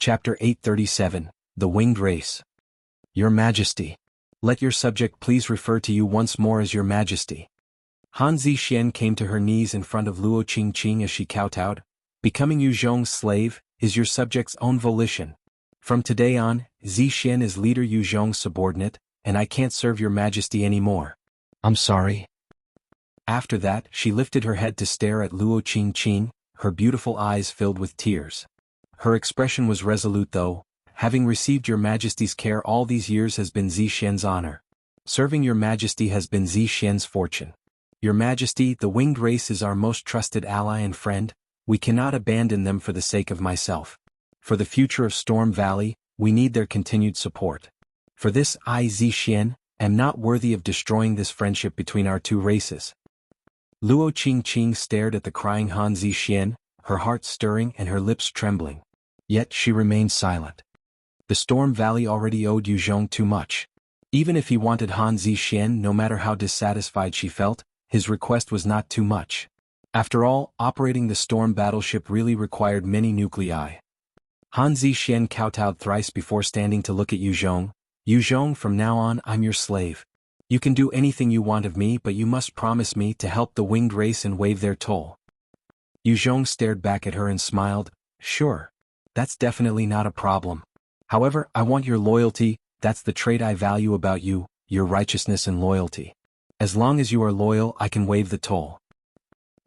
Chapter 837, The Winged Race. Your Majesty. Let your subject please refer to you once more as Your Majesty. Han Zhixian came to her knees in front of Luo Qingqing as she kowtowed. Becoming Yu Zhong's slave is your subject's own volition. From today on, Zhixian is leader Yu Zhong's subordinate, and I can't serve Your Majesty anymore. I'm sorry. After that, she lifted her head to stare at Luo Qingqing, her beautiful eyes filled with tears. Her expression was resolute though. Having received Your Majesty's care all these years has been Zhixian's honor. Serving Your Majesty has been Zhixian's fortune. Your Majesty, the winged race is our most trusted ally and friend. We cannot abandon them for the sake of myself. For the future of Storm Valley, we need their continued support. For this I, Zhixian, am not worthy of destroying this friendship between our two races. Luo Qingqing stared at the crying Han Zhixian, her heart stirring and her lips trembling. Yet she remained silent. The Storm Valley already owed Yu Zhong too much. Even if he wanted Han Zhixian, no matter how dissatisfied she felt, his request was not too much. After all, operating the storm battleship really required many nuclei. Han Zhixian kowtowed thrice before standing to look at Yu Zhong. Yu Zhong, from now on I'm your slave. You can do anything you want of me, but you must promise me to help the winged race and waive their toll. Yu Zhong stared back at her and smiled. Sure. That's definitely not a problem. However, I want your loyalty. That's the trait I value about you, your righteousness and loyalty. As long as you are loyal, I can waive the toll.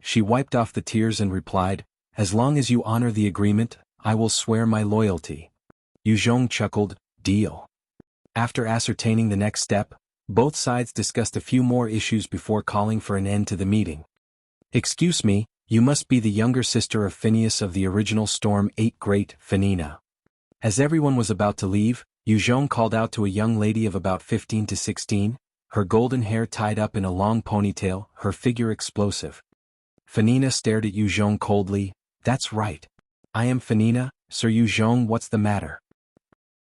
She wiped off the tears and replied, as long as you honor the agreement, I will swear my loyalty. Yu Zhong chuckled, deal. After ascertaining the next step, both sides discussed a few more issues before calling for an end to the meeting. Excuse me, you must be the younger sister of Phineas of the original Storm 8 Great, Phenina. As everyone was about to leave, Yu Zhong called out to a young lady of about 15 to 16, her golden hair tied up in a long ponytail, her figure explosive. Phenina stared at Yu Zhong coldly. That's right. I am Phenina, Sir Yu Zhong, what's the matter?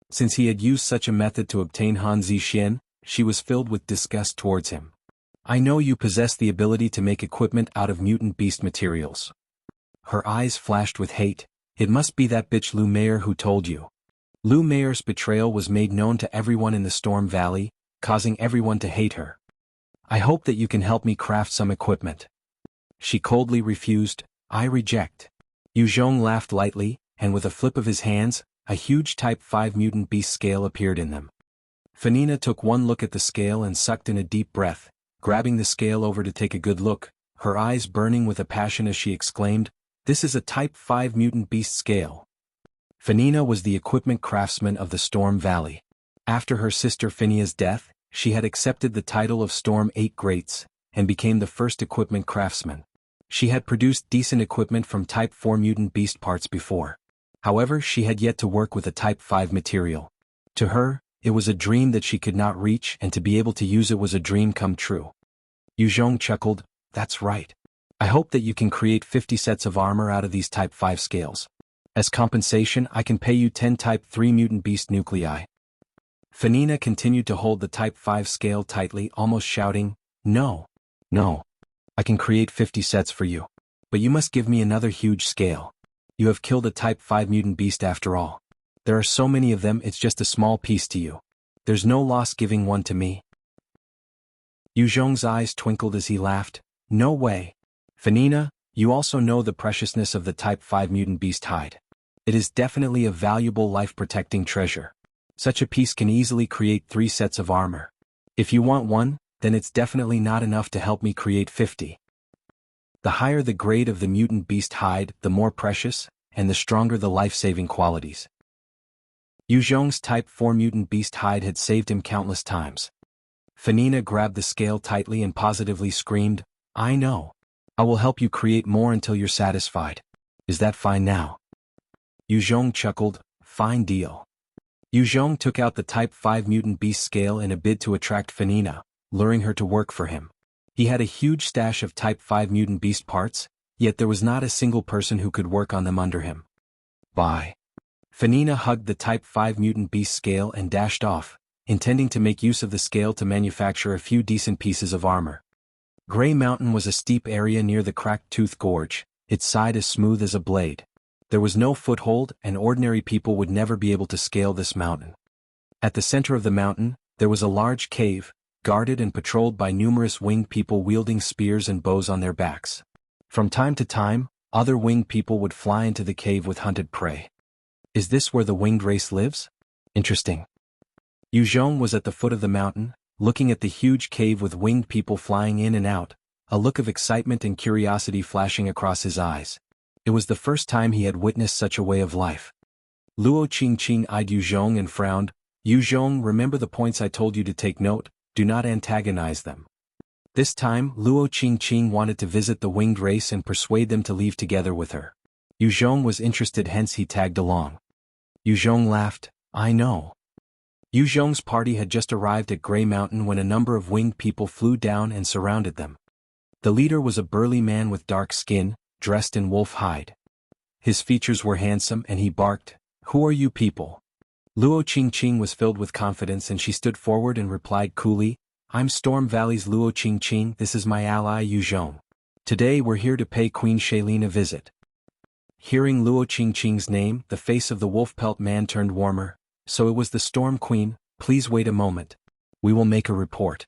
Since he had used such a method to obtain Han Zhixian, she was filled with disgust towards him. I know you possess the ability to make equipment out of mutant beast materials. Her eyes flashed with hate. It must be that bitch Lu Mayer who told you. Lu Mayer's betrayal was made known to everyone in the Storm Valley, causing everyone to hate her. I hope that you can help me craft some equipment. She coldly refused. I reject. Yu Zhong laughed lightly, and with a flip of his hands, a huge Type 5 mutant beast scale appeared in them. Phenina took one look at the scale and sucked in a deep breath, grabbing the scale over to take a good look, her eyes burning with a passion as she exclaimed, this is a Type 5 mutant beast scale. Phenina was the equipment craftsman of the Storm Valley. After her sister Phenia's death, she had accepted the title of Storm 8 Greats, and became the first equipment craftsman. She had produced decent equipment from Type 4 mutant beast parts before. However, she had yet to work with a Type 5 material. To her, it was a dream that she could not reach, and to be able to use it was a dream come true. Yu Zhong chuckled, that's right. I hope that you can create 50 sets of armor out of these Type 5 scales. As compensation, I can pay you 10 Type 3 mutant beast nuclei. Phenina continued to hold the Type 5 scale tightly, almost shouting, no. No. I can create 50 sets for you. But you must give me another huge scale. You have killed a Type 5 mutant beast after all. There are so many of them, it's just a small piece to you. There's no loss giving one to me. Yu Zhong's eyes twinkled as he laughed. No way. Phenina, you also know the preciousness of the Type 5 mutant beast hide. It is definitely a valuable life-protecting treasure. Such a piece can easily create 3 sets of armor. If you want one, then it's definitely not enough to help me create 50. The higher the grade of the mutant beast hide, the more precious, and the stronger the life-saving qualities. Yu Zhong's Type 4 mutant beast hide had saved him countless times. Phenina grabbed the scale tightly and positively screamed, I know. I will help you create more until you're satisfied. Is that fine now? Yu Zhong chuckled, fine deal. Yu Zhong took out the Type 5 mutant beast scale in a bid to attract Phenina, luring her to work for him. He had a huge stash of Type 5 mutant beast parts, yet there was not a single person who could work on them under him. Bye. Phenina hugged the Type 5 mutant beast scale and dashed off, intending to make use of the scale to manufacture a few decent pieces of armor. Gray Mountain was a steep area near the cracked Tooth Gorge, its side as smooth as a blade. There was no foothold, and ordinary people would never be able to scale this mountain. At the center of the mountain, there was a large cave, guarded and patrolled by numerous winged people wielding spears and bows on their backs. From time to time, other winged people would fly into the cave with hunted prey. Is this where the winged race lives? Interesting. Zhong was at the foot of the mountain, looking at the huge cave with winged people flying in and out, a look of excitement and curiosity flashing across his eyes. It was the first time he had witnessed such a way of life. Luo Qingqing eyed Zhong and frowned. Zhong, remember the points I told you to take note, do not antagonize them. This time, Luo Qingqing wanted to visit the winged race and persuade them to leave together with her. Zhong was interested, hence he tagged along. Zhong laughed, I know. Zhong's party had just arrived at Grey Mountain when a number of winged people flew down and surrounded them. The leader was a burly man with dark skin, dressed in wolf hide. His features were handsome and he barked, Who are you people? Luo Qingqing was filled with confidence and she stood forward and replied coolly, I'm Storm Valley's Luo Qingqing, this is my ally Zhong. Today we're here to pay Queen Shailene a visit. Hearing Luo Qingqing's name, the face of the wolf-pelt man turned warmer. So it was the Storm Queen, please wait a moment. We will make a report.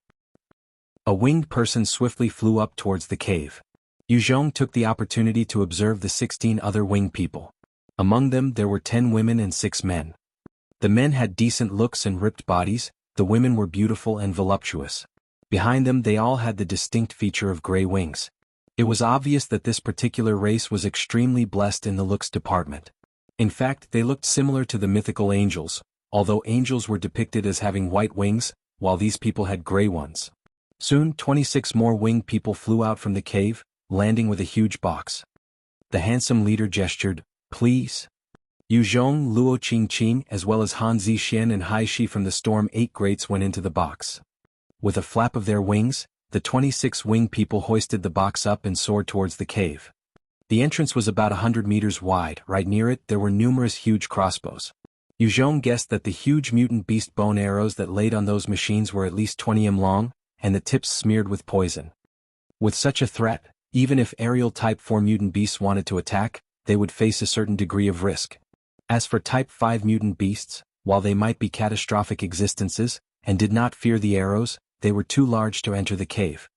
A winged person swiftly flew up towards the cave. Zhong took the opportunity to observe the 16 other winged people. Among them there were 10 women and 6 men. The men had decent looks and ripped bodies, the women were beautiful and voluptuous. Behind them they all had the distinct feature of gray wings. It was obvious that this particular race was extremely blessed in the looks department. In fact, they looked similar to the mythical angels, although angels were depicted as having white wings, while these people had gray ones. Soon 26 more winged people flew out from the cave, landing with a huge box. The handsome leader gestured, Please. Zhong, Luo Qingqing, as well as Han Zixian and Hai Shi from the Storm 8 Greats went into the box. With a flap of their wings, the 26 winged people hoisted the box up and soared towards the cave. The entrance was about 100 meters wide. Right near it there were numerous huge crossbows. Zhong guessed that the huge mutant beast bone arrows that laid on those machines were at least 20 m long, and the tips smeared with poison. With such a threat, even if aerial Type 4 mutant beasts wanted to attack, they would face a certain degree of risk. As for Type 5 mutant beasts, while they might be catastrophic existences, and did not fear the arrows, they were too large to enter the cave.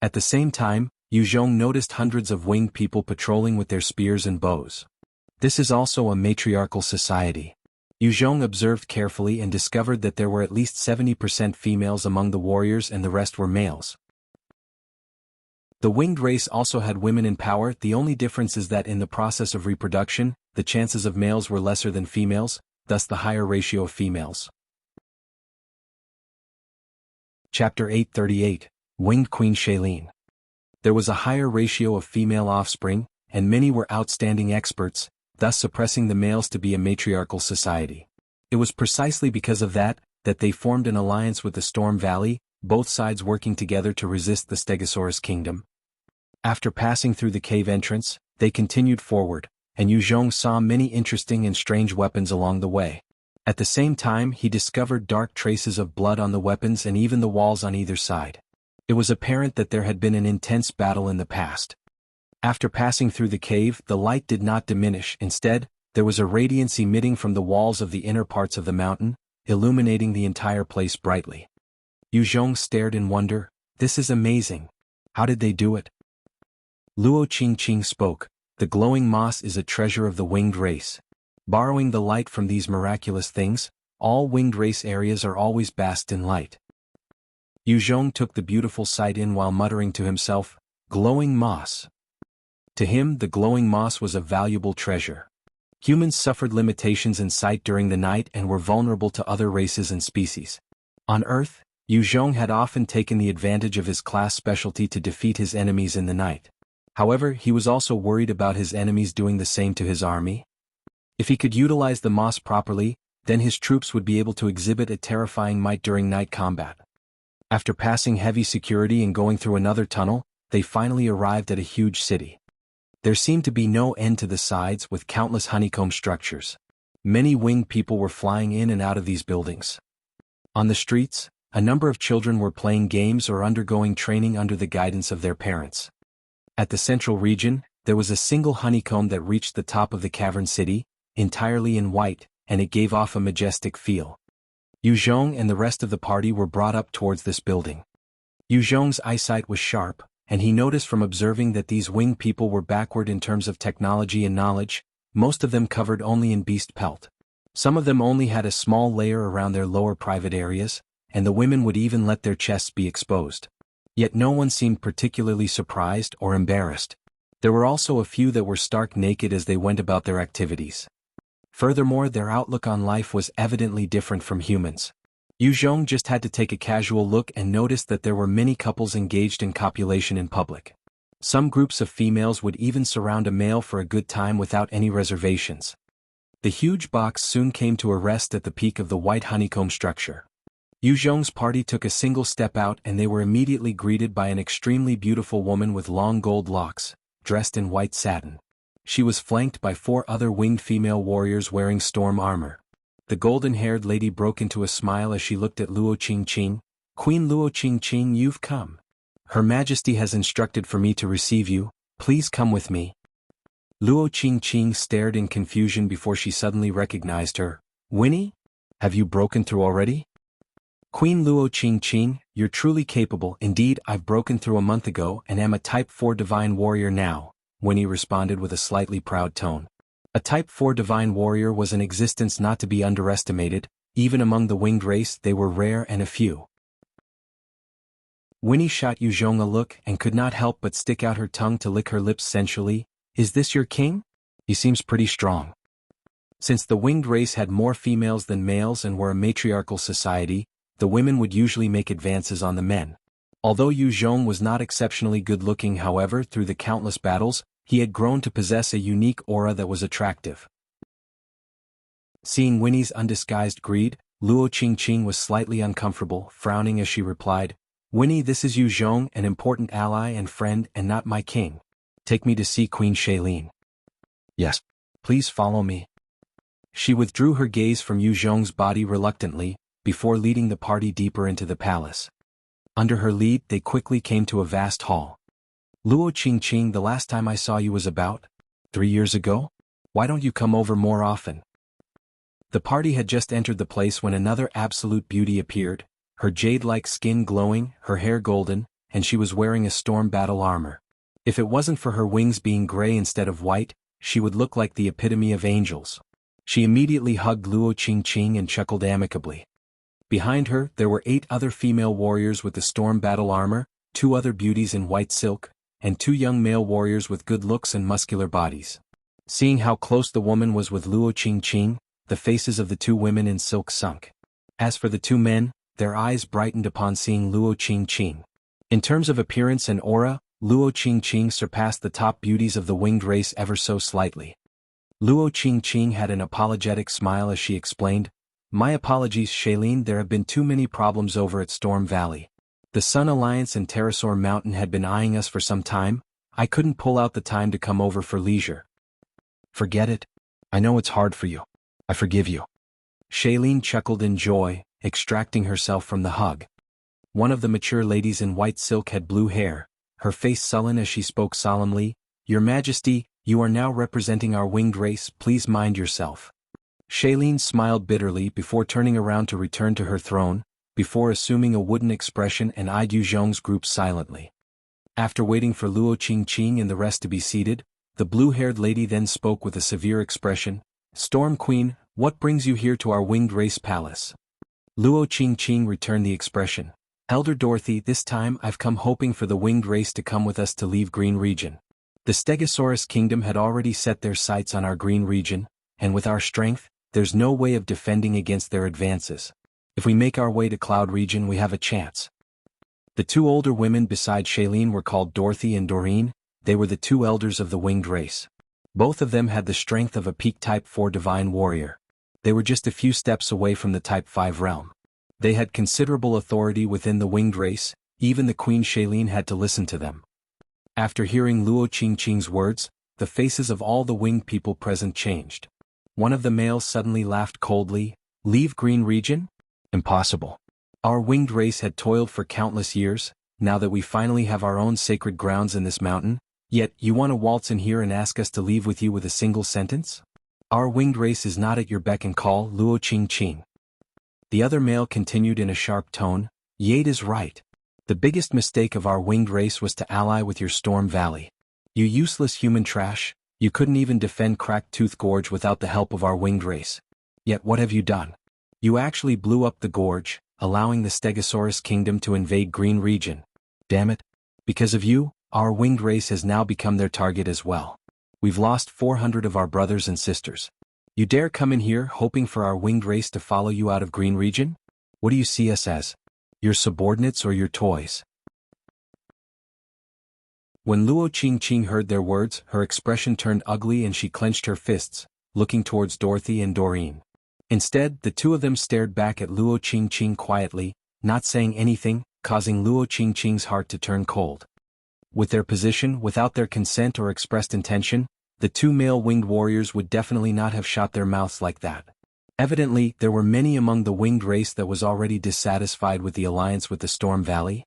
At the same time, Zhong noticed hundreds of winged people patrolling with their spears and bows. This is also a matriarchal society. Zhong observed carefully and discovered that there were at least 70% females among the warriors and the rest were males. The winged race also had women in power, the only difference is that in the process of reproduction, the chances of males were lesser than females, thus the higher ratio of females. Chapter 838, Winged Queen Shailene. There was a higher ratio of female offspring, and many were outstanding experts, thus suppressing the males to be a matriarchal society. It was precisely because of that they formed an alliance with the Storm Valley, both sides working together to resist the Stegosaurus kingdom. After passing through the cave entrance, they continued forward, and Zhong saw many interesting and strange weapons along the way. At the same time he discovered dark traces of blood on the weapons and even the walls on either side. It was apparent that there had been an intense battle in the past. After passing through the cave, the light did not diminish, instead, there was a radiance emitting from the walls of the inner parts of the mountain, illuminating the entire place brightly. Zhong stared in wonder, this is amazing. How did they do it? Luo Qingqing spoke, the glowing moss is a treasure of the winged race. Borrowing the light from these miraculous things, all winged race areas are always bathed in light. Zhong took the beautiful sight in while muttering to himself, glowing moss. To him the glowing moss was a valuable treasure. Humans suffered limitations in sight during the night and were vulnerable to other races and species. On Earth, Zhong had often taken the advantage of his class specialty to defeat his enemies in the night. However, he was also worried about his enemies doing the same to his army. If he could utilize the moss properly, then his troops would be able to exhibit a terrifying might during night combat. After passing heavy security and going through another tunnel, they finally arrived at a huge city. There seemed to be no end to the sides with countless honeycomb structures. Many winged people were flying in and out of these buildings. On the streets, a number of children were playing games or undergoing training under the guidance of their parents. At the central region, There was a single honeycomb that reached the top of the cavern city, entirely in white, and it gave off a majestic feel. Zhong and the rest of the party were brought up towards this building. Zhong's eyesight was sharp, and he noticed from observing that these winged people were backward in terms of technology and knowledge, most of them covered only in beast pelt. Some of them only had a small layer around their lower private areas, and the women would even let their chests be exposed. Yet no one seemed particularly surprised or embarrassed. There were also a few that were stark naked as they went about their activities. Furthermore, their outlook on life was evidently different from humans. Zhong just had to take a casual look and noticed that there were many couples engaged in copulation in public. Some groups of females would even surround a male for a good time without any reservations. The huge box soon came to a rest at the peak of the white honeycomb structure. Zhong's party took a single step out and they were immediately greeted by an extremely beautiful woman with long gold locks, dressed in white satin. She was flanked by 4 other winged female warriors wearing storm armor. The golden-haired lady broke into a smile as she looked at Luo Qingqing. "Queen Luo Qingqing, you've come. Her Majesty has instructed for me to receive you, please come with me." Luo Qingqing stared in confusion before she suddenly recognized her. "Winnie? Have you broken through already?" "Queen Luo Qingqing, you're truly capable. Indeed, I've broken through a month ago and am a Type 4 Divine Warrior now," Winnie responded with a slightly proud tone. A Type 4 Divine Warrior was an existence not to be underestimated, even among the winged race they were rare and a few. Winnie shot Zhong a look and could not help but stick out her tongue to lick her lips sensually. "Is this your king? He seems pretty strong." Since the winged race had more females than males and were a matriarchal society, the women would usually make advances on the men. Although Zhong was not exceptionally good-looking, however, through the countless battles, he had grown to possess a unique aura that was attractive. Seeing Winnie's undisguised greed, Luo Qingqing was slightly uncomfortable, frowning as she replied, "Winnie, this is Zhong, an important ally and friend and not my king. Take me to see Queen Shailene." "Yes. Please follow me." She withdrew her gaze from Zhong's body reluctantly, before leading the party deeper into the palace. Under her lead, they quickly came to a vast hall. "Luo Qingqing, the last time I saw you was about 3 years ago? Why don't you come over more often?" The party had just entered the place when another absolute beauty appeared, her jade-like skin glowing, her hair golden, and she was wearing a storm battle armor. If it wasn't for her wings being gray instead of white, she would look like the epitome of angels. She immediately hugged Luo Qingqing and chuckled amicably. Behind her, there were 8 other female warriors with the storm battle armor, 2 other beauties in white silk, and 2 young male warriors with good looks and muscular bodies. Seeing how close the woman was with Luo Qingqing, the faces of the 2 women in silk sunk. As for the 2 men, their eyes brightened upon seeing Luo Qingqing. In terms of appearance and aura, Luo Qingqing surpassed the top beauties of the winged race ever so slightly. Luo Qingqing had an apologetic smile as she explained, "My apologies, Shailene, there have been too many problems over at Storm Valley. The Sun Alliance and Pterosaur Mountain had been eyeing us for some time. I couldn't pull out the time to come over for leisure." "Forget it. I know it's hard for you. I forgive you." Shailene chuckled in joy, extracting herself from the hug. One of the mature ladies in white silk had blue hair, her face sullen as she spoke solemnly, "Your Majesty, you are now representing our winged race, please mind yourself." Shailene smiled bitterly before turning around to return to her throne, before assuming a wooden expression and eyed Zhong's group silently. After waiting for Luo Qingqing and the rest to be seated, the blue-haired lady then spoke with a severe expression, "Storm Queen, what brings you here to our winged race palace?" Luo Qingqing returned the expression, "Elder Dorothy, this time I've come hoping for the winged race to come with us to leave Green Region. The Stegosaurus Kingdom had already set their sights on our Green Region, and with our strength, there's no way of defending against their advances. If we make our way to Cloud Region, we have a chance." The 2 older women beside Shailene were called Dorothy and Doreen. They were the 2 elders of the winged race. Both of them had the strength of a peak Type 4 Divine Warrior. They were just a few steps away from the Type 5 realm. They had considerable authority within the winged race, even the Queen Shailene had to listen to them. After hearing Luo Qingqing's words, the faces of all the winged people present changed. One of the males suddenly laughed coldly, "Leave Green Region? Impossible. Our winged race had toiled for countless years. Now that we finally have our own sacred grounds in this mountain, Yet, you want to waltz in here and ask us to leave with you with a single sentence? Our winged race is not at your beck and call, Luo Qingqing. The other male continued in a sharp tone, Yade is right. The biggest mistake of our winged race was to ally with your Storm Valley. You useless human trash, you couldn't even defend Cracked Tooth Gorge without the help of our winged race. Yet what have you done? You actually blew up the gorge, allowing the Stegosaurus kingdom to invade Green Region. Damn it. Because of you, our winged race has now become their target as well. We've lost 400 of our brothers and sisters. You dare come in here hoping for our winged race to follow you out of Green Region? What do you see us as? Your subordinates or your toys? When Luo Qingqing heard their words, her expression turned ugly and she clenched her fists, looking towards Dorothy and Doreen. Instead, the two of them stared back at Luo Qingqing quietly, not saying anything, causing Luo Qingqing's heart to turn cold. With their position, without their consent or expressed intention, the two male winged warriors would definitely not have shot their mouths like that. Evidently, there were many among the winged race that was already dissatisfied with the alliance with the Storm Valley.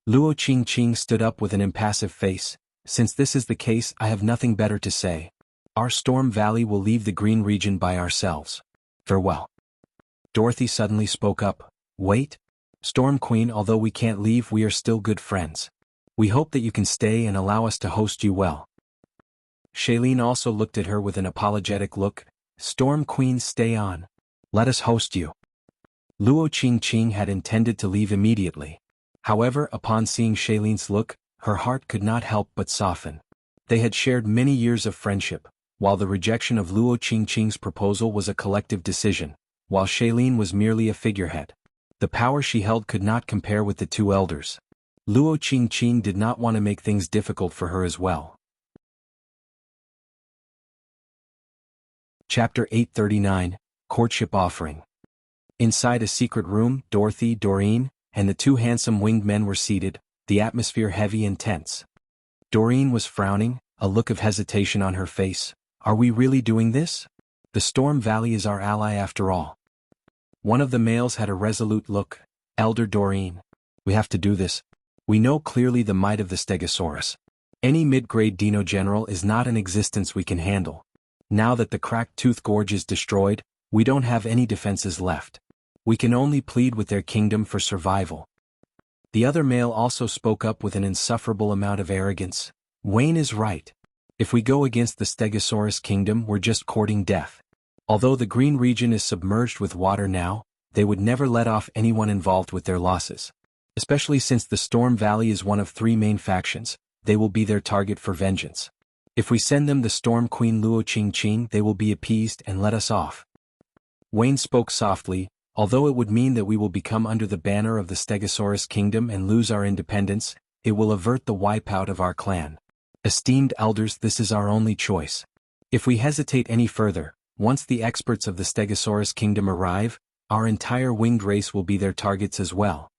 Luo Qingqing stood up with an impassive face. Since this is the case, I have nothing better to say. Our Storm Valley will leave the Green Region by ourselves. Farewell. Dorothy suddenly spoke up. Wait. Storm Queen, although we can't leave, we are still good friends. We hope that you can stay and allow us to host you well. Shailene also looked at her with an apologetic look. Storm Queen, stay on. Let us host you. Luo Qingqing had intended to leave immediately. However, upon seeing Shailene's look, her heart could not help but soften. They had shared many years of friendship, while the rejection of Luo Qingqing's proposal was a collective decision, while Shailene was merely a figurehead. The power she held could not compare with the two elders. Luo Qingqing did not want to make things difficult for her as well. Chapter 839, Courtship Offering. Inside a secret room, Dorothy, Doreen, and the two handsome winged men were seated, the atmosphere heavy and tense. Doreen was frowning, a look of hesitation on her face. Are we really doing this? The Storm Valley is our ally after all. One of the males had a resolute look. Elder Doreen. We have to do this. We know clearly the might of the Stegosaurus. Any mid-grade Dino-General is not an existence we can handle. Now that the Cracked Tooth Gorge is destroyed, we don't have any defenses left. We can only plead with their kingdom for survival. The other male also spoke up with an insufferable amount of arrogance. Wayne is right. If we go against the Stegosaurus kingdom, we're just courting death. Although the Green Region is submerged with water now, they would never let off anyone involved with their losses. Especially since the Storm Valley is one of three main factions, they will be their target for vengeance. If we send them the Storm Queen Luo Qingqing, they will be appeased and let us off. Wayne spoke softly. Although it would mean that we will become under the banner of the Stegosaurus kingdom and lose our independence, it will avert the wipeout of our clan. Esteemed elders, this is our only choice. If we hesitate any further, once the experts of the Stegosaurus kingdom arrive, our entire winged race will be their targets as well.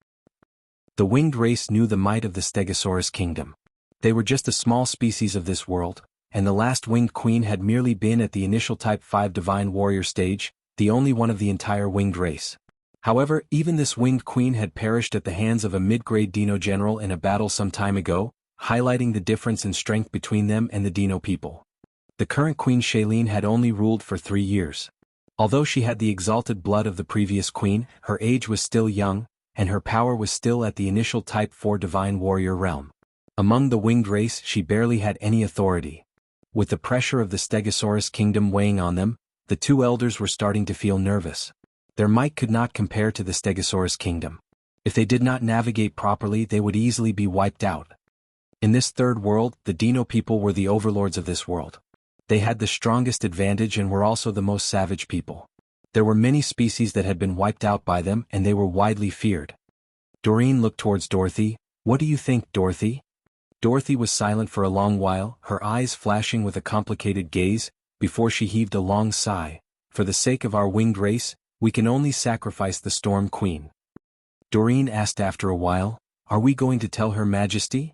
The winged race knew the might of the Stegosaurus kingdom. They were just a small species of this world, and the last winged queen had merely been at the initial Type 5 Divine Warrior stage, the only one of the entire winged race. However, even this winged queen had perished at the hands of a mid-grade Dino-General in a battle some time ago, highlighting the difference in strength between them and the Dino people. The current Queen Shailene had only ruled for 3 years. Although she had the exalted blood of the previous queen, her age was still young, and her power was still at the initial Type 4 Divine Warrior realm. Among the winged race, she barely had any authority. With the pressure of the Stegosaurus kingdom weighing on them, the two elders were starting to feel nervous. Their might could not compare to the Stegosaurus kingdom. If they did not navigate properly, they would easily be wiped out. In this third world, the Dino people were the overlords of this world. They had the strongest advantage and were also the most savage people. There were many species that had been wiped out by them and they were widely feared. Doreen looked towards Dorothy. What do you think, Dorothy? Dorothy was silent for a long while, her eyes flashing with a complicated gaze, before she heaved a long sigh. For the sake of our winged race, we can only sacrifice the Storm Queen. Doreen asked after a while, are we going to tell Her Majesty?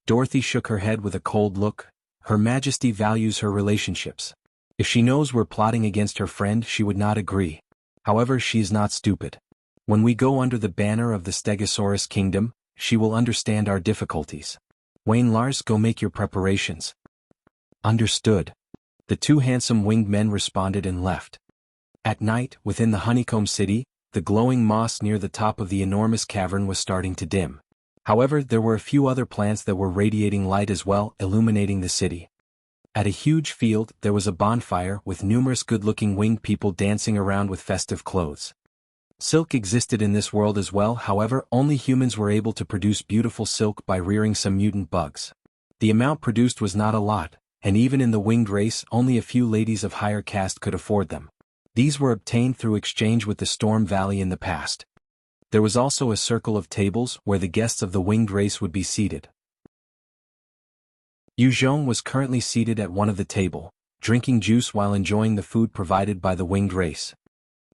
Dorothy shook her head with a cold look. Her Majesty values her relationships. If she knows we're plotting against her friend, she would not agree. However, she is not stupid. When we go under the banner of the Stegosaurus kingdom, she will understand our difficulties. Wayne, Lars, go make your preparations. Understood. The two handsome winged men responded and left. At night, within the honeycomb city, the glowing moss near the top of the enormous cavern was starting to dim. However, there were a few other plants that were radiating light as well, illuminating the city. At a huge field, there was a bonfire with numerous good-looking winged people dancing around with festive clothes. Silk existed in this world as well, however, only humans were able to produce beautiful silk by rearing some mutant bugs. The amount produced was not a lot, and even in the winged race, only a few ladies of higher caste could afford them. These were obtained through exchange with the Storm Valley in the past. There was also a circle of tables where the guests of the winged race would be seated. Zhong was currently seated at one of the table, drinking juice while enjoying the food provided by the winged race.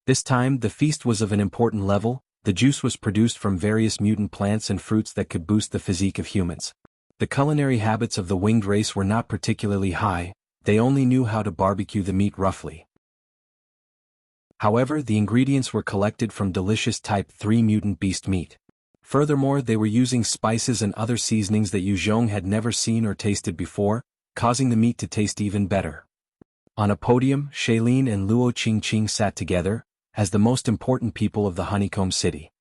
This time the feast was of an important level. The juice was produced from various mutant plants and fruits that could boost the physique of humans. The culinary habits of the winged race were not particularly high, they only knew how to barbecue the meat roughly. However, the ingredients were collected from delicious Type 3 mutant beast meat. Furthermore, they were using spices and other seasonings that Zhong had never seen or tasted before, causing the meat to taste even better. On a podium, Shailene and Luo Qingqing sat together, as the most important people of the honeycomb city.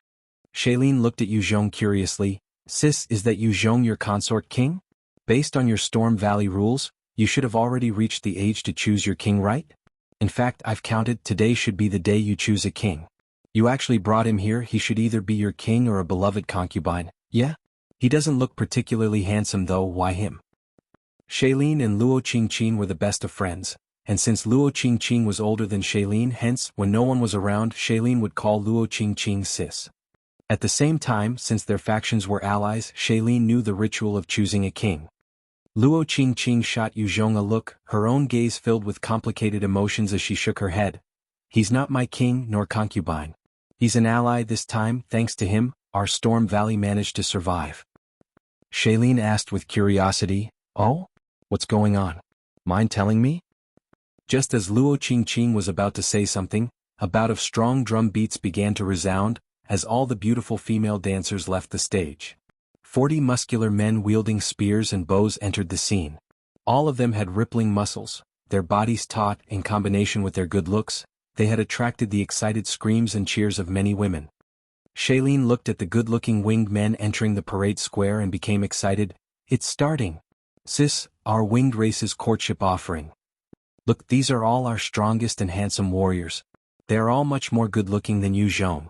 Shailene looked at Zhong curiously. Sis, is that Zhong your consort king? Based on your Storm Valley rules, you should have already reached the age to choose your king, right? In fact, I've counted, today should be the day you choose a king. You actually brought him here, he should either be your king or a beloved concubine, yeah? He doesn't look particularly handsome though, why him? Shailene and Luo Qingqing were the best of friends, and since Luo Qingqing was older than Shailene, hence, when no one was around, Shailene would call Luo Qingqing sis. At the same time, since their factions were allies, Shailene knew the ritual of choosing a king. Luo Qingqing shot Zhong a look, her own gaze filled with complicated emotions as she shook her head. He's not my king nor concubine. He's an ally this time, thanks to him, our Storm Valley managed to survive. Shailene asked with curiosity, oh? What's going on? Mind telling me? Just as Luo Qingqing was about to say something, a bout of strong drum beats began to resound, as all the beautiful female dancers left the stage. 40 muscular men wielding spears and bows entered the scene. All of them had rippling muscles, their bodies taut in combination with their good looks. They had attracted the excited screams and cheers of many women. Shailene looked at the good-looking winged men entering the parade square and became excited. It's starting. Sis, our winged race's courtship offering. Look, these are all our strongest and handsome warriors. They are all much more good-looking than you, Zhong.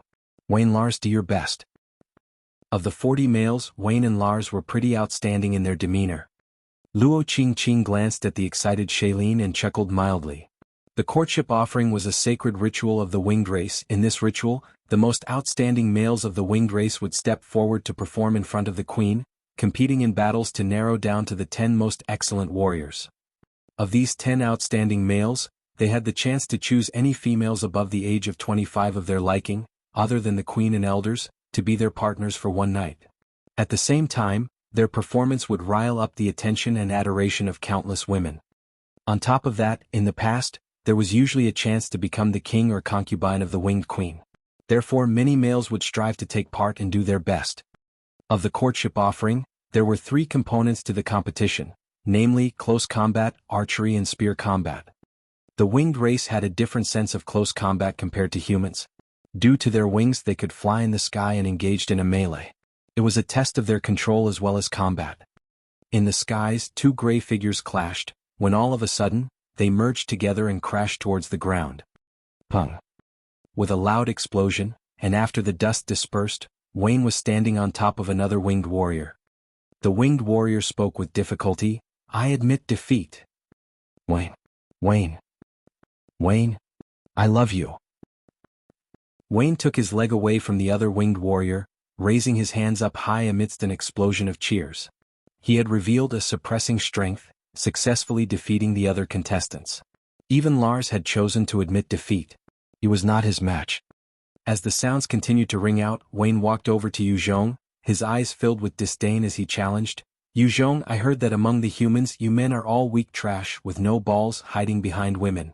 Wayne, Lars, do your best. Of the 40 males, Wayne and Lars were pretty outstanding in their demeanor. Luo Qingqing glanced at the excited Shailene and chuckled mildly. The courtship offering was a sacred ritual of the winged race. In this ritual, the most outstanding males of the winged race would step forward to perform in front of the queen, competing in battles to narrow down to the 10 most excellent warriors. Of these 10 outstanding males, they had the chance to choose any females above the age of 25 of their liking, other than the queen and elders, to be their partners for one night. At the same time, their performance would rile up the attention and adoration of countless women. On top of that, in the past, there was usually a chance to become the king or concubine of the winged queen. Therefore, many males would strive to take part and do their best. Of the courtship offering, there were 3 components to the competition, namely close combat, archery and spear combat. The winged race had a different sense of close combat compared to humans. Due to their wings, they could fly in the sky and engaged in a melee. It was a test of their control as well as combat. In the skies, 2 gray figures clashed, when all of a sudden, they merged together and crashed towards the ground. Pung! With a loud explosion, and after the dust dispersed, Wayne was standing on top of another winged warrior. The winged warrior spoke with difficulty, I admit defeat. Wayne. Wayne, I love you. Wayne took his leg away from the other winged warrior, raising his hands up high amidst an explosion of cheers. He had revealed a suppressing strength, successfully defeating the other contestants. Even Lars had chosen to admit defeat. He was not his match. As the sounds continued to ring out, Wayne walked over to Zhong, his eyes filled with disdain as he challenged, Zhong, I heard that among the humans you men are all weak trash with no balls, hiding behind women.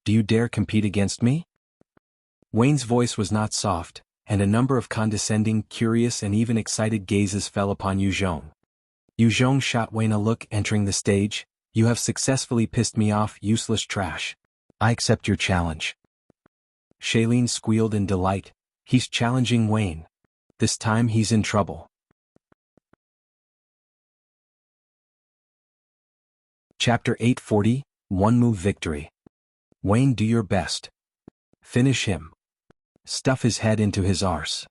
Do you dare compete against me? Wayne's voice was not soft, and a number of condescending, curious and even excited gazes fell upon Zhong. Zhong shot Wayne a look entering the stage. "You have successfully pissed me off, useless trash. I accept your challenge." Shailene squealed in delight. He's challenging Wayne. This time he's in trouble. Chapter 840, One Move Victory. Wayne, do your best. Finish him. Stuff his head into his arse.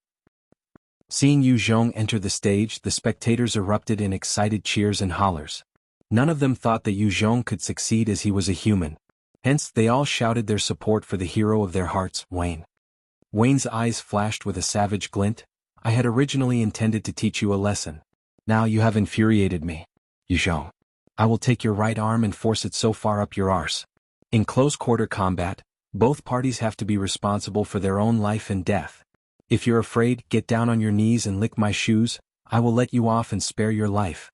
Seeing Zhong enter the stage, the spectators erupted in excited cheers and hollers. None of them thought that Zhong could succeed as he was a human. Hence, they all shouted their support for the hero of their hearts, Wayne. Wayne's eyes flashed with a savage glint. "I had originally intended to teach you a lesson. Now you have infuriated me. Zhong. I will take your right arm and force it so far up your arse." In close-quarter combat, both parties have to be responsible for their own life and death. If you're afraid, get down on your knees and lick my shoes. I will let you off and spare your life.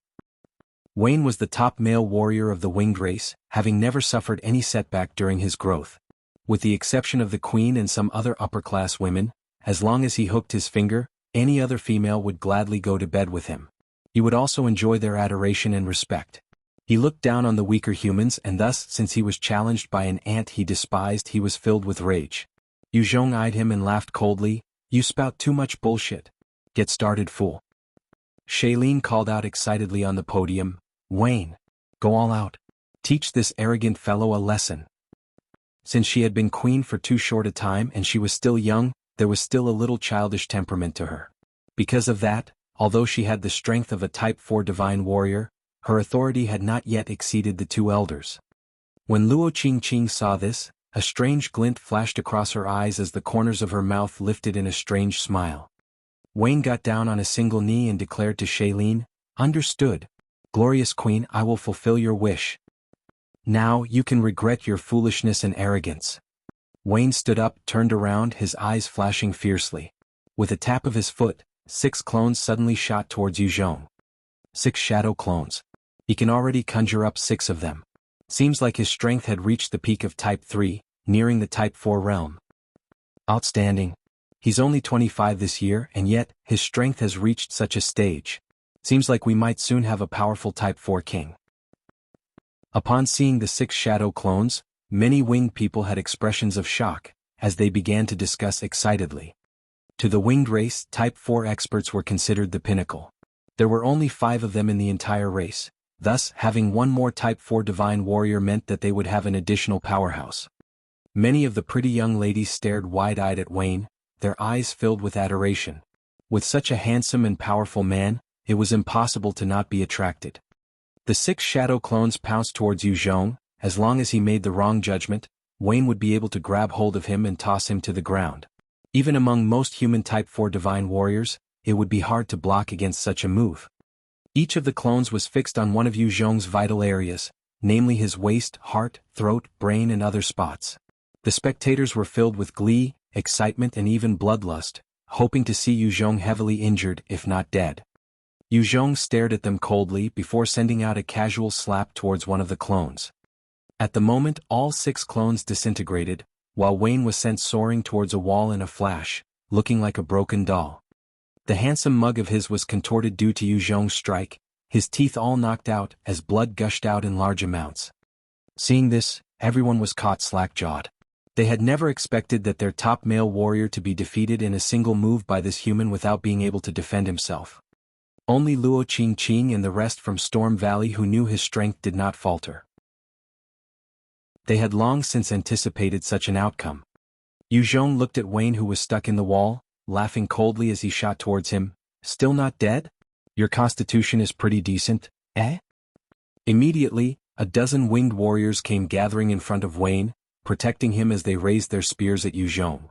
Wayne was the top male warrior of the winged race, having never suffered any setback during his growth. With the exception of the queen and some other upper-class women, as long as he hooked his finger, any other female would gladly go to bed with him. He would also enjoy their adoration and respect. He looked down on the weaker humans, and thus, since he was challenged by an ant he despised, he was filled with rage. Zhong eyed him and laughed coldly. "You spout too much bullshit. Get started, fool." Shailene called out excitedly on the podium, "Wayne, go all out. Teach this arrogant fellow a lesson." Since she had been queen for too short a time and she was still young, there was still a little childish temperament to her. Because of that, although she had the strength of a Type 4 divine warrior, her authority had not yet exceeded the two elders. When Luo Qingqing saw this, a strange glint flashed across her eyes as the corners of her mouth lifted in a strange smile. Wayne got down on a single knee and declared to Shailene, "Understood. Glorious queen, I will fulfill your wish. Now you can regret your foolishness and arrogance." Wayne stood up, turned around, his eyes flashing fiercely. With a tap of his foot, 6 clones suddenly shot towards Zhong. 6 shadow clones. He can already conjure up 6 of them. Seems like his strength had reached the peak of Type 3, nearing the Type 4 realm. Outstanding. He's only 25 this year, and yet, his strength has reached such a stage. Seems like we might soon have a powerful Type 4 king. Upon seeing the 6 shadow clones, many winged people had expressions of shock, as they began to discuss excitedly. To the winged race, Type 4 experts were considered the pinnacle. There were only 5 of them in the entire race. Thus, having one more Type 4 divine warrior meant that they would have an additional powerhouse. Many of the pretty young ladies stared wide-eyed at Wayne, their eyes filled with adoration. With such a handsome and powerful man, it was impossible to not be attracted. The 6 shadow clones pounced towards Zhong. As long as he made the wrong judgment, Wayne would be able to grab hold of him and toss him to the ground. Even among most human Type 4 divine warriors, it would be hard to block against such a move. Each of the clones was fixed on one of Zhong's vital areas, namely his waist, heart, throat, brain and other spots. The spectators were filled with glee, excitement and even bloodlust, hoping to see Zhong heavily injured, if not dead. Zhong stared at them coldly before sending out a casual slap towards one of the clones. At the moment, all 6 clones disintegrated, while Wayne was sent soaring towards a wall in a flash, looking like a broken doll. The handsome mug of his was contorted due to Zhong's strike, his teeth all knocked out as blood gushed out in large amounts. Seeing this, everyone was caught slack-jawed. They had never expected that their top male warrior to be defeated in a single move by this human without being able to defend himself. Only Luo Qingqing and the rest from Storm Valley who knew his strength did not falter. They had long since anticipated such an outcome. Zhong looked at Wayne who was stuck in the wall, laughing coldly as he shot towards him. "Still not dead? Your constitution is pretty decent, eh?" Immediately, a dozen winged warriors came gathering in front of Wayne, protecting him as they raised their spears at Zhong.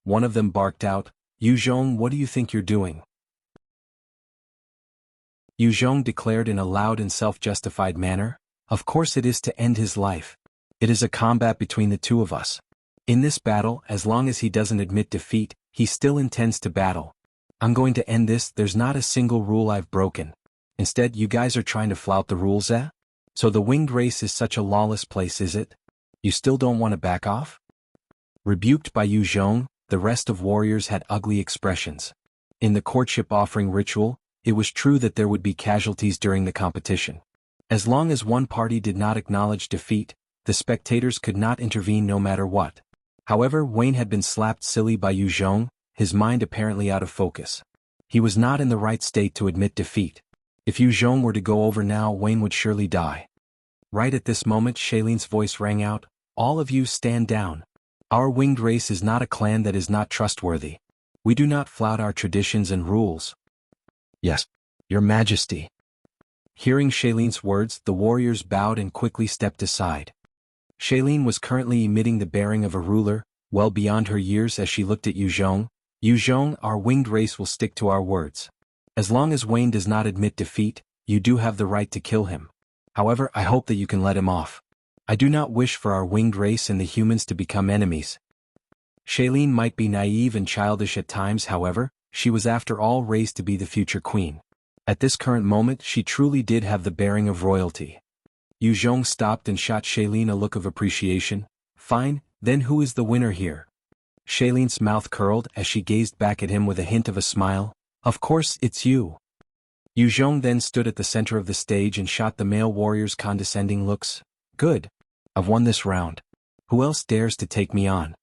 One of them barked out, "Zhong, what do you think you're doing?" Zhong declared in a loud and self-justified manner, "Of course it is to end his life. It is a combat between the two of us. In this battle, as long as he doesn't admit defeat, he still intends to battle. I'm going to end this. There's not a single rule I've broken. Instead, you guys are trying to flout the rules, eh? So the winged race is such a lawless place, is it? You still don't want to back off?" Rebuked by Zhong, the rest of warriors had ugly expressions. In the courtship offering ritual, it was true that there would be casualties during the competition. As long as one party did not acknowledge defeat, the spectators could not intervene no matter what. However, Wayne had been slapped silly by Zhong, his mind apparently out of focus. He was not in the right state to admit defeat. If Zhong were to go over now, Wayne would surely die. Right at this moment, Shailene's voice rang out, "All of you stand down. Our winged race is not a clan that is not trustworthy. We do not flout our traditions and rules." "Yes, Your Majesty." Hearing Shailene's words, the warriors bowed and quickly stepped aside. Shailene was currently emitting the bearing of a ruler, well beyond her years as she looked at Zhong. "Zhong, our winged race will stick to our words. As long as Wayne does not admit defeat, you do have the right to kill him. However, I hope that you can let him off. I do not wish for our winged race and the humans to become enemies." Shailene might be naive and childish at times, however, she was after all raised to be the future queen. At this current moment, she truly did have the bearing of royalty. Zhong stopped and shot Shailene a look of appreciation. "Fine, then who is the winner here?" Shailene's mouth curled as she gazed back at him with a hint of a smile. "Of course, it's you." Zhong then stood at the center of the stage and shot the male warriors condescending looks. "Good. I've won this round. Who else dares to take me on?"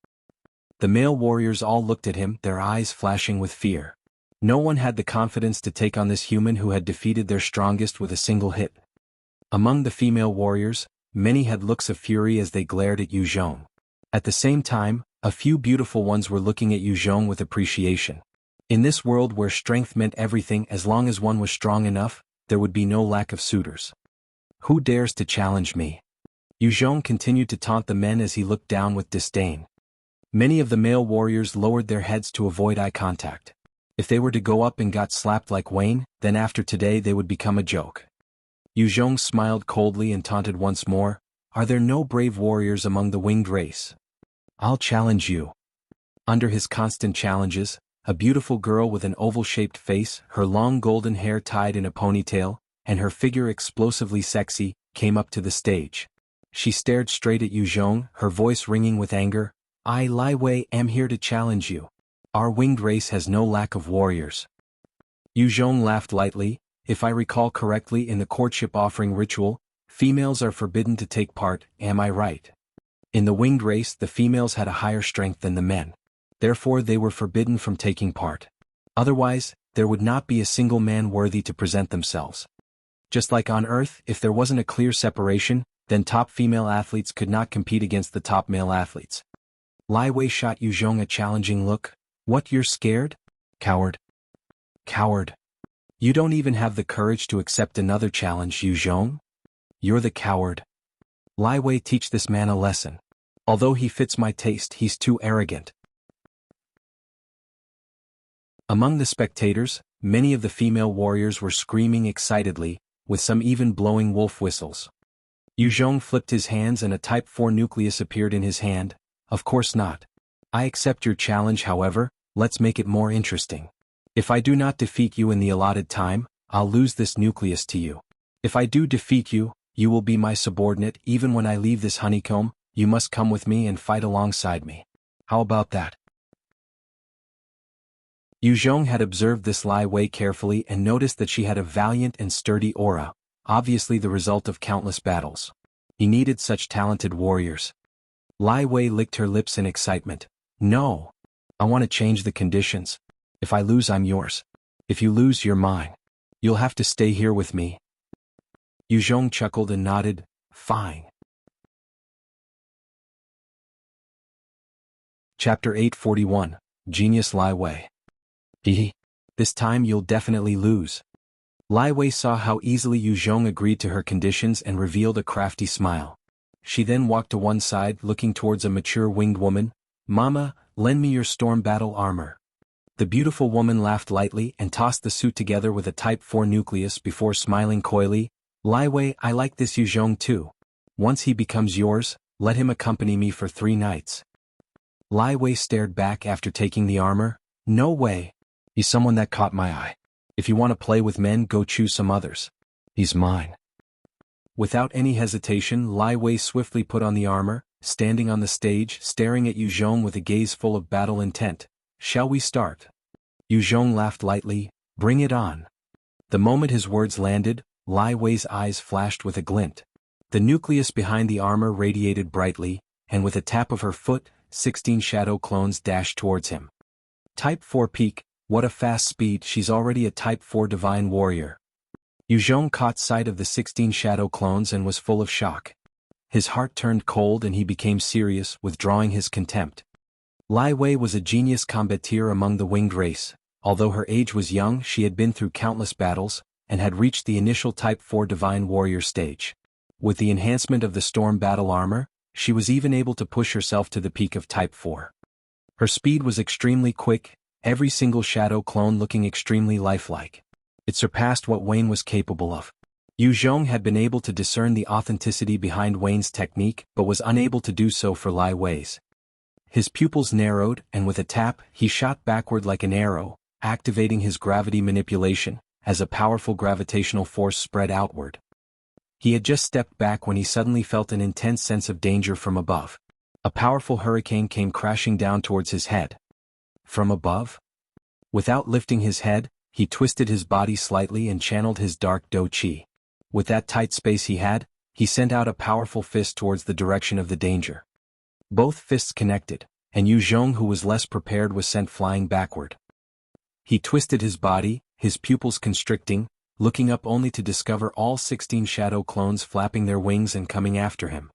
The male warriors all looked at him, their eyes flashing with fear. No one had the confidence to take on this human who had defeated their strongest with a single hit. Among the female warriors, many had looks of fury as they glared at Zhong. At the same time, a few beautiful ones were looking at Zhong with appreciation. In this world where strength meant everything, as long as one was strong enough, there would be no lack of suitors. "Who dares to challenge me?" Zhong continued to taunt the men as he looked down with disdain. Many of the male warriors lowered their heads to avoid eye contact. If they were to go up and got slapped like Wayne, then after today they would become a joke. Zhong smiled coldly and taunted once more, "Are there no brave warriors among the winged race? I'll challenge you." Under his constant challenges, a beautiful girl with an oval-shaped face, her long golden hair tied in a ponytail, and her figure explosively sexy, came up to the stage. She stared straight at Zhong, her voice ringing with anger. "I, Lai Wei, am here to challenge you. Our winged race has no lack of warriors." Zhong laughed lightly. "If I recall correctly, in the courtship offering ritual, females are forbidden to take part, am I right? In the winged race, the females had a higher strength than the men. Therefore they were forbidden from taking part. Otherwise, there would not be a single man worthy to present themselves. Just like on Earth, if there wasn't a clear separation, then top female athletes could not compete against the top male athletes." Lai Wei shot Zhong a challenging look. "What, you're scared? Coward. Coward. You don't even have the courage to accept another challenge, Zhong? You're the coward. Lai Wei, teach this man a lesson. Although he fits my taste, he's too arrogant." Among the spectators, many of the female warriors were screaming excitedly, with some even blowing wolf whistles. Zhong flipped his hands and a Type 4 nucleus appeared in his hand. "Of course not. I accept your challenge, however, let's make it more interesting. If I do not defeat you in the allotted time, I'll lose this nucleus to you. If I do defeat you, you will be my subordinate. Even when I leave this honeycomb, you must come with me and fight alongside me. How about that?" Zhong had observed this Lai Wei carefully and noticed that she had a valiant and sturdy aura, obviously the result of countless battles. He needed such talented warriors. Lai Wei licked her lips in excitement. "No. I want to change the conditions. If I lose, I'm yours. If you lose, you're mine. You'll have to stay here with me." Zhong chuckled and nodded. "Fine." Chapter 841, Genius Lai Wei. This time you'll definitely lose." Lai Wei saw how easily Zhong agreed to her conditions and revealed a crafty smile. She then walked to one side, looking towards a mature winged woman. "Mama, lend me your storm battle armor." The beautiful woman laughed lightly and tossed the suit together with a Type 4 nucleus before smiling coyly. "Lai Wei, I like this Zhong too. Once he becomes yours, let him accompany me for 3 nights. Lai Wei stared back after taking the armor. "No way. He's someone that caught my eye. If you want to play with men, go choose some others. He's mine." Without any hesitation, Lai Wei swiftly put on the armor, standing on the stage, staring at Yu Zhong with a gaze full of battle intent. "Shall we start?" Yu Zhong laughed lightly. "Bring it on." The moment his words landed, Lai Wei's eyes flashed with a glint. The nucleus behind the armor radiated brightly, and with a tap of her foot, 16 shadow clones dashed towards him. Type 4 peak, what a fast speed, she's already a Type 4 divine warrior. Yu Zhong caught sight of the 16 shadow clones and was full of shock. His heart turned cold and he became serious, withdrawing his contempt. Lai Wei was a genius combatir among the winged race. Although her age was young, she had been through countless battles, and had reached the initial Type 4 divine warrior stage. With the enhancement of the storm battle armor, she was even able to push herself to the peak of Type 4. Her speed was extremely quick, every single shadow clone looking extremely lifelike. It surpassed what Wayne was capable of. Yu Zhong had been able to discern the authenticity behind Wayne's technique but was unable to do so for Lai Wei's. His pupils narrowed, and with a tap, he shot backward like an arrow, activating his gravity manipulation, as a powerful gravitational force spread outward. He had just stepped back when he suddenly felt an intense sense of danger from above. A powerful hurricane came crashing down towards his head. From above? Without lifting his head, he twisted his body slightly and channeled his dark Do Chi. With that tight space he had, he sent out a powerful fist towards the direction of the danger. Both fists connected, and Yu Zhong, who was less prepared, was sent flying backward. He twisted his body, his pupils constricting, looking up only to discover all 16 shadow clones flapping their wings and coming after him.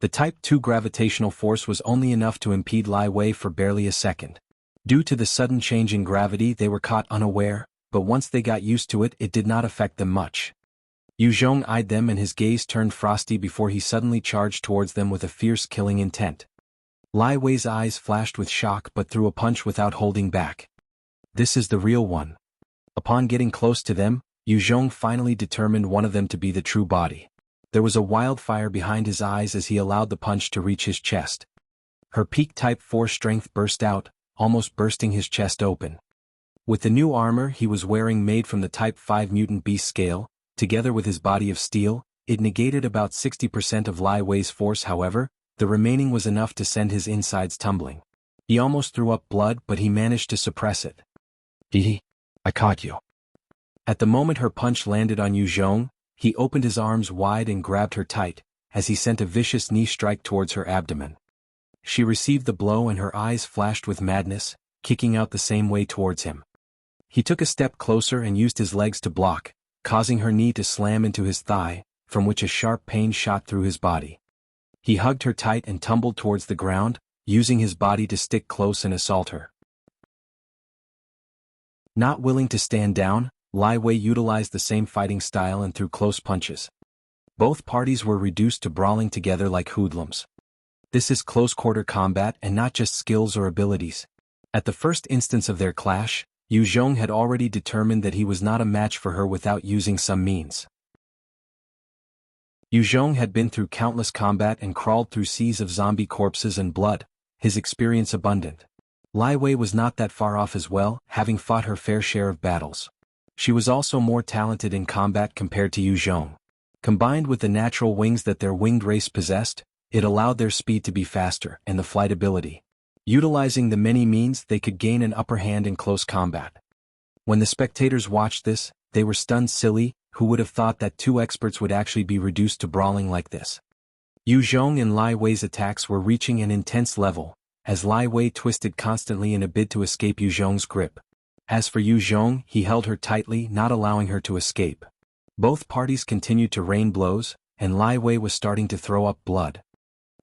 The Type 2 gravitational force was only enough to impede Lai Wei for barely a second. Due to the sudden change in gravity, they were caught unaware, but once they got used to it, it did not affect them much. Yu Zhong eyed them and his gaze turned frosty before he suddenly charged towards them with a fierce killing intent. Lai Wei's eyes flashed with shock but threw a punch without holding back. This is the real one. Upon getting close to them, Yu Zhong finally determined one of them to be the true body. There was a wildfire behind his eyes as he allowed the punch to reach his chest. Her peak Type 4 strength burst out, almost bursting his chest open. With the new armor he was wearing made from the Type 5 mutant beast scale, together with his body of steel, it negated about 60% of Lai Wei's force. However, the remaining was enough to send his insides tumbling. He almost threw up blood, but he managed to suppress it. I caught you." At the moment her punch landed on Yu Zhong, he opened his arms wide and grabbed her tight, as he sent a vicious knee strike towards her abdomen. She received the blow and her eyes flashed with madness, kicking out the same way towards him. He took a step closer and used his legs to block, causing her knee to slam into his thigh, from which a sharp pain shot through his body. He hugged her tight and tumbled towards the ground, using his body to stick close and assault her. Not willing to stand down, Lai Wei utilized the same fighting style and threw close punches. Both parties were reduced to brawling together like hoodlums. This is close-quarter combat and not just skills or abilities. At the first instance of their clash, Yu Zhong had already determined that he was not a match for her without using some means. Yu Zhong had been through countless combat and crawled through seas of zombie corpses and blood, his experience abundant. Lai Wei was not that far off as well, having fought her fair share of battles. She was also more talented in combat compared to Yu Zhong. Combined with the natural wings that their winged race possessed, it allowed their speed to be faster and the flight ability. Utilizing the many means, they could gain an upper hand in close combat. When the spectators watched this, they were stunned silly, who would have thought that two experts would actually be reduced to brawling like this. Yu Zhong and Lai Wei's attacks were reaching an intense level, as Lai Wei twisted constantly in a bid to escape Yu Zhong's grip. As for Yu Zhong, he held her tightly, not allowing her to escape. Both parties continued to rain blows, and Lai Wei was starting to throw up blood.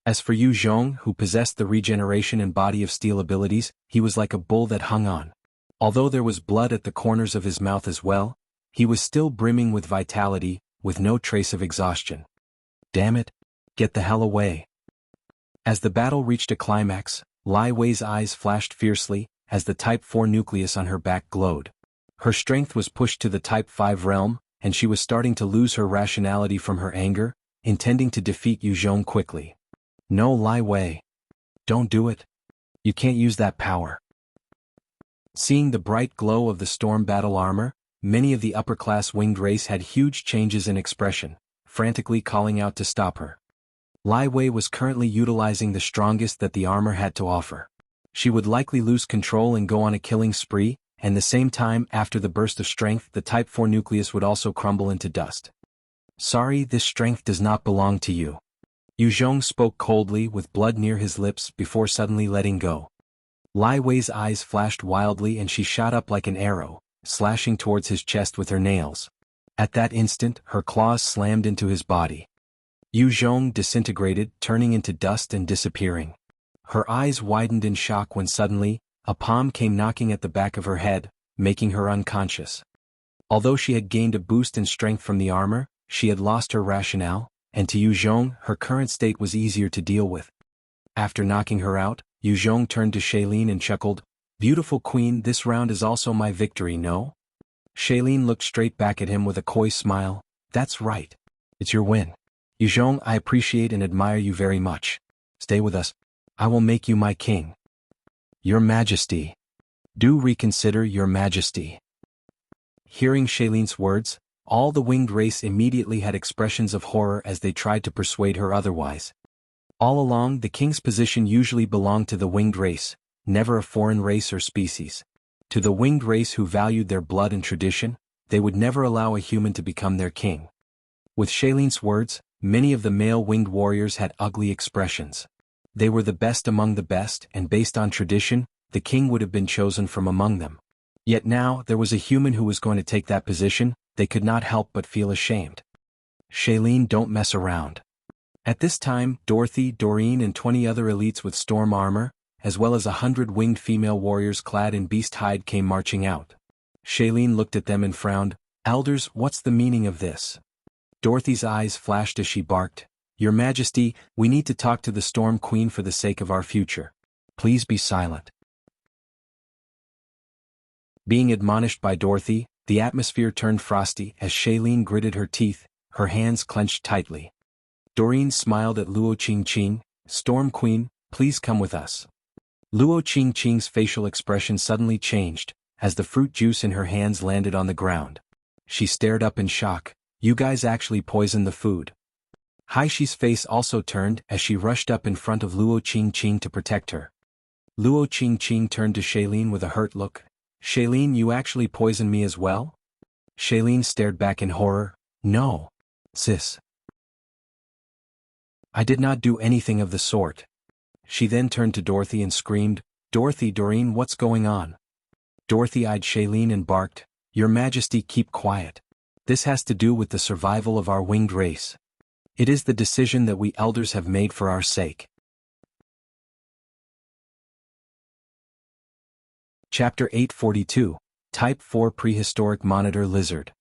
As for Yu Zhong, who possessed the regeneration and body of steel abilities, he was like a bull that hung on. Although there was blood at the corners of his mouth as well, he was still brimming with vitality, with no trace of exhaustion. Damn it! Get the hell away! As the battle reached a climax, Lai Wei's eyes flashed fiercely, as the Type 4 nucleus on her back glowed. Her strength was pushed to the Type 5 realm, and she was starting to lose her rationality from her anger, intending to defeat Yu Zhong quickly. No, Lai Wei. Don't do it. You can't use that power. Seeing the bright glow of the storm battle armor, many of the upper-class winged race had huge changes in expression, frantically calling out to stop her. Lai Wei was currently utilizing the strongest that the armor had to offer. She would likely lose control and go on a killing spree, and the same time after the burst of strength the Type 4 nucleus would also crumble into dust. Sorry, this strength does not belong to you. Zhong spoke coldly with blood near his lips before suddenly letting go. Lai Wei's eyes flashed wildly and she shot up like an arrow, slashing towards his chest with her nails. At that instant, her claws slammed into his body. Zhong disintegrated, turning into dust and disappearing. Her eyes widened in shock when suddenly, a palm came knocking at the back of her head, making her unconscious. Although she had gained a boost in strength from the armor, she had lost her rationale, and to Zhong, her current state was easier to deal with. After knocking her out, Zhong turned to Shailene and chuckled, "Beautiful queen, this round is also my victory, no?" Shailene looked straight back at him with a coy smile. "That's right. It's your win. Zhong, I appreciate and admire you very much. Stay with us. I will make you my king." "Your Majesty. Do reconsider, Your Majesty." Hearing Shailene's words, all the winged race immediately had expressions of horror as they tried to persuade her otherwise. All along, the king's position usually belonged to the winged race, never a foreign race or species. To the winged race who valued their blood and tradition, they would never allow a human to become their king. With Shailene's words, many of the male winged warriors had ugly expressions. They were the best among the best, and based on tradition, the king would have been chosen from among them. Yet now, there was a human who was going to take that position. They could not help but feel ashamed. "Shailene, don't mess around." At this time, Dorothy, Doreen and 20 other elites with storm armor, as well as 100 winged female warriors clad in beast hide came marching out. Shailene looked at them and frowned. "Elders, what's the meaning of this?" Dorothy's eyes flashed as she barked, "Your Majesty, we need to talk to the Storm Queen for the sake of our future. Please be silent." Being admonished by Dorothy, the atmosphere turned frosty as Shailene gritted her teeth, her hands clenched tightly. Doreen smiled at Luo Qingqing. "Storm Queen, please come with us." Luo Qingqing's facial expression suddenly changed, as the fruit juice in her hands landed on the ground. She stared up in shock. "You guys actually poisoned the food." Haishi's face also turned as she rushed up in front of Luo Qingqing to protect her. Luo Qingqing turned to Shailene with a hurt look. "Shailene, you actually poisoned me as well?" Shailene stared back in horror. "No, sis. I did not do anything of the sort." She then turned to Dorothy and screamed, "Dorothy, Doreen, what's going on?" Dorothy eyed Shailene and barked, "Your Majesty, keep quiet. This has to do with the survival of our winged race. It is the decision that we elders have made for our sake." Chapter 842, Type 4 Prehistoric Monitor Lizard.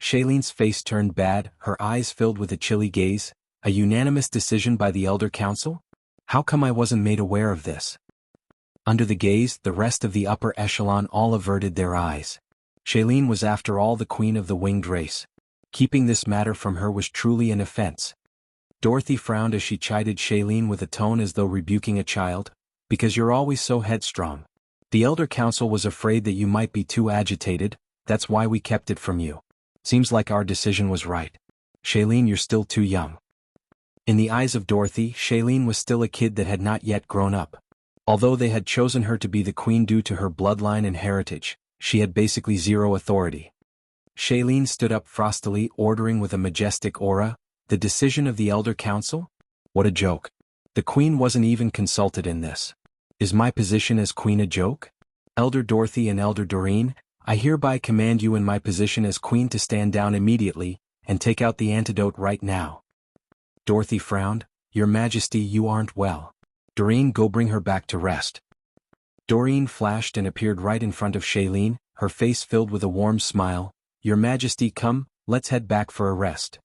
Shailene's face turned bad, her eyes filled with a chilly gaze. "A unanimous decision by the Elder Council? How come I wasn't made aware of this?" Under the gaze, the rest of the upper echelon all averted their eyes. Shailene was after all the queen of the winged race. Keeping this matter from her was truly an offense. Dorothy frowned as she chided Shailene with a tone as though rebuking a child, "Because you're always so headstrong. The Elder Council was afraid that you might be too agitated, that's why we kept it from you. Seems like our decision was right. Shailene, you're still too young." In the eyes of Dorothy, Shailene was still a kid that had not yet grown up. Although they had chosen her to be the queen due to her bloodline and heritage, she had basically zero authority. Shailene stood up frostily, ordering with a majestic aura, "The decision of the Elder Council? What a joke. The queen wasn't even consulted in this. Is my position as queen a joke? Elder Dorothy and Elder Doreen, I hereby command you in my position as queen to stand down immediately, and take out the antidote right now." Dorothy frowned. "Your Majesty, you aren't well. Doreen, go bring her back to rest." Doreen flashed and appeared right in front of Shailene, her face filled with a warm smile. "Your Majesty, come, let's head back for a rest."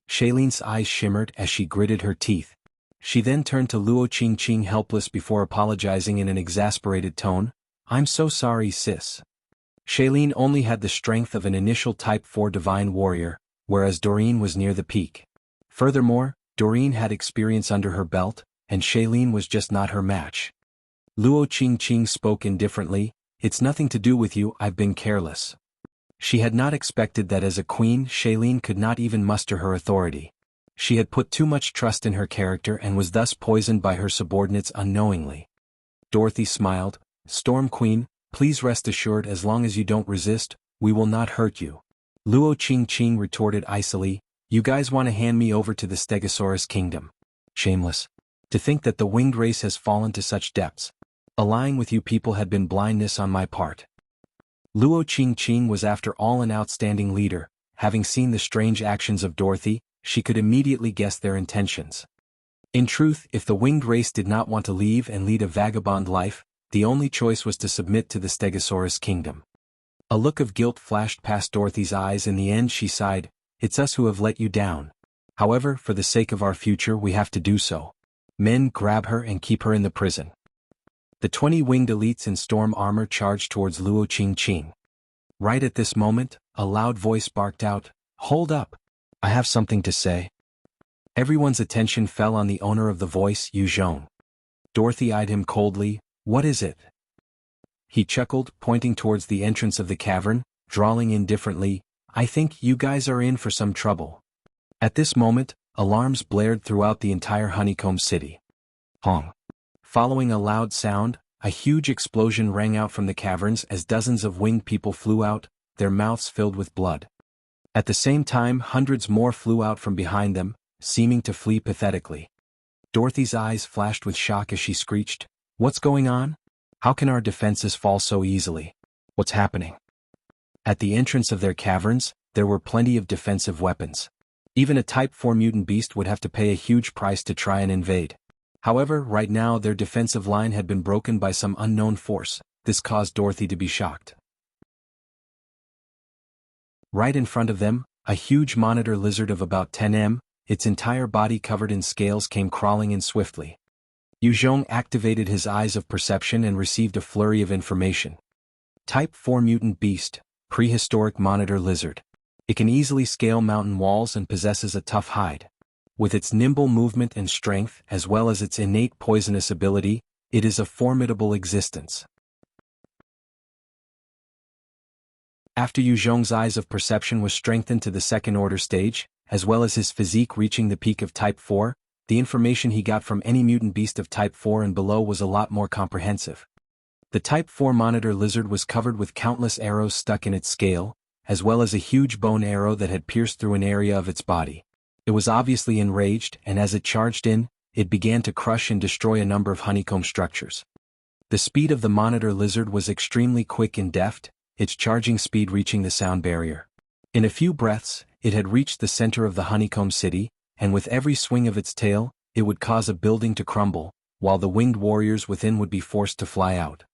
Shailene's eyes shimmered as she gritted her teeth. She then turned to Luo Qingqing helpless before apologizing in an exasperated tone. "I'm so sorry, sis." Shailene only had the strength of an initial Type 4 divine warrior, whereas Doreen was near the peak. Furthermore, Doreen had experience under her belt, and Shailene was just not her match. Luo Qingqing spoke indifferently, "It's nothing to do with you, I've been careless." She had not expected that as a queen Shailene could not even muster her authority. She had put too much trust in her character and was thus poisoned by her subordinates unknowingly. Dorothy smiled. Storm Queen, please rest assured as long as you don't resist, we will not hurt you. Luo Qingqing retorted icily, you guys want to hand me over to the Stegosaurus kingdom. Shameless. To think that the winged race has fallen to such depths. Allying with you people had been blindness on my part. Luo Qingqing was after all an outstanding leader. Having seen the strange actions of Dorothy, she could immediately guess their intentions. In truth, if the winged race did not want to leave and lead a vagabond life, the only choice was to submit to the Stegosaurus kingdom. A look of guilt flashed past Dorothy's eyes. In the end she sighed, it's us who have let you down. However, for the sake of our future we have to do so. Men, grab her and keep her in the prison. The 20 winged elites in storm armor charged towards Luo Qingqing. Right at this moment, a loud voice barked out, hold up! I have something to say. Everyone's attention fell on the owner of the voice, Zhong. Dorothy eyed him coldly, what is it? He chuckled, pointing towards the entrance of the cavern, drawling indifferently, I think you guys are in for some trouble. At this moment, alarms blared throughout the entire honeycomb city. Hong. Following a loud sound, a huge explosion rang out from the caverns as dozens of winged people flew out, their mouths filled with blood. At the same time, hundreds more flew out from behind them, seeming to flee pathetically. Dorothy's eyes flashed with shock as she screeched, what's going on? How can our defenses fall so easily? What's happening? At the entrance of their caverns, there were plenty of defensive weapons. Even a Type 4 mutant beast would have to pay a huge price to try and invade. However, right now their defensive line had been broken by some unknown force. This caused Dorothy to be shocked. Right in front of them, a huge monitor lizard of about 10 m, its entire body covered in scales came crawling in swiftly. Zhong activated his eyes of perception and received a flurry of information. Type 4 mutant beast, prehistoric monitor lizard. It can easily scale mountain walls and possesses a tough hide. With its nimble movement and strength as well as its innate poisonous ability, it is a formidable existence. After Zhong's eyes of perception was strengthened to the second-order stage, as well as his physique reaching the peak of Type 4, the information he got from any mutant beast of Type 4 and below was a lot more comprehensive. The Type 4 monitor lizard was covered with countless arrows stuck in its scale, as well as a huge bone arrow that had pierced through an area of its body. It was obviously enraged, and as it charged in, it began to crush and destroy a number of honeycomb structures. The speed of the monitor lizard was extremely quick and deft, its charging speed reaching the sound barrier. In a few breaths, it had reached the center of the honeycomb city, and with every swing of its tail, it would cause a building to crumble, while the winged warriors within would be forced to fly out.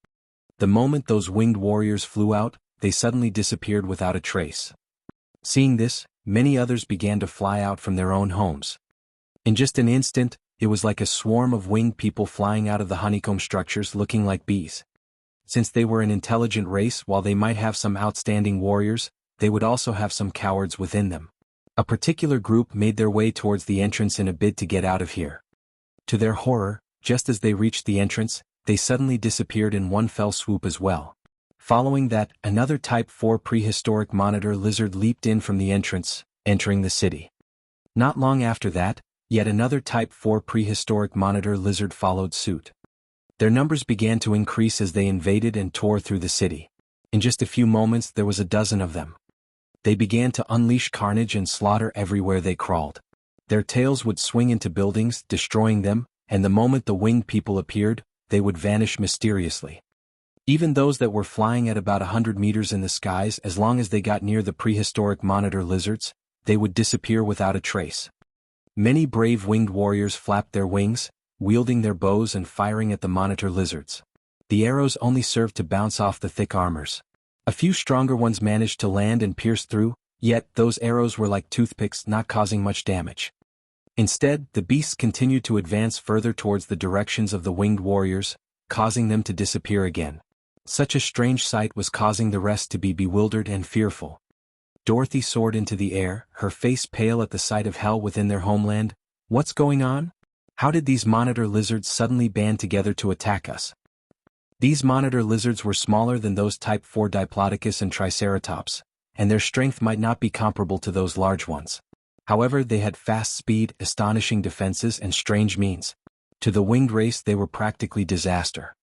The moment those winged warriors flew out, they suddenly disappeared without a trace. Seeing this, many others began to fly out from their own homes. In just an instant, it was like a swarm of winged people flying out of the honeycomb structures looking like bees. Since they were an intelligent race, while they might have some outstanding warriors, they would also have some cowards within them. A particular group made their way towards the entrance in a bid to get out of here. To their horror, just as they reached the entrance, they suddenly disappeared in one fell swoop as well. Following that, another Type 4 prehistoric monitor lizard leaped in from the entrance, entering the city. Not long after that, yet another Type 4 prehistoric monitor lizard followed suit. Their numbers began to increase as they invaded and tore through the city. In just a few moments there was a dozen of them. They began to unleash carnage and slaughter everywhere they crawled. Their tails would swing into buildings, destroying them, and the moment the winged people appeared, they would vanish mysteriously. Even those that were flying at about 100 meters in the skies, as long as they got near the prehistoric monitor lizards, they would disappear without a trace. Many brave winged warriors flapped their wings, wielding their bows and firing at the monitor lizards. The arrows only served to bounce off the thick armors. A few stronger ones managed to land and pierce through, yet those arrows were like toothpicks, not causing much damage. Instead, the beasts continued to advance further towards the directions of the winged warriors, causing them to disappear again. Such a strange sight was causing the rest to be bewildered and fearful. Dorothy soared into the air, her face pale at the sight of hell within their homeland. What's going on? How did these monitor lizards suddenly band together to attack us? These monitor lizards were smaller than those Type 4 Diplodocus and Triceratops, and their strength might not be comparable to those large ones. However, they had fast speed, astonishing defenses, and strange means. To the winged race they were practically disaster.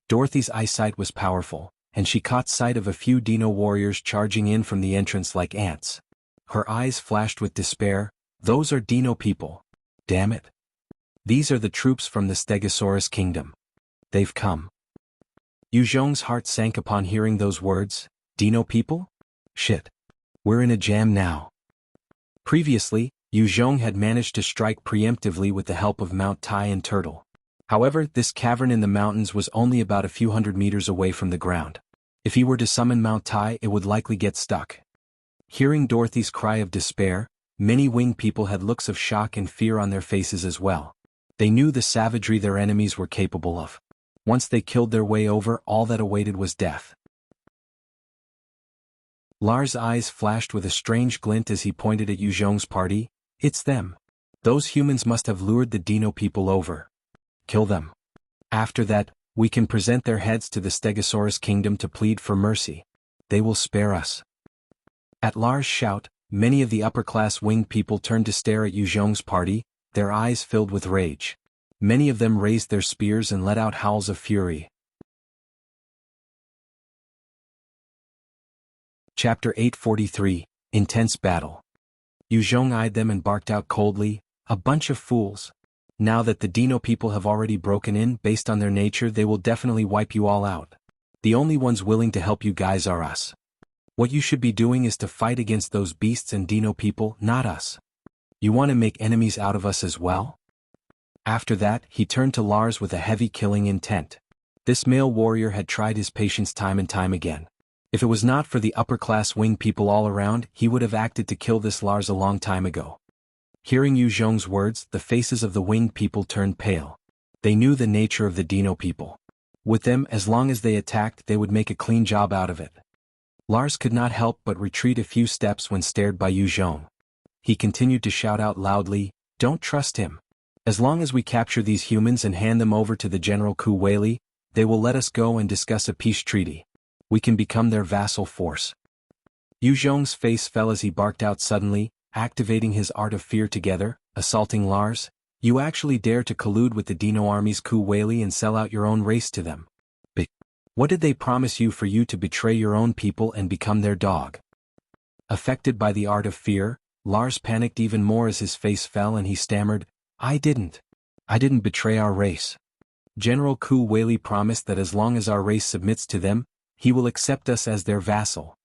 Dorothy's eyesight was powerful, and she caught sight of a few Dino warriors charging in from the entrance like ants. Her eyes flashed with despair. Those are Dino people. Damn it. These are the troops from the Stegosaurus kingdom. They've come. Zhong's heart sank upon hearing those words. Dino people? Shit. We're in a jam now. Previously, Zhong had managed to strike preemptively with the help of Mount Tai and Turtle. However, this cavern in the mountains was only about a few hundred meters away from the ground. If he were to summon Mount Tai, it would likely get stuck. Hearing Dorothy's cry of despair, many winged people had looks of shock and fear on their faces as well. They knew the savagery their enemies were capable of. Once they killed their way over, all that awaited was death. Lars' eyes flashed with a strange glint as he pointed at Zhong's party. It's them. Those humans must have lured the Dino people over. Kill them. After that, we can present their heads to the Stegosaurus kingdom to plead for mercy. They will spare us. At Lars' shout, many of the upper-class winged people turned to stare at Zhong's party, their eyes filled with rage. Many of them raised their spears and let out howls of fury. Chapter 843, Intense Battle. Zhong eyed them and barked out coldly, a bunch of fools. Now that the Dino people have already broken in, based on their nature they will definitely wipe you all out. The only ones willing to help you guys are us. What you should be doing is to fight against those beasts and Dino people, not us. You want to make enemies out of us as well? After that, he turned to Lars with a heavy killing intent. This male warrior had tried his patience time and time again. If it was not for the upper-class winged people all around, he would have acted to kill this Lars a long time ago. Hearing Zhong's words, the faces of the winged people turned pale. They knew the nature of the Dino people. With them, as long as they attacked, they would make a clean job out of it. Lars could not help but retreat a few steps when stared by Zhong. He continued to shout out loudly, "Don't trust him. As long as we capture these humans and hand them over to the General Ku Wei, they will let us go and discuss a peace treaty. We can become their vassal force." Zhong's face fell as he barked out suddenly, activating his art of fear together, assaulting Lars. "You actually dare to collude with the Dino army's Ku Wei and sell out your own race to them? What did they promise you for you to betray your own people and become their dog?" Affected by the art of fear, Lars panicked even more as his face fell and he stammered, I didn't betray our race. General Ku Wei promised that as long as our race submits to them, he will accept us as their vassal."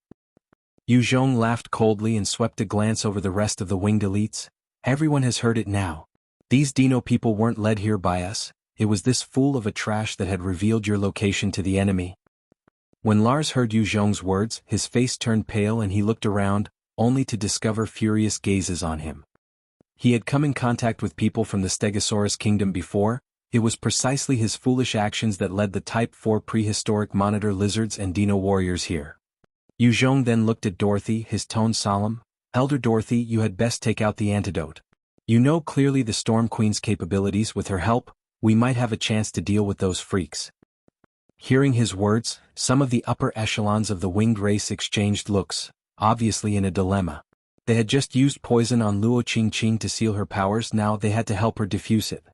Zhong laughed coldly and swept a glance over the rest of the winged elites. Everyone has heard it now. These Dino people weren't led here by us, it was this fool of a trash that had revealed your location to the enemy. When Lars heard Zhong's words, his face turned pale and he looked around, only to discover furious gazes on him. He had come in contact with people from the Stegosaurus kingdom before. It was precisely his foolish actions that led the Type 4 prehistoric monitor lizards and Dino warriors here. Zhong then looked at Dorothy, his tone solemn. "Elder Dorothy, you had best take out the antidote. You know clearly the Storm Queen's capabilities. With her help, we might have a chance to deal with those freaks." Hearing his words, some of the upper echelons of the winged race exchanged looks, obviously in a dilemma. They had just used poison on Luo Qingqing to seal her powers, now they had to help her diffuse it.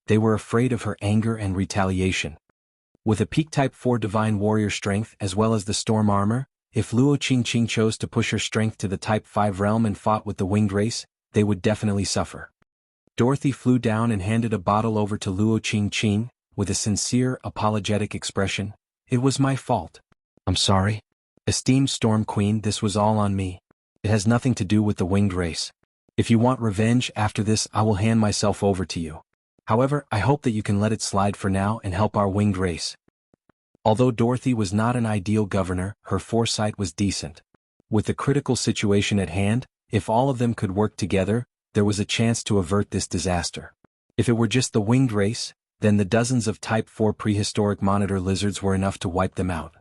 They were afraid of her anger and retaliation. With a peak Type 4 Divine Warrior strength as well as the Storm Armor, if Luo Qingqing chose to push her strength to the Type 5 realm and fought with the winged race, they would definitely suffer. Dorothy flew down and handed a bottle over to Luo Qingqing, with a sincere, apologetic expression. "It was my fault. I'm sorry. Esteemed Storm Queen, this was all on me. It has nothing to do with the winged race. If you want revenge after this, I will hand myself over to you. However, I hope that you can let it slide for now and help our winged race." Although Dorothy was not an ideal governor, her foresight was decent. With the critical situation at hand, if all of them could work together, there was a chance to avert this disaster. If it were just the winged race, then the dozens of Type 4 prehistoric monitor lizards were enough to wipe them out.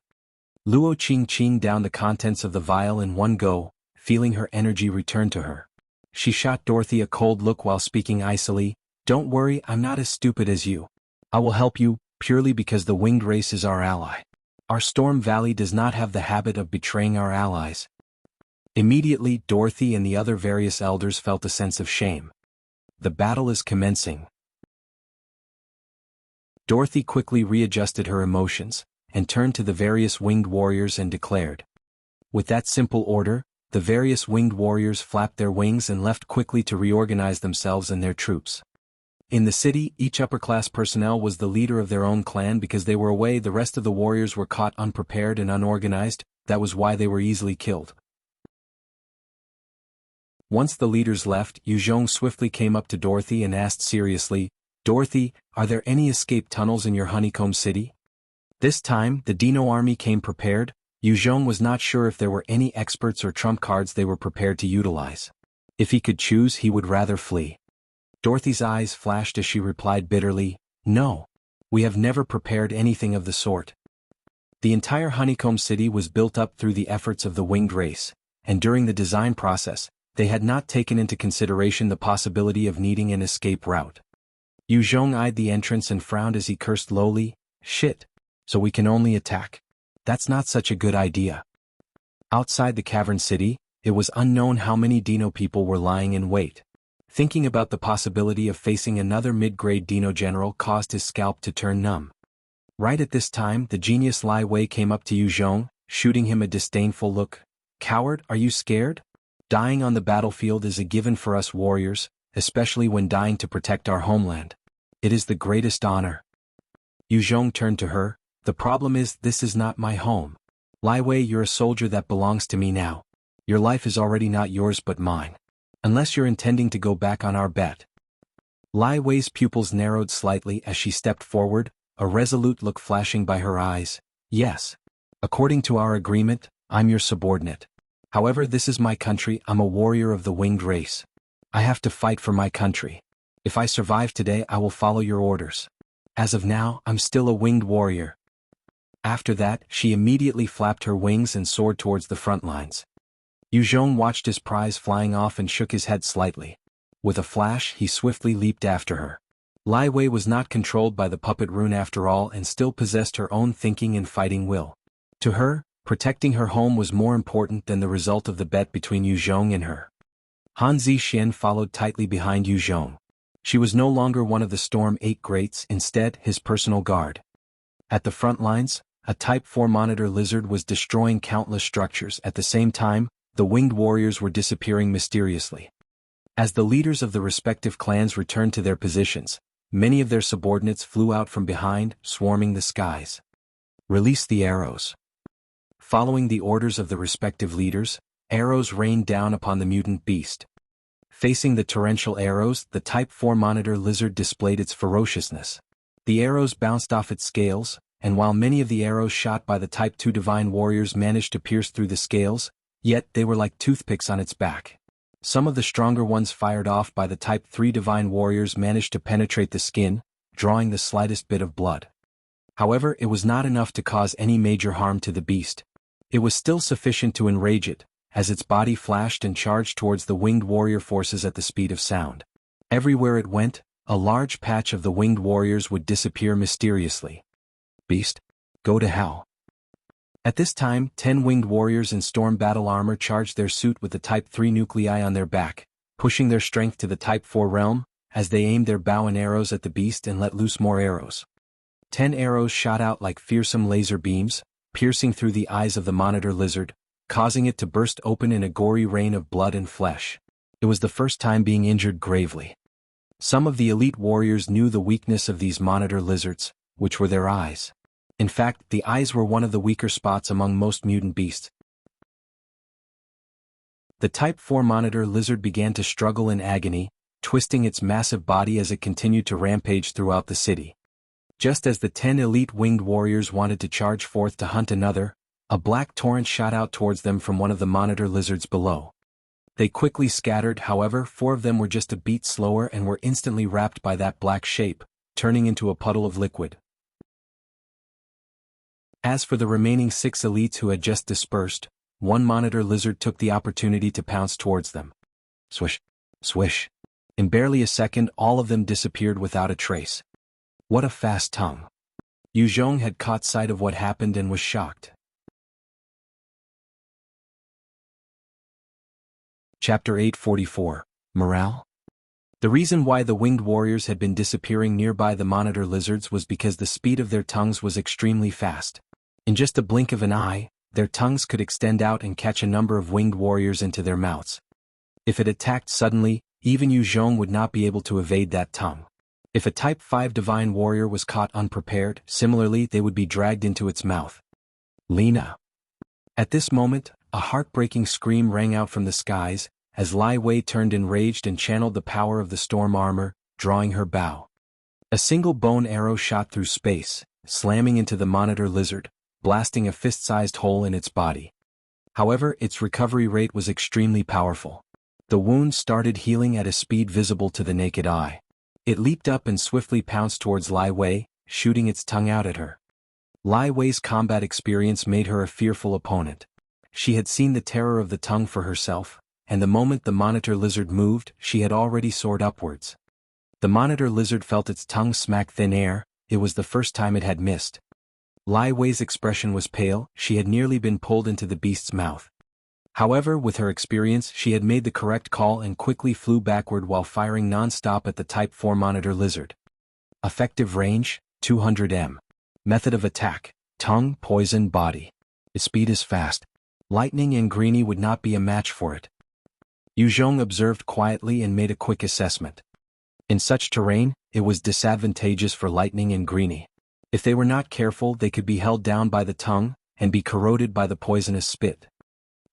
Luo Qingqing downed the contents of the vial in one go, feeling her energy return to her. She shot Dorothy a cold look while speaking icily. "Don't worry, I'm not as stupid as you. I will help you, purely because the winged race is our ally. Our Storm Valley does not have the habit of betraying our allies." Immediately, Dorothy and the other various elders felt a sense of shame. The battle is commencing. Dorothy quickly readjusted her emotions, and turned to the various winged warriors and declared. With that simple order, the various winged warriors flapped their wings and left quickly to reorganize themselves and their troops. In the city, each upper-class personnel was the leader of their own clan because they were away. The rest of the warriors were caught unprepared and unorganized. That was why they were easily killed. Once the leaders left, Zhong swiftly came up to Dorothy and asked seriously, "Dorothy, are there any escape tunnels in your honeycomb city?" This time, the Dino army came prepared. Zhong was not sure if there were any experts or trump cards they were prepared to utilize. If he could choose, he would rather flee. Dorothy's eyes flashed as she replied bitterly, "No. We have never prepared anything of the sort." The entire honeycomb city was built up through the efforts of the winged race, and during the design process, they had not taken into consideration the possibility of needing an escape route. Zhong eyed the entrance and frowned as he cursed lowly, "Shit. So we can only attack. That's not such a good idea." Outside the cavern city, it was unknown how many Dino people were lying in wait. Thinking about the possibility of facing another mid-grade Dino-General caused his scalp to turn numb. Right at this time, the genius Lai Wei came up to Zhong, shooting him a disdainful look. "Coward, are you scared? Dying on the battlefield is a given for us warriors, especially when dying to protect our homeland. It is the greatest honor." Zhong turned to her. "The problem is, this is not my home. Lai Wei, you're a soldier that belongs to me now. Your life is already not yours but mine. Unless you're intending to go back on our bet." Lai Wei's pupils narrowed slightly as she stepped forward, a resolute look flashing by her eyes. "Yes. According to our agreement, I'm your subordinate. However, this is my country. I'm a warrior of the winged race. I have to fight for my country. If I survive today, I will follow your orders. As of now, I'm still a winged warrior." After that, she immediately flapped her wings and soared towards the front lines. Zhong watched his prize flying off and shook his head slightly. With a flash, he swiftly leaped after her. Lai Wei was not controlled by the puppet rune after all and still possessed her own thinking and fighting will. To her, protecting her home was more important than the result of the bet between Zhong and her. Han Zixuan followed tightly behind Zhong. She was no longer one of the Storm 8 greats, instead his personal guard. At the front lines, a Type 4 monitor lizard was destroying countless structures. At the same time, the winged warriors were disappearing mysteriously. As the leaders of the respective clans returned to their positions, many of their subordinates flew out from behind, swarming the skies. "Release the arrows." Following the orders of the respective leaders, arrows rained down upon the mutant beast. Facing the torrential arrows, the Type 4 monitor lizard displayed its ferociousness. The arrows bounced off its scales, and while many of the arrows shot by the Type 2 divine warriors managed to pierce through the scales, yet they were like toothpicks on its back. Some of the stronger ones fired off by the Type 3 divine warriors managed to penetrate the skin, drawing the slightest bit of blood. However, it was not enough to cause any major harm to the beast. It was still sufficient to enrage it, as its body flashed and charged towards the winged warrior forces at the speed of sound. Everywhere it went, a large patch of the winged warriors would disappear mysteriously. "Beast, go to hell." At this time, 10 winged warriors in storm battle armor charged their suit with the Type 3 nuclei on their back, pushing their strength to the Type 4 realm, as they aimed their bow and arrows at the beast and let loose more arrows. 10 arrows shot out like fearsome laser beams, piercing through the eyes of the monitor lizard, causing it to burst open in a gory rain of blood and flesh. It was the first time being injured gravely. Some of the elite warriors knew the weakness of these monitor lizards, which were their eyes. In fact, the eyes were one of the weaker spots among most mutant beasts. The Type 4 monitor lizard began to struggle in agony, twisting its massive body as it continued to rampage throughout the city. Just as the 10 elite winged warriors wanted to charge forth to hunt another, a black torrent shot out towards them from one of the monitor lizards below. They quickly scattered. However, 4 of them were just a beat slower and were instantly wrapped by that black shape, turning into a puddle of liquid. As for the remaining 6 elites who had just dispersed, one monitor lizard took the opportunity to pounce towards them. Swish, swish. In barely a second, all of them disappeared without a trace. What a fast tongue. Zhong had caught sight of what happened and was shocked. Chapter 844, Morale? The reason why the winged warriors had been disappearing nearby the monitor lizards was because the speed of their tongues was extremely fast. In just a blink of an eye, their tongues could extend out and catch a number of winged warriors into their mouths. If it attacked suddenly, even Zhong would not be able to evade that tongue. If a Type 5 Divine Warrior was caught unprepared, similarly they would be dragged into its mouth. Lena. At this moment, a heartbreaking scream rang out from the skies, as Lai Wei turned enraged and channeled the power of the storm armor, drawing her bow. A single bone arrow shot through space, slamming into the monitor lizard, blasting a fist-sized hole in its body. However, its recovery rate was extremely powerful. The wound started healing at a speed visible to the naked eye. It leaped up and swiftly pounced towards Lai Wei, shooting its tongue out at her. Lai Wei's combat experience made her a fearful opponent. She had seen the terror of the tongue for herself, and the moment the monitor lizard moved, she had already soared upwards. The monitor lizard felt its tongue smack thin air. It was the first time it had missed. Lai Wei's expression was pale. She had nearly been pulled into the beast's mouth. However, with her experience, she had made the correct call and quickly flew backward while firing non-stop at the Type 4 monitor lizard. Effective range, 200 m. Method of attack, tongue, poison, body. Its speed is fast. Lightning and Greenie would not be a match for it. Zhong observed quietly and made a quick assessment. In such terrain, it was disadvantageous for Lightning and Greenie. If they were not careful, they could be held down by the tongue and be corroded by the poisonous spit.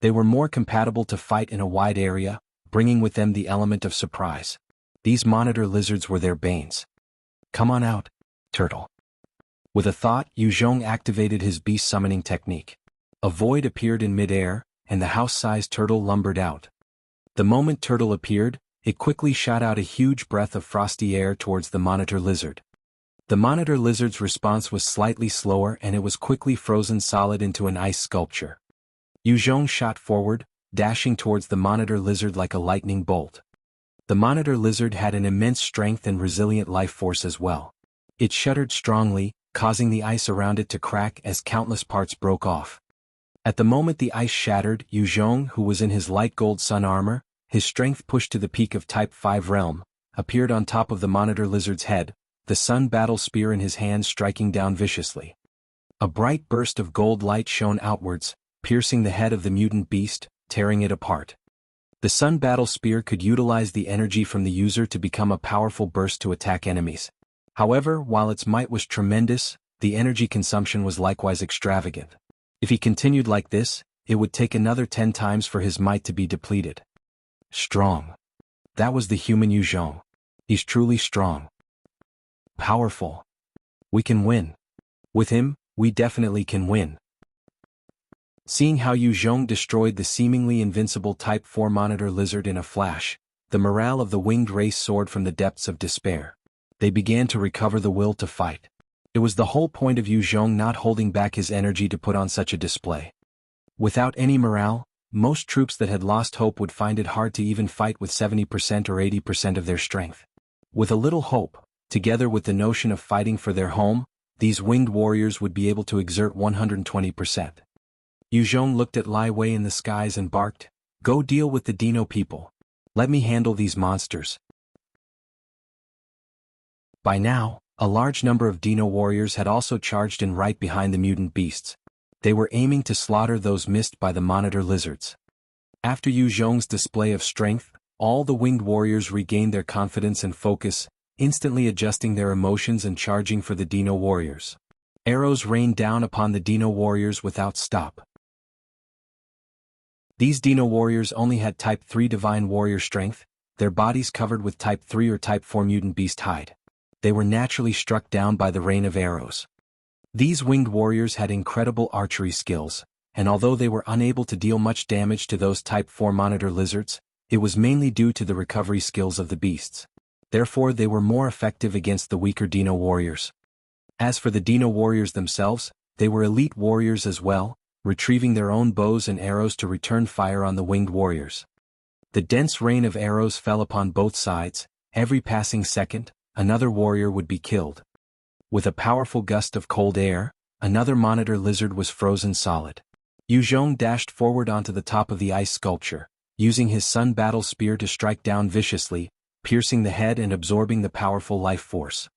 They were more compatible to fight in a wide area, bringing with them the element of surprise. These monitor lizards were their banes. Come on out, turtle. With a thought, Zhong activated his beast summoning technique. A void appeared in mid-air, and the house-sized turtle lumbered out. The moment turtle appeared, it quickly shot out a huge breath of frosty air towards the monitor lizard. The monitor lizard's response was slightly slower and it was quickly frozen solid into an ice sculpture. Zhong shot forward, dashing towards the monitor lizard like a lightning bolt. The monitor lizard had an immense strength and resilient life force as well. It shuddered strongly, causing the ice around it to crack as countless parts broke off. At the moment the ice shattered, Zhong, who was in his light gold sun armor, his strength pushed to the peak of Type 5 realm, appeared on top of the monitor lizard's head, the sun battle spear in his hand striking down viciously. A bright burst of gold light shone outwards, piercing the head of the mutant beast, tearing it apart. The sun battle spear could utilize the energy from the user to become a powerful burst to attack enemies. However, while its might was tremendous, the energy consumption was likewise extravagant. If he continued like this, it would take another 10 times for his might to be depleted. Strong. That was the human Zhong. He's truly strong. Powerful. We can win. With him, we definitely can win. Seeing how Zhong destroyed the seemingly invincible Type 4 monitor lizard in a flash, the morale of the winged race soared from the depths of despair. They began to recover the will to fight. It was the whole point of Zhong not holding back his energy to put on such a display. Without any morale, most troops that had lost hope would find it hard to even fight with 70% or 80% of their strength. With a little hope, together with the notion of fighting for their home, these winged warriors would be able to exert 120%. Zhong looked at Lai Wei in the skies and barked, "Go deal with the Dino people. Let me handle these monsters." By now, a large number of Dino warriors had also charged in right behind the mutant beasts. They were aiming to slaughter those missed by the monitor lizards. After Zhong's display of strength, all the winged warriors regained their confidence and focus, instantly adjusting their emotions and charging for the Dino warriors. Arrows rained down upon the Dino warriors without stop. These Dino warriors only had Type 3 Divine Warrior strength, their bodies covered with Type 3 or Type 4 mutant beast hide. They were naturally struck down by the rain of arrows. These winged warriors had incredible archery skills, and although they were unable to deal much damage to those Type 4 monitor lizards, it was mainly due to the recovery skills of the beasts. Therefore they were more effective against the weaker Dino warriors. As for the Dino warriors themselves, they were elite warriors as well, retrieving their own bows and arrows to return fire on the winged warriors. The dense rain of arrows fell upon both sides. Every passing second, another warrior would be killed. With a powerful gust of cold air, another monitor lizard was frozen solid. Zhong dashed forward onto the top of the ice sculpture, using his sun battle spear to strike down viciously, piercing the head and absorbing the powerful life force.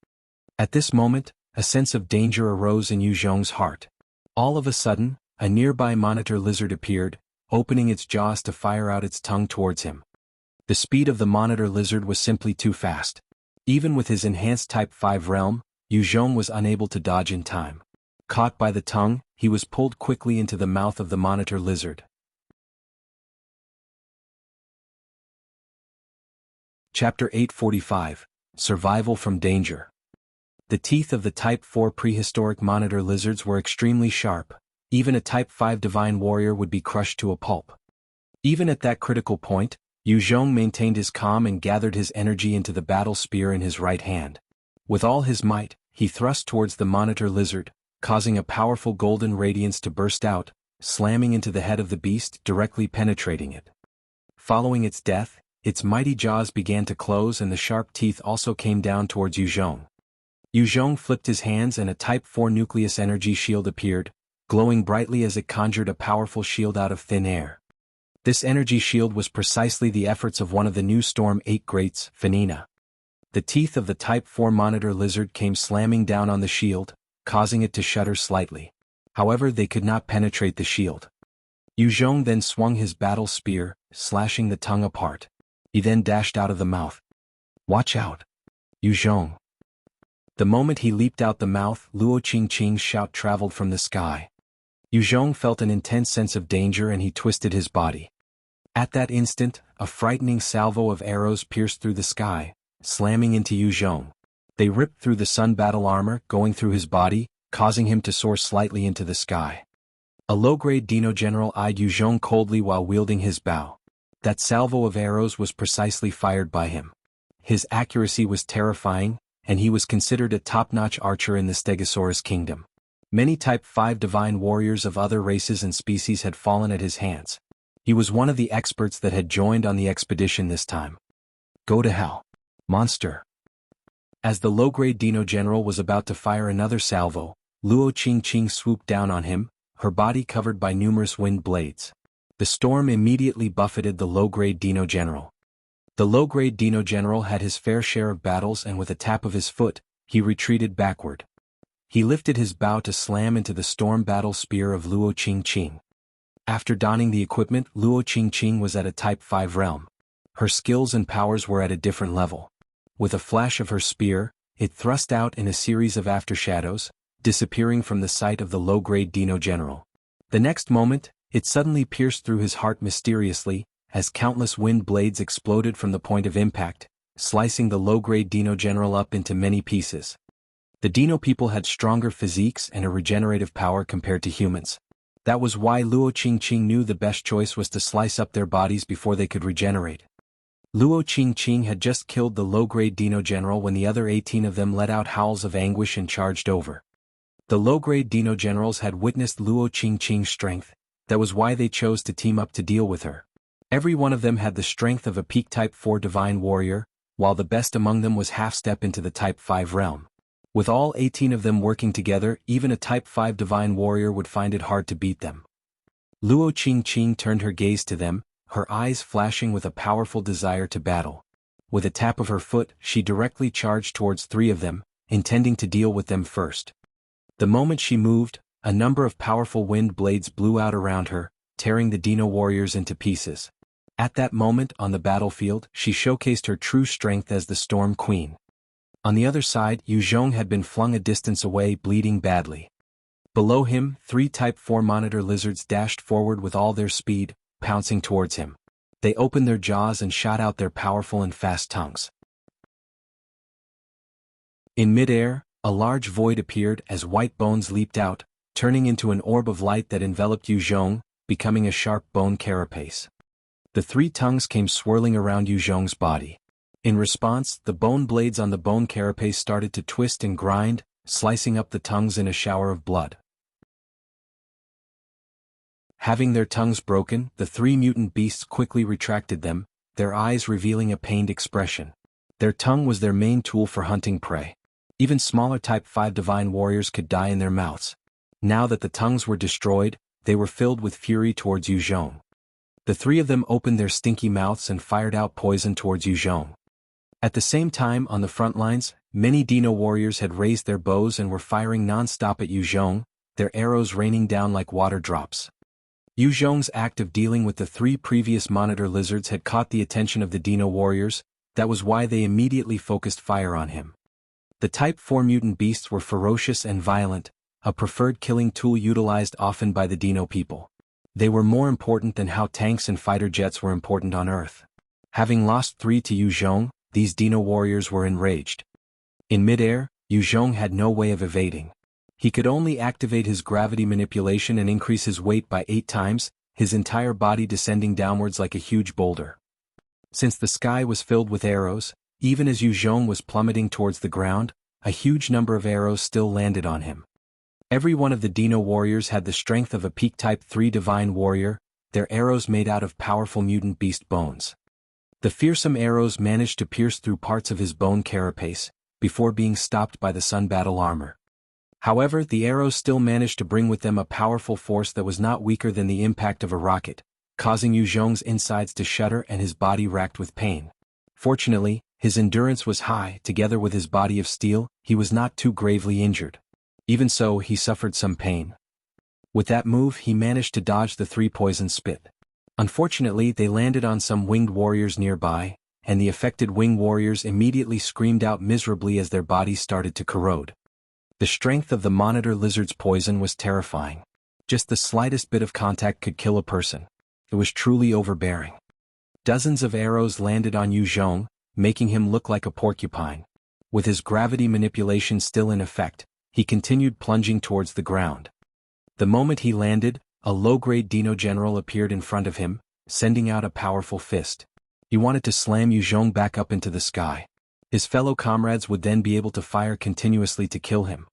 At this moment, a sense of danger arose in Yu Zhong's heart. All of a sudden, a nearby monitor lizard appeared, opening its jaws to fire out its tongue towards him. The speed of the monitor lizard was simply too fast. Even with his enhanced Type 5 realm, Yu Zhong was unable to dodge in time. Caught by the tongue, he was pulled quickly into the mouth of the monitor lizard. Chapter 845, Survival from Danger. The teeth of the Type 4 prehistoric monitor lizards were extremely sharp. Even a Type 5 divine warrior would be crushed to a pulp. Even at that critical point, Yu Zhong maintained his calm and gathered his energy into the battle spear in his right hand. With all his might, he thrust towards the monitor lizard, causing a powerful golden radiance to burst out, slamming into the head of the beast, directly penetrating it. Following its death, its mighty jaws began to close and the sharp teeth also came down towards Yu Zhong. Yu Zhong flipped his hands and a Type 4 nucleus energy shield appeared, glowing brightly as it conjured a powerful shield out of thin air. This energy shield was precisely the efforts of one of the new Storm 8 Greats, Fenina. The teeth of the Type 4 monitor lizard came slamming down on the shield, causing it to shudder slightly. However, they could not penetrate the shield. Yu Zhong then swung his battle spear, slashing the tongue apart. He then dashed out of the mouth. "Watch out, Yu Zhong." The moment he leaped out the mouth, Luo Qingqing's shout traveled from the sky. Yu Zhong felt an intense sense of danger and he twisted his body. At that instant, a frightening salvo of arrows pierced through the sky, slamming into Yu Zhong. They ripped through the sun battle armor, going through his body, causing him to soar slightly into the sky. A low-grade Dino-General eyed Yu Zhong coldly while wielding his bow. That salvo of arrows was precisely fired by him. His accuracy was terrifying, and he was considered a top-notch archer in the Stegosaurus kingdom. Many Type 5 divine warriors of other races and species had fallen at his hands. He was one of the experts that had joined on the expedition this time. "Go to hell, monster." As the low-grade Dino-General was about to fire another salvo, Luo Qingqing swooped down on him, her body covered by numerous wind blades. The storm immediately buffeted the low-grade Dino-General. The low-grade Dino-General had his fair share of battles and with a tap of his foot, he retreated backward. He lifted his bow to slam into the storm battle spear of Luo Qingqing. After donning the equipment, Luo Qingqing was at a Type 5 realm. Her skills and powers were at a different level. With a flash of her spear, it thrust out in a series of aftershadows, disappearing from the sight of the low-grade Dino-General. The next moment, it suddenly pierced through his heart mysteriously, as countless wind blades exploded from the point of impact, slicing the low-grade Dino-General up into many pieces. The Dino people had stronger physiques and a regenerative power compared to humans. That was why Luo Qingqing knew the best choice was to slice up their bodies before they could regenerate. Luo Qingqing had just killed the low-grade Dino-General when the other 18 of them let out howls of anguish and charged over. The low-grade Dino-Generals had witnessed Luo Qingqing's strength, that was why they chose to team up to deal with her. Every one of them had the strength of a peak Type 4 divine warrior, while the best among them was half-step into the Type 5 realm. With all 18 of them working together, even a Type 5 divine warrior would find it hard to beat them. Luo Qingqing turned her gaze to them, her eyes flashing with a powerful desire to battle. With a tap of her foot, she directly charged towards 3 of them, intending to deal with them first. The moment she moved, a number of powerful wind blades blew out around her, tearing the Dino warriors into pieces. At that moment on the battlefield, she showcased her true strength as the Storm Queen. On the other side, Yu Zhong had been flung a distance away, bleeding badly. Below him, 3 Type 4 monitor lizards dashed forward with all their speed, pouncing towards him. They opened their jaws and shot out their powerful and fast tongues. In midair, a large void appeared as white bones leaped out, turning into an orb of light that enveloped Yu Zhong, becoming a sharp bone carapace. The 3 tongues came swirling around Yu Zhong's body. In response, the bone blades on the bone carapace started to twist and grind, slicing up the tongues in a shower of blood. Having their tongues broken, the 3 mutant beasts quickly retracted them, their eyes revealing a pained expression. Their tongue was their main tool for hunting prey. Even smaller Type 5 divine warriors could die in their mouths. Now that the tongues were destroyed, they were filled with fury towards Yu Zhong. The three of them opened their stinky mouths and fired out poison towards Zhong. At the same time, on the front lines, many Dino warriors had raised their bows and were firing non-stop at Zhong, their arrows raining down like water drops. Zhong's act of dealing with the three previous monitor lizards had caught the attention of the Dino warriors. That was why they immediately focused fire on him. The Type 4 mutant beasts were ferocious and violent, a preferred killing tool utilized often by the Dino people. They were more important than how tanks and fighter jets were important on Earth. Having lost 3 to Zhong, these Dino warriors were enraged. In midair, Zhong had no way of evading. He could only activate his gravity manipulation and increase his weight by 8 times, his entire body descending downwards like a huge boulder. Since the sky was filled with arrows, even as Zhong was plummeting towards the ground, a huge number of arrows still landed on him. Every one of the Dino warriors had the strength of a peak Type 3 divine warrior, their arrows made out of powerful mutant beast bones. The fearsome arrows managed to pierce through parts of his bone carapace, before being stopped by the sun battle armor. However, the arrows still managed to bring with them a powerful force that was not weaker than the impact of a rocket, causing Zhong's insides to shudder and his body racked with pain. Fortunately, his endurance was high. Together with his body of steel, he was not too gravely injured. Even so, he suffered some pain. With that move, he managed to dodge the 3 poison spit. Unfortunately, they landed on some winged warriors nearby, and the affected wing warriors immediately screamed out miserably as their bodies started to corrode. The strength of the monitor lizard's poison was terrifying. Just the slightest bit of contact could kill a person. It was truly overbearing. Dozens of arrows landed on Zhong, making him look like a porcupine. With his gravity manipulation still in effect, he continued plunging towards the ground. The moment he landed, a low-grade Dino-General appeared in front of him, sending out a powerful fist. He wanted to slam Zhong back up into the sky. His fellow comrades would then be able to fire continuously to kill him.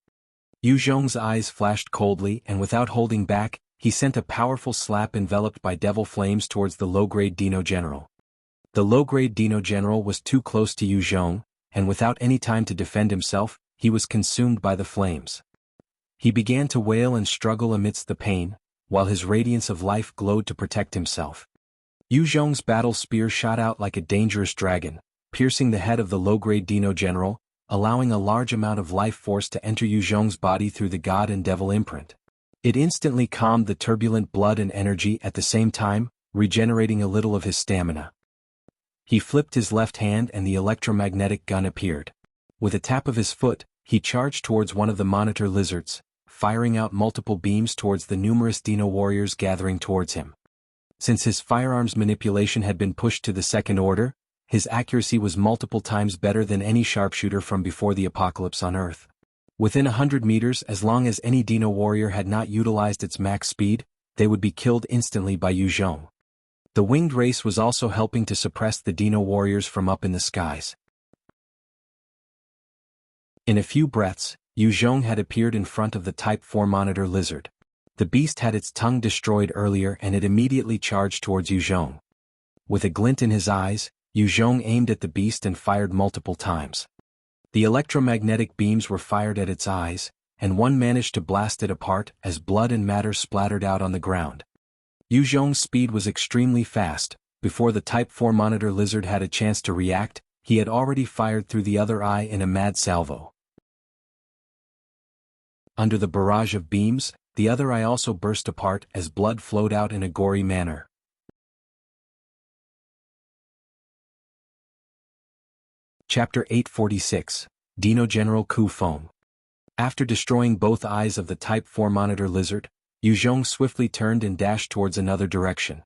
Zhong's eyes flashed coldly, and without holding back, he sent a powerful slap enveloped by devil flames towards the low-grade Dino-General. The low-grade Dino-General was too close to Zhong, and without any time to defend himself, he was consumed by the flames. He began to wail and struggle amidst the pain, while his radiance of life glowed to protect himself. Zhong's battle spear shot out like a dangerous dragon, piercing the head of the low-grade Dino-General, allowing a large amount of life force to enter Zhong's body through the god and devil imprint. It instantly calmed the turbulent blood and energy at the same time, regenerating a little of his stamina. He flipped his left hand and the electromagnetic gun appeared. With a tap of his foot, he charged towards one of the monitor lizards, firing out multiple beams towards the numerous Dino warriors gathering towards him. Since his firearms manipulation had been pushed to the second order, his accuracy was multiple times better than any sharpshooter from before the apocalypse on Earth. Within 100 meters, as long as any Dino warrior had not utilized its max speed, they would be killed instantly by Zhong. The winged race was also helping to suppress the Dino warriors from up in the skies. In a few breaths, Zhong had appeared in front of the Type 4 monitor lizard. The beast had its tongue destroyed earlier and it immediately charged towards Zhong. With a glint in his eyes, Zhong aimed at the beast and fired multiple times. The electromagnetic beams were fired at its eyes, and one managed to blast it apart as blood and matter splattered out on the ground. Zhong's speed was extremely fast. Before the Type 4 monitor lizard had a chance to react, he had already fired through the other eye in a mad salvo. Under the barrage of beams, the other eye also burst apart as blood flowed out in a gory manner. Chapter 846, Dino-General Coup Feng. After destroying both eyes of the Type 4 monitor lizard, Zhong swiftly turned and dashed towards another direction.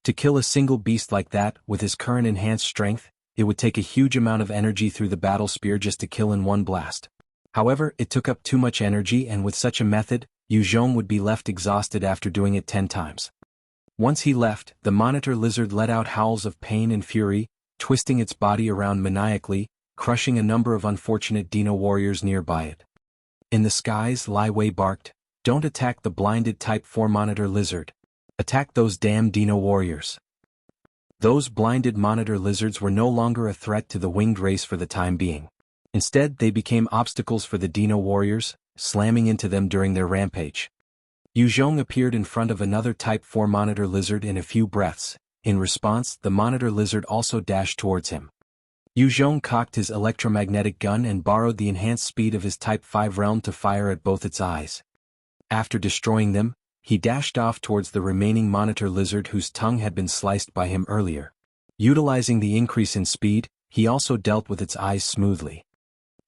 To kill a single beast like that, with his current enhanced strength, it would take a huge amount of energy through the battle spear just to kill in one blast. However, it took up too much energy, and with such a method, Zhong would be left exhausted after doing it 10 times. Once he left, the monitor lizard let out howls of pain and fury, twisting its body around maniacally, crushing a number of unfortunate Dino warriors nearby it. In the skies, Lai Wei barked, "Don't attack the blinded Type 4 monitor lizard. Attack those damn Dino warriors." Those blinded monitor lizards were no longer a threat to the winged race for the time being. Instead, they became obstacles for the Dino warriors, slamming into them during their rampage. Zhong appeared in front of another Type 4 monitor lizard in a few breaths. In response, the monitor lizard also dashed towards him. Zhong cocked his electromagnetic gun and borrowed the enhanced speed of his Type 5 realm to fire at both its eyes. After destroying them, he dashed off towards the remaining monitor lizard whose tongue had been sliced by him earlier. Utilizing the increase in speed, he also dealt with its eyes smoothly.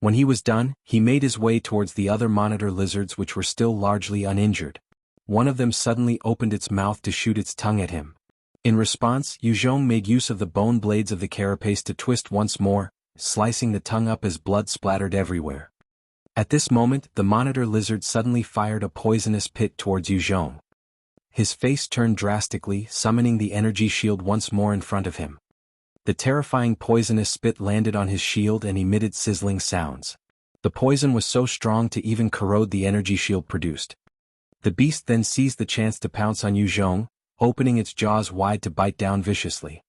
When he was done, he made his way towards the other monitor lizards which were still largely uninjured. One of them suddenly opened its mouth to shoot its tongue at him. In response, Zhong made use of the bone blades of the carapace to twist once more, slicing the tongue up as blood splattered everywhere. At this moment, the monitor lizard suddenly fired a poisonous pit towards Zhong. His face turned drastically, summoning the energy shield once more in front of him. The terrifying poisonous spit landed on his shield and emitted sizzling sounds. The poison was so strong to even corrode the energy shield produced. The beast then seized the chance to pounce on Zhong, opening its jaws wide to bite down viciously.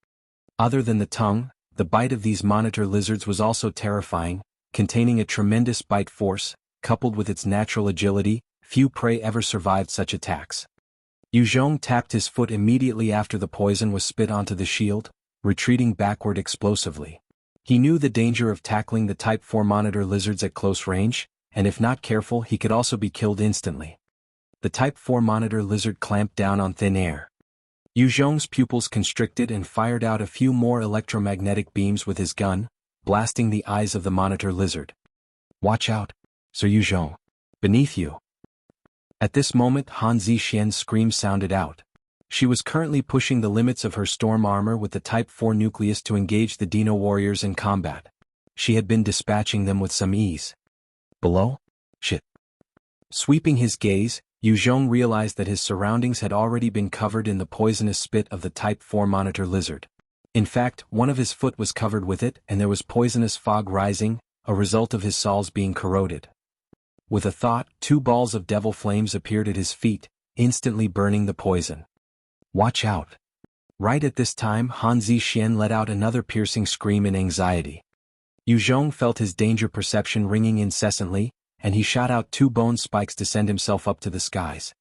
Other than the tongue, the bite of these monitor lizards was also terrifying, containing a tremendous bite force, coupled with its natural agility. Few prey ever survived such attacks. Zhong tapped his foot immediately after the poison was spit onto the shield, retreating backward explosively. He knew the danger of tackling the Type 4 monitor lizards at close range, and if not careful he could also be killed instantly. The Type 4 monitor lizard clamped down on thin air. Zhong's pupils constricted and fired out a few more electromagnetic beams with his gun, blasting the eyes of the monitor lizard. "Watch out, Sir Zhong. Beneath you." At this moment Han Zixian's scream sounded out. She was currently pushing the limits of her storm armor with the Type 4 nucleus to engage the Dino warriors in combat. She had been dispatching them with some ease. Below? Shit. Sweeping his gaze, Zhong realized that his surroundings had already been covered in the poisonous spit of the Type 4 monitor lizard. In fact, one of his foot was covered with it and there was poisonous fog rising, a result of his soles being corroded. With a thought, 2 balls of devil flames appeared at his feet, instantly burning the poison. "Watch out." Right at this time Han Zixian let out another piercing scream in anxiety. Zhong felt his danger perception ringing incessantly, and he shot out 2 bone spikes to send himself up to the skies.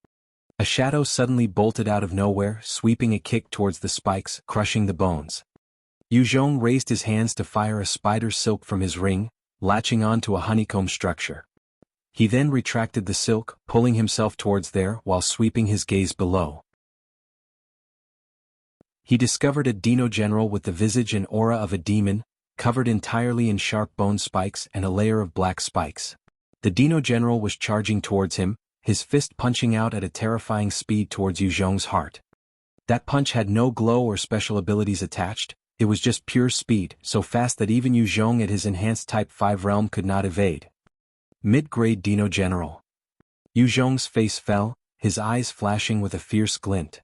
A shadow suddenly bolted out of nowhere, sweeping a kick towards the spikes, crushing the bones. Zhong raised his hands to fire a spider silk from his ring, latching on to a honeycomb structure. He then retracted the silk, pulling himself towards there while sweeping his gaze below. He discovered a Dino-General with the visage and aura of a demon, covered entirely in sharp bone spikes and a layer of black spikes. The Dino-General was charging towards him, his fist punching out at a terrifying speed towards Zhong's heart. That punch had no glow or special abilities attached, it was just pure speed, so fast that even Zhong at his enhanced Type 5 realm could not evade. Mid-grade Dino-General. Zhong's face fell, his eyes flashing with a fierce glint.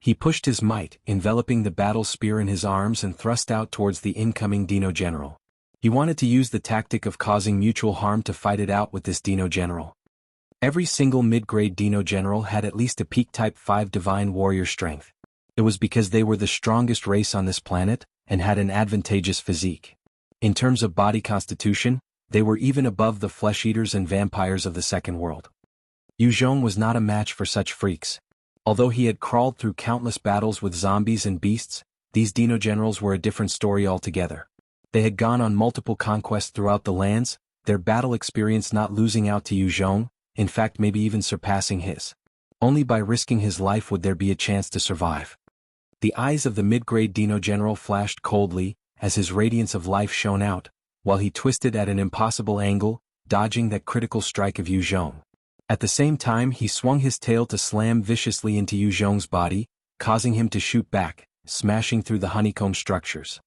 He pushed his might, enveloping the battle spear in his arms and thrust out towards the incoming Dino-General. He wanted to use the tactic of causing mutual harm to fight it out with this Dino-General. Every single mid-grade Dino-General had at least a peak Type 5 divine warrior strength. It was because they were the strongest race on this planet, and had an advantageous physique. In terms of body constitution, they were even above the flesh-eaters and vampires of the Second World. Zhong was not a match for such freaks. Although he had crawled through countless battles with zombies and beasts, these Dino-Generals were a different story altogether. They had gone on multiple conquests throughout the lands, their battle experience not losing out to Zhong, in fact maybe even surpassing his. Only by risking his life would there be a chance to survive. The eyes of the mid-grade Dino-General flashed coldly, as his radiance of life shone out, while he twisted at an impossible angle, dodging that critical strike of Zhong. At the same time he swung his tail to slam viciously into Zhong's body, causing him to shoot back, smashing through the honeycomb structures.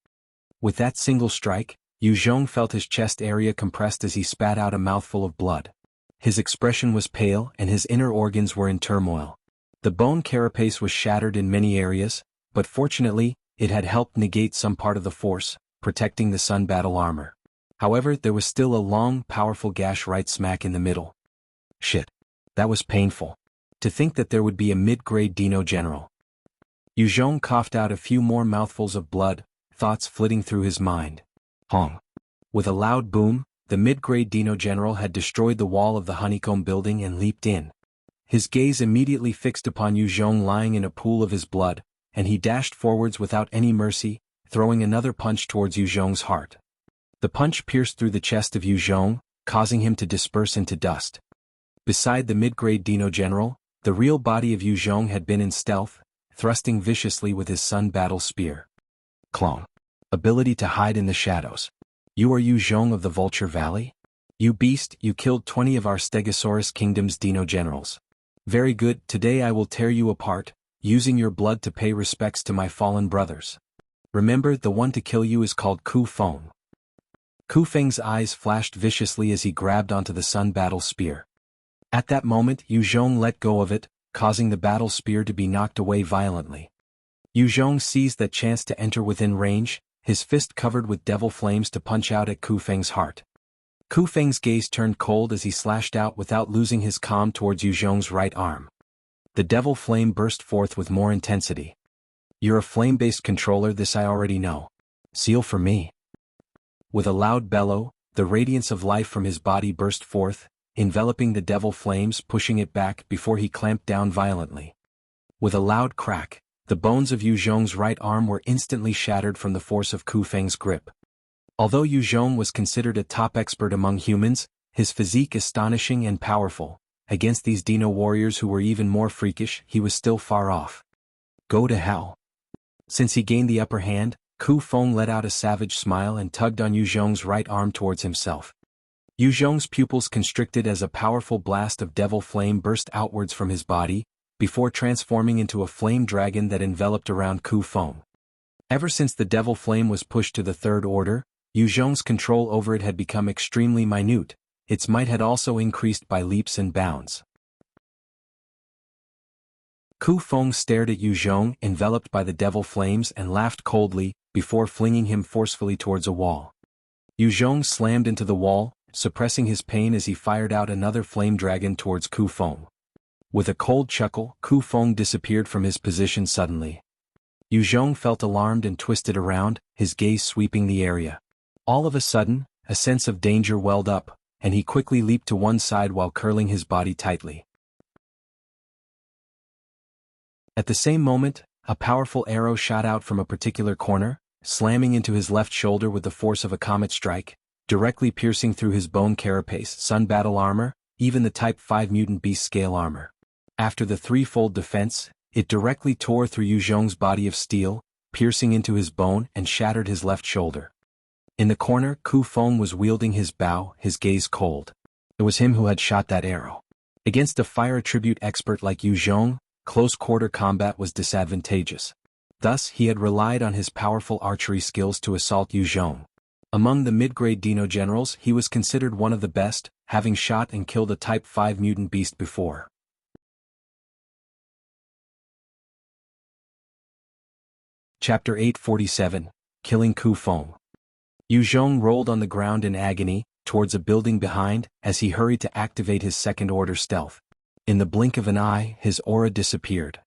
With that single strike, Zhong felt his chest area compressed as he spat out a mouthful of blood. His expression was pale and his inner organs were in turmoil. The bone carapace was shattered in many areas, but fortunately, it had helped negate some part of the force, protecting the sun battle armor. However, there was still a long, powerful gash right smack in the middle. Shit. That was painful. To think that there would be a mid-grade Dino-General. Zhong coughed out a few more mouthfuls of blood, thoughts flitting through his mind. Hong. With a loud boom, the mid-grade Dino-General had destroyed the wall of the honeycomb building and leaped in. His gaze immediately fixed upon Zhong lying in a pool of his blood, and he dashed forwards without any mercy, throwing another punch towards Zhong's heart. The punch pierced through the chest of Zhong, causing him to disperse into dust. Beside the mid-grade Dino-General, the real body of Zhong had been in stealth, thrusting viciously with his sun battle spear. Clong. Ability to hide in the shadows. You are Zhong of the Vulture Valley? You beast, you killed 20 of our Stegosaurus Kingdom's Dino-Generals. Very good, today I will tear you apart, using your blood to pay respects to my fallen brothers. Remember, the one to kill you is called Feng. Feng's eyes flashed viciously as he grabbed onto the sun battle spear. At that moment, Zhong let go of it, causing the battle spear to be knocked away violently. Zhong seized that chance to enter within range, his fist covered with devil flames to punch out at Feng's heart. Feng's gaze turned cold as he slashed out without losing his calm towards Zhong's right arm. The devil flame burst forth with more intensity. You're a flame-based controller, this I already know. Seal for me. With a loud bellow, the radiance of life from his body burst forth, enveloping the devil flames, pushing it back before he clamped down violently. With a loud crack, the bones of Zhong's right arm were instantly shattered from the force of Feng's grip. Although Zhong was considered a top expert among humans, his physique astonishing and powerful, against these Dino warriors who were even more freakish, he was still far off. Go to hell. Since he gained the upper hand, Feng let out a savage smile and tugged on Zhong's right arm towards himself. Zhong's pupils constricted as a powerful blast of devil flame burst outwards from his body, before transforming into a flame dragon that enveloped around Feng. Ever since the devil flame was pushed to the third order, Zhong's control over it had become extremely minute, its might had also increased by leaps and bounds. Feng stared at Zhong, enveloped by the devil flames, and laughed coldly, before flinging him forcefully towards a wall. Zhong slammed into the wall, suppressing his pain as he fired out another flame dragon towards Feng. With a cold chuckle, Feng disappeared from his position suddenly. Zhong felt alarmed and twisted around, his gaze sweeping the area. All of a sudden, a sense of danger welled up, and he quickly leaped to one side while curling his body tightly. At the same moment, a powerful arrow shot out from a particular corner, slamming into his left shoulder with the force of a comet strike, directly piercing through his bone carapace, sun battle armor, even the Type 5 mutant beast scale armor. After the threefold defense, it directly tore through Zhong's body of steel, piercing into his bone and shattered his left shoulder. In the corner, Feng was wielding his bow, his gaze cold. It was him who had shot that arrow. Against a fire attribute expert like Zhong, close-quarter combat was disadvantageous. Thus, he had relied on his powerful archery skills to assault Zhong. Among the mid-grade Dino-Generals, he was considered one of the best, having shot and killed a Type 5 mutant beast before. Chapter 847, Killing Feng. Zhong rolled on the ground in agony, towards a building behind, as he hurried to activate his second-order stealth. In the blink of an eye, his aura disappeared.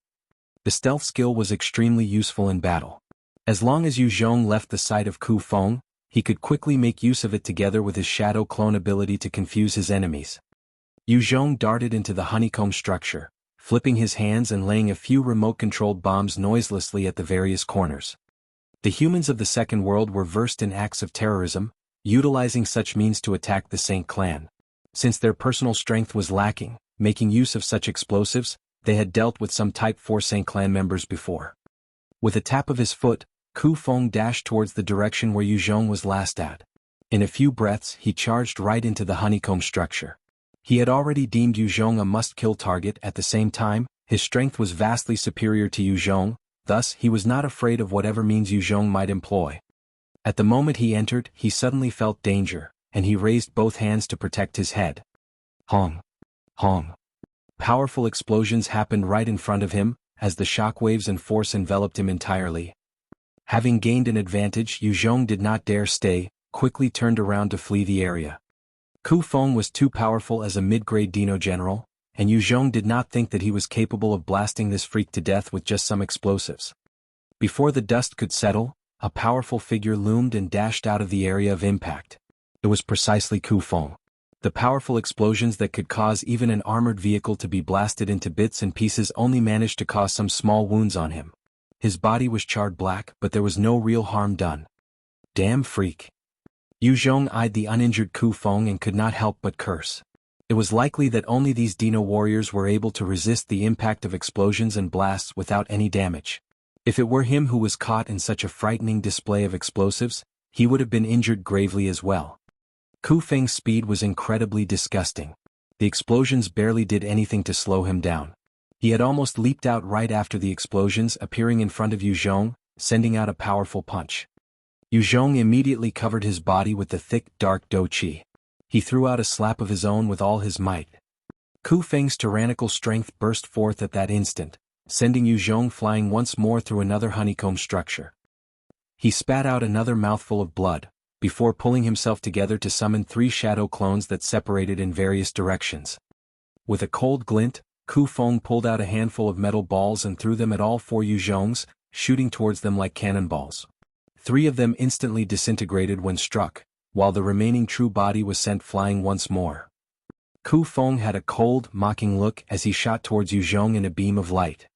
The stealth skill was extremely useful in battle. As long as Zhong left the sight of Feng, he could quickly make use of it together with his shadow clone ability to confuse his enemies. Zhong darted into the honeycomb structure, flipping his hands and laying a few remote-controlled bombs noiselessly at the various corners. The humans of the Second World were versed in acts of terrorism, utilizing such means to attack the Saint clan. Since their personal strength was lacking, making use of such explosives, they had dealt with some Type 4 Saint clan members before. With a tap of his foot, Feng dashed towards the direction where Zhong was last at. In a few breaths, he charged right into the honeycomb structure. He had already deemed Zhong a must-kill target. At the same time, his strength was vastly superior to Zhong, thus he was not afraid of whatever means Zhong might employ. At the moment he entered, he suddenly felt danger, and he raised both hands to protect his head. Hong! Hong! Powerful explosions happened right in front of him, as the shockwaves and force enveloped him entirely. Having gained an advantage, Zhong did not dare stay, quickly turned around to flee the area. Feng was too powerful as a mid-grade Dino-General, and Zhong did not think that he was capable of blasting this freak to death with just some explosives. Before the dust could settle, a powerful figure loomed and dashed out of the area of impact. It was precisely Ku Feng. The powerful explosions that could cause even an armored vehicle to be blasted into bits and pieces only managed to cause some small wounds on him. His body was charred black, but there was no real harm done. Damn freak. Zhong eyed the uninjured Ku Feng and could not help but curse. It was likely that only these Dino warriors were able to resist the impact of explosions and blasts without any damage. If it were him who was caught in such a frightening display of explosives, he would have been injured gravely as well. Ku Feng's speed was incredibly disgusting. The explosions barely did anything to slow him down. He had almost leaped out right after the explosions, appearing in front of Zhong, sending out a powerful punch. Zhong immediately covered his body with the thick, dark Do Chi. He threw out a slap of his own with all his might. Ku Feng's tyrannical strength burst forth at that instant, sending Zhong flying once more through another honeycomb structure. He spat out another mouthful of blood, before pulling himself together to summon 3 shadow clones that separated in various directions. With a cold glint, Ku Feng pulled out a handful of metal balls and threw them at all 4 Zhongs, shooting towards them like cannonballs. 3 of them instantly disintegrated when struck, while the remaining true body was sent flying once more. Ku Feng had a cold, mocking look as he shot towards Zhong in a beam of light.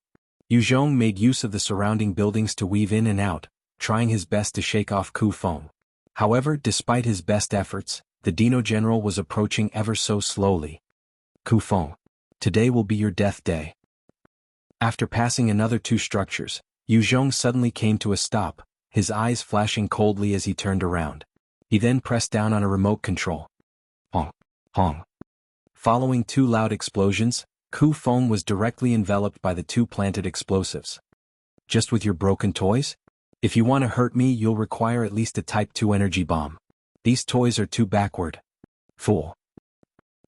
Zhong made use of the surrounding buildings to weave in and out, trying his best to shake off Ku Feng. However, despite his best efforts, the Dino-General was approaching ever so slowly. Ku Feng, today will be your death day. After passing another 2 structures, Zhong suddenly came to a stop, his eyes flashing coldly as he turned around. He then pressed down on a remote control. Hong, hong. Following 2 loud explosions, Ku Feng was directly enveloped by the 2 planted explosives. Just with your broken toys? If you want to hurt me, you'll require at least a Type 2 energy bomb. These toys are too backward. Fool.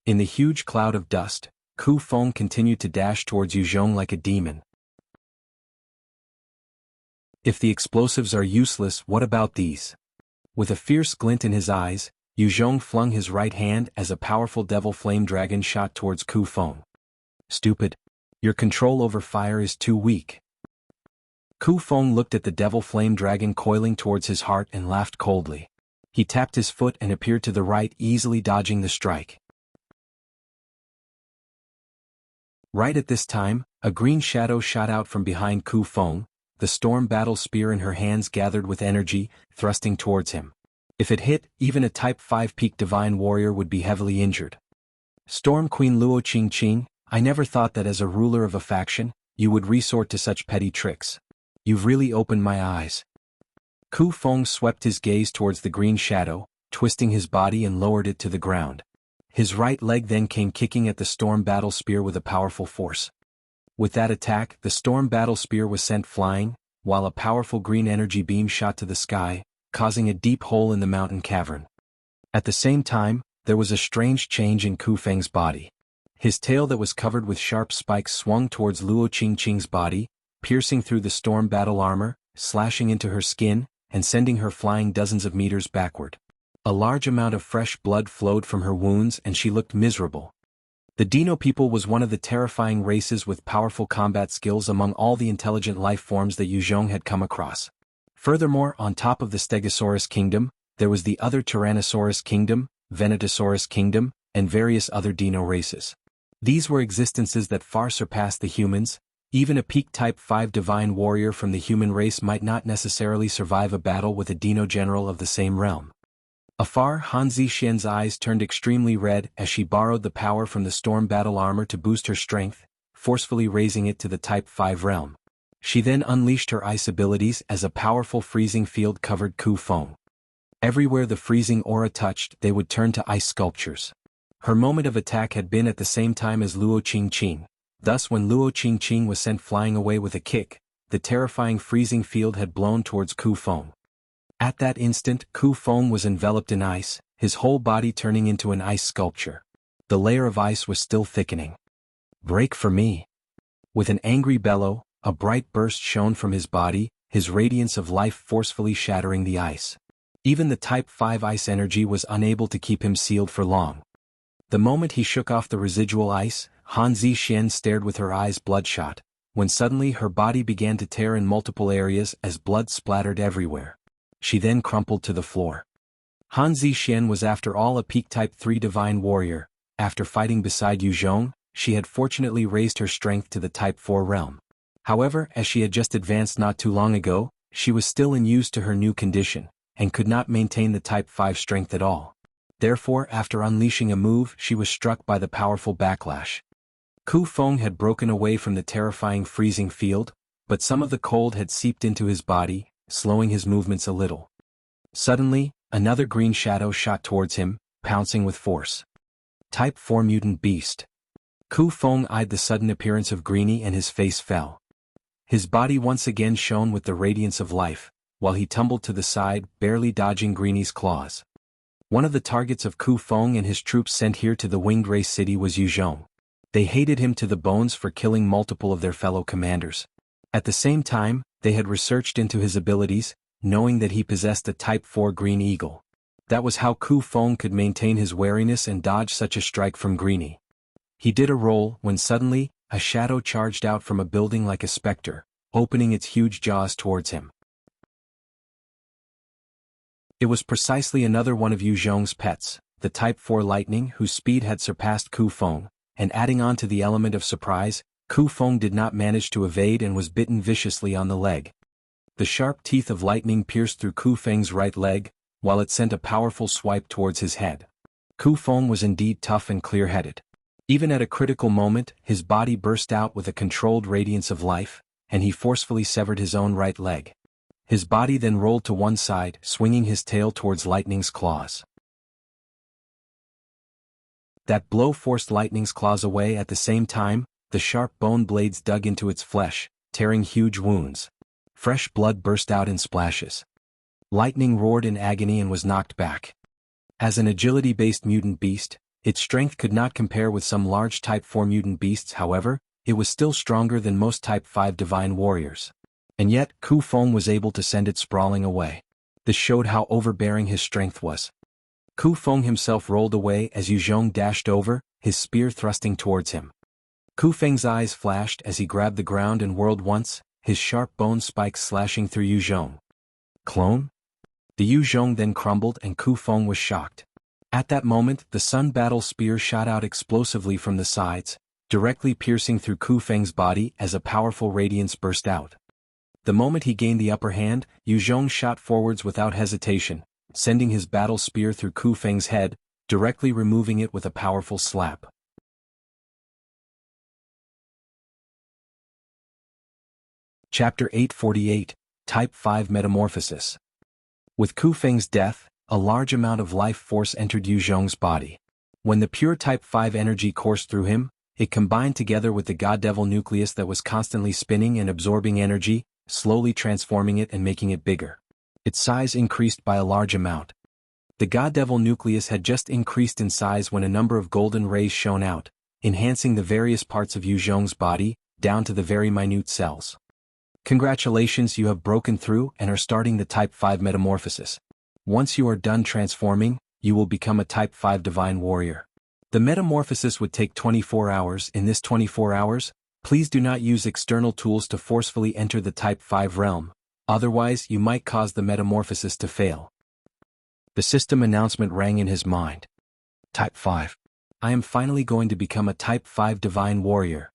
In the huge cloud of dust, Ku Feng continued to dash towards Zhong like a demon. If the explosives are useless, what about these? With a fierce glint in his eyes, Zhong flung his right hand as a powerful devil flame dragon shot towards Ku Feng. Stupid. Your control over fire is too weak. Ku Feng looked at the devil flame dragon coiling towards his heart and laughed coldly. He tapped his foot and appeared to the right, easily dodging the strike. Right at this time, a green shadow shot out from behind Ku Feng, the storm battle spear in her hands gathered with energy, thrusting towards him. If it hit, even a Type 5 peak divine warrior would be heavily injured. Storm Queen Luo Qingqing, I never thought that as a ruler of a faction, you would resort to such petty tricks. You've really opened my eyes. Ku Feng swept his gaze towards the green shadow, twisting his body and lowered it to the ground. His right leg then came kicking at the storm battle spear with a powerful force. With that attack, the storm battle spear was sent flying, while a powerful green energy beam shot to the sky, causing a deep hole in the mountain cavern. At the same time, there was a strange change in Ku Feng's body. His tail that was covered with sharp spikes swung towards Luo Qingqing's body, piercing through the storm battle armor, slashing into her skin, and sending her flying dozens of meters backward. A large amount of fresh blood flowed from her wounds and she looked miserable. The Dino people was one of the terrifying races with powerful combat skills among all the intelligent life forms that Zhong had come across. Furthermore, on top of the Stegosaurus kingdom, there was the other Tyrannosaurus kingdom, Venetosaurus kingdom, and various other Dino races. These were existences that far surpassed the humans. Even a peak Type 5 divine warrior from the human race might not necessarily survive a battle with a Dino-General of the same realm. Afar, Han Zixian's eyes turned extremely red as she borrowed the power from the storm battle armor to boost her strength, forcefully raising it to the Type 5 realm. She then unleashed her ice abilities as a powerful freezing field covered Ku Feng. Everywhere the freezing aura touched, they would turn to ice sculptures. Her moment of attack had been at the same time as Luo Qingqing. Thus, when Luo Qingqing was sent flying away with a kick, the terrifying freezing field had blown towards Ku Feng. At that instant, Ku Feng was enveloped in ice, his whole body turning into an ice sculpture. The layer of ice was still thickening. Break for me. With an angry bellow, a bright burst shone from his body, his radiance of life forcefully shattering the ice. Even the Type 5 ice energy was unable to keep him sealed for long. The moment he shook off the residual ice, Han Zixian stared with her eyes bloodshot, when suddenly her body began to tear in multiple areas as blood splattered everywhere. She then crumpled to the floor. Han Zixian was after all a peak Type 3 divine warrior. After fighting beside Yu Zhong, she had fortunately raised her strength to the Type 4 realm. However, as she had just advanced not too long ago, she was still unused to her new condition, and could not maintain the Type 5 strength at all. Therefore, after unleashing a move, she was struck by the powerful backlash. Feng had broken away from the terrifying freezing field, but some of the cold had seeped into his body, slowing his movements a little. Suddenly, another green shadow shot towards him, pouncing with force. Type 4 mutant beast. Feng eyed the sudden appearance of Greenie and his face fell. His body once again shone with the radiance of life, while he tumbled to the side, barely dodging Greenie's claws. One of the targets of Feng and his troops sent here to the winged race city was Yu Zhong. They hated him to the bones for killing multiple of their fellow commanders. At the same time, they had researched into his abilities, knowing that he possessed a Type 4 green eagle. That was how Feng could maintain his wariness and dodge such a strike from Greenie. He did a roll when suddenly, a shadow charged out from a building like a specter, opening its huge jaws towards him. It was precisely another one of Yu Zhong's pets, the Type 4 lightning whose speed had surpassed Feng, and adding on to the element of surprise, Feng did not manage to evade and was bitten viciously on the leg. The sharp teeth of lightning pierced through Feng's right leg, while it sent a powerful swipe towards his head. Feng was indeed tough and clear-headed. Even at a critical moment, his body burst out with a controlled radiance of life, and he forcefully severed his own right leg. His body then rolled to one side, swinging his tail towards Lightning's claws. That blow forced Lightning's claws away. At the same time, the sharp bone blades dug into its flesh, tearing huge wounds. Fresh blood burst out in splashes. Lightning roared in agony and was knocked back. As an agility-based mutant beast, its strength could not compare with some large Type 4 mutant beasts. However, it was still stronger than most Type 5 divine warriors. And yet, Feng was able to send it sprawling away. This showed how overbearing his strength was. Feng himself rolled away as Yu Zhong dashed over, his spear thrusting towards him. Feng's eyes flashed as he grabbed the ground and whirled once, his sharp bone spikes slashing through Yu Zhong. Clone? The Yu Zhong then crumbled and Feng was shocked. At that moment, the Sun Battle Spear shot out explosively from the sides, directly piercing through Feng's body as a powerful radiance burst out. The moment he gained the upper hand, Yu Zhong shot forwards without hesitation, sending his battle spear through Feng's head, directly removing it with a powerful slap. Chapter 848, Type 5 Metamorphosis. With Feng's death, a large amount of life force entered Yu Zhong's body. When the pure Type 5 energy coursed through him, it combined together with the God Devil nucleus that was constantly spinning and absorbing energy, slowly transforming it and making it bigger. Its size increased by a large amount. The God Devil nucleus had just increased in size when a number of golden rays shone out, enhancing the various parts of Yu Zhong's body, down to the very minute cells. Congratulations, you have broken through and are starting the Type 5 metamorphosis. Once you are done transforming, you will become a Type 5 divine warrior. The metamorphosis would take 24 hours. In this 24 hours, please do not use external tools to forcefully enter the Type 5 realm, otherwise you might cause the metamorphosis to fail. The system announcement rang in his mind. Type 5. I am finally going to become a Type 5 divine warrior.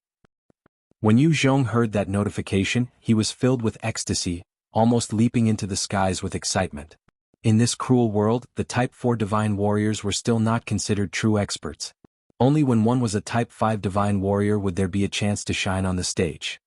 When Yu Zhong heard that notification, he was filled with ecstasy, almost leaping into the skies with excitement. In this cruel world, the Type 4 divine warriors were still not considered true experts. Only when one was a Type 5 divine warrior would there be a chance to shine on the stage.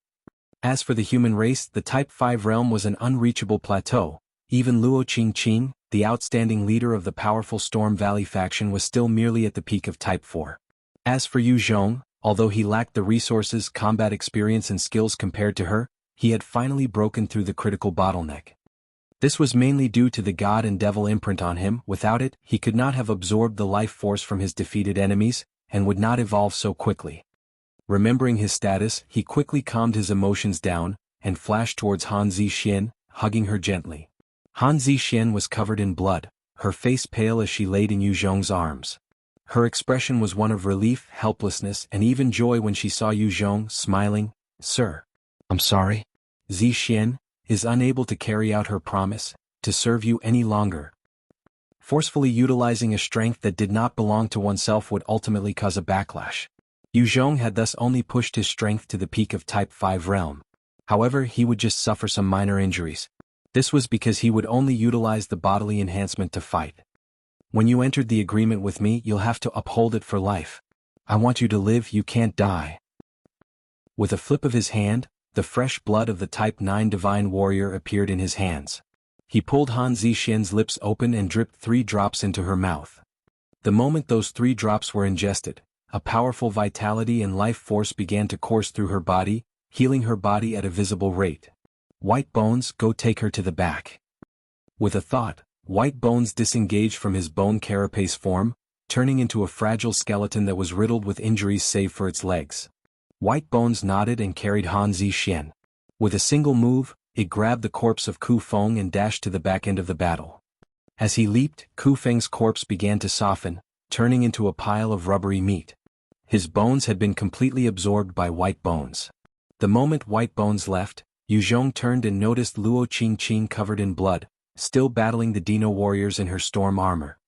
As for the human race, the Type 5 realm was an unreachable plateau. Even Luo Qingqing, the outstanding leader of the powerful Storm Valley faction, was still merely at the peak of Type 4. As for Yu Zhong, although he lacked the resources, combat experience and skills compared to her, he had finally broken through the critical bottleneck. This was mainly due to the God and Devil imprint on him. Without it, he could not have absorbed the life force from his defeated enemies, and would not evolve so quickly. Remembering his status, he quickly calmed his emotions down, and flashed towards Han Zixian, hugging her gently. Han Zixian was covered in blood, her face pale as she laid in Yu Zhong's arms. Her expression was one of relief, helplessness, and even joy when she saw Yu Zhong, smiling. Sir. I'm sorry. Zixian is unable to carry out her promise, to serve you any longer. Forcefully utilizing a strength that did not belong to oneself would ultimately cause a backlash. Zhong had thus only pushed his strength to the peak of Type 5 realm. However, he would just suffer some minor injuries. This was because he would only utilize the bodily enhancement to fight. When you entered the agreement with me, you'll have to uphold it for life. I want you to live, you can't die. With a flip of his hand, the fresh blood of the Type 9 Divine Warrior appeared in his hands. He pulled Han Zixian's lips open and dripped 3 drops into her mouth. The moment those 3 drops were ingested, a powerful vitality and life force began to course through her body, healing her body at a visible rate. White Bones, go take her to the back. With a thought, White Bones disengaged from his bone carapace form, turning into a fragile skeleton that was riddled with injuries save for its legs. White Bones nodded and carried Han Zixian. With a single move, it grabbed the corpse of Ku Feng and dashed to the back end of the battle. As he leaped, Ku Feng's corpse began to soften, turning into a pile of rubbery meat. His bones had been completely absorbed by White Bones. The moment White Bones left, Zhong turned and noticed Luo Qingqing covered in blood, still battling the Dino warriors in her storm armor.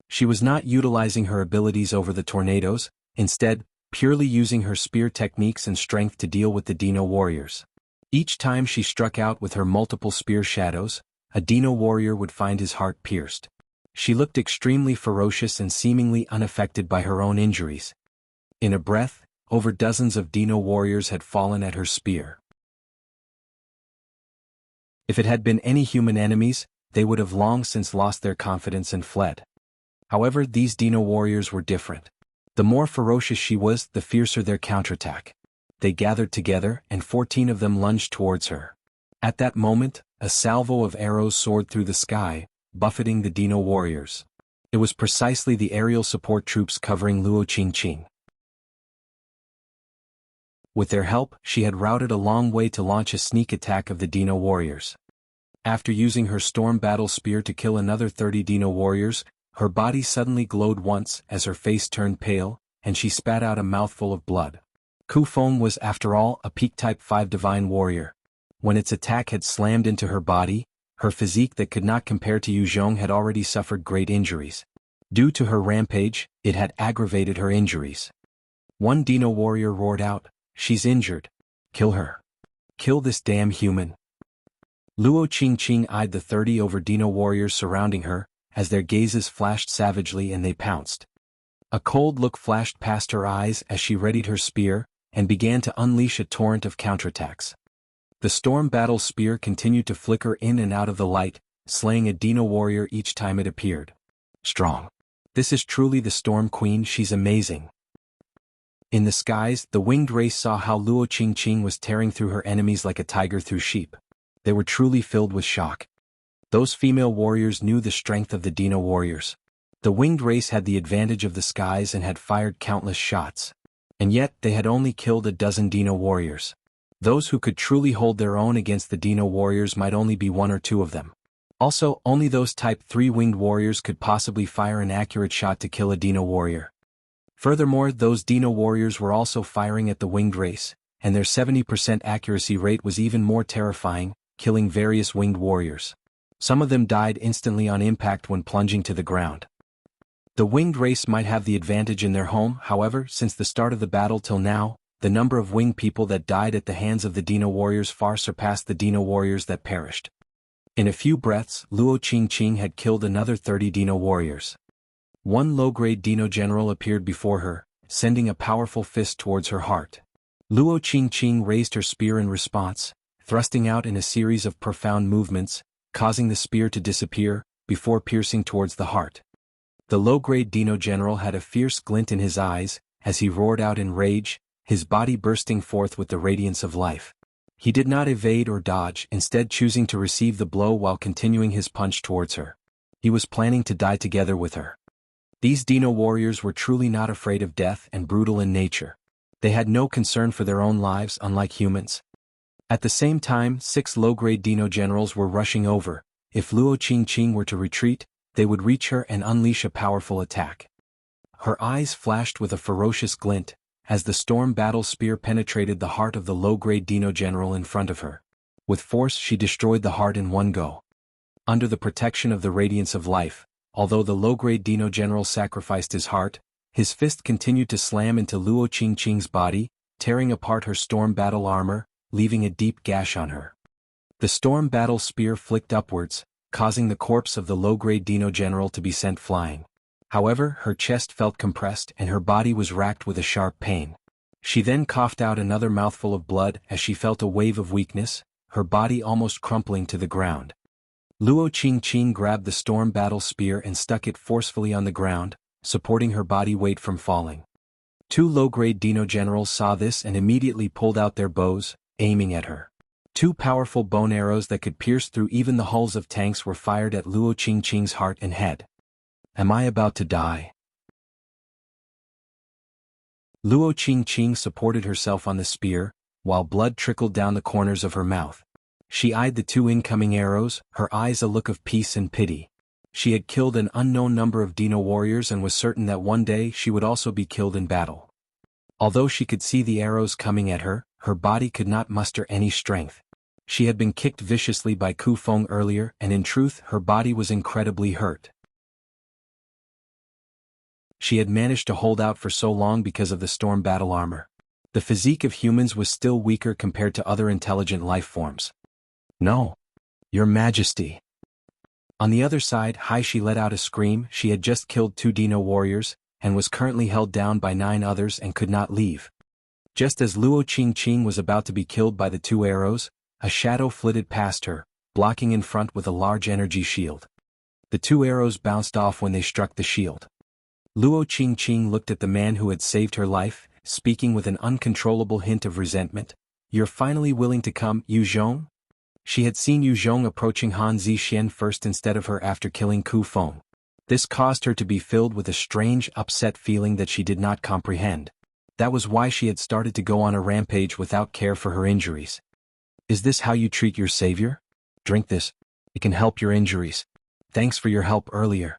She was not utilizing her abilities over the tornadoes, instead, purely using her spear techniques and strength to deal with the Dino warriors. Each time she struck out with her multiple spear shadows, a Dino warrior would find his heart pierced. She looked extremely ferocious and seemingly unaffected by her own injuries. In a breath, over dozens of Dino warriors had fallen at her spear. If it had been any human enemies, they would have long since lost their confidence and fled. However, these Dino warriors were different. The more ferocious she was, the fiercer their counterattack. They gathered together, and 14 of them lunged towards her. At that moment, a salvo of arrows soared through the sky, buffeting the Dino warriors. It was precisely the aerial support troops covering Luo Qingqing. With their help, she had routed a long way to launch a sneak attack of the Dino warriors. After using her storm battle spear to kill another 30 Dino warriors, her body suddenly glowed once as her face turned pale, and she spat out a mouthful of blood. Ku Feng was, after all, a peak Type 5 Divine Warrior. When its attack had slammed into her body, her physique that could not compare to Zhong had already suffered great injuries. Due to her rampage, it had aggravated her injuries. One Dino warrior roared out, "She's injured. Kill her. Kill this damn human." Luo Qingqing eyed the 30 over Dino warriors surrounding her, as their gazes flashed savagely and they pounced. A cold look flashed past her eyes as she readied her spear, and began to unleash a torrent of counterattacks. The storm battle spear continued to flicker in and out of the light, slaying a Dino warrior each time it appeared. Strong. This is truly the Storm Queen, she's amazing. In the skies, the winged race saw how Luo Qingqing was tearing through her enemies like a tiger through sheep. They were truly filled with shock. Those female warriors knew the strength of the Dino warriors. The winged race had the advantage of the skies and had fired countless shots. And yet, they had only killed a dozen Dino warriors. Those who could truly hold their own against the Dino warriors might only be 1 or 2 of them. Also, only those Type 3 winged warriors could possibly fire an accurate shot to kill a Dino warrior. Furthermore, those Dino warriors were also firing at the winged race, and their 70% accuracy rate was even more terrifying, killing various winged warriors. Some of them died instantly on impact when plunging to the ground. The winged race might have the advantage in their home, however, since the start of the battle till now, the number of winged people that died at the hands of the Dino warriors far surpassed the Dino warriors that perished. In a few breaths, Luo Qingqing had killed another 30 Dino warriors. One low-grade Dino-General appeared before her, sending a powerful fist towards her heart. Luo Qingqing raised her spear in response, thrusting out in a series of profound movements, causing the spear to disappear, before piercing towards the heart. The low-grade Dino-General had a fierce glint in his eyes, as he roared out in rage, his body bursting forth with the radiance of life. He did not evade or dodge, instead choosing to receive the blow while continuing his punch towards her. He was planning to die together with her. These Dino warriors were truly not afraid of death and brutal in nature. They had no concern for their own lives, unlike humans. At the same time, 6 low-grade Dino generals were rushing over. If Luo Qingqing were to retreat, they would reach her and unleash a powerful attack. Her eyes flashed with a ferocious glint, as the storm battle spear penetrated the heart of the low-grade Dino general in front of her. With force she destroyed the heart in one go. Under the protection of the radiance of life, Although the low-grade Dino-General sacrificed his heart, his fist continued to slam into Luo Qingqing's body, tearing apart her storm battle armor, leaving a deep gash on her. The storm battle spear flicked upwards, causing the corpse of the low-grade Dino-General to be sent flying. However, her chest felt compressed and her body was racked with a sharp pain. She then coughed out another mouthful of blood as she felt a wave of weakness, her body almost crumpling to the ground. Luo Qingqing grabbed the storm battle spear and stuck it forcefully on the ground, supporting her body weight from falling. Two low-grade Dino-Generals saw this and immediately pulled out their bows, aiming at her. Two powerful bone arrows that could pierce through even the hulls of tanks were fired at Luo Qingqing's heart and head. Am I about to die? Luo Qingqing supported herself on the spear, while blood trickled down the corners of her mouth. She eyed the two incoming arrows, her eyes a look of peace and pity. She had killed an unknown number of Dino warriors and was certain that one day she would also be killed in battle. Although she could see the arrows coming at her, her body could not muster any strength. She had been kicked viciously by Feng earlier and in truth her body was incredibly hurt. She had managed to hold out for so long because of the storm battle armor. The physique of humans was still weaker compared to other intelligent life forms. No. Your Majesty. On the other side, She let out a scream. She had just killed 2 Dino warriors, and was currently held down by 9 others and could not leave. Just as Luo Qingqing was about to be killed by the 2 arrows, a shadow flitted past her, blocking in front with a large energy shield. The 2 arrows bounced off when they struck the shield. Luo Qingqing looked at the man who had saved her life, speaking with an uncontrollable hint of resentment. You're finally willing to come, Yu Zhong? She had seen Yu Zhong approaching Han Zixian first instead of her after killing Feng. This caused her to be filled with a strange, upset feeling that she did not comprehend. That was why she had started to go on a rampage without care for her injuries. Is this how you treat your savior? Drink this. It can help your injuries. Thanks for your help earlier.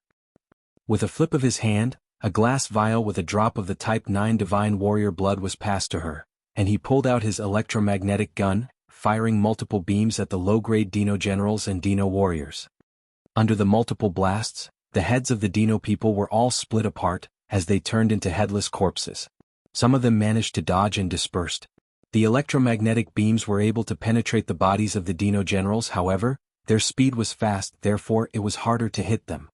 With a flip of his hand, a glass vial with a drop of the Type 9 Divine Warrior blood was passed to her, and he pulled out his electromagnetic gun, firing multiple beams at the low-grade Dino-Generals and Dino warriors. Under the multiple blasts, the heads of the Dino people were all split apart, as they turned into headless corpses. Some of them managed to dodge and dispersed. The electromagnetic beams were able to penetrate the bodies of the Dino-Generals, however, their speed was fast, therefore it was harder to hit them.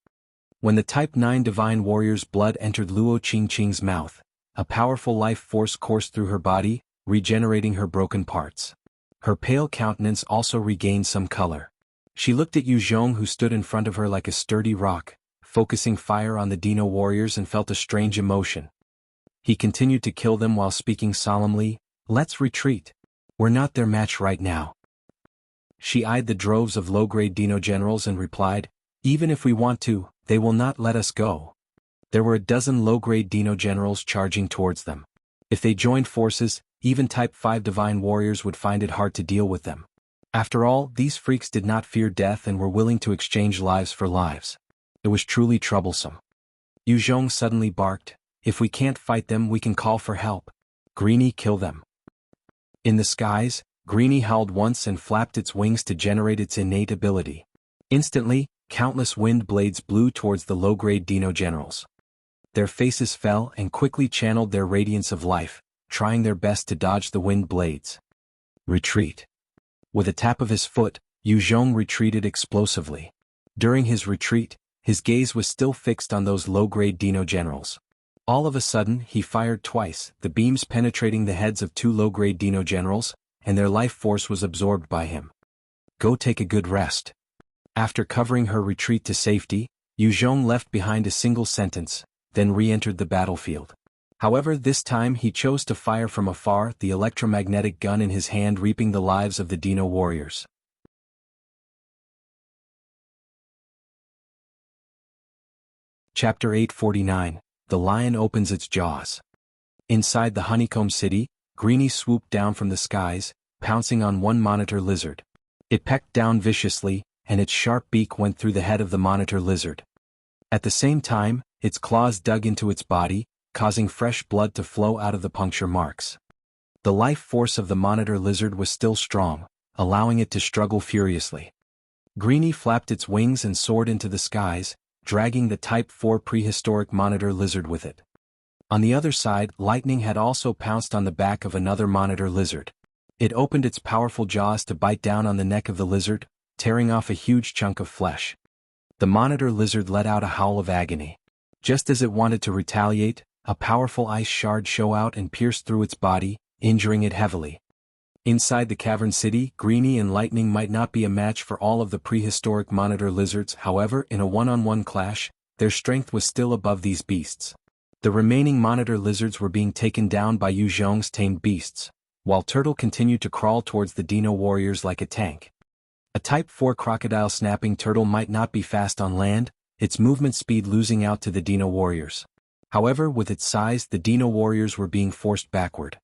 When the Type 9 Divine Warrior's blood entered Luo Qingqing's mouth, a powerful life force coursed through her body, regenerating her broken parts. Her pale countenance also regained some color. She looked at Yu Zhong who stood in front of her like a sturdy rock, focusing fire on the Dino warriors and felt a strange emotion. He continued to kill them while speaking solemnly, "Let's retreat. We're not their match right now." She eyed the droves of low-grade Dino-Generals and replied, "Even if we want to, they will not let us go." There were a dozen low-grade Dino-Generals charging towards them. If they joined forces, even Type 5 Divine Warriors would find it hard to deal with them. After all, these freaks did not fear death and were willing to exchange lives for lives. It was truly troublesome. Yu Zhong suddenly barked, "If we can't fight them, we can call for help. Greenie, kill them." In the skies, Greenie howled once and flapped its wings to generate its innate ability. Instantly, countless wind blades blew towards the low-grade Dino-Generals. Their faces fell and quickly channeled their radiance of life, trying their best to dodge the wind blades. Retreat. With a tap of his foot, Yu Zhong retreated explosively. During his retreat, his gaze was still fixed on those low-grade Dino-Generals. All of a sudden, he fired twice, the beams penetrating the heads of 2 low-grade Dino-Generals, and their life force was absorbed by him. Go take a good rest. After covering her retreat to safety, Yu Zhong left behind a single sentence, then re-entered the battlefield. However, this time he chose to fire from afar, the electromagnetic gun in his hand reaping the lives of the Dino warriors. Chapter 849, The Lion Opens Its Jaws. Inside the honeycomb city, Greenie swooped down from the skies, pouncing on one monitor lizard. It pecked down viciously, and its sharp beak went through the head of the monitor lizard. At the same time, its claws dug into its body, causing fresh blood to flow out of the puncture marks. The life force of the monitor lizard was still strong, allowing it to struggle furiously. Greenie flapped its wings and soared into the skies, dragging the Type 4 prehistoric monitor lizard with it. On the other side, lightning had also pounced on the back of another monitor lizard. It opened its powerful jaws to bite down on the neck of the lizard, tearing off a huge chunk of flesh. The monitor lizard let out a howl of agony. Just as it wanted to retaliate, a powerful ice shard shot out and pierced through its body, injuring it heavily. Inside the cavern city, Greenie and Lightning might not be a match for all of the prehistoric monitor lizards. However, in a one-on-one clash, their strength was still above these beasts. The remaining monitor lizards were being taken down by Yu Zhong's tamed beasts, while Turtle continued to crawl towards the Dino warriors like a tank. A Type 4 crocodile snapping turtle might not be fast on land, its movement speed losing out to the Dino warriors. However, with its size, the Dino warriors were being forced backward.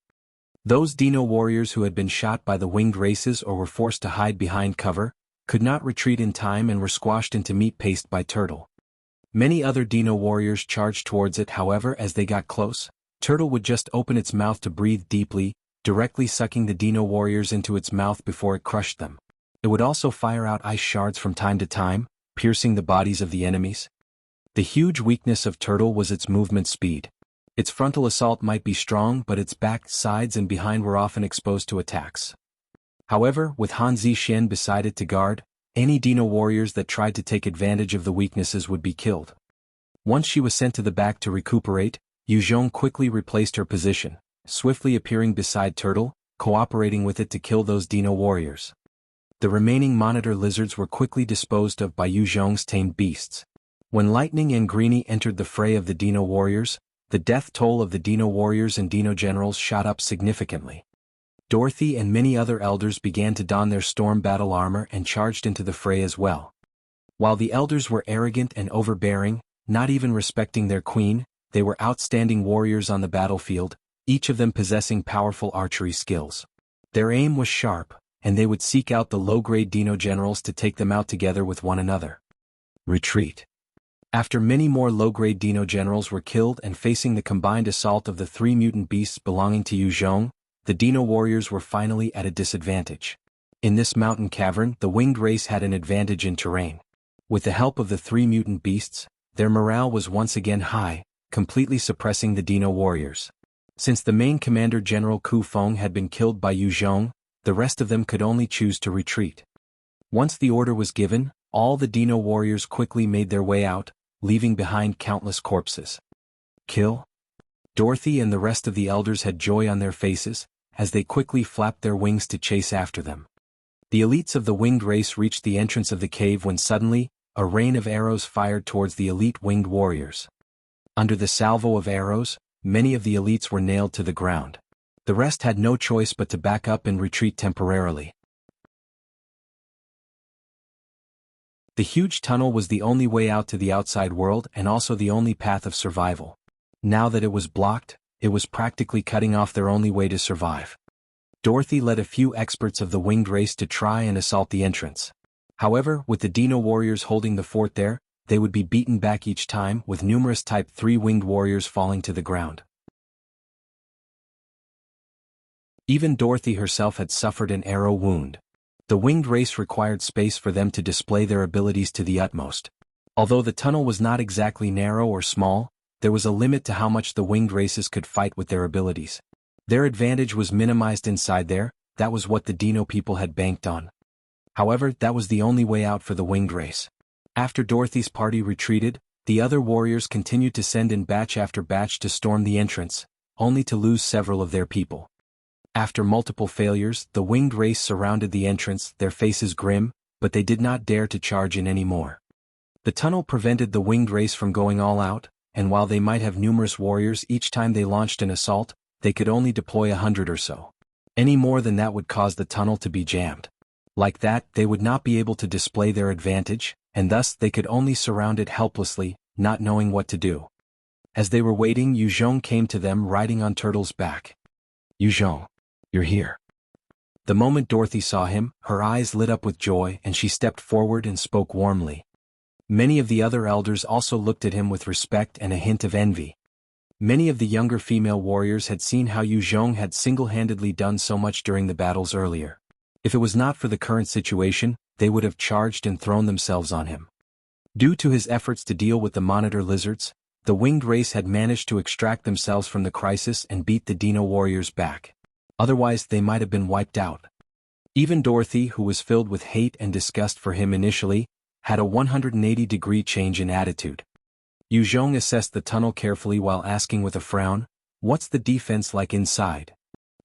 Those Dino warriors who had been shot by the winged races or were forced to hide behind cover, could not retreat in time and were squashed into meat paste by Turtle. Many other Dino warriors charged towards it. However, as they got close, Turtle would just open its mouth to breathe deeply, directly sucking the Dino warriors into its mouth before it crushed them. It would also fire out ice shards from time to time, piercing the bodies of the enemies. The huge weakness of Turtle was its movement speed. Its frontal assault might be strong, but its back, sides and behind were often exposed to attacks. However, with Han Zixuan beside it to guard, any Dino warriors that tried to take advantage of the weaknesses would be killed. Once she was sent to the back to recuperate, Yu Zhong quickly replaced her position, swiftly appearing beside Turtle, cooperating with it to kill those Dino warriors. The remaining monitor lizards were quickly disposed of by Yu Zhong's tamed beasts. When Lightning and Greenie entered the fray of the Dino warriors, the death toll of the Dino warriors and Dino-Generals shot up significantly. Dorothy and many other elders began to don their storm battle armor and charged into the fray as well. While the elders were arrogant and overbearing, not even respecting their queen, they were outstanding warriors on the battlefield, each of them possessing powerful archery skills. Their aim was sharp, and they would seek out the low-grade Dino-Generals to take them out together with one another. Retreat. After many more low-grade Dino-Generals were killed and facing the combined assault of the three mutant beasts belonging to Yu Zhong, the Dino warriors were finally at a disadvantage. In this mountain cavern, the winged race had an advantage in terrain. With the help of the three mutant beasts, their morale was once again high, completely suppressing the Dino warriors. Since the main commander General Feng had been killed by Yu Zhong, the rest of them could only choose to retreat. Once the order was given, all the Dino warriors quickly made their way out, leaving behind countless corpses. Kill? Dorothy and the rest of the elders had joy on their faces, as they quickly flapped their wings to chase after them. The elites of the winged race reached the entrance of the cave when suddenly, a rain of arrows fired towards the elite winged warriors. Under the salvo of arrows, many of the elites were nailed to the ground. The rest had no choice but to back up and retreat temporarily. The huge tunnel was the only way out to the outside world and also the only path of survival. Now that it was blocked, it was practically cutting off their only way to survive. Dorothy led a few experts of the winged race to try and assault the entrance. However, with the Dino warriors holding the fort there, they would be beaten back each time, with numerous Type 3 winged warriors falling to the ground. Even Dorothy herself had suffered an arrow wound. The winged race required space for them to display their abilities to the utmost. Although the tunnel was not exactly narrow or small, there was a limit to how much the winged races could fight with their abilities. Their advantage was minimized inside there, that was what the Dino people had banked on. However, that was the only way out for the winged race. After Dorothy's party retreated, the other warriors continued to send in batch after batch to storm the entrance, only to lose several of their people. After multiple failures, the winged race surrounded the entrance, their faces grim, but they did not dare to charge in anymore. The tunnel prevented the winged race from going all out, and while they might have numerous warriors each time they launched an assault, they could only deploy 100 or so. Any more than that would cause the tunnel to be jammed. Like that, they would not be able to display their advantage, and thus they could only surround it helplessly, not knowing what to do. As they were waiting, Yu Zhong came to them riding on Turtle's back. Yu Zhong, you're here. The moment Dorothy saw him, her eyes lit up with joy and she stepped forward and spoke warmly. Many of the other elders also looked at him with respect and a hint of envy. Many of the younger female warriors had seen how Yu Zhong had single-handedly done so much during the battles earlier. If it was not for the current situation, they would have charged and thrown themselves on him. Due to his efforts to deal with the monitor lizards, the winged race had managed to extract themselves from the crisis and beat the Dino warriors back. Otherwise they might have been wiped out. Even Dorothy, who was filled with hate and disgust for him initially, had a 180-degree change in attitude. Zhong assessed the tunnel carefully while asking with a frown, "What's the defense like inside?"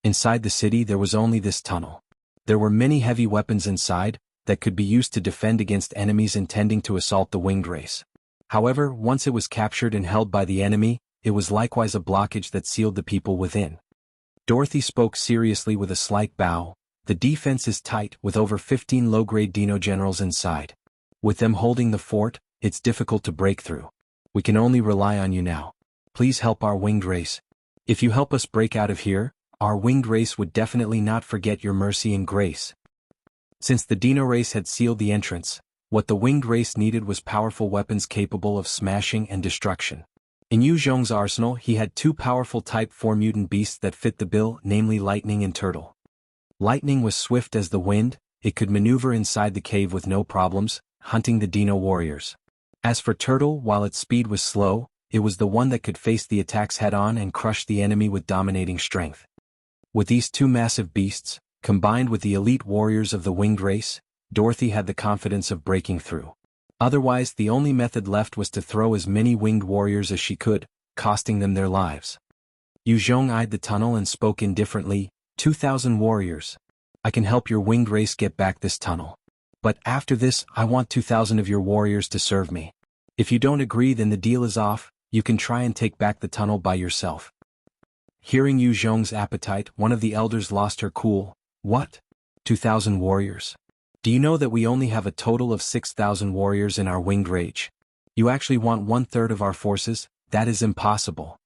Inside the city there was only this tunnel. There were many heavy weapons inside that could be used to defend against enemies intending to assault the winged race. However, once it was captured and held by the enemy, it was likewise a blockage that sealed the people within. Dorothy spoke seriously with a slight bow. "The defense is tight with over 15 low-grade Dino-Generals inside. With them holding the fort, it's difficult to break through. We can only rely on you now. Please help our winged race. If you help us break out of here, our winged race would definitely not forget your mercy and grace." Since the Dino race had sealed the entrance, what the winged race needed was powerful weapons capable of smashing and destruction. In Zhong's arsenal he had two powerful Type 4 mutant beasts that fit the bill, namely Lightning and Turtle. Lightning was swift as the wind, it could maneuver inside the cave with no problems, hunting the Dino warriors. As for Turtle, while its speed was slow, it was the one that could face the attacks head-on and crush the enemy with dominating strength. With these two massive beasts, combined with the elite warriors of the winged race, Dorothy had the confidence of breaking through. Otherwise, the only method left was to throw as many winged warriors as she could, costing them their lives. Zhong eyed the tunnel and spoke indifferently, 2,000 warriors. I can help your winged race get back this tunnel. But after this, I want 2,000 of your warriors to serve me. If you don't agree, then the deal is off, you can try and take back the tunnel by yourself." Hearing Zhong's appetite, one of the elders lost her cool. "What? 2,000 warriors? Do you know that we only have a total of 6,000 warriors in our winged rage? You actually want 1/3 of our forces? That is impossible."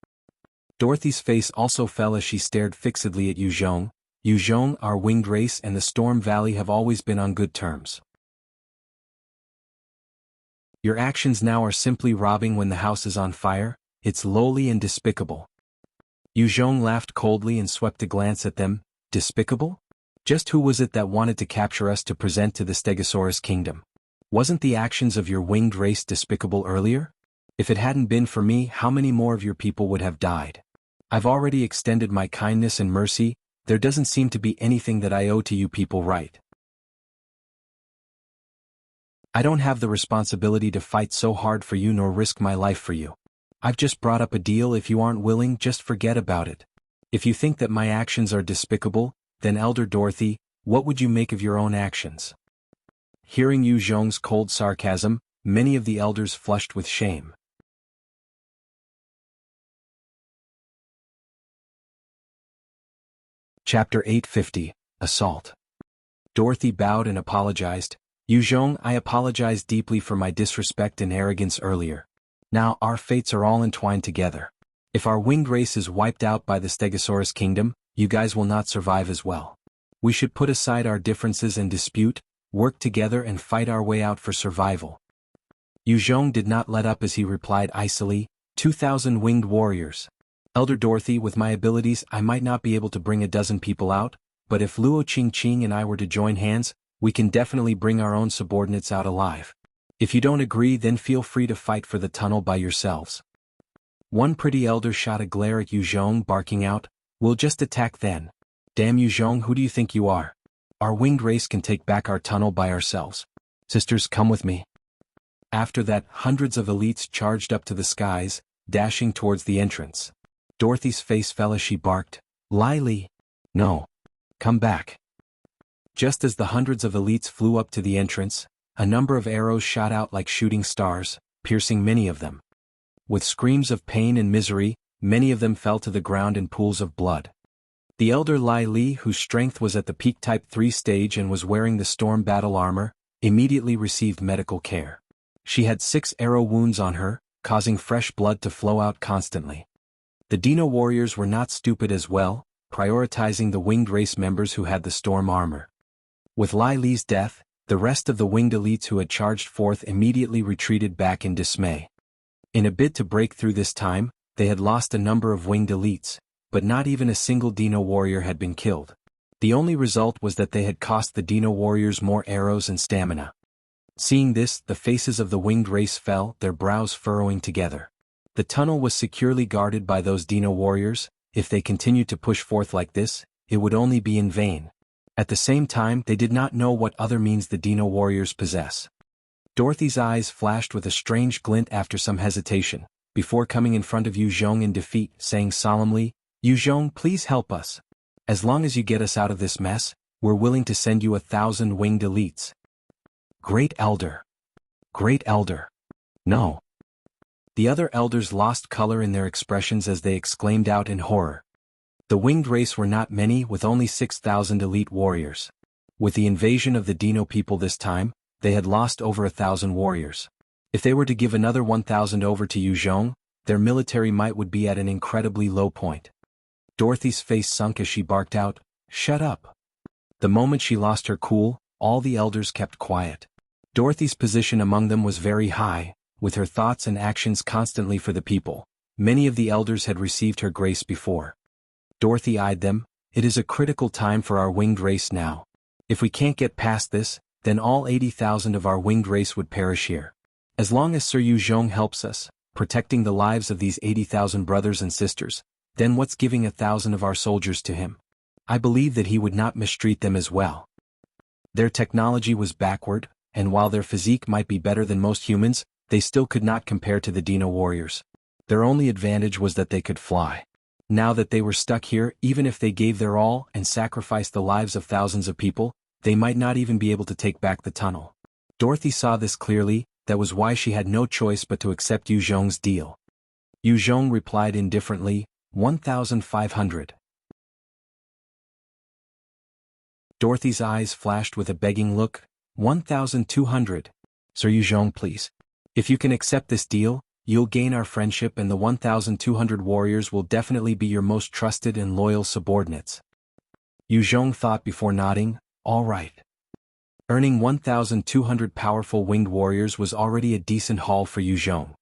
Dorothy's face also fell as she stared fixedly at Zhong. "Zhong, our winged race and the Storm Valley have always been on good terms. Your actions now are simply robbing when the house is on fire. It's lowly and despicable." Zhong laughed coldly and swept a glance at them. "Despicable? Just who was it that wanted to capture us to present to the Stegosaurus kingdom? Wasn't the actions of your winged race despicable earlier? If it hadn't been for me, how many more of your people would have died? I've already extended my kindness and mercy. There doesn't seem to be anything that I owe to you people, right? I don't have the responsibility to fight so hard for you nor risk my life for you. I've just brought up a deal. If you aren't willing, just forget about it. If you think that my actions are despicable, then Elder Dorothy, what would you make of your own actions?" Hearing Zhong's cold sarcasm, many of the elders flushed with shame. Chapter 850, Assault. Dorothy bowed and apologized. "Zhong, I apologize deeply for my disrespect and arrogance earlier. Now our fates are all entwined together. If our winged race is wiped out by the Stegosaurus kingdom, you guys will not survive as well. We should put aside our differences and dispute, work together and fight our way out for survival." Zhong did not let up as he replied icily, 2,000 winged warriors. Elder Dorothy, with my abilities I might not be able to bring a dozen people out, but if Luo Qingqing and I were to join hands, we can definitely bring our own subordinates out alive. If you don't agree, then feel free to fight for the tunnel by yourselves. One pretty elder shot a glare at Zhong, barking out, "We'll just attack then. Damn you, Zhong, who do you think you are? Our winged race can take back our tunnel by ourselves. Sisters, come with me." After that, hundreds of elites charged up to the skies, dashing towards the entrance. Dorothy's face fell as she barked, "Lai Wei! No. Come back." Just as the hundreds of elites flew up to the entrance, a number of arrows shot out like shooting stars, piercing many of them. With screams of pain and misery, many of them fell to the ground in pools of blood. The elder Lai Wei, whose strength was at the peak Type 3 stage and was wearing the storm battle armor, immediately received medical care. She had 6 arrow wounds on her, causing fresh blood to flow out constantly. The Dino warriors were not stupid as well, prioritizing the winged race members who had the storm armor. With Lai Wei's death, the rest of the winged elites who had charged forth immediately retreated back in dismay. In a bid to break through this time, they had lost a number of winged elites, but not even a single Dino warrior had been killed. The only result was that they had cost the Dino warriors more arrows and stamina. Seeing this, the faces of the winged race fell, their brows furrowing together. The tunnel was securely guarded by those Dino warriors. If they continued to push forth like this, it would only be in vain. At the same time, they did not know what other means the Dino warriors possess. Dorothy's eyes flashed with a strange glint after some hesitation, before coming in front of Zhong in defeat, saying solemnly, "Zhong, please help us. As long as you get us out of this mess, we're willing to send you 1,000 winged elites." Great Elder. Great Elder. No. The other elders lost color in their expressions as they exclaimed out in horror. The winged race were not many, with only 6,000 elite warriors. With the invasion of the Dino people this time, they had lost over 1,000 warriors. If they were to give another 1,000 over to Zhong, their military might would be at an incredibly low point. Dorothy's face sunk as she barked out, "Shut up." The moment she lost her cool, all the elders kept quiet. Dorothy's position among them was very high, with her thoughts and actions constantly for the people. Many of the elders had received her grace before. Dorothy eyed them. "It is a critical time for our winged race now. If we can't get past this, then all 80,000 of our winged race would perish here. As long as Sir Zhong helps us, protecting the lives of these 80,000 brothers and sisters, then what's giving 1,000 of our soldiers to him? I believe that he would not mistreat them as well." Their technology was backward, and while their physique might be better than most humans, they still could not compare to the Dino warriors. Their only advantage was that they could fly. Now that they were stuck here, even if they gave their all and sacrificed the lives of thousands of people, they might not even be able to take back the tunnel. Dorothy saw this clearly. That was why she had no choice but to accept Zhong's deal. Zhong replied indifferently, 1,500. Dorothy's eyes flashed with a begging look, 1,200. Sir Zhong, please. If you can accept this deal, you'll gain our friendship and the 1,200 warriors will definitely be your most trusted and loyal subordinates. Zhong thought before nodding, all right. Earning 1,200 powerful winged warriors was already a decent haul for Zhong.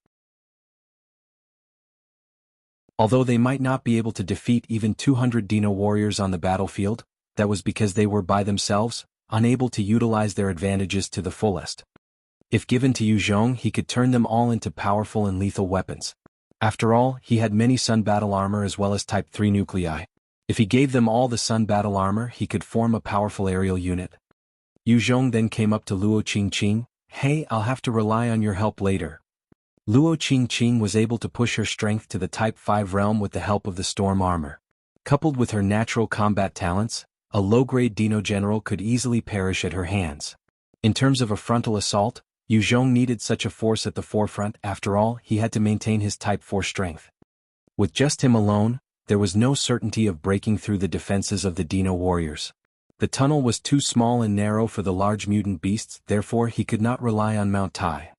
Although they might not be able to defeat even 200 Dino warriors on the battlefield, that was because they were by themselves, unable to utilize their advantages to the fullest. If given to Zhong, he could turn them all into powerful and lethal weapons. After all, he had many Sun battle armor as well as Type 3 nuclei. If he gave them all the Sun battle armor, he could form a powerful aerial unit. Zhong then came up to Luo Qingqing, "Hey, I'll have to rely on your help later." Luo Qingqing was able to push her strength to the Type 5 realm with the help of the storm armor. Coupled with her natural combat talents, a low-grade Dino-General could easily perish at her hands. In terms of a frontal assault, Zhong needed such a force at the forefront. After all, he had to maintain his Type 4 strength. With just him alone, there was no certainty of breaking through the defenses of the Dino warriors. The tunnel was too small and narrow for the large mutant beasts, therefore he could not rely on Mount Tai.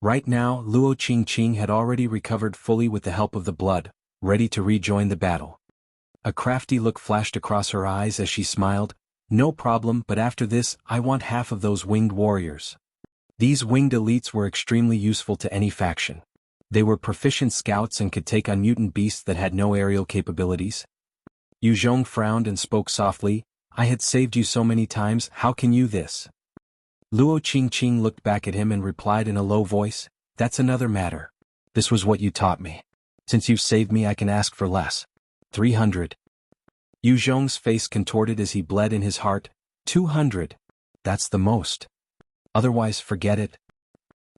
Right now, Luo Qingqing had already recovered fully with the help of the blood, ready to rejoin the battle. A crafty look flashed across her eyes as she smiled, "No problem, but after this, I want half of those winged warriors." These winged elites were extremely useful to any faction. They were proficient scouts and could take on mutant beasts that had no aerial capabilities. Zhong frowned and spoke softly, "I had saved you so many times, how can you this?" Luo Qingqing looked back at him and replied in a low voice, "That's another matter. This was what you taught me. Since you've saved me, I can ask for less. 300. Zhong's face contorted as he bled in his heart. 200. That's the most. Otherwise, forget it.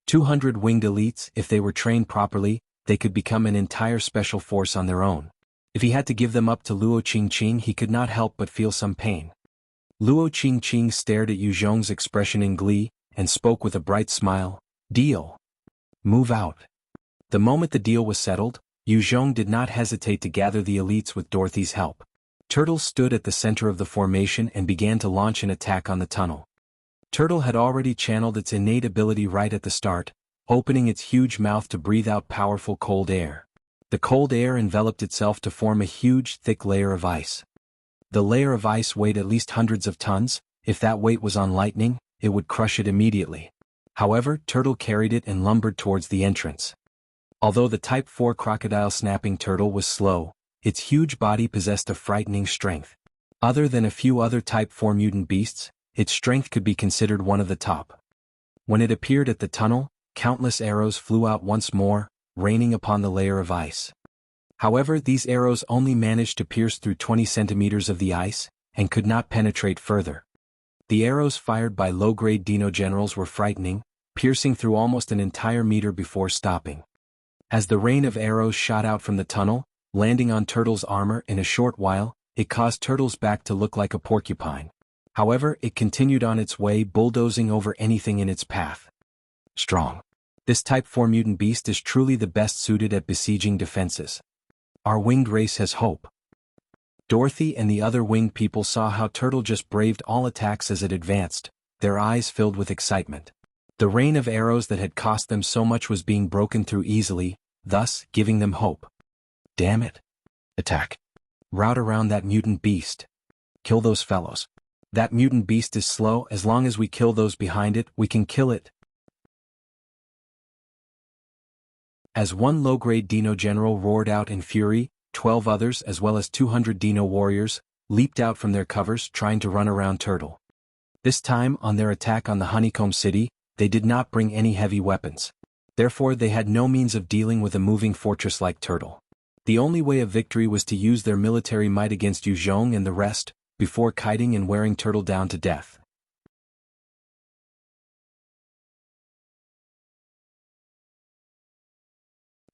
200 winged elites, if they were trained properly, they could become an entire special force on their own. If he had to give them up to Luo Qingqing, he could not help but feel some pain. Luo Qingqing stared at Zhong's expression in glee, and spoke with a bright smile, "Deal. Move out." The moment the deal was settled, Zhong did not hesitate to gather the elites with Dorothy's help. Turtle stood at the center of the formation and began to launch an attack on the tunnel. Turtle had already channeled its innate ability right at the start, opening its huge mouth to breathe out powerful cold air. The cold air enveloped itself to form a huge, thick layer of ice. The layer of ice weighed at least hundreds of tons. If that weight was on lightning, it would crush it immediately. However, Turtle carried it and lumbered towards the entrance. Although the Type 4 crocodile snapping turtle was slow, its huge body possessed a frightening strength. Other than a few other Type 4 mutant beasts, its strength could be considered one of the top. When it appeared at the tunnel, countless arrows flew out once more, raining upon the layer of ice. However, these arrows only managed to pierce through 20 centimeters of the ice, and could not penetrate further. The arrows fired by low-grade Dino-Generals were frightening, piercing through almost an entire meter before stopping. As the rain of arrows shot out from the tunnel, landing on Turtle's armor in a short while, it caused Turtle's back to look like a porcupine. However, it continued on its way, bulldozing over anything in its path. Strong. This Type 4 mutant beast is truly the best suited at besieging defenses. Our winged race has hope. Dorothy and the other winged people saw how Turtle just braved all attacks as it advanced, their eyes filled with excitement. The rain of arrows that had cost them so much was being broken through easily, thus giving them hope. Damn it. Attack. Rout around that mutant beast. Kill those fellows. That mutant beast is slow. As long as we kill those behind it, we can kill it. As one low-grade Dino-General roared out in fury, 12 others as well as 200 Dino warriors leaped out from their covers trying to run around Turtle. This time, on their attack on the Honeycomb City, they did not bring any heavy weapons. Therefore, they had no means of dealing with a moving fortress like Turtle. The only way of victory was to use their military might against Zhong and the rest, before kiting and wearing Turtle down to death.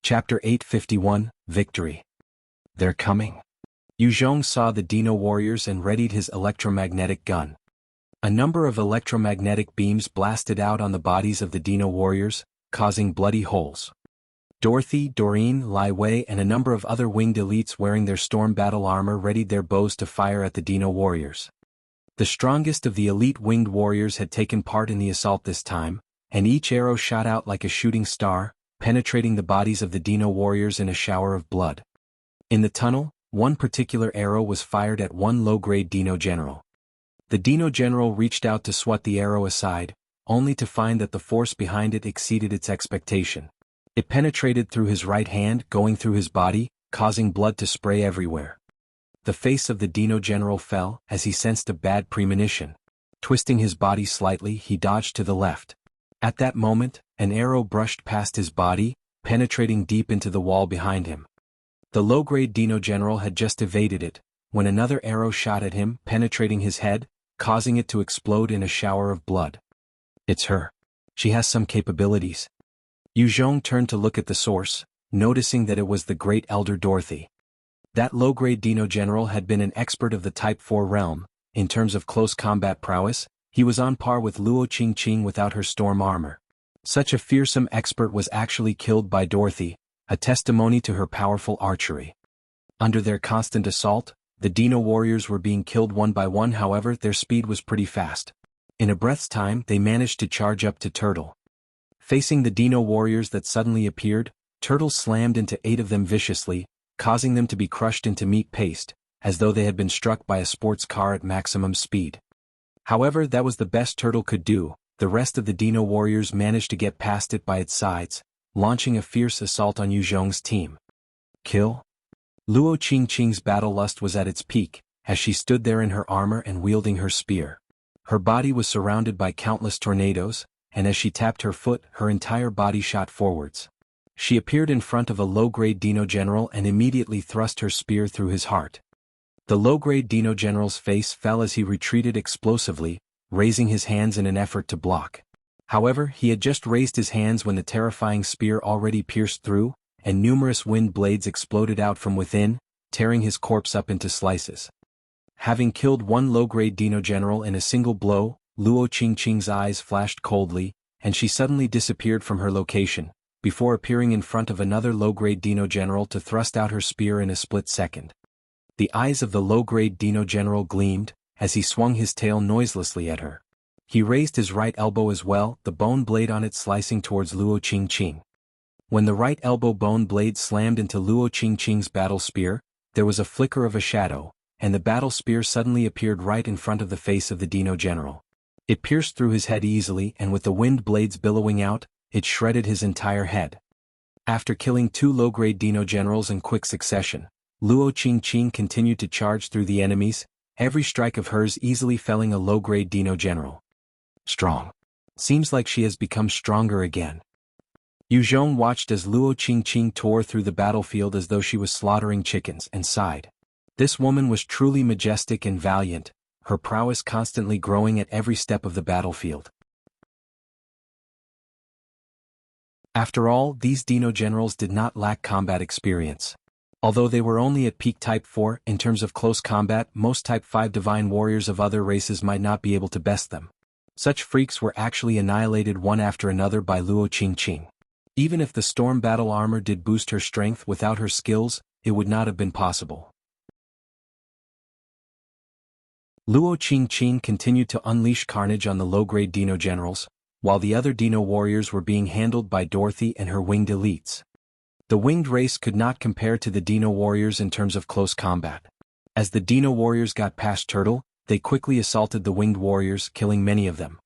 Chapter 851, Victory. They're coming. Zhong saw the Dino warriors and readied his electromagnetic gun. A number of electromagnetic beams blasted out on the bodies of the Dino warriors, causing bloody holes. Dorothy, Doreen, Lai Wei and a number of other winged elites wearing their storm battle armor readied their bows to fire at the Dino warriors. The strongest of the elite winged warriors had taken part in the assault this time, and each arrow shot out like a shooting star, penetrating the bodies of the Dino warriors in a shower of blood. In the tunnel, one particular arrow was fired at one low-grade Dino-General. The Dino-General reached out to swat the arrow aside, only to find that the force behind it exceeded its expectation. It penetrated through his right hand, going through his body, causing blood to spray everywhere. The face of the Dino-General fell as he sensed a bad premonition. Twisting his body slightly, he dodged to the left. At that moment, an arrow brushed past his body, penetrating deep into the wall behind him. The low-grade Dino-General had just evaded it, when another arrow shot at him, penetrating his head, causing it to explode in a shower of blood. It's her. She has some capabilities. Zhong turned to look at the source, noticing that it was the great elder Dorothy. That low-grade Dino-General had been an expert of the Type 4 realm. In terms of close combat prowess, he was on par with Luo Qingqing without her storm armor. Such a fearsome expert was actually killed by Dorothy, a testimony to her powerful archery. Under their constant assault, the Dino warriors were being killed one by one. However, their speed was pretty fast. In a breath's time, they managed to charge up to Turtle. Facing the Dino warriors that suddenly appeared, Turtle slammed into 8 of them viciously, causing them to be crushed into meat paste, as though they had been struck by a sports car at maximum speed. However, that was the best Turtle could do. The rest of the Dino warriors managed to get past it by its sides, launching a fierce assault on Zhong's team. Kill? Luo Qingqing's battle lust was at its peak, as she stood there in her armor and wielding her spear. Her body was surrounded by countless tornadoes, and as she tapped her foot, her entire body shot forwards. She appeared in front of a low-grade Dino-General and immediately thrust her spear through his heart. The low-grade Dino-General's face fell as he retreated explosively, raising his hands in an effort to block. However, he had just raised his hands when the terrifying spear already pierced through, and numerous wind blades exploded out from within, tearing his corpse up into slices. Having killed one low-grade Dino-General in a single blow, Luo Qingqing's eyes flashed coldly, and she suddenly disappeared from her location, before appearing in front of another low-grade Dino-General to thrust out her spear in a split second. The eyes of the low-grade Dino-General gleamed, as he swung his tail noiselessly at her. He raised his right elbow as well, the bone blade on it slicing towards Luo Qingqing. When the right elbow bone blade slammed into Luo Qingqing's battle spear, there was a flicker of a shadow, and the battle spear suddenly appeared right in front of the face of the Dino-General. It pierced through his head easily, and with the wind blades billowing out, it shredded his entire head. After killing 2 low-grade Dino-Generals in quick succession, Luo Qingqing continued to charge through the enemies, every strike of hers easily felling a low-grade Dino-General. Strong. Seems like she has become stronger again. Zhong watched as Luo Qingqing tore through the battlefield as though she was slaughtering chickens and sighed. This woman was truly majestic and valiant, her prowess constantly growing at every step of the battlefield. After all, these Dino-Generals did not lack combat experience. Although they were only at peak Type 4 in terms of close combat, most Type 5 divine warriors of other races might not be able to best them. Such freaks were actually annihilated one after another by Luo Qingqing. Even if the storm battle armor did boost her strength, without her skills, it would not have been possible. Luo Qingqing continued to unleash carnage on the low-grade Dino-Generals, while the other Dino warriors were being handled by Dorothy and her winged elites. The winged race could not compare to the Dino warriors in terms of close combat. As the Dino warriors got past Turtle, they quickly assaulted the winged warriors, killing many of them.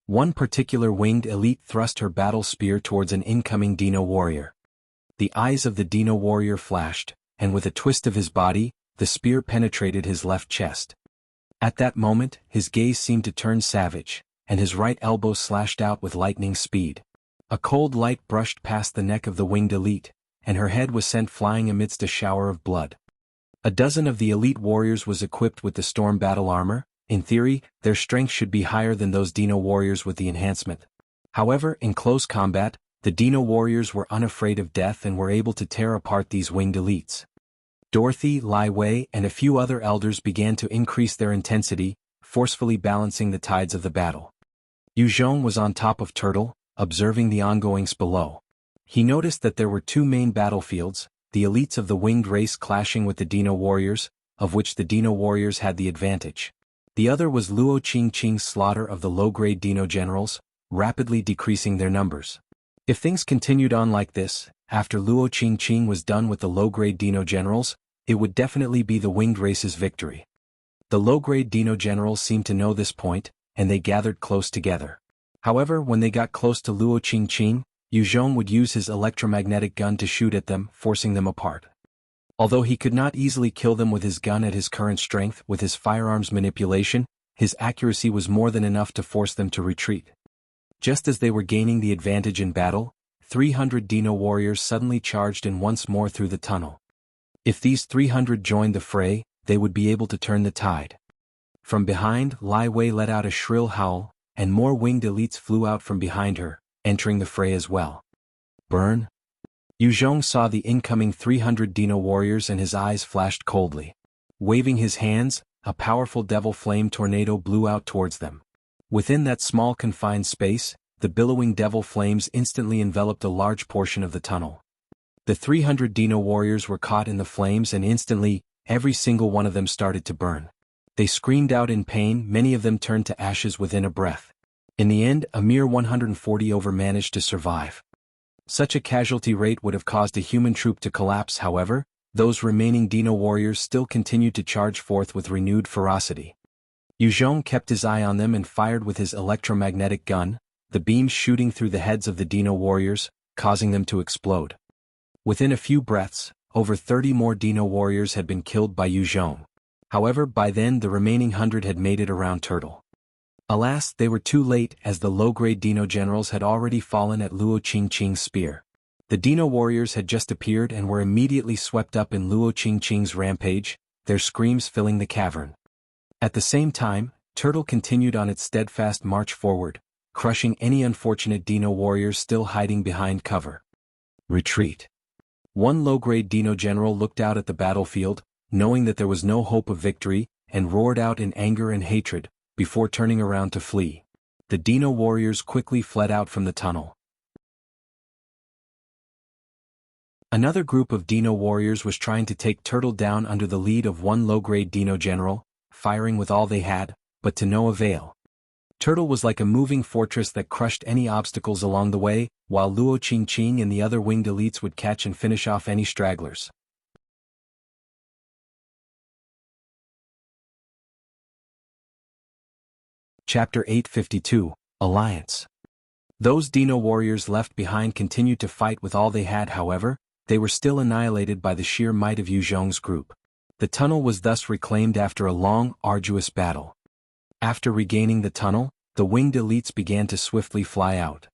One particular winged elite thrust her battle spear towards an incoming Dino warrior. The eyes of the Dino warrior flashed, and with a twist of his body, the spear penetrated his left chest. At that moment, his gaze seemed to turn savage, and his right elbow slashed out with lightning speed. A cold light brushed past the neck of the winged elite, and her head was sent flying amidst a shower of blood. A dozen of the elite warriors was equipped with the storm battle armor. In theory, their strength should be higher than those Dino warriors with the enhancement. However, in close combat, the Dino warriors were unafraid of death and were able to tear apart these winged elites. Dorothy, Lai Wei, and a few other elders began to increase their intensity, forcefully balancing the tides of the battle. Zhong was on top of Turtle, observing the ongoings below. He noticed that there were two main battlefields, the elites of the winged race clashing with the Dino warriors, of which the Dino warriors had the advantage. The other was Luo Qingqing's slaughter of the low-grade Dino-Generals, rapidly decreasing their numbers. If things continued on like this, after Luo Qingqing was done with the low-grade Dino-Generals, it would definitely be the winged race's victory. The low-grade Dino-Generals seemed to know this point, and they gathered close together. However, when they got close to Luo Qingqing, Zhong would use his electromagnetic gun to shoot at them, forcing them apart. Although he could not easily kill them with his gun at his current strength, with his firearms manipulation, his accuracy was more than enough to force them to retreat. Just as they were gaining the advantage in battle, 300 Dino warriors suddenly charged in once more through the tunnel. If these 300 joined the fray, they would be able to turn the tide. From behind, Lai Wei let out a shrill howl, and more winged elites flew out from behind her, entering the fray as well. Burn? Zhong saw the incoming 300 Dino warriors and his eyes flashed coldly. Waving his hands, a powerful devil flame tornado blew out towards them. Within that small confined space, the billowing devil flames instantly enveloped a large portion of the tunnel. The 300 Dino warriors were caught in the flames and instantly, every single one of them started to burn. They screamed out in pain, many of them turned to ashes within a breath. In the end, a mere 140 over managed to survive. Such a casualty rate would have caused a human troop to collapse. However, those remaining Dino warriors still continued to charge forth with renewed ferocity. Zhong kept his eye on them and fired with his electromagnetic gun, the beams shooting through the heads of the Dino warriors, causing them to explode. Within a few breaths, over 30 more Dino warriors had been killed by Zhong. However, by then the remaining 100 had made it around Turtle. Alas, they were too late, as the low-grade Dino-Generals had already fallen at Luo Qingqing's spear. The Dino warriors had just appeared and were immediately swept up in Luo Qingqing's rampage, their screams filling the cavern. At the same time, Turtle continued on its steadfast march forward, crushing any unfortunate Dino warriors still hiding behind cover. Retreat. One low-grade Dino-General looked out at the battlefield, knowing that there was no hope of victory, and roared out in anger and hatred, before turning around to flee. The Dino warriors quickly fled out from the tunnel. Another group of Dino warriors was trying to take Turtle down under the lead of one low-grade Dino-General, firing with all they had, but to no avail. Turtle was like a moving fortress that crushed any obstacles along the way, while Luo Qingqing and the other winged elites would catch and finish off any stragglers. Chapter 852, Alliance. Those Dino warriors left behind continued to fight with all they had. However, they were still annihilated by the sheer might of Zhong's group. The tunnel was thus reclaimed after a long, arduous battle. After regaining the tunnel, the winged elites began to swiftly fly out.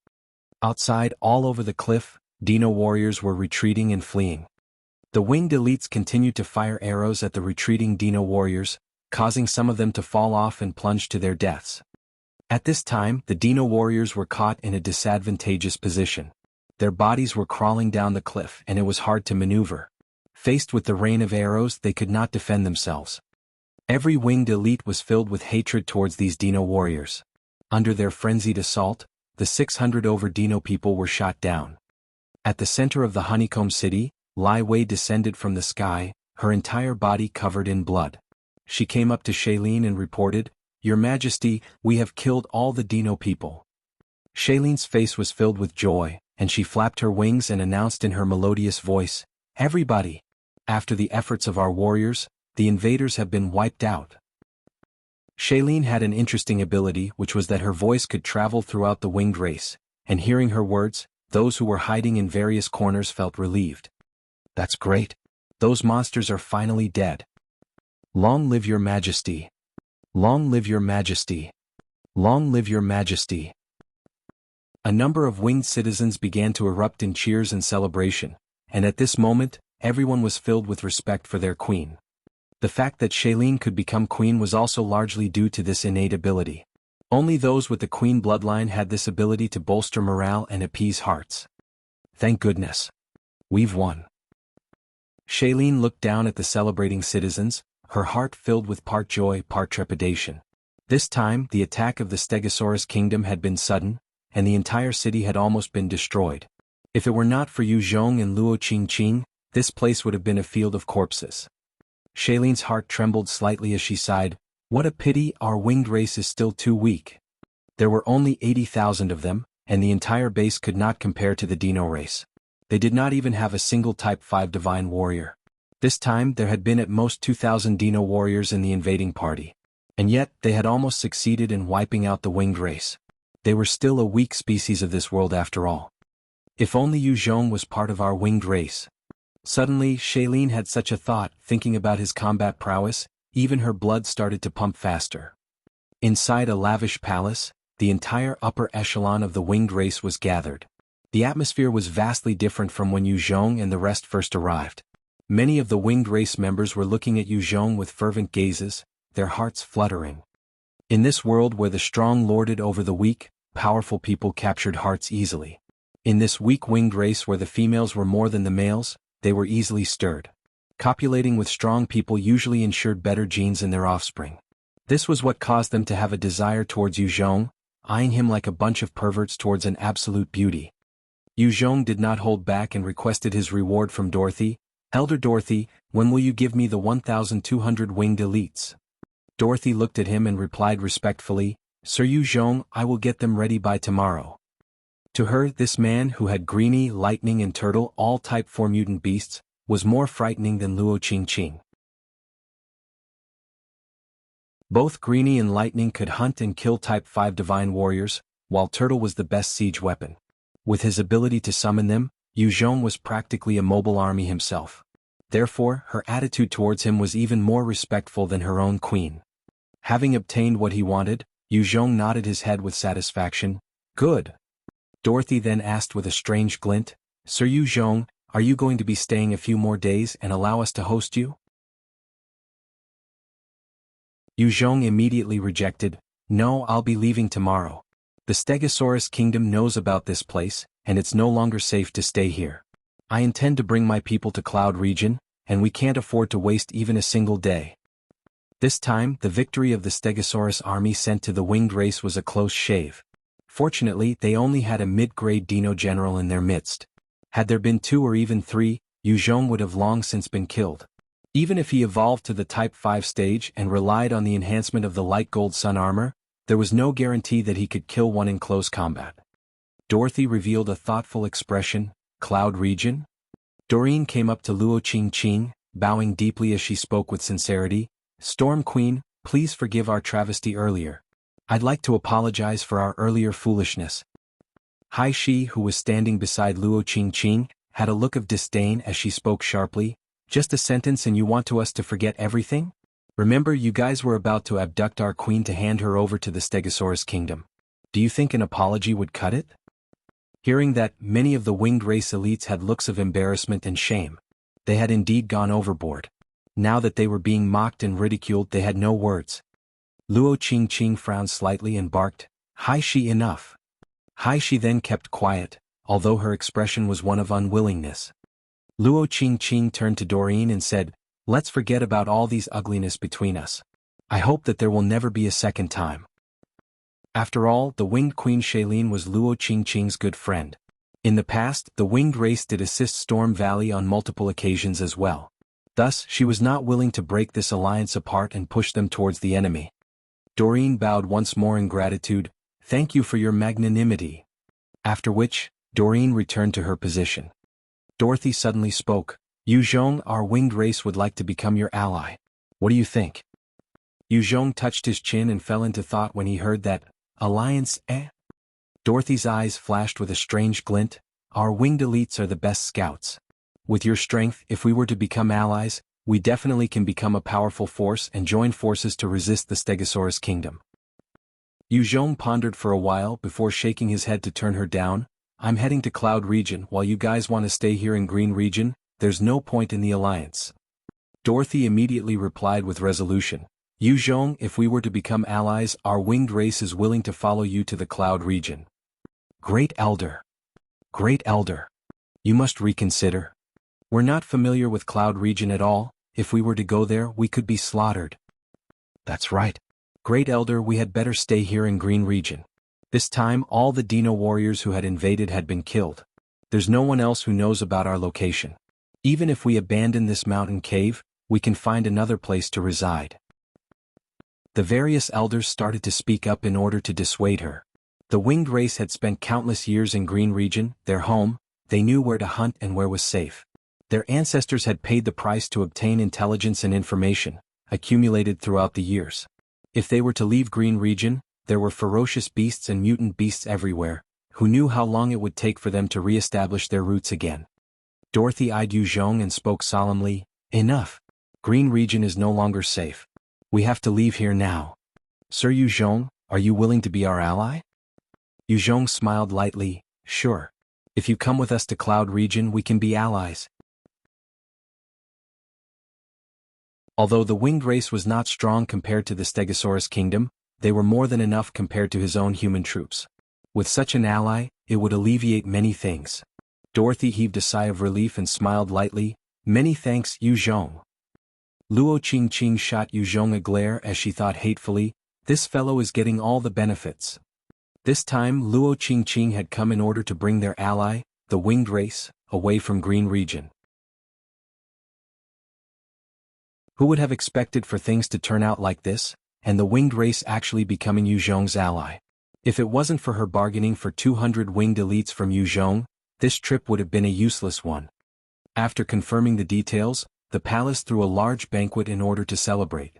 Outside, all over the cliff, Dino warriors were retreating and fleeing. The winged elites continued to fire arrows at the retreating Dino warriors, causing some of them to fall off and plunge to their deaths. At this time, the Dino warriors were caught in a disadvantageous position. Their bodies were crawling down the cliff and it was hard to maneuver. Faced with the rain of arrows, they could not defend themselves. Every winged elite was filled with hatred towards these Dino warriors. Under their frenzied assault, the 600 over Dino people were shot down. At the center of the honeycomb city, Lai Wei descended from the sky, her entire body covered in blood. She came up to Shailene and reported, "Your Majesty, we have killed all the Dino people." Shailene's face was filled with joy, and she flapped her wings and announced in her melodious voice, "Everybody! After the efforts of our warriors, the invaders have been wiped out." Shailene had an interesting ability, which was that her voice could travel throughout the winged race, and hearing her words, those who were hiding in various corners felt relieved. "That's great. Those monsters are finally dead. Long live your Majesty. Long live your Majesty. Long live your Majesty." A number of winged citizens began to erupt in cheers and celebration, and at this moment, everyone was filled with respect for their queen. The fact that Shailene could become queen was also largely due to this innate ability. Only those with the queen bloodline had this ability to bolster morale and appease hearts. "Thank goodness. We've won." Shailene looked down at the celebrating citizens, her heart filled with part joy, part trepidation. This time, the attack of the Stegosaurus kingdom had been sudden, and the entire city had almost been destroyed. If it were not for Zhong and Luo Qingqing, this place would have been a field of corpses. Shailene's heart trembled slightly as she sighed, "What a pity our winged race is still too weak." There were only 80,000 of them, and the entire base could not compare to the Dino race. They did not even have a single Type 5 divine warrior. This time there had been at most 2,000 Dino warriors in the invading party. And yet, they had almost succeeded in wiping out the winged race. They were still a weak species of this world after all. If only Zhong was part of our winged race. Suddenly, Shailene had such a thought, thinking about his combat prowess, even her blood started to pump faster. Inside a lavish palace, the entire upper echelon of the winged race was gathered. The atmosphere was vastly different from when Zhong and the rest first arrived. Many of the winged race members were looking at Zhong with fervent gazes, their hearts fluttering. In this world where the strong lorded over the weak, powerful people captured hearts easily. In this weak winged race where the females were more than the males, they were easily stirred. Copulating with strong people usually ensured better genes in their offspring. This was what caused them to have a desire towards Zhong, eyeing him like a bunch of perverts towards an absolute beauty. Zhong did not hold back and requested his reward from Dorothy. "Elder Dorothy, when will you give me the 1,200 winged elites?" Dorothy looked at him and replied respectfully, "Sir Zhong, I will get them ready by tomorrow." To her, this man who had Greenie, Lightning and Turtle, all Type 4 mutant beasts, was more frightening than Luo Qingqing. Both Greenie and Lightning could hunt and kill Type 5 divine warriors, while Turtle was the best siege weapon. With his ability to summon them, Zhong was practically a mobile army himself. Therefore, her attitude towards him was even more respectful than her own queen. Having obtained what he wanted, Zhong nodded his head with satisfaction. "Good." Dorothy then asked with a strange glint, "Sir Zhong, are you going to be staying a few more days and allow us to host you?" Zhong immediately rejected, "No, I'll be leaving tomorrow. The Stegosaurus kingdom knows about this place, and it's no longer safe to stay here. I intend to bring my people to Cloud Region, and we can't afford to waste even a single day." This time, the victory of the Stegosaurus army sent to the winged race was a close shave. Fortunately, they only had a mid-grade Dino-General in their midst. Had there been 2 or even 3, Zhong would have long since been killed. Even if he evolved to the Type 5 stage and relied on the enhancement of the light gold sun armor, there was no guarantee that he could kill one in close combat. Dorothy revealed a thoughtful expression, "Cloud Region?" Doreen came up to Luo Qingqing, bowing deeply as she spoke with sincerity, "Storm Queen, please forgive our travesty earlier. I'd like to apologize for our earlier foolishness." Hai Shi, who was standing beside Luo Qingqing, had a look of disdain as she spoke sharply, "Just a sentence and you want us to forget everything? Remember, you guys were about to abduct our queen to hand her over to the Stegosaurus kingdom. Do you think an apology would cut it? Hearing that, many of the winged race elites had looks of embarrassment and shame. They had indeed gone overboard. Now that they were being mocked and ridiculed, they had no words. Luo Qingqing frowned slightly and barked, "Hai Shi, enough." Hai Shi then kept quiet, although her expression was one of unwillingness. Luo Qingqing turned to Doreen and said, "Let's forget about all these ugliness between us. I hope that there will never be a second time." After all, the winged queen Shailene was Luo Qingqing's good friend. In the past, the winged race did assist Storm Valley on multiple occasions as well. Thus, she was not willing to break this alliance apart and push them towards the enemy. Doreen bowed once more in gratitude, "Thank you for your magnanimity." After which, Doreen returned to her position. Dorothy suddenly spoke, "Yu Zhong, our winged race would like to become your ally. What do you think?" Yu Zhong touched his chin and fell into thought when he heard that, "Alliance, eh?" Dorothy's eyes flashed with a strange glint. "Our winged elites are the best scouts. With your strength, if we were to become allies, we definitely can become a powerful force and join forces to resist the Stegosaurus kingdom." Yu Zhong pondered for a while before shaking his head to turn her down. "I'm heading to Cloud Region while you guys want to stay here in Green Region. There's no point in the alliance." Dorothy immediately replied with resolution, "Yu Zhong, if we were to become allies, our winged race is willing to follow you to the Cloud Region." Great Elder. Great Elder. You must reconsider. We're not familiar with Cloud Region at all. If we were to go there, we could be slaughtered. That's right. Great Elder, we had better stay here in Green Region. This time, all the Dino warriors who had invaded had been killed. There's no one else who knows about our location. Even if we abandon this mountain cave, we can find another place to reside. The various elders started to speak up in order to dissuade her. The winged race had spent countless years in Green Region, their home. They knew where to hunt and where was safe. Their ancestors had paid the price to obtain intelligence and information, accumulated throughout the years. If they were to leave Green Region, there were ferocious beasts and mutant beasts everywhere, who knew how long it would take for them to re-establish their roots again. Dorothy eyed Yu Zhong and spoke solemnly, "Enough. Green Region is no longer safe. We have to leave here now. Sir Yu Zhong, are you willing to be our ally?" Yu Zhong smiled lightly, "Sure. If you come with us to Cloud Region, we can be allies." Although the winged race was not strong compared to the Stegosaurus kingdom, they were more than enough compared to his own human troops. With such an ally, it would alleviate many things. Dorothy heaved a sigh of relief and smiled lightly, "Many thanks, Yu Zhong." Luo Qingqing shot Yu Zhong a glare as she thought hatefully, "This fellow is getting all the benefits." This time Luo Qingqing had come in order to bring their ally, the winged race, away from Green Region. Who would have expected for things to turn out like this, and the winged race actually becoming Yu Zhong's ally? If it wasn't for her bargaining for 200 winged elites from Yu Zhong, this trip would have been a useless one. After confirming the details, the palace threw a large banquet in order to celebrate.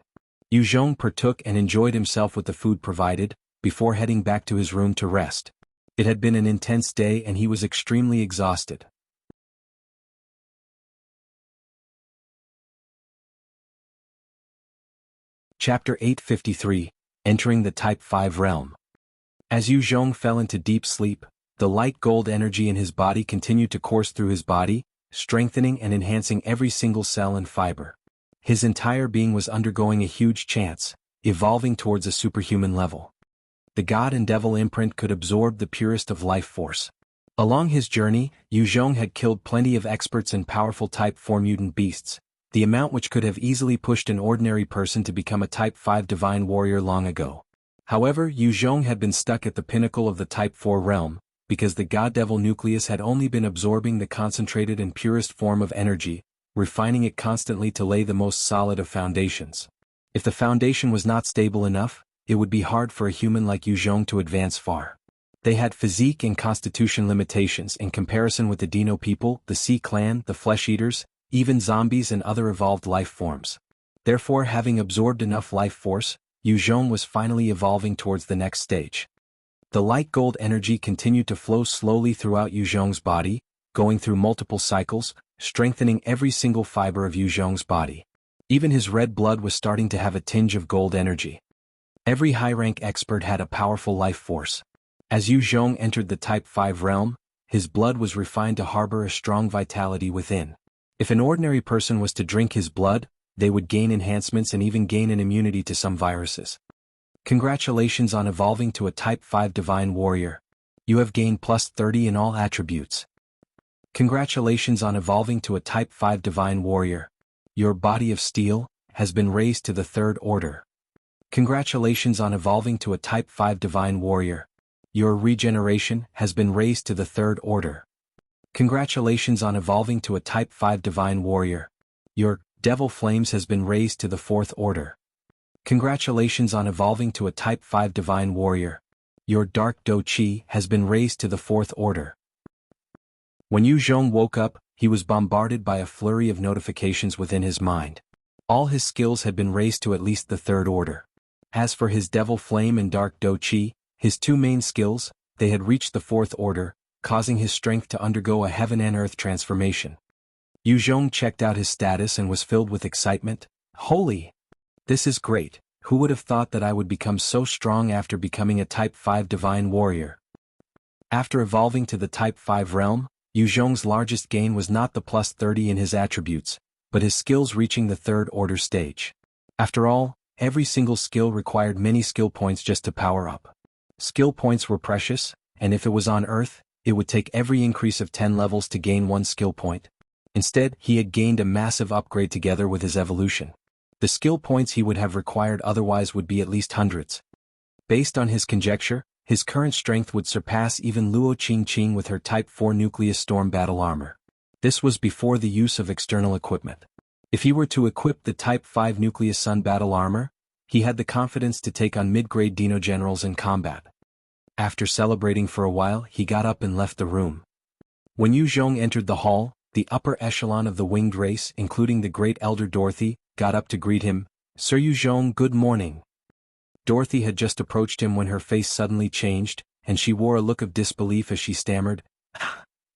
Yu Zhong partook and enjoyed himself with the food provided, before heading back to his room to rest. It had been an intense day and he was extremely exhausted. Chapter 853, Entering the Type 5 Realm. As Yu Zhong fell into deep sleep, the light gold energy in his body continued to course through his body, strengthening and enhancing every single cell and fiber. His entire being was undergoing a huge change, evolving towards a superhuman level. The God and Devil imprint could absorb the purest of life force. Along his journey, Yu Zhong had killed plenty of experts and powerful Type 4 mutant beasts, the amount which could have easily pushed an ordinary person to become a Type 5 divine warrior long ago. However, Yu Zhong had been stuck at the pinnacle of the Type 4 realm, because the God-Devil nucleus had only been absorbing the concentrated and purest form of energy, refining it constantly to lay the most solid of foundations. If the foundation was not stable enough, it would be hard for a human like Yu Zhong to advance far. They had physique and constitution limitations in comparison with the Dino people, the Sea Clan, the Flesh Eaters, even zombies and other evolved life forms. Therefore, having absorbed enough life force, Yu Zhong was finally evolving towards the next stage. The light gold energy continued to flow slowly throughout Yu Zhong's body, going through multiple cycles, strengthening every single fiber of Yu Zhong's body. Even his red blood was starting to have a tinge of gold energy. Every high-rank expert had a powerful life force. As Yu Zhong entered the Type 5 realm, his blood was refined to harbor a strong vitality within. If an ordinary person was to drink his blood, they would gain enhancements and even gain an immunity to some viruses. Congratulations on evolving to a Type 5 Divine Warrior. You have gained plus 30 in all attributes. Congratulations on evolving to a Type 5 Divine Warrior. Your body of steel has been raised to the 3rd order. Congratulations on evolving to a Type 5 Divine Warrior. Your regeneration has been raised to the 3rd order. Congratulations on evolving to a Type 5 Divine Warrior. Your Devil Flames has been raised to the 4th order. Congratulations on evolving to a Type 5 Divine Warrior. Your Dark Do Chi has been raised to the 4th order. When Yu Zhong woke up, he was bombarded by a flurry of notifications within his mind. All his skills had been raised to at least the 3rd order. As for his Devil Flame and Dark Do Chi, his 2 main skills, they had reached the 4th order, causing his strength to undergo a heaven and earth transformation. Yu Zhong checked out his status and was filled with excitement. Holy! This is great. Who would have thought that I would become so strong after becoming a Type 5 Divine Warrior? After evolving to the Type 5 realm, Yu Zhong's largest gain was not the plus 30 in his attributes, but his skills reaching the 3rd order stage. After all, every single skill required many skill points just to power up. Skill points were precious, and if it was on Earth, it would take every increase of 10 levels to gain 1 skill point. Instead, he had gained a massive upgrade together with his evolution. The skill points he would have required otherwise would be at least hundreds. Based on his conjecture, his current strength would surpass even Luo Qingqing with her Type 4 Nucleus Storm battle armor. This was before the use of external equipment. If he were to equip the Type 5 Nucleus Sun battle armor, he had the confidence to take on mid-grade Dino-Generals in combat. After celebrating for a while, he got up and left the room. When Yu Zhong entered the hall, the upper echelon of the winged race, including the great elder Dorothy, got up to greet him. Sir Yu Zhong, good morning. Dorothy had just approached him when her face suddenly changed, and she wore a look of disbelief as she stammered,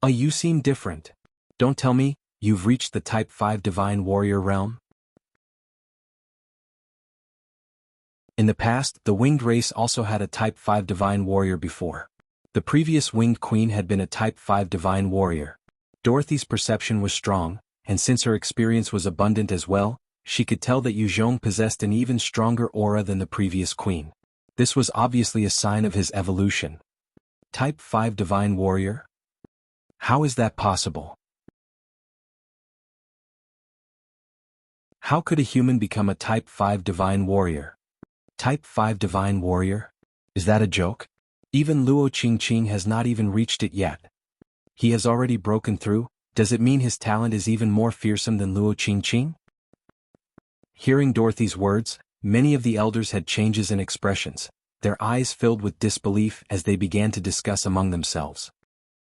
you seem different. Don't tell me, you've reached the Type 5 Divine Warrior realm? In the past, the winged race also had a Type 5 Divine Warrior before. The previous winged queen had been a Type 5 Divine Warrior. Dorothy's perception was strong, and since her experience was abundant as well, she could tell that Yu Zhong possessed an even stronger aura than the previous queen. This was obviously a sign of his evolution. Type 5 Divine Warrior? How is that possible? How could a human become a Type 5 Divine Warrior? Type 5 Divine Warrior? Is that a joke? Even Luo Qingqing has not even reached it yet. He has already broken through. Does it mean his talent is even more fearsome than Luo Qingqing? Hearing Dorothy's words, many of the elders had changes in expressions, their eyes filled with disbelief as they began to discuss among themselves.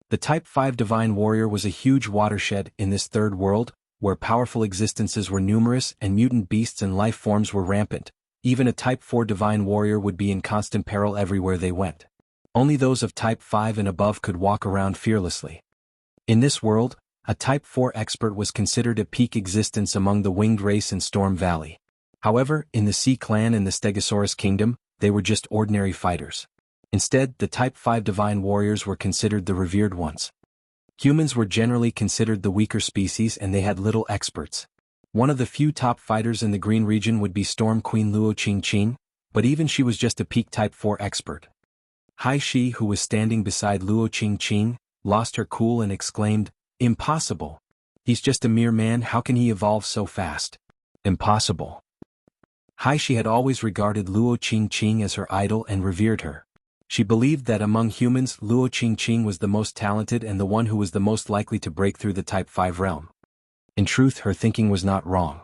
The Type 5 Divine Warrior was a huge watershed in this 3rd world, where powerful existences were numerous and mutant beasts and life forms were rampant. Even a Type 4 Divine Warrior would be in constant peril everywhere they went. Only those of Type 5 and above could walk around fearlessly. In this world, a Type 4 expert was considered a peak existence among the winged race in Storm Valley. However, in the Sea Clan and the Stegosaurus Kingdom, they were just ordinary fighters. Instead, the Type 5 Divine Warriors were considered the revered ones. Humans were generally considered the weaker species and they had little experts. One of the few top fighters in the Green region would be Storm Queen Luo Qingqing, but even she was just a peak Type 4 expert. Hai Shi, who was standing beside Luo Qingqing, lost her cool and exclaimed, "Impossible! He's just a mere man, how can he evolve so fast? Impossible." Hai Shi had always regarded Luo Qingqing as her idol and revered her. She believed that among humans Luo Qingqing was the most talented and the one who was the most likely to break through the Type 5 realm. In truth, her thinking was not wrong.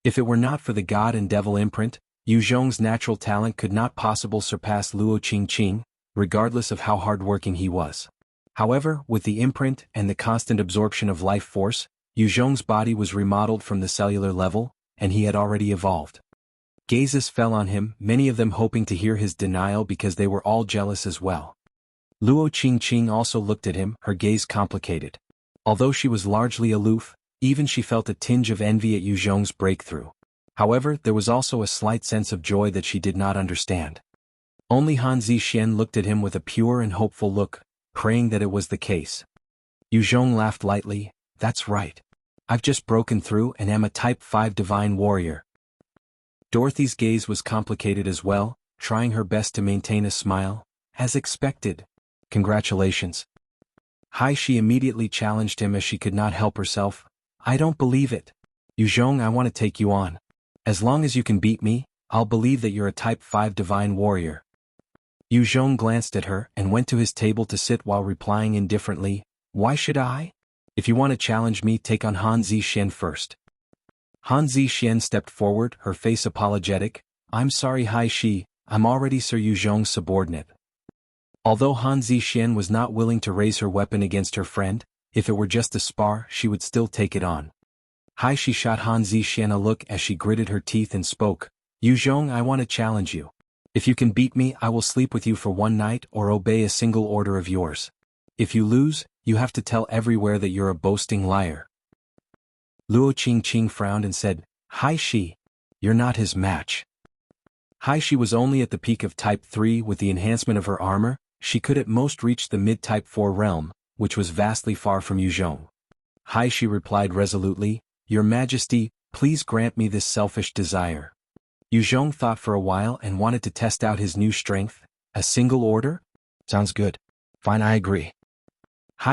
If it were not for the God and Devil imprint, Yu Zhong's natural talent could not possibly surpass Luo Qingqing, regardless of how hardworking he was. However, with the imprint and the constant absorption of life force, Yu Zhong's body was remodeled from the cellular level, and he had already evolved. Gazes fell on him, many of them hoping to hear his denial because they were all jealous as well. Luo Qingqing also looked at him, her gaze complicated. Although she was largely aloof, even she felt a tinge of envy at Yu Zhong's breakthrough. However, there was also a slight sense of joy that she did not understand. Only Han Zixuan looked at him with a pure and hopeful look, praying that it was the case. Zhong laughed lightly. That's right. I've just broken through and am a Type 5 Divine Warrior. Dorothy's gaze was complicated as well, trying her best to maintain a smile. As expected. Congratulations. She immediately challenged him as she could not help herself. I don't believe it. Zhong, I want to take you on. As long as you can beat me, I'll believe that you're a Type 5 Divine Warrior. Zhong glanced at her and went to his table to sit while replying indifferently, Why should I? If you want to challenge me, take on Han Zixuan first. Han Zixuan stepped forward, her face apologetic. I'm sorry I'm already Sir Zhong's subordinate. Although Han Zixuan was not willing to raise her weapon against her friend, if it were just a spar, she would still take it on. She shot Han Zixuan a look as she gritted her teeth and spoke, Zhong, I want to challenge you. If you can beat me, I will sleep with you for one night or obey a single order of yours. If you lose, you have to tell everywhere that you're a boasting liar. Luo Qingqing frowned and said, You're not his match. She was only at the peak of Type 3 with the enhancement of her armor. She could at most reach the mid-Type 4 realm, which was vastly far from Zhong. She replied resolutely, Your Majesty, please grant me this selfish desire. Zhong thought for a while and wanted to test out his new strength. A single order? Sounds good. Fine, I agree.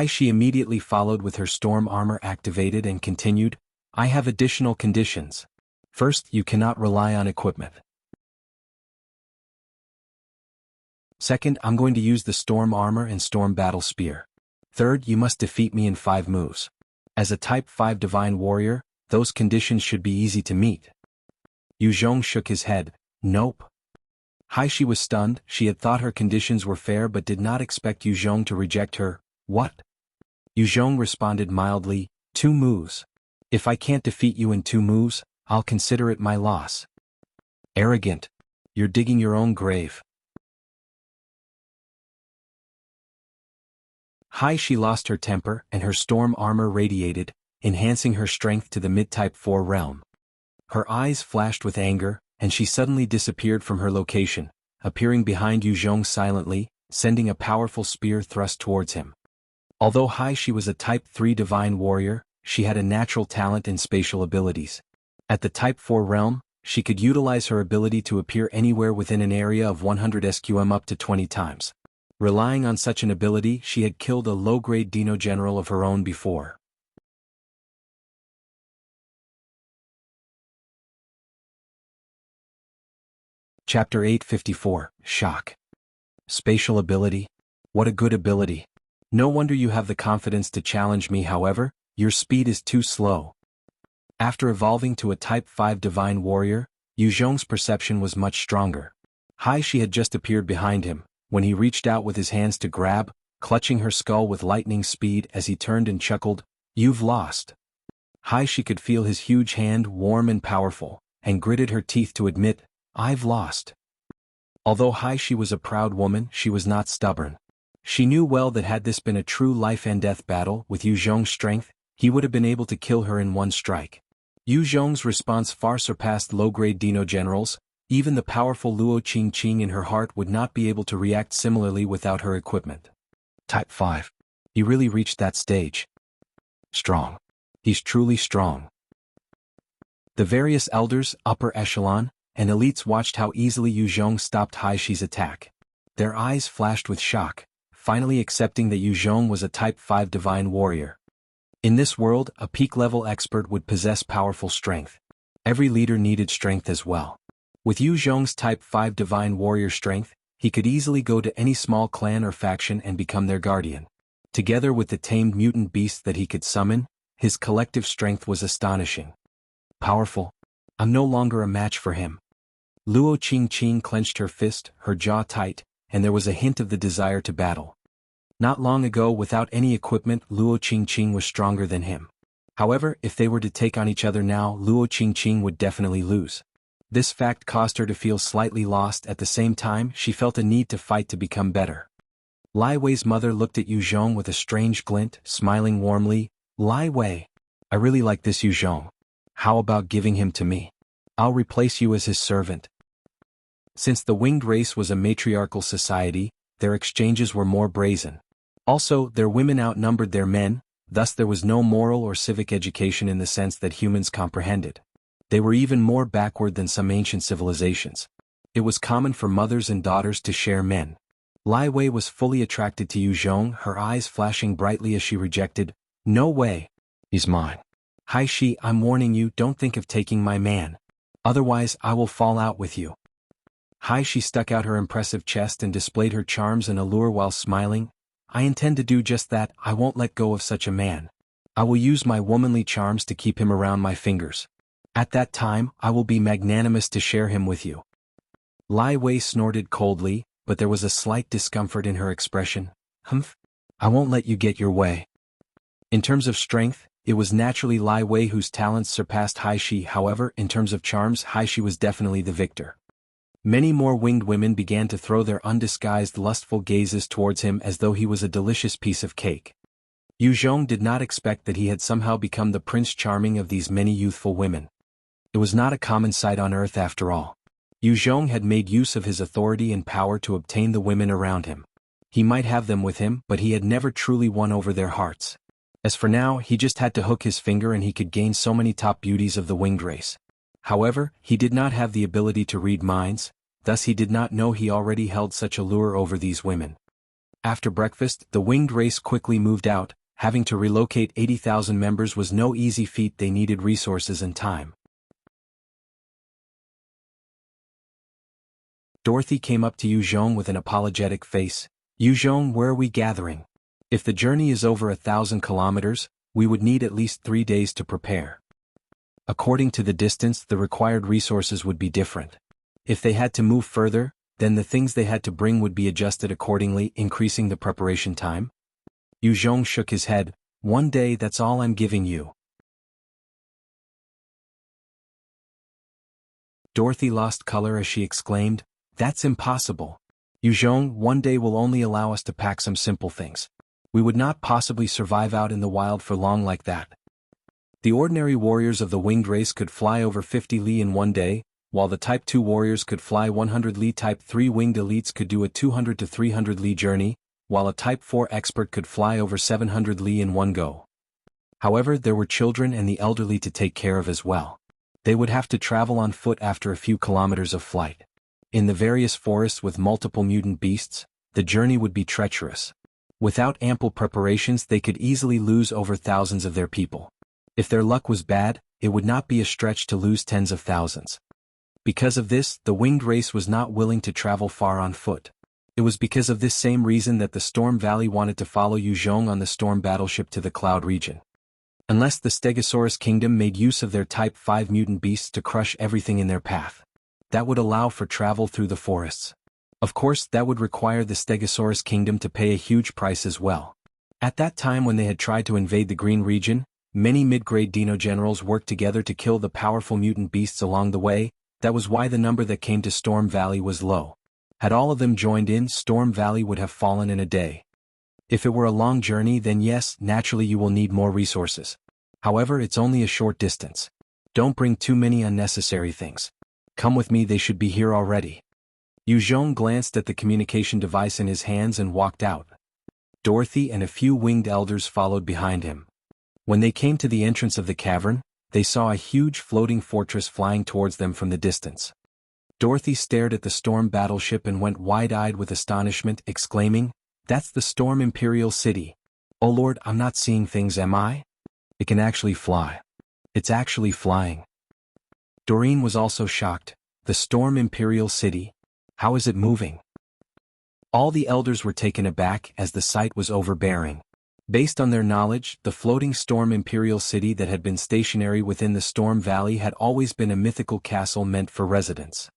She immediately followed with her storm armor activated and continued, I have additional conditions. First, you cannot rely on equipment. Second, I'm going to use the storm armor and storm battle spear. Third, you must defeat me in 5 moves. As a Type 5 Divine Warrior, those conditions should be easy to meet. Zhong shook his head. Nope. She was stunned. She had thought her conditions were fair but did not expect Zhong to reject her. What? Zhong responded mildly, 2 moves. If I can't defeat you in 2 moves, I'll consider it my loss. Arrogant. You're digging your own grave. She lost her temper and her storm armor radiated, enhancing her strength to the mid-Type 4 realm. Her eyes flashed with anger, and she suddenly disappeared from her location, appearing behind Zhong silently, sending a powerful spear thrust towards him. Although she was a Type 3 Divine Warrior, she had a natural talent in spatial abilities. At the Type 4 realm, she could utilize her ability to appear anywhere within an area of 100 SQM up to 20 times. Relying on such an ability, she had killed a low-grade Dino-General of her own before. Chapter 854, Shock. Spatial ability? What a good ability. No wonder you have the confidence to challenge me. However, your speed is too slow. After evolving to a Type 5 Divine Warrior, Zhong's perception was much stronger. She had just appeared behind him, when he reached out with his hands to grab, clutching her skull with lightning speed as he turned and chuckled, You've lost. She could feel his huge hand, warm and powerful, and gritted her teeth to admit, I've lost. Although she was a proud woman, she was not stubborn. She knew well that had this been a true life-and-death battle with Zhong's strength, he would have been able to kill her in one strike. Zhong's response far surpassed low-grade Dino-Generals. Even the powerful Luo Qingqing in her heart would not be able to react similarly without her equipment. Type 5. He really reached that stage. Strong. He's truly strong. The various elders, upper echelon, and elites watched how easily Zhong stopped Shi's attack. Their eyes flashed with shock, finally accepting that Zhong was a Type 5 Divine Warrior. In this world, a peak-level expert would possess powerful strength. Every leader needed strength as well. With Zhong's Type 5 Divine Warrior strength, he could easily go to any small clan or faction and become their guardian. Together with the tamed mutant beasts that he could summon, his collective strength was astonishing. Powerful. I'm no longer a match for him. Luo Qingqing clenched her fist, her jaw tight, and there was a hint of the desire to battle. Not long ago, without any equipment, Luo Qingqing was stronger than him. However, if they were to take on each other now, Luo Qingqing would definitely lose. This fact caused her to feel slightly lost. At the same time, she felt a need to fight to become better. Lai Wei's mother looked at Zhong with a strange glint, smiling warmly. Lai Wei, I really like this Zhong. How about giving him to me? I'll replace you as his servant. Since the winged race was a matriarchal society, their exchanges were more brazen. Also, their women outnumbered their men, thus there was no moral or civic education in the sense that humans comprehended. They were even more backward than some ancient civilizations. It was common for mothers and daughters to share men. Lai Wei was fully attracted to Zhong, her eyes flashing brightly as she rejected, "No way. He's mine. Hai Shi, I'm warning you, don't think of taking my man. Otherwise I will fall out with you." Hai Shi stuck out her impressive chest and displayed her charms and allure while smiling. "I intend to do just that, I won't let go of such a man. I will use my womanly charms to keep him around my fingers. At that time, I will be magnanimous to share him with you." Lai Wei snorted coldly, but there was a slight discomfort in her expression. "Humph. I won't let you get your way." In terms of strength, it was naturally Lai Wei whose talents surpassed Hai Shi. However, in terms of charms, Hai Shi was definitely the victor. Many more winged women began to throw their undisguised lustful gazes towards him as though he was a delicious piece of cake. Zhong did not expect that he had somehow become the Prince Charming of these many youthful women. It was not a common sight on earth after all. Zhong had made use of his authority and power to obtain the women around him. He might have them with him, but he had never truly won over their hearts. As for now, he just had to hook his finger and he could gain so many top beauties of the winged race. However, he did not have the ability to read minds, thus he did not know he already held such allure over these women. After breakfast, the winged race quickly moved out. Having to relocate 80,000 members was no easy feat. They needed resources and time. Dorothy came up to Zhong with an apologetic face. "Zhong, where are we gathering? If the journey is over 1,000 kilometers, we would need at least 3 days to prepare. According to the distance, the required resources would be different. If they had to move further, then the things they had to bring would be adjusted accordingly, increasing the preparation time." Zhong shook his head. "1 day, that's all I'm giving you." Dorothy lost color as she exclaimed, "That's impossible. Zhong, 1 day will only allow us to pack some simple things. We would not possibly survive out in the wild for long like that." The ordinary warriors of the winged race could fly over 50 li in 1 day, while the Type 2 warriors could fly 100 li. Type 3 winged elites could do a 200 to 300 li journey, while a Type 4 expert could fly over 700 li in one go. However, there were children and the elderly to take care of as well. They would have to travel on foot after a few kilometers of flight. In the various forests with multiple mutant beasts, the journey would be treacherous. Without ample preparations, they could easily lose over thousands of their people. If their luck was bad, it would not be a stretch to lose tens of thousands. Because of this, the winged race was not willing to travel far on foot. It was because of this same reason that the Storm Valley wanted to follow Zhong on the storm battleship to the Cloud region. Unless the Stegosaurus kingdom made use of their Type 5 mutant beasts to crush everything in their path, that would allow for travel through the forests. Of course, that would require the Stegosaurus kingdom to pay a huge price as well. At that time when they had tried to invade the Green region, many mid-grade Dino-Generals worked together to kill the powerful mutant beasts along the way. That was why the number that came to Storm Valley was low. Had all of them joined in, Storm Valley would have fallen in a day. If it were a long journey, then yes, naturally you will need more resources. However, it's only a short distance. Don't bring too many unnecessary things. Come with me, they should be here already." Zhong glanced at the communication device in his hands and walked out. Dorothy and a few winged elders followed behind him. When they came to the entrance of the cavern, they saw a huge floating fortress flying towards them from the distance. Dorothy stared at the storm battleship and went wide-eyed with astonishment, exclaiming, "That's the Storm Imperial City. Oh Lord, I'm not seeing things, am I? It can actually fly. It's actually flying." Doreen was also shocked. "The Storm Imperial City? How is it moving?" All the elders were taken aback as the sight was overbearing. Based on their knowledge, the floating Storm Imperial City that had been stationary within the Storm Valley had always been a mythical castle meant for residents.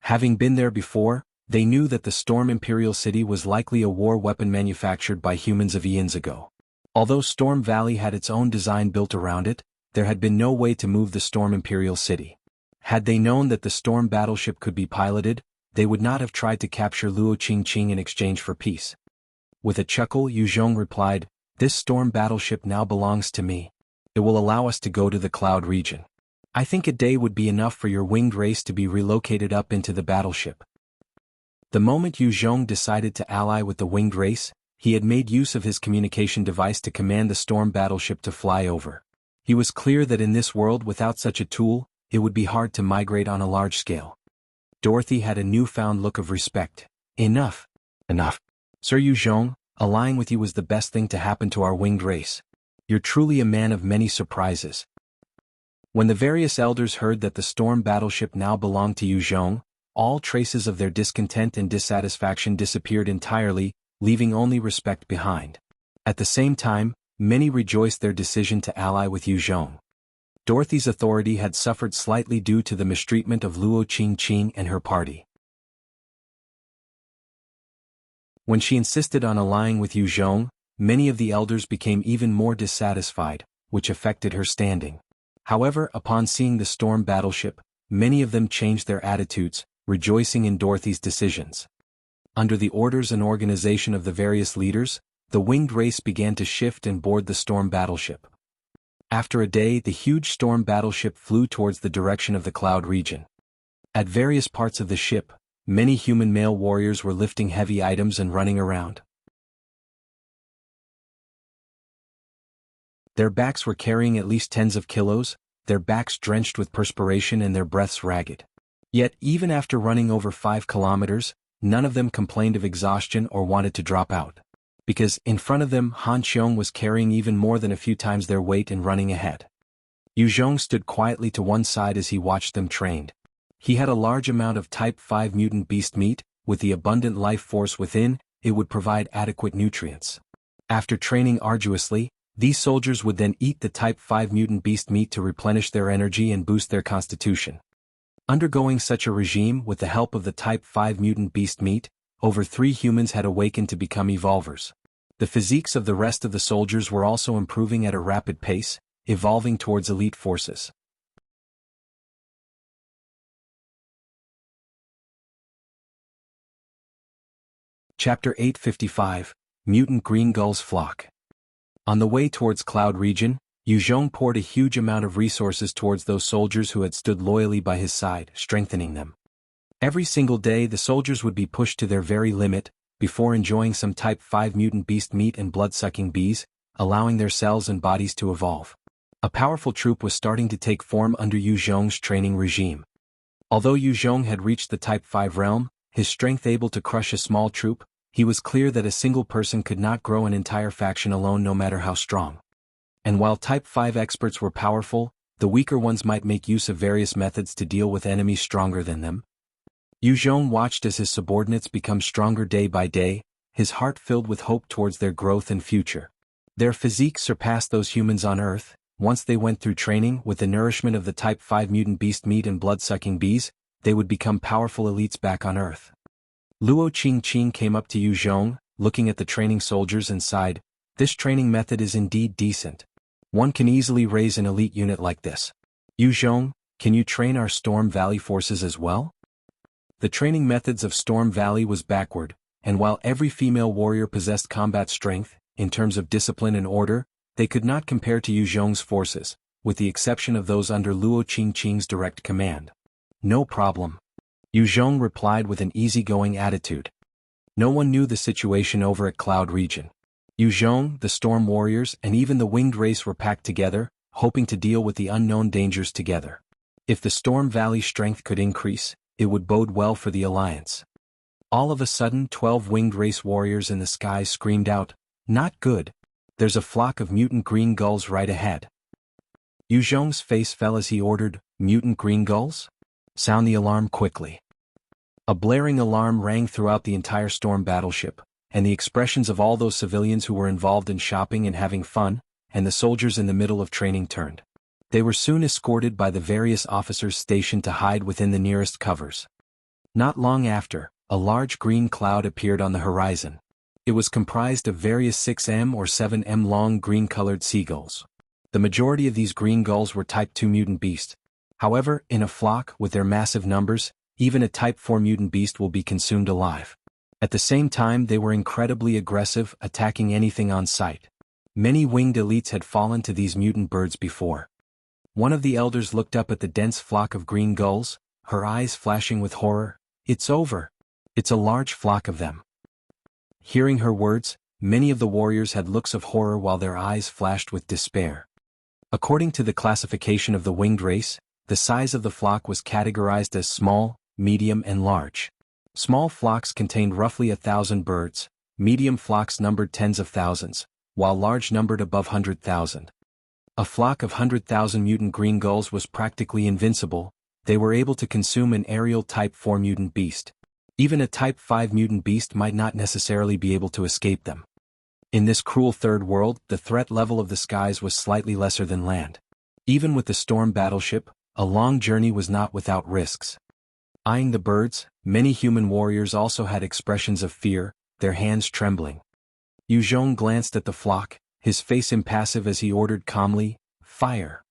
Having been there before, they knew that the Storm Imperial City was likely a war weapon manufactured by humans of eons ago. Although Storm Valley had its own design built around it, there had been no way to move the Storm Imperial City. Had they known that the storm battleship could be piloted, they would not have tried to capture Luo Qingqing in exchange for peace. With a chuckle, Zhong replied, "This storm battleship now belongs to me. It will allow us to go to the Cloud region. I think a day would be enough for your winged race to be relocated up into the battleship. The moment Zhong decided to ally with the winged race, he had made use of his communication device to command the storm battleship to fly over. He was clear that in this world without such a tool, it would be hard to migrate on a large scale. Dorothy had a newfound look of respect. Enough. Enough. Sir Zhong, allying with you was the best thing to happen to our winged race. You're truly a man of many surprises. When the various elders heard that the storm battleship now belonged to Zhong, all traces of their discontent and dissatisfaction disappeared entirely, leaving only respect behind. At the same time, many rejoiced their decision to ally with Zhong. Dorothy's authority had suffered slightly due to the mistreatment of Luo Qingqing and her party. When she insisted on allying with Zhong, many of the elders became even more dissatisfied, which affected her standing. However, upon seeing the storm battleship, many of them changed their attitudes, rejoicing in Dorothy's decisions. Under the orders and organization of the various leaders, the winged race began to shift and board the storm battleship. After a day, the huge storm battleship flew towards the direction of the cloud region. At various parts of the ship, many human male warriors were lifting heavy items and running around. Their backs were carrying at least tens of kilos, their backs drenched with perspiration and their breaths ragged. Yet, even after running over 5 kilometers, none of them complained of exhaustion or wanted to drop out. Because, in front of them, Han Qiong was carrying even more than a few times their weight and running ahead. Zhong stood quietly to one side as he watched them trained. He had a large amount of Type 5 mutant beast meat, with the abundant life force within, it would provide adequate nutrients. After training arduously, these soldiers would then eat the Type 5 mutant beast meat to replenish their energy and boost their constitution. Undergoing such a regime with the help of the Type 5 mutant beast meat, over 3 humans had awakened to become evolvers. The physiques of the rest of the soldiers were also improving at a rapid pace, evolving towards elite forces. Chapter 855, Mutant Green Gulls Flock. On the way towards Cloud Region, Zhong poured a huge amount of resources towards those soldiers who had stood loyally by his side, strengthening them. Every single day the soldiers would be pushed to their very limit, before enjoying some Type 5 mutant beast meat and blood-sucking bees, allowing their cells and bodies to evolve. A powerful troop was starting to take form under Zhong's training regime. Although Zhong had reached the Type 5 realm, his strength able to crush a small troop, he was clear that a single person could not grow an entire faction alone no matter how strong. And while Type 5 experts were powerful, the weaker ones might make use of various methods to deal with enemies stronger than them. Zhong watched as his subordinates become stronger day by day, his heart filled with hope towards their growth and future. Their physiques surpassed those humans on Earth. Once they went through training with the nourishment of the Type 5 mutant beast meat and blood-sucking bees, they would become powerful elites back on Earth. Luo Qingqing came up to Zhong, looking at the training soldiers and sighed, "This training method is indeed decent. One can easily raise an elite unit like this. Zhong, can you train our Storm Valley forces as well?" The training methods of Storm Valley was backward, and while every female warrior possessed combat strength, in terms of discipline and order, they could not compare to Zhong's forces, with the exception of those under Luo Qingqing's direct command. "No problem." Zhong replied with an easygoing attitude. No one knew the situation over at Cloud Region. Zhong, the Storm Warriors, and even the Winged Race were packed together, hoping to deal with the unknown dangers together. If the Storm Valley strength could increase, it would bode well for the alliance. All of a sudden 12 Winged Race warriors in the sky screamed out, "Not good! There's a flock of mutant green gulls right ahead." Zhong's face fell as he ordered, "Mutant green gulls? Sound the alarm quickly." A blaring alarm rang throughout the entire storm battleship, and the expressions of all those civilians who were involved in shopping and having fun, and the soldiers in the middle of training turned. They were soon escorted by the various officers stationed to hide within the nearest covers. Not long after, a large green cloud appeared on the horizon. It was comprised of various 6m or 7m long green-colored seagulls. The majority of these green gulls were Type 2 mutant beasts. However, in a flock with their massive numbers, even a Type 4 mutant beast will be consumed alive. At the same time they were incredibly aggressive, attacking anything on sight. Many winged elites had fallen to these mutant birds before. One of the elders looked up at the dense flock of green gulls, her eyes flashing with horror. "It's over. It's a large flock of them." Hearing her words, many of the warriors had looks of horror while their eyes flashed with despair. According to the classification of the winged race, the size of the flock was categorized as small, medium and large. Small flocks contained roughly 1,000 birds, medium flocks numbered tens of thousands, while large numbered above 100,000. A flock of 100,000 mutant green gulls was practically invincible. They were able to consume an aerial Type 4 mutant beast. Even a Type 5 mutant beast might not necessarily be able to escape them. In this cruel third world, the threat level of the skies was slightly lesser than land. Even with the storm battleship, a long journey was not without risks. Eyeing the birds, many human warriors also had expressions of fear, their hands trembling. Zhong glanced at the flock, his face impassive as he ordered calmly, "Fire."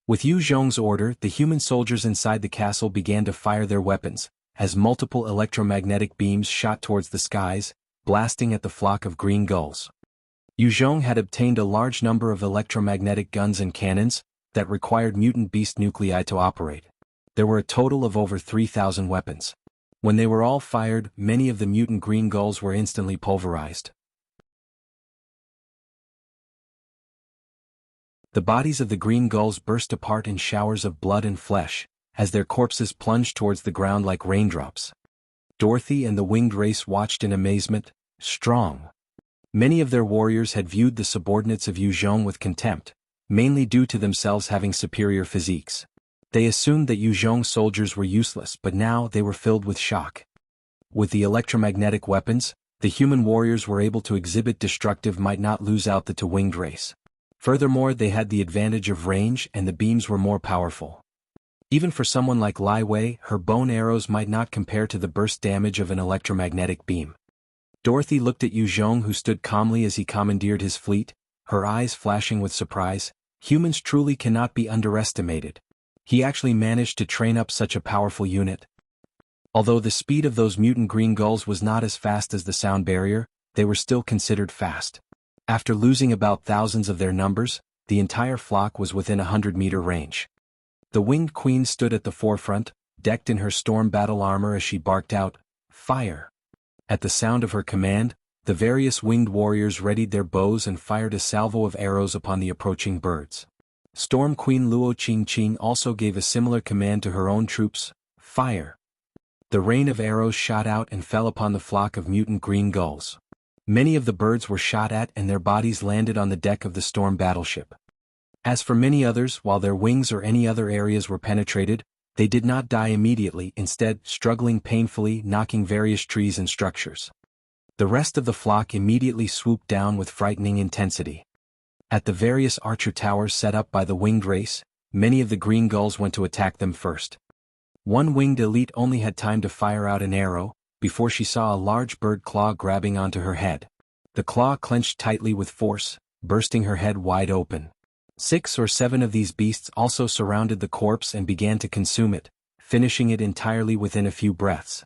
With Zhong's order, the human soldiers inside the castle began to fire their weapons, as multiple electromagnetic beams shot towards the skies, blasting at the flock of green gulls. Zhong had obtained a large number of electromagnetic guns and cannons that required mutant beast nuclei to operate. There were a total of over 3,000 weapons. When they were all fired, many of the mutant green gulls were instantly pulverized. The bodies of the green gulls burst apart in showers of blood and flesh, as their corpses plunged towards the ground like raindrops. Dorothy and the winged race watched in amazement, strong. Many of their warriors had viewed the subordinates of Zhong with contempt, mainly due to themselves having superior physiques. They assumed that Zhong's soldiers were useless, but now they were filled with shock. With the electromagnetic weapons, the human warriors were able to exhibit destructive might not lose out the winged race. Furthermore, they had the advantage of range and the beams were more powerful. Even for someone like Lai Wei, her bone arrows might not compare to the burst damage of an electromagnetic beam. Dorothy looked at Zhong, who stood calmly as he commandeered his fleet, her eyes flashing with surprise. Humans truly cannot be underestimated. He actually managed to train up such a powerful unit. Although the speed of those mutant green gulls was not as fast as the sound barrier, they were still considered fast. After losing about thousands of their numbers, the entire flock was within 100-meter range. The winged queen stood at the forefront, decked in her storm battle armor as she barked out, "Fire!" At the sound of her command, the various winged warriors readied their bows and fired a salvo of arrows upon the approaching birds. Storm Queen Luo Qingqing also gave a similar command to her own troops, "Fire!" The rain of arrows shot out and fell upon the flock of mutant green gulls. Many of the birds were shot at and their bodies landed on the deck of the storm battleship. As for many others, while their wings or any other areas were penetrated, they did not die immediately, instead struggling painfully, knocking various trees and structures. The rest of the flock immediately swooped down with frightening intensity. At the various archer towers set up by the winged race, many of the green gulls went to attack them first. One winged elite only had time to fire out an arrow, before she saw a large bird claw grabbing onto her head. The claw clenched tightly with force, bursting her head wide open. 6 or 7 of these beasts also surrounded the corpse and began to consume it, finishing it entirely within a few breaths.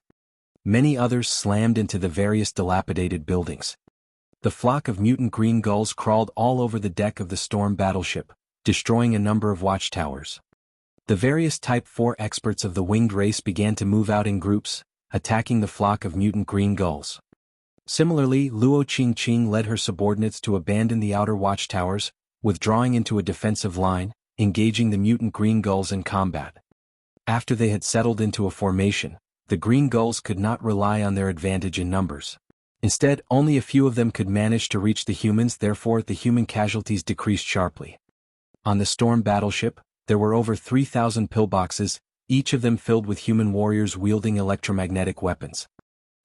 Many others slammed into the various dilapidated buildings. The flock of mutant green gulls crawled all over the deck of the storm battleship, destroying a number of watchtowers. The various Type 4 experts of the winged race began to move out in groups, attacking the flock of mutant green gulls. Similarly, Luo Qingqing led her subordinates to abandon the outer watchtowers, withdrawing into a defensive line, engaging the mutant green gulls in combat. After they had settled into a formation, the green gulls could not rely on their advantage in numbers. Instead, only a few of them could manage to reach the humans, therefore the human casualties decreased sharply. On the storm battleship, there were over 3,000 pillboxes, each of them filled with human warriors wielding electromagnetic weapons.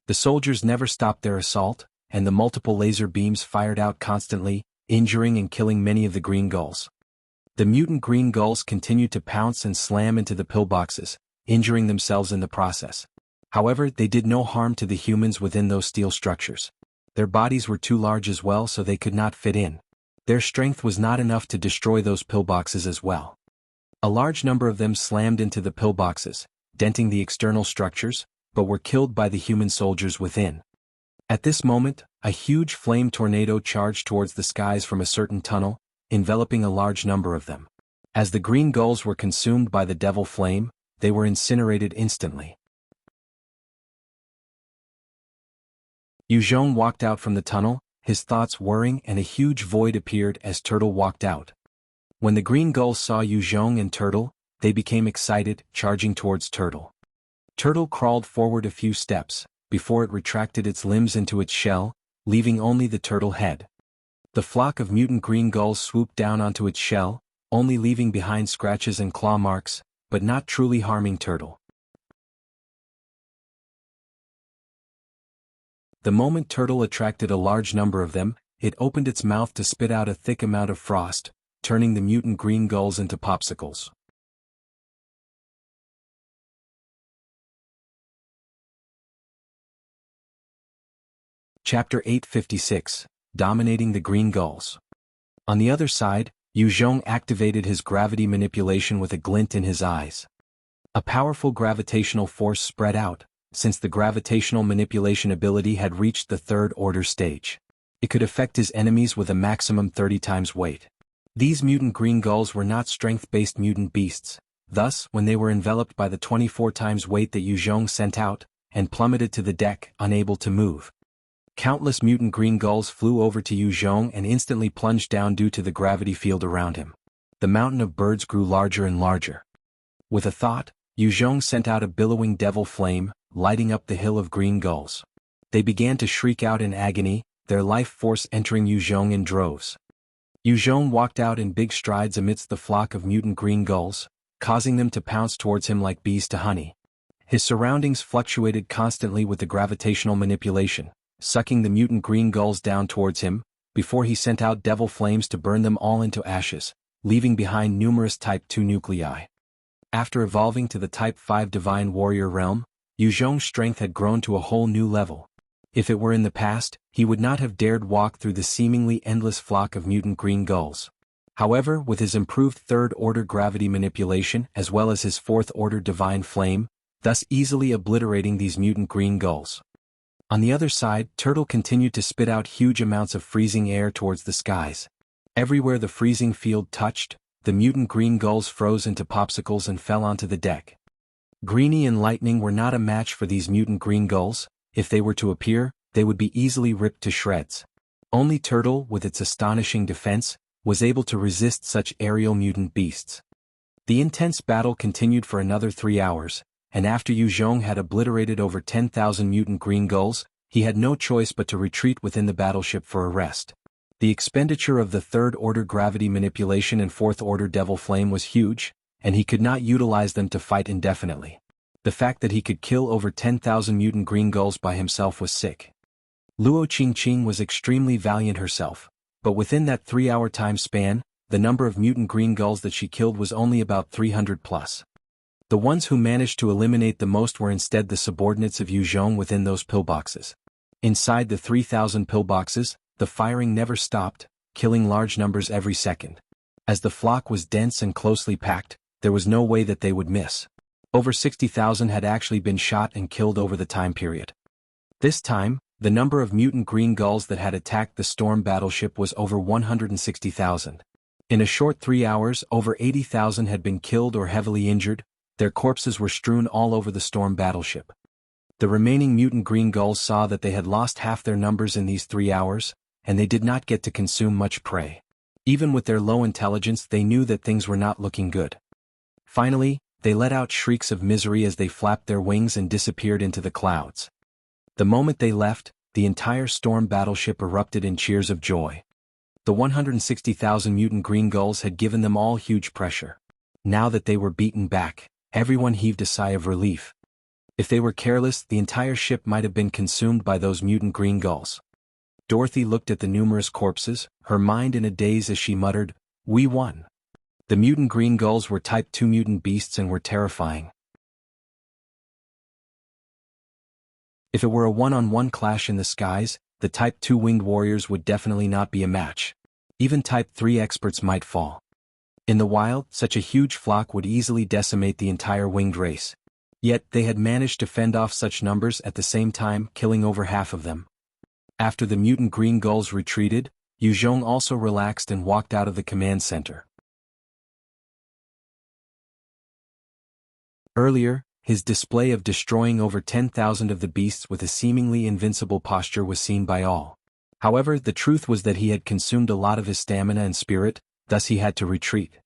The soldiers never stopped their assault, and the multiple laser beams fired out constantly, injuring and killing many of the green gulls. The mutant green gulls continued to pounce and slam into the pillboxes, injuring themselves in the process. However, they did no harm to the humans within those steel structures. Their bodies were too large as well, so they could not fit in. Their strength was not enough to destroy those pillboxes as well. A large number of them slammed into the pillboxes, denting the external structures, but were killed by the human soldiers within. At this moment, a huge flame tornado charged towards the skies from a certain tunnel, enveloping a large number of them. As the green gulls were consumed by the devil flame, they were incinerated instantly. Zhong walked out from the tunnel, his thoughts whirring, and a huge void appeared as Turtle walked out. When the green gulls saw Zhong and Turtle, they became excited, charging towards Turtle. Turtle crawled forward a few steps, before it retracted its limbs into its shell, leaving only the turtle head. The flock of mutant green gulls swooped down onto its shell, only leaving behind scratches and claw marks, but not truly harming Turtle. The moment Turtle attracted a large number of them, it opened its mouth to spit out a thick amount of frost, turning the mutant green gulls into popsicles. Chapter 856, Dominating the Green Gulls. On the other side, Zhong activated his gravity manipulation with a glint in his eyes. A powerful gravitational force spread out, since the gravitational manipulation ability had reached the third order stage. It could affect his enemies with a maximum 30 times weight. These mutant green gulls were not strength-based mutant beasts, thus, when they were enveloped by the 24 times weight that Zhong sent out, and plummeted to the deck, unable to move. Countless mutant green gulls flew over to Zhong and instantly plunged down due to the gravity field around him. The mountain of birds grew larger and larger. With a thought, Zhong sent out a billowing devil flame, lighting up the hill of green gulls. They began to shriek out in agony, their life force entering Zhong in droves. Zhong walked out in big strides amidst the flock of mutant green gulls, causing them to pounce towards him like bees to honey. His surroundings fluctuated constantly with the gravitational manipulation, sucking the mutant green gulls down towards him, before he sent out devil flames to burn them all into ashes, leaving behind numerous Type 2 nuclei. After evolving to the Type 5 Divine Warrior realm, Zhong's strength had grown to a whole new level. If it were in the past, he would not have dared walk through the seemingly endless flock of mutant green gulls. However, with his improved third-order gravity manipulation as well as his fourth-order divine flame, thus easily obliterating these mutant green gulls. On the other side, Turtle continued to spit out huge amounts of freezing air towards the skies. Everywhere the freezing field touched, the mutant green gulls froze into popsicles and fell onto the deck. Greenie and Lightning were not a match for these mutant green gulls. If they were to appear, they would be easily ripped to shreds. Only Turtle, with its astonishing defense, was able to resist such aerial mutant beasts. The intense battle continued for another 3 hours, and after Zhong had obliterated over 10,000 mutant green gulls, he had no choice but to retreat within the battleship for a rest. The expenditure of the third-order gravity manipulation and fourth-order devil flame was huge, and he could not utilize them to fight indefinitely. The fact that he could kill over 10,000 mutant green gulls by himself was sick. Luo Qingqing was extremely valiant herself, but within that 3-hour time span, the number of mutant green gulls that she killed was only about 300 plus. The ones who managed to eliminate the most were instead the subordinates of Zhong within those pillboxes. Inside the 3,000 pillboxes, the firing never stopped, killing large numbers every second. As the flock was dense and closely packed, there was no way that they would miss. Over 60,000 had actually been shot and killed over the time period. This time, the number of mutant green gulls that had attacked the storm battleship was over 160,000. In a short 3 hours, over 80,000 had been killed or heavily injured. Their corpses were strewn all over the storm battleship. The remaining mutant green gulls saw that they had lost half their numbers in these 3 hours, and they did not get to consume much prey. Even with their low intelligence, they knew that things were not looking good. Finally, they let out shrieks of misery as they flapped their wings and disappeared into the clouds. The moment they left, the entire storm battleship erupted in cheers of joy. The 160,000 mutant green gulls had given them all huge pressure. Now that they were beaten back, everyone heaved a sigh of relief. If they were careless, the entire ship might have been consumed by those mutant green gulls. Dorothy looked at the numerous corpses, her mind in a daze as she muttered, "We won." The mutant green gulls were Type 2 mutant beasts and were terrifying. If it were a one-on-one clash in the skies, the Type 2 winged warriors would definitely not be a match. Even Type 3 experts might fall. In the wild, such a huge flock would easily decimate the entire winged race. Yet, they had managed to fend off such numbers at the same time, killing over half of them. After the mutant green gulls retreated, Zhong also relaxed and walked out of the command center. Earlier, his display of destroying over 10,000 of the beasts with a seemingly invincible posture was seen by all. However, the truth was that he had consumed a lot of his stamina and spirit, thus he had to retreat.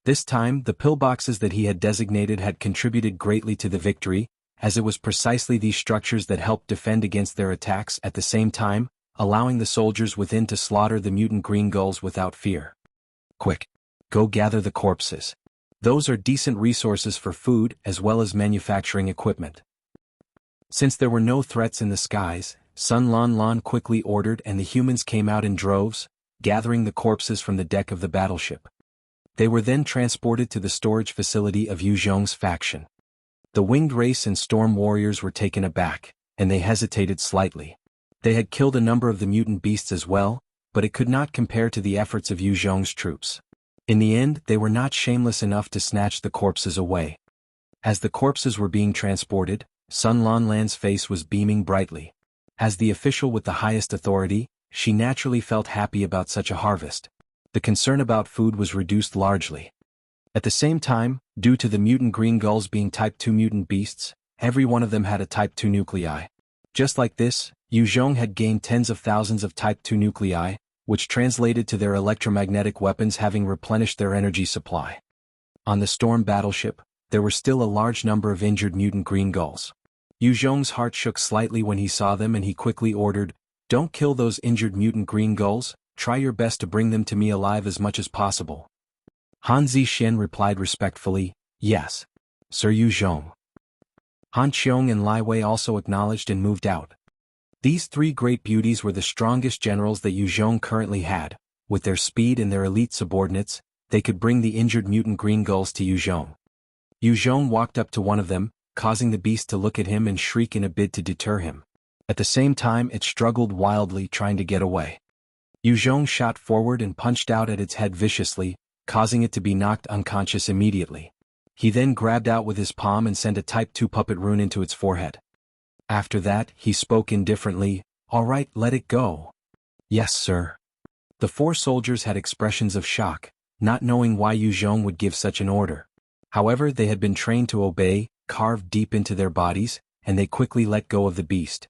This time, the pillboxes that he had designated had contributed greatly to the victory, as it was precisely these structures that helped defend against their attacks at the same time, allowing the soldiers within to slaughter the mutant green gulls without fear. Quick! Go gather the corpses. Those are decent resources for food as well as manufacturing equipment. Since there were no threats in the skies, Sun Lan Lan quickly ordered and the humans came out in droves, gathering the corpses from the deck of the battleship. They were then transported to the storage facility of Zhong's faction. The winged race and storm warriors were taken aback, and they hesitated slightly. They had killed a number of the mutant beasts as well, but it could not compare to the efforts of Zhong's troops. In the end, they were not shameless enough to snatch the corpses away. As the corpses were being transported, Sun Lan Lan's face was beaming brightly. As the official with the highest authority, she naturally felt happy about such a harvest. The concern about food was reduced largely. At the same time, due to the mutant green gulls being Type 2 mutant beasts, every one of them had a Type 2 nuclei. Just like this, Zhong had gained tens of thousands of Type 2 nuclei, which translated to their electromagnetic weapons having replenished their energy supply. On the storm battleship, there were still a large number of injured mutant green gulls. Zhong's heart shook slightly when he saw them and he quickly ordered, "Don't kill those injured mutant green gulls, try your best to bring them to me alive as much as possible." Han Zixuan replied respectfully, "Yes, Sir Zhong." Han Qiong and Lai Wei also acknowledged and moved out. These three great beauties were the strongest generals that Zhong currently had. With their speed and their elite subordinates, they could bring the injured mutant green gulls to Zhong. Zhong walked up to one of them, causing the beast to look at him and shriek in a bid to deter him. At the same time it struggled wildly trying to get away. Zhong shot forward and punched out at its head viciously, causing it to be knocked unconscious immediately. He then grabbed out with his palm and sent a Type 2 puppet rune into its forehead. After that, he spoke indifferently, "All right, let it go." "Yes, sir." The four soldiers had expressions of shock, not knowing why Zhong would give such an order. However, they had been trained to obey, carved deep into their bodies, and they quickly let go of the beast.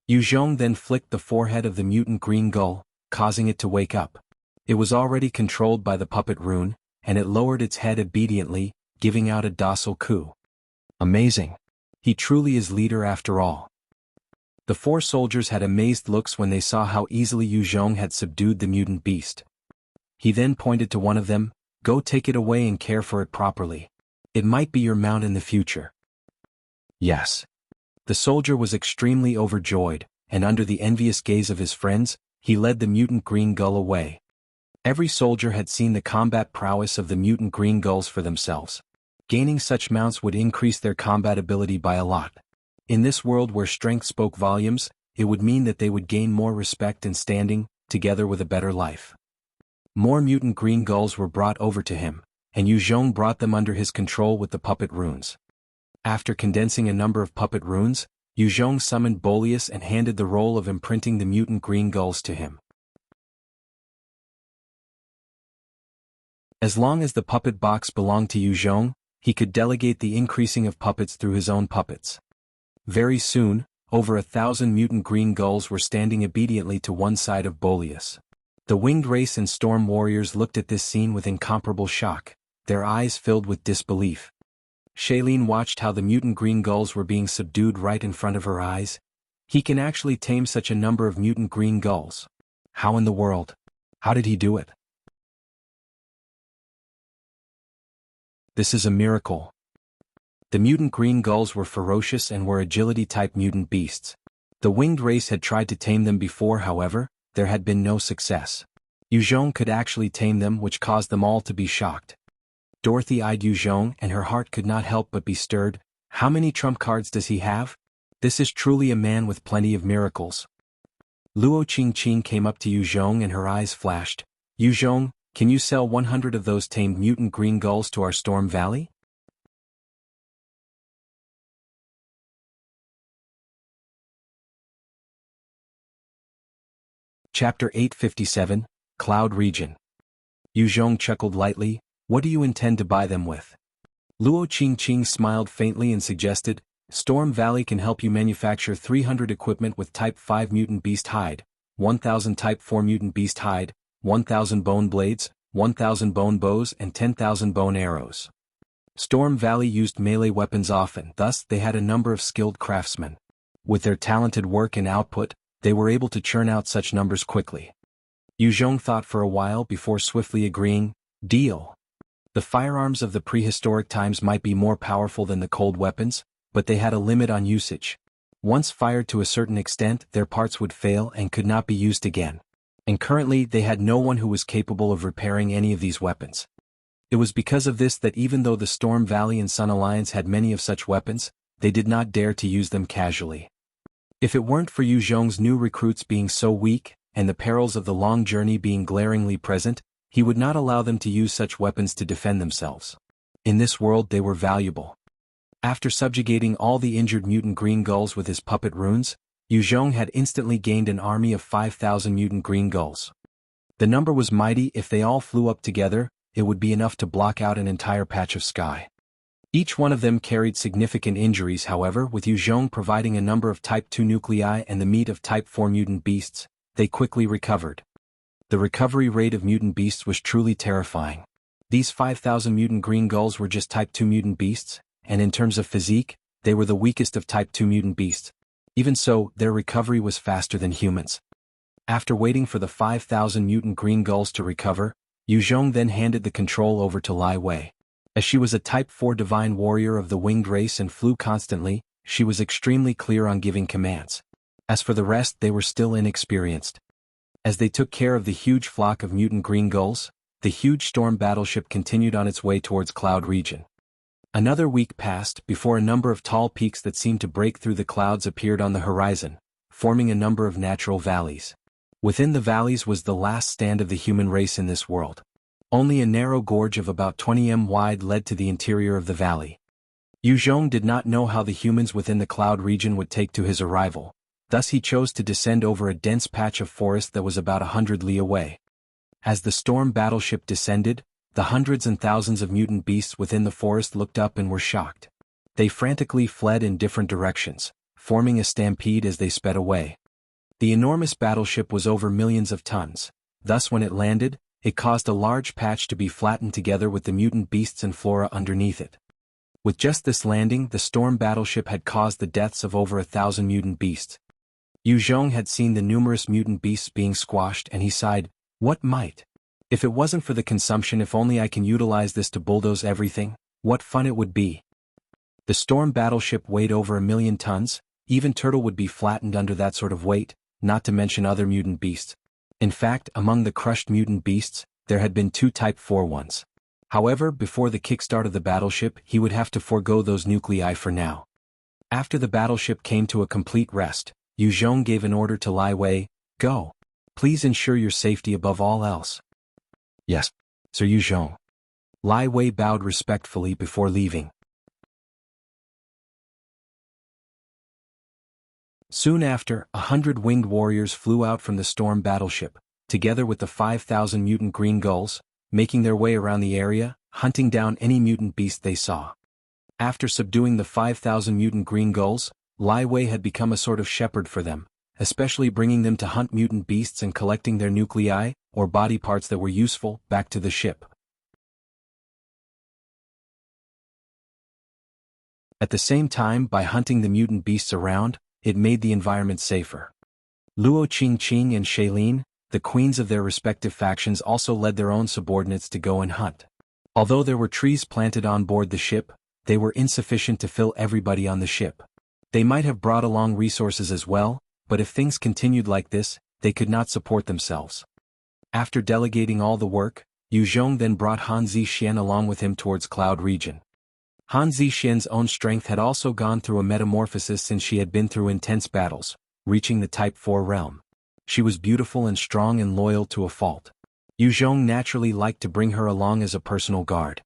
Zhong then flicked the forehead of the mutant green gull, causing it to wake up. It was already controlled by the puppet rune, and it lowered its head obediently, giving out a docile coo. Amazing. He truly is leader after all. The four soldiers had amazed looks when they saw how easily Zhong had subdued the mutant beast. He then pointed to one of them, "Go take it away and care for it properly. It might be your mount in the future." Yes. The soldier was extremely overjoyed, and under the envious gaze of his friends, he led the mutant green gull away. Every soldier had seen the combat prowess of the mutant green gulls for themselves. Gaining such mounts would increase their combat ability by a lot. In this world where strength spoke volumes, it would mean that they would gain more respect and standing, together with a better life. More mutant green gulls were brought over to him, and Zhong brought them under his control with the puppet runes. After condensing a number of puppet runes, Zhong summoned Boleus and handed the role of imprinting the mutant green gulls to him. As long as the puppet box belonged to Zhong, he could delegate the increasing of puppets through his own puppets. Very soon, over 1,000 mutant green gulls were standing obediently to one side of Boleus. The winged race and storm warriors looked at this scene with incomparable shock, their eyes filled with disbelief. Shailene watched how the mutant green gulls were being subdued right in front of her eyes. He can actually tame such a number of mutant green gulls. How in the world? How did he do it? This is a miracle. The mutant green gulls were ferocious and were agility-type mutant beasts. The winged race had tried to tame them before, however, there had been no success. Zhong could actually tame them, which caused them all to be shocked. Dorothy eyed Zhong and her heart could not help but be stirred. How many trump cards does he have? This is truly a man with plenty of miracles. Luo Qingqing came up to Zhong and her eyes flashed. "Zhong, can you sell 100 of those tamed mutant green gulls to our Storm Valley?" Chapter 857, Cloud Region. Zhong chuckled lightly, "What do you intend to buy them with?" Luo Qingqing smiled faintly and suggested, "Storm Valley can help you manufacture 300 equipment with Type 5 Mutant Beast Hide, 1,000 Type 4 Mutant Beast Hide, 1,000 bone blades, 1,000 bone bows and 10,000 bone arrows." Storm Valley used melee weapons often, thus they had a number of skilled craftsmen. With their talented work and output, they were able to churn out such numbers quickly. Zhong thought for a while before swiftly agreeing, "Deal." The firearms of the prehistoric times might be more powerful than the cold weapons, but they had a limit on usage. Once fired to a certain extent, their parts would fail and could not be used again. And currently they had no one who was capable of repairing any of these weapons. It was because of this that even though the Storm Valley and Sun Alliance had many of such weapons, they did not dare to use them casually. If it weren't for Zhong's new recruits being so weak, and the perils of the long journey being glaringly present, he would not allow them to use such weapons to defend themselves. In this world they were valuable. After subjugating all the injured mutant green gulls with his puppet runes, Zhong had instantly gained an army of 5,000 mutant green gulls. The number was mighty. If they all flew up together, it would be enough to block out an entire patch of sky. Each one of them carried significant injuries. However, with Zhong providing a number of Type 2 nuclei and the meat of Type 4 mutant beasts, they quickly recovered. The recovery rate of mutant beasts was truly terrifying. These 5,000 mutant green gulls were just Type 2 mutant beasts, and in terms of physique, they were the weakest of Type 2 mutant beasts. Even so, their recovery was faster than humans. After waiting for the 5,000 mutant green gulls to recover, Zhong then handed the control over to Lai Wei. As she was a Type 4 divine warrior of the winged race and flew constantly, she was extremely clear on giving commands. As for the rest, they were still inexperienced. As they took care of the huge flock of mutant green gulls, the huge storm battleship continued on its way towards Cloud Region. Another week passed before a number of tall peaks that seemed to break through the clouds appeared on the horizon, forming a number of natural valleys. Within the valleys was the last stand of the human race in this world. Only a narrow gorge of about 20 m wide led to the interior of the valley. Zhong did not know how the humans within the Cloud Region would take to his arrival. Thus he chose to descend over a dense patch of forest that was about 100 li away. As the storm battleship descended, the hundreds and thousands of mutant beasts within the forest looked up and were shocked. They frantically fled in different directions, forming a stampede as they sped away. The enormous battleship was over millions of tons. Thus when it landed, it caused a large patch to be flattened together with the mutant beasts and flora underneath it. With just this landing, the storm battleship had caused the deaths of over 1,000 mutant beasts. Zhong had seen the numerous mutant beasts being squashed and he sighed, "What might? If it wasn't for the consumption, if only I can utilize this to bulldoze everything, what fun it would be." The storm battleship weighed over 1,000,000 tons, even turtle would be flattened under that sort of weight, not to mention other mutant beasts. In fact, among the crushed mutant beasts, there had been 2 Type 4 ones. However, before the kickstart of the battleship, he would have to forego those nuclei for now. After the battleship came to a complete rest, Zhong gave an order to Lai Wei, "Go. Please ensure your safety above all else." "Yes, Sir Zhong." Lai Wei bowed respectfully before leaving. Soon after, 100 winged warriors flew out from the storm battleship, together with the 5,000 mutant green gulls, making their way around the area, hunting down any mutant beast they saw. After subduing the 5,000 mutant green gulls, Lai Wei had become a sort of shepherd for them, especially bringing them to hunt mutant beasts and collecting their nuclei, or body parts that were useful, back to the ship. At the same time, by hunting the mutant beasts around, it made the environment safer. Luo Qingqing and Shailene, the queens of their respective factions, also led their own subordinates to go and hunt. Although there were trees planted on board the ship, they were insufficient to fill everybody on the ship. They might have brought along resources as well, but if things continued like this, they could not support themselves. After delegating all the work, Zhong then brought Han Zixian along with him towards Cloud Region. Han Zixian's own strength had also gone through a metamorphosis since she had been through intense battles, reaching the Type 4 realm. She was beautiful and strong and loyal to a fault. Zhong naturally liked to bring her along as a personal guard.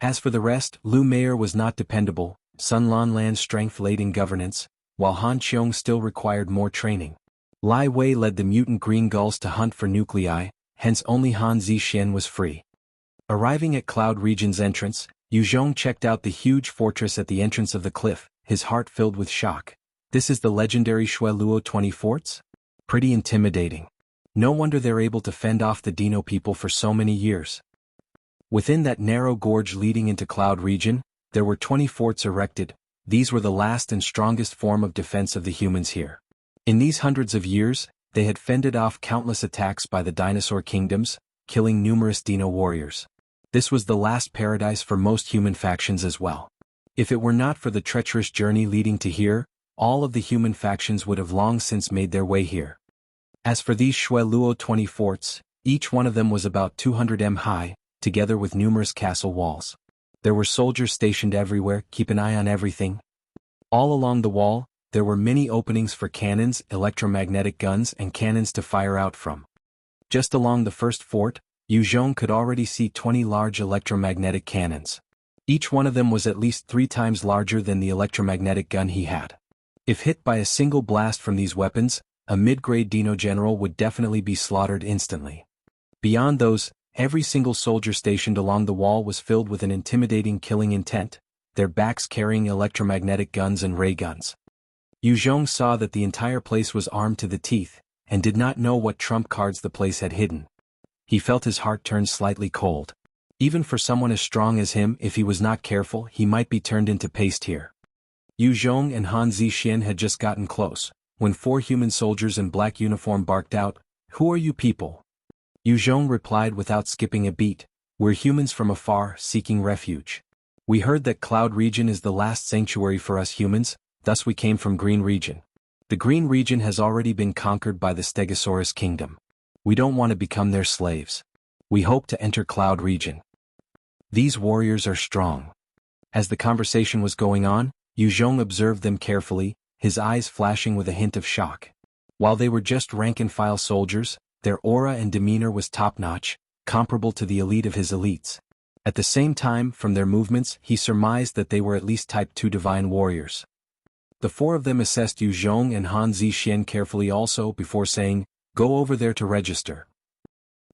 As for the rest, Lu Meier was not dependable. Sun Lan's strength laid in governance, while Han Qiong still required more training. Lai Wei led the mutant green gulls to hunt for nuclei, hence only Han Zixian was free. Arriving at Cloud Region's entrance, Zhong checked out the huge fortress at the entrance of the cliff, his heart filled with shock. This is the legendary Shui 20 forts? Pretty intimidating. No wonder they're able to fend off the Dino people for so many years. Within that narrow gorge leading into Cloud Region, there were 20 forts erected. These were the last and strongest form of defense of the humans here. In these hundreds of years, they had fended off countless attacks by the dinosaur kingdoms, killing numerous Dino warriors. This was the last paradise for most human factions as well. If it were not for the treacherous journey leading to here, all of the human factions would have long since made their way here. As for these Shui 20 forts, each one of them was about 200 m high, together with numerous castle walls. There were soldiers stationed everywhere, keep an eye on everything. All along the wall, there were many openings for cannons, electromagnetic guns and cannons to fire out from. Just along the first fort, Zhong could already see 20 large electromagnetic cannons. Each one of them was at least 3 times larger than the electromagnetic gun he had. If hit by a single blast from these weapons, a mid-grade Dino-General would definitely be slaughtered instantly. Beyond those, every single soldier stationed along the wall was filled with an intimidating killing intent, their backs carrying electromagnetic guns and ray guns. Zhong saw that the entire place was armed to the teeth, and did not know what trump cards the place had hidden. He felt his heart turn slightly cold. Even for someone as strong as him, if he was not careful, he might be turned into paste here. Zhong and Han Zixian had just gotten close, when 4 human soldiers in black uniform barked out, "Who are you people?" Zhong replied without skipping a beat, "We're humans from afar, seeking refuge. We heard that Cloud Region is the last sanctuary for us humans, thus we came from Green Region. The Green Region has already been conquered by the Stegosaurus Kingdom. We don't want to become their slaves. We hope to enter Cloud Region. These warriors are strong." As the conversation was going on, Zhong observed them carefully, his eyes flashing with a hint of shock. While they were just rank-and-file soldiers, their aura and demeanor was top-notch, comparable to the elite of his elites. At the same time, from their movements, he surmised that they were at least Type 2 divine warriors. The 4 of them assessed Zhong and Han Zixian carefully also before saying, "Go over there to register."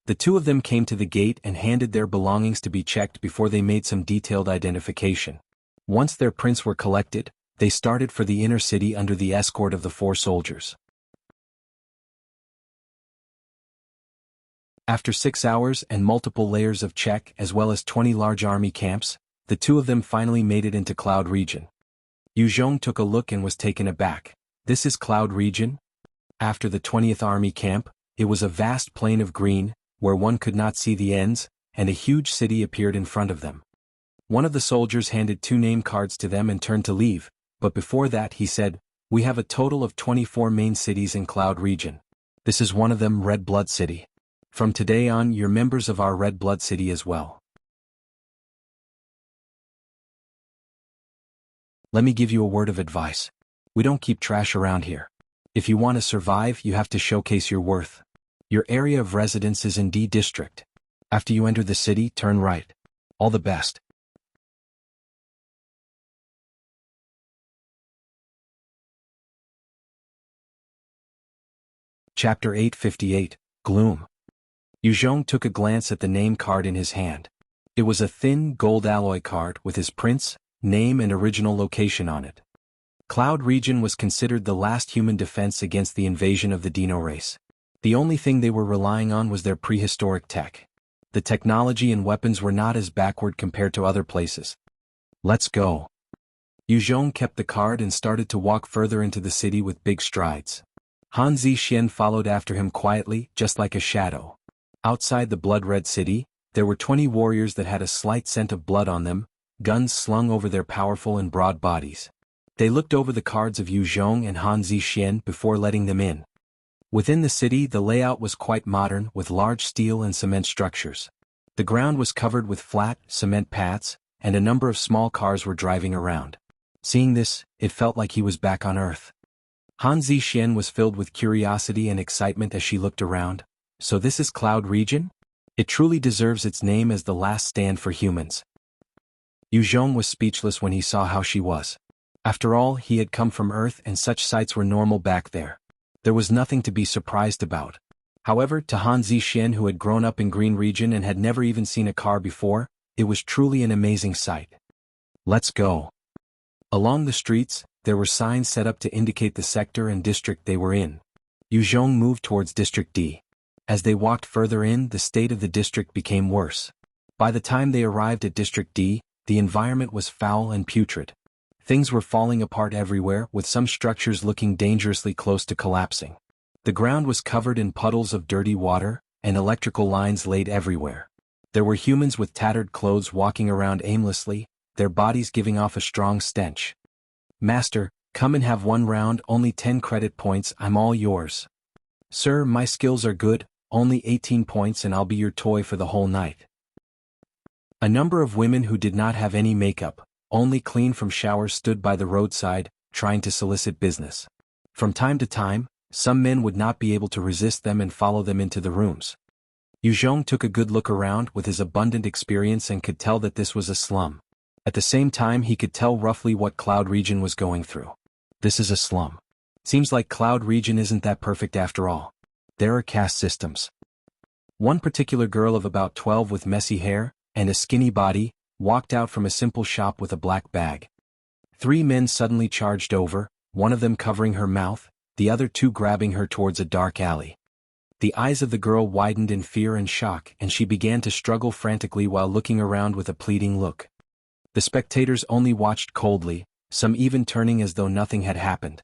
The 2 of them came to the gate and handed their belongings to be checked before they made some detailed identification. Once their prints were collected, they started for the inner city under the escort of the 4 soldiers. After 6 hours and multiple layers of check as well as 20 large army camps, the 2 of them finally made it into Cloud Region. Zhong took a look and was taken aback. This is Cloud Region? After the 20th Army Camp, it was a vast plain of green, where one could not see the ends, and a huge city appeared in front of them. One of the soldiers handed 2 name cards to them and turned to leave, but before that he said, "We have a total of 24 main cities in Cloud Region. This is one of them, Red Blood City. From today on, you're members of our Red Blood City as well. Let me give you a word of advice. We don't keep trash around here. If you want to survive, you have to showcase your worth. Your area of residence is in D District. After you enter the city, turn right. All the best." Chapter 858, Gloom. Zhong took a glance at the name card in his hand. It was a thin, gold alloy card with his prints, name and original location on it. Cloud Region was considered the last human defense against the invasion of the Dino race. The only thing they were relying on was their prehistoric tech. The technology and weapons were not as backward compared to other places. "Let's go." Zhong kept the card and started to walk further into the city with big strides. Han Zixian followed after him quietly, just like a shadow. Outside the blood-red city, there were 20 warriors that had a slight scent of blood on them, guns slung over their powerful and broad bodies. They looked over the cards of Zhong and Han Zixian before letting them in. Within the city, the layout was quite modern with large steel and cement structures. The ground was covered with flat, cement paths, and a number of small cars were driving around. Seeing this, it felt like he was back on Earth. Han Zixian was filled with curiosity and excitement as she looked around. So this is Cloud Region? It truly deserves its name as the last stand for humans. Zhong was speechless when he saw how she was. After all, he had come from Earth and such sights were normal back there. There was nothing to be surprised about. However, to Han Zixian, who had grown up in Green Region and had never even seen a car before, it was truly an amazing sight. Let's go. Along the streets, there were signs set up to indicate the sector and district they were in. Zhong moved towards District D. As they walked further in, the state of the district became worse. By the time they arrived at District D, the environment was foul and putrid. Things were falling apart everywhere, with some structures looking dangerously close to collapsing. The ground was covered in puddles of dirty water, and electrical lines laid everywhere. There were humans with tattered clothes walking around aimlessly, their bodies giving off a strong stench. Master, come and have one round, only 10 credit points, I'm all yours. Sir, my skills are good, only 18 points and I'll be your toy for the whole night. A number of women who did not have any makeup, only clean from showers, stood by the roadside, trying to solicit business. From time to time, some men would not be able to resist them and follow them into the rooms. Zhong took a good look around with his abundant experience and could tell that this was a slum. At the same time, he could tell roughly what Cloud Region was going through. This is a slum. Seems like Cloud Region isn't that perfect after all. There are caste systems. One particular girl of about 12 with messy hair and a skinny body walked out from a simple shop with a black bag. 3 men suddenly charged over, one of them covering her mouth, the other 2 grabbing her towards a dark alley. The eyes of the girl widened in fear and shock, and she began to struggle frantically while looking around with a pleading look. The spectators only watched coldly, some even turning as though nothing had happened.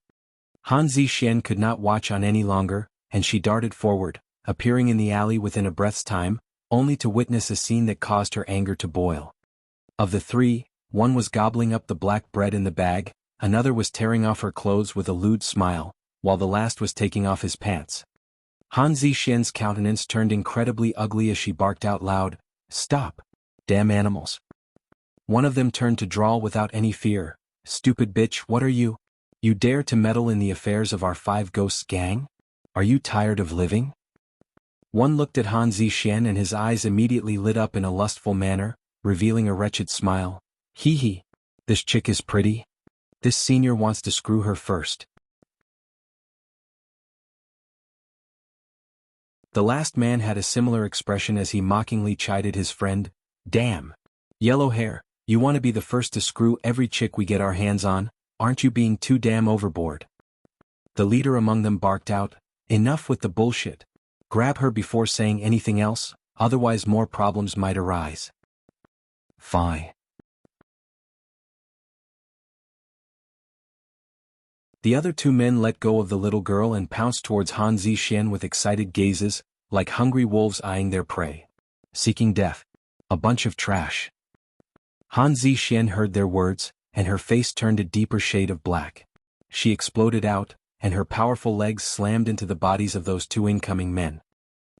Han Zixian could not watch on any longer, and she darted forward, appearing in the alley within a breath's time, only to witness a scene that caused her anger to boil. Of the 3, one was gobbling up the black bread in the bag, another was tearing off her clothes with a lewd smile, while the last was taking off his pants. Han Zixian's countenance turned incredibly ugly as she barked out loud, "Stop! Damn animals!" One of them turned to drawl without any fear, "Stupid bitch, what are you? You dare to meddle in the affairs of our 5 Ghosts gang? Are you tired of living?" One looked at Han Zixian and his eyes immediately lit up in a lustful manner, revealing a wretched smile. "Hee hee. This chick is pretty. This senior wants to screw her first." The last man had a similar expression as he mockingly chided his friend, "Damn. Yellow hair, you want to be the first to screw every chick we get our hands on, aren't you being too damn overboard?" The leader among them barked out, "Enough with the bullshit. Grab her before saying anything else, otherwise more problems might arise." Fine. The other 2 men let go of the little girl and pounced towards Han Zixian with excited gazes, like hungry wolves eyeing their prey. Seeking death. A bunch of trash. Han Zixian heard their words, and her face turned a deeper shade of black. She exploded out, and her powerful legs slammed into the bodies of those 2 incoming men.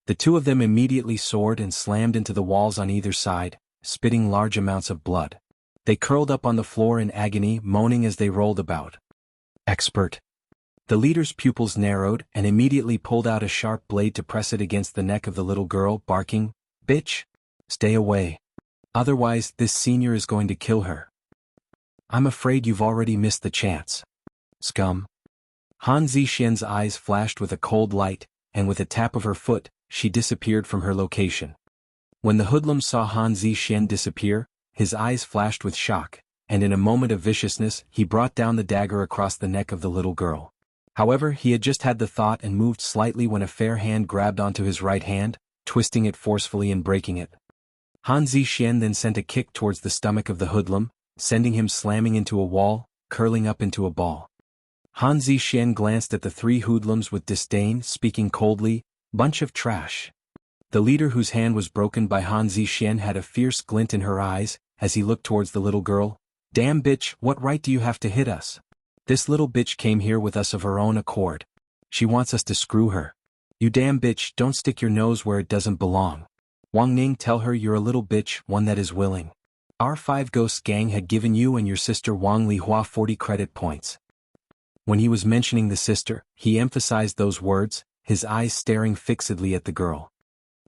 The 2 of them immediately soared and slammed into the walls on either side, spitting large amounts of blood. They curled up on the floor in agony, moaning as they rolled about. Expert. The leader's pupils narrowed and immediately pulled out a sharp blade to press it against the neck of the little girl, barking, "Bitch! Stay away. Otherwise, this senior is going to kill her. I'm afraid you've already missed the chance. Scum." Han Zixian's eyes flashed with a cold light, and with a tap of her foot, she disappeared from her location. When the hoodlum saw Han Zixian disappear, his eyes flashed with shock, and in a moment of viciousness he brought down the dagger across the neck of the little girl. However, he had just had the thought and moved slightly when a fair hand grabbed onto his right hand, twisting it forcefully and breaking it. Han Zixian then sent a kick towards the stomach of the hoodlum, sending him slamming into a wall, curling up into a ball. Han Zixian glanced at the 3 hoodlums with disdain, speaking coldly, "Bunch of trash." The leader, whose hand was broken by Han Zixian, had a fierce glint in her eyes as he looked towards the little girl. "Damn bitch, what right do you have to hit us? This little bitch came here with us of her own accord. She wants us to screw her. You damn bitch, don't stick your nose where it doesn't belong. Wang Ning, tell her you're a little bitch, one that is willing. Our 5 Ghosts gang had given you and your sister Wang Lihua 40 credit points." When he was mentioning the sister, he emphasized those words, his eyes staring fixedly at the girl.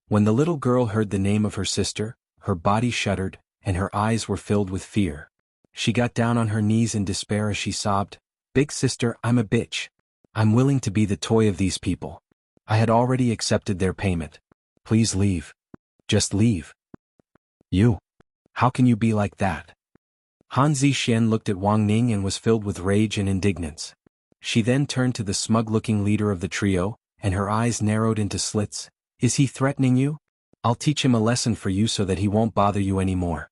When the little girl heard the name of her sister, her body shuddered, and her eyes were filled with fear. She got down on her knees in despair as she sobbed, "Big sister, I'm a bitch. I'm willing to be the toy of these people. I had already accepted their payment. Please leave. Just leave. You. How can you be like that? Han Zixian looked at Wang Ning and was filled with rage and indignance. She then turned to the smug-looking leader of the trio, and her eyes narrowed into slits. Is he threatening you? I'll teach him a lesson for you so that he won't bother you anymore.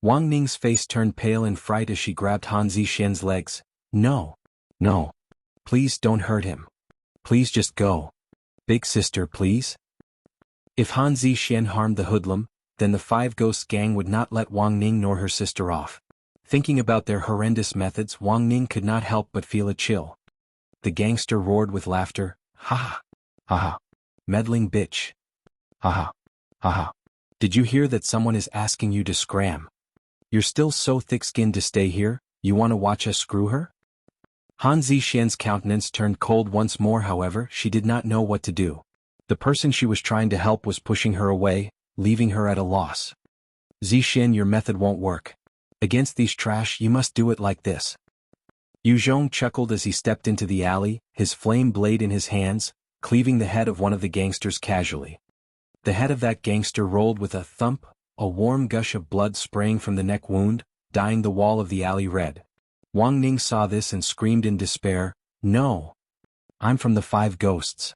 Wang Ning's face turned pale in fright as she grabbed Han Zixian's legs. No. No. Please don't hurt him. Please just go. Big sister, please? If Han Zixian harmed the hoodlum, then the Five Ghosts gang would not let Wang Ning nor her sister off. Thinking about their horrendous methods, Wang Ning could not help but feel a chill. The gangster roared with laughter. Ha ha. Ha ha. Meddling bitch. Ha ha. Ha ha. Did you hear that someone is asking you to scram? You're still so thick-skinned to stay here, you want to watch us screw her? Han Zixian's countenance turned cold once more. However, she did not know what to do. The person she was trying to help was pushing her away, leaving her at a loss. Zixian, your method won't work. Against these trash you must do it like this. Zhong chuckled as he stepped into the alley, his flame blade in his hands, cleaving the head of one of the gangsters casually. The head of that gangster rolled with a thump, a warm gush of blood spraying from the neck wound, dyeing the wall of the alley red. Wang Ning saw this and screamed in despair, "No! I'm from the Five Ghosts."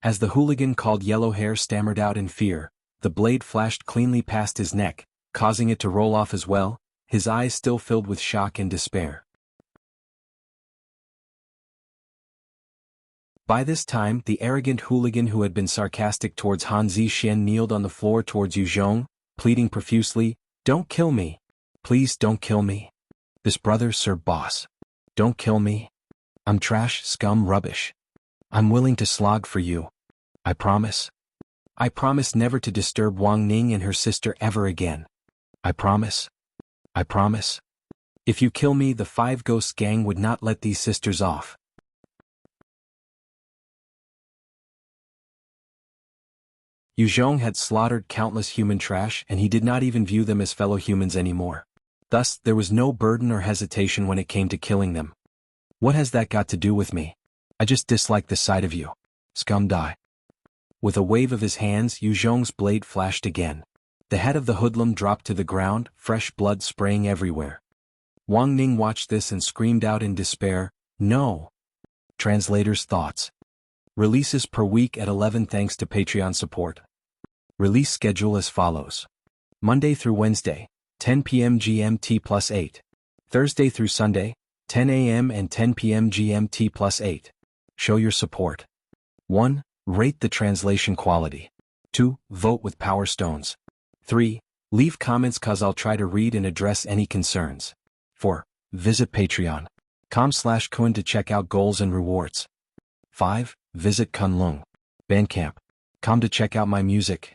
As the hooligan called Yellow Hair stammered out in fear, the blade flashed cleanly past his neck, causing it to roll off as well, his eyes still filled with shock and despair. By this time, the arrogant hooligan who had been sarcastic towards Han Zixian kneeled on the floor towards Zhong, pleading profusely, "Don't kill me. Please don't kill me. This brother, sir boss. Don't kill me. I'm trash, scum, rubbish. I'm willing to slog for you. I promise. I promise never to disturb Wang Ning and her sister ever again. I promise. I promise. If you kill me, the Five Ghosts gang would not let these sisters off." Zhong had slaughtered countless human trash and he did not even view them as fellow humans anymore. Thus, there was no burden or hesitation when it came to killing them. What has that got to do with me? I just dislike the sight of you. Scum, die. With a wave of his hands, Zhong's blade flashed again. The head of the hoodlum dropped to the ground, fresh blood spraying everywhere. Wang Ning watched this and screamed out in despair, "No!" Translator's thoughts. Releases per week at 11 thanks to Patreon support. Release schedule as follows. Monday through Wednesday, 10 p.m. GMT plus 8. Thursday through Sunday, 10 a.m. and 10 p.m. GMT plus 8. Show your support. 1. Rate the translation quality. 2. Vote with Power Stones. 3. Leave comments cause I'll try to read and address any concerns. 4. Visit patreon.com/kun to check out goals and rewards. 5. Visit Kunlun Bandcamp.com to check out my music.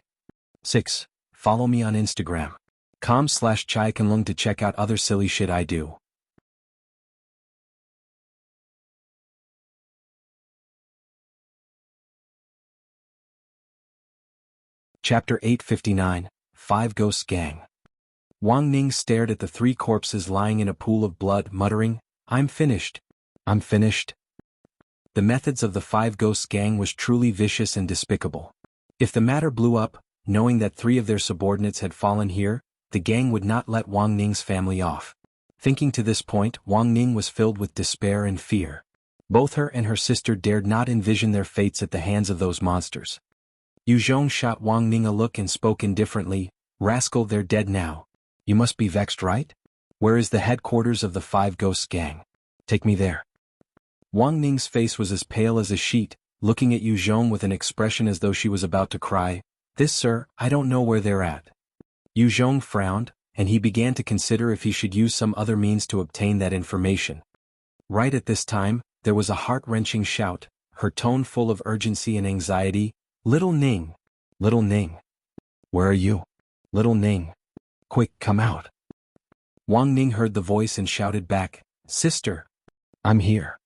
6. Follow me on Instagram.com/chaikunlung to check out other silly shit I do. Chapter 859, Five Ghosts Gang. Wang Ning stared at the three corpses lying in a pool of blood, muttering, "I'm finished. I'm finished." The methods of the Five Ghosts gang was truly vicious and despicable. If the matter blew up, knowing that 3 of their subordinates had fallen here, the gang would not let Wang Ning's family off. Thinking to this point, Wang Ning was filled with despair and fear. Both her and her sister dared not envision their fates at the hands of those monsters. Zhong shot Wang Ning a look and spoke indifferently, "Rascal, they're dead now. You must be vexed, right? Where is the headquarters of the Five Ghosts gang? Take me there." Wang Ning's face was as pale as a sheet, looking at Zhong with an expression as though she was about to cry. "This, sir, I don't know where they're at." Zhong frowned, and he began to consider if he should use some other means to obtain that information. Right at this time, there was a heart-wrenching shout, her tone full of urgency and anxiety. "Little Ning! Little Ning! Where are you? Little Ning! Quick, come out!" Wang Ning heard the voice and shouted back, "Sister! I'm here."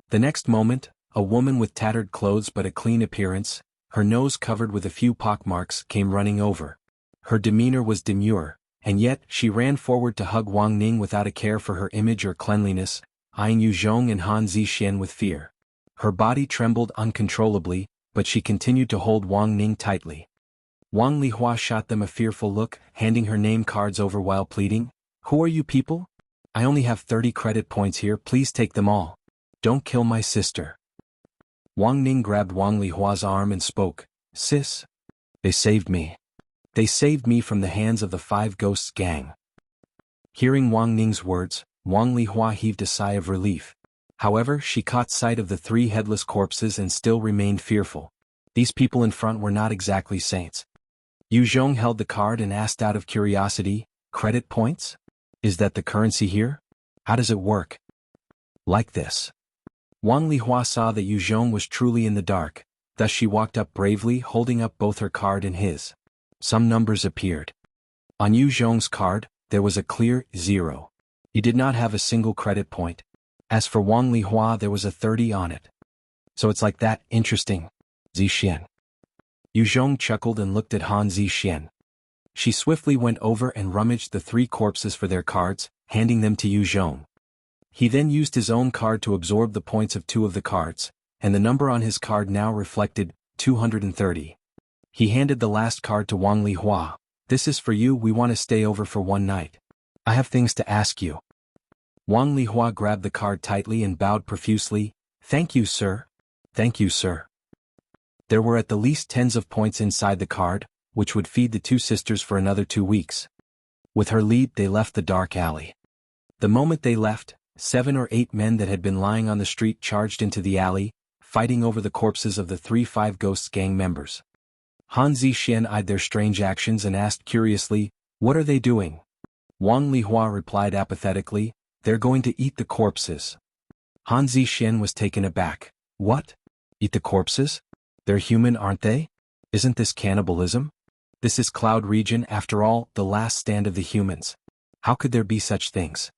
The next moment, a woman with tattered clothes but a clean appearance, her nose covered with a few pockmarks, came running over. Her demeanor was demure, and yet she ran forward to hug Wang Ning without a care for her image or cleanliness. eyeing Yu Zhong and Han Zixian with fear. Her body trembled uncontrollably, but she continued to hold Wang Ning tightly. Wang Lihua shot them a fearful look, handing her name cards over while pleading, "Who are you people? I only have 30 credit points here, please take them all. Don't kill my sister." Wang Ning grabbed Wang Lihua's arm and spoke, "Sis. They saved me. They saved me from the hands of the Five Ghosts gang." Hearing Wang Ning's words, Wang Lihua heaved a sigh of relief. However, she caught sight of the 3 headless corpses and still remained fearful. These people in front were not exactly saints. Yu Zhong held the card and asked out of curiosity, "Credit points? Is that the currency here? How does it work?" "Like this." Wang Lihua saw that Yu Zhong was truly in the dark, thus she walked up bravely, holding up both her card and his. Some numbers appeared. On Yu Zhong's card, there was a clear 0. He did not have a single credit point. As for Wang Lihua, there was a 30 on it. "So it's like that, interesting. Zixian." Yu Zhong chuckled and looked at Han Zixian. She swiftly went over and rummaged the 3 corpses for their cards, handing them to Yu Zhong. He then used his own card to absorb the points of 2 of the cards, and the number on his card now reflected 230. He handed the last card to Wang Lihua. "This is for you, we want to stay over for one night. I have things to ask you." Wang Lihua grabbed the card tightly and bowed profusely, "Thank you, sir. Thank you, sir." There were at the least tens of points inside the card, which would feed the 2 sisters for another 2 weeks. With her lead, they left the dark alley. The moment they left, 7 or 8 men that had been lying on the street charged into the alley, fighting over the corpses of the 3 Five Ghosts gang members. Han Zixian eyed their strange actions and asked curiously, "What are they doing?" Wang Lihua replied apathetically, "They're going to eat the corpses." Han Zixian was taken aback. "What? Eat the corpses? They're human, aren't they? Isn't this cannibalism? This is Cloud Region, after all, the last stand of the humans. How could there be such things?"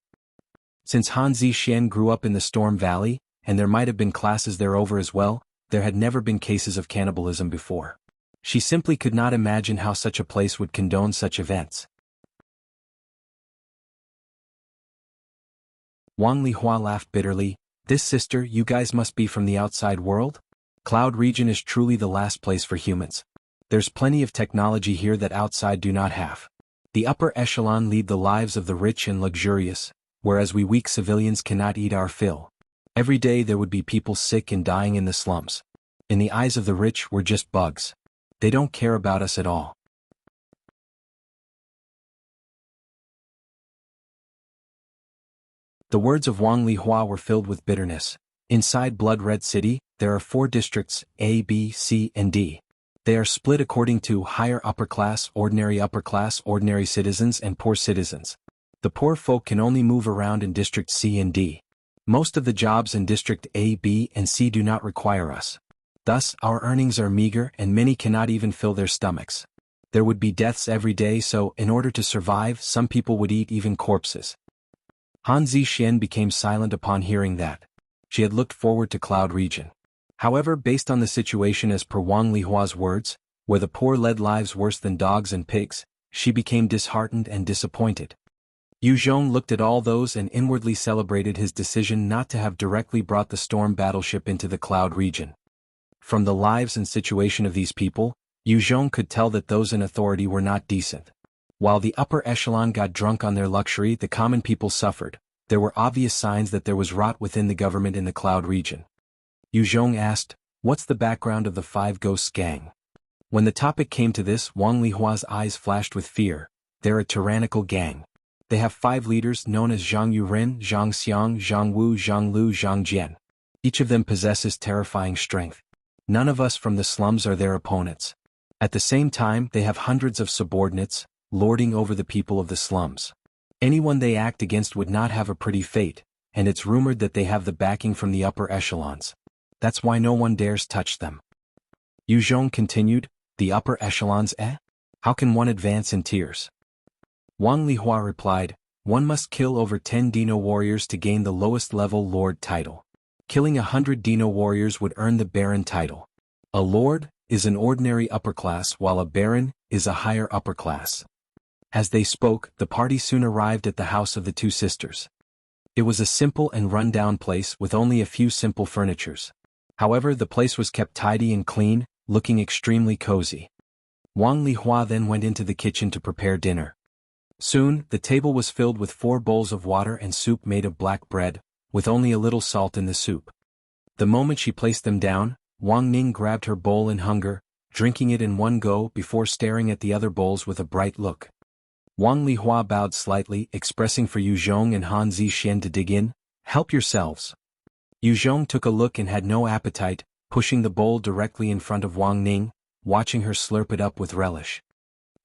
Since Han Zixian grew up in the Storm Valley, and there might have been classes there over as well, there had never been cases of cannibalism before. She simply could not imagine how such a place would condone such events. Wang Lihua laughed bitterly, "This sister, you guys must be from the outside world? Cloud Region is truly the last place for humans. There's plenty of technology here that outside do not have. The upper echelon lead the lives of the rich and luxurious, whereas we weak civilians cannot eat our fill. Every day there would be people sick and dying in the slums. In the eyes of the rich, we're just bugs. They don't care about us at all." The words of Wang Lihua were filled with bitterness. Inside Blood Red City, there are 4 districts, A, B, C, and D. They are split according to higher upper class, ordinary citizens, and poor citizens. The poor folk can only move around in District C and D. Most of the jobs in District A, B, and C do not require us. Thus, our earnings are meager and many cannot even fill their stomachs. There would be deaths every day, so, in order to survive, some people would eat even corpses. Han Zixian became silent upon hearing that. She had looked forward to Cloud Region. However, based on the situation as per Wang Lihua's words, where the poor led lives worse than dogs and pigs, she became disheartened and disappointed. Yu Zhong looked at all those and inwardly celebrated his decision not to have directly brought the storm battleship into the Cloud Region. From the lives and situation of these people, Yu Zhong could tell that those in authority were not decent. While the upper echelon got drunk on their luxury, the common people suffered. There were obvious signs that there was rot within the government in the Cloud Region. Yu Zhong asked, "What's the background of the Five Ghosts gang?" When the topic came to this, Wang Lihua's eyes flashed with fear. They're a tyrannical gang. They have 5 leaders known as Zhang Yuren, Zhang Xiang, Zhang Wu, Zhang Lu, Zhang Jian. Each of them possesses terrifying strength. None of us from the slums are their opponents. At the same time, they have hundreds of subordinates, lording over the people of the slums. Anyone they act against would not have a pretty fate, and it's rumored that they have the backing from the upper echelons. That's why no one dares touch them. Yu Zhong continued, "The upper echelons, eh? How can one advance in tiers?" Wang Lihua replied, "One must kill over 10 Dino warriors to gain the lowest level Lord title. Killing 100 Dino warriors would earn the Baron title. A Lord is an ordinary upper class while a Baron is a higher upper class." As they spoke, the party soon arrived at the house of the 2 sisters. It was a simple and run-down place with only a few simple furnitures. However, the place was kept tidy and clean, looking extremely cozy. Wang Lihua then went into the kitchen to prepare dinner. Soon, the table was filled with 4 bowls of water and soup made of black bread, with only a little salt in the soup. The moment she placed them down, Wang Ning grabbed her bowl in hunger, drinking it in one go before staring at the other bowls with a bright look. Wang Lihua bowed slightly, expressing for Yu Zhong and Han Zixuan to dig in. "Help yourselves." Yu Zhong took a look and had no appetite, pushing the bowl directly in front of Wang Ning, watching her slurp it up with relish.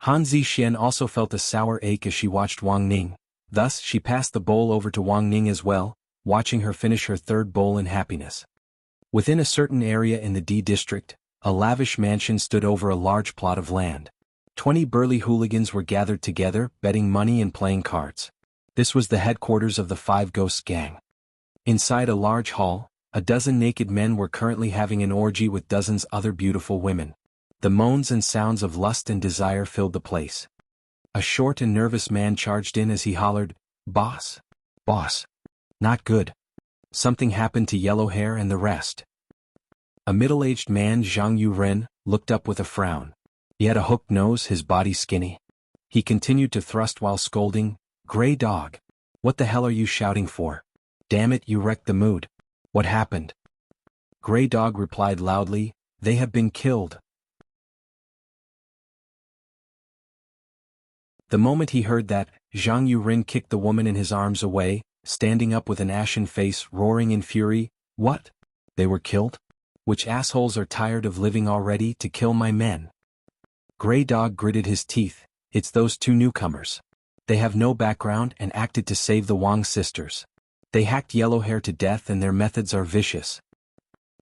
Han Zixuan also felt a sour ache as she watched Wang Ning, thus she passed the bowl over to Wang Ning as well, watching her finish her 3rd bowl in happiness. Within a certain area in the D district, a lavish mansion stood over a large plot of land. 20 burly hooligans were gathered together, betting money and playing cards. This was the headquarters of the 5 Ghosts gang. Inside a large hall, a dozen naked men were currently having an orgy with dozens other beautiful women. The moans and sounds of lust and desire filled the place. A short and nervous man charged in as he hollered, "Boss! Boss! Not good. Something happened to Yellow Hair and the rest." A middle-aged man, Zhang Yuren, looked up with a frown. He had a hooked nose, his body skinny. He continued to thrust while scolding, "Gray dog! What the hell are you shouting for? Damn it, you wrecked the mood. What happened?" Gray dog replied loudly, "They have been killed." The moment he heard that, Zhang Yuren kicked the woman in his arms away, standing up with an ashen face, roaring in fury, "What? They were killed? Which assholes are tired of living already to kill my men?" Gray dog gritted his teeth, "It's those 2 newcomers. They have no background and acted to save the Wang sisters. They hacked Yellow Hair to death and their methods are vicious."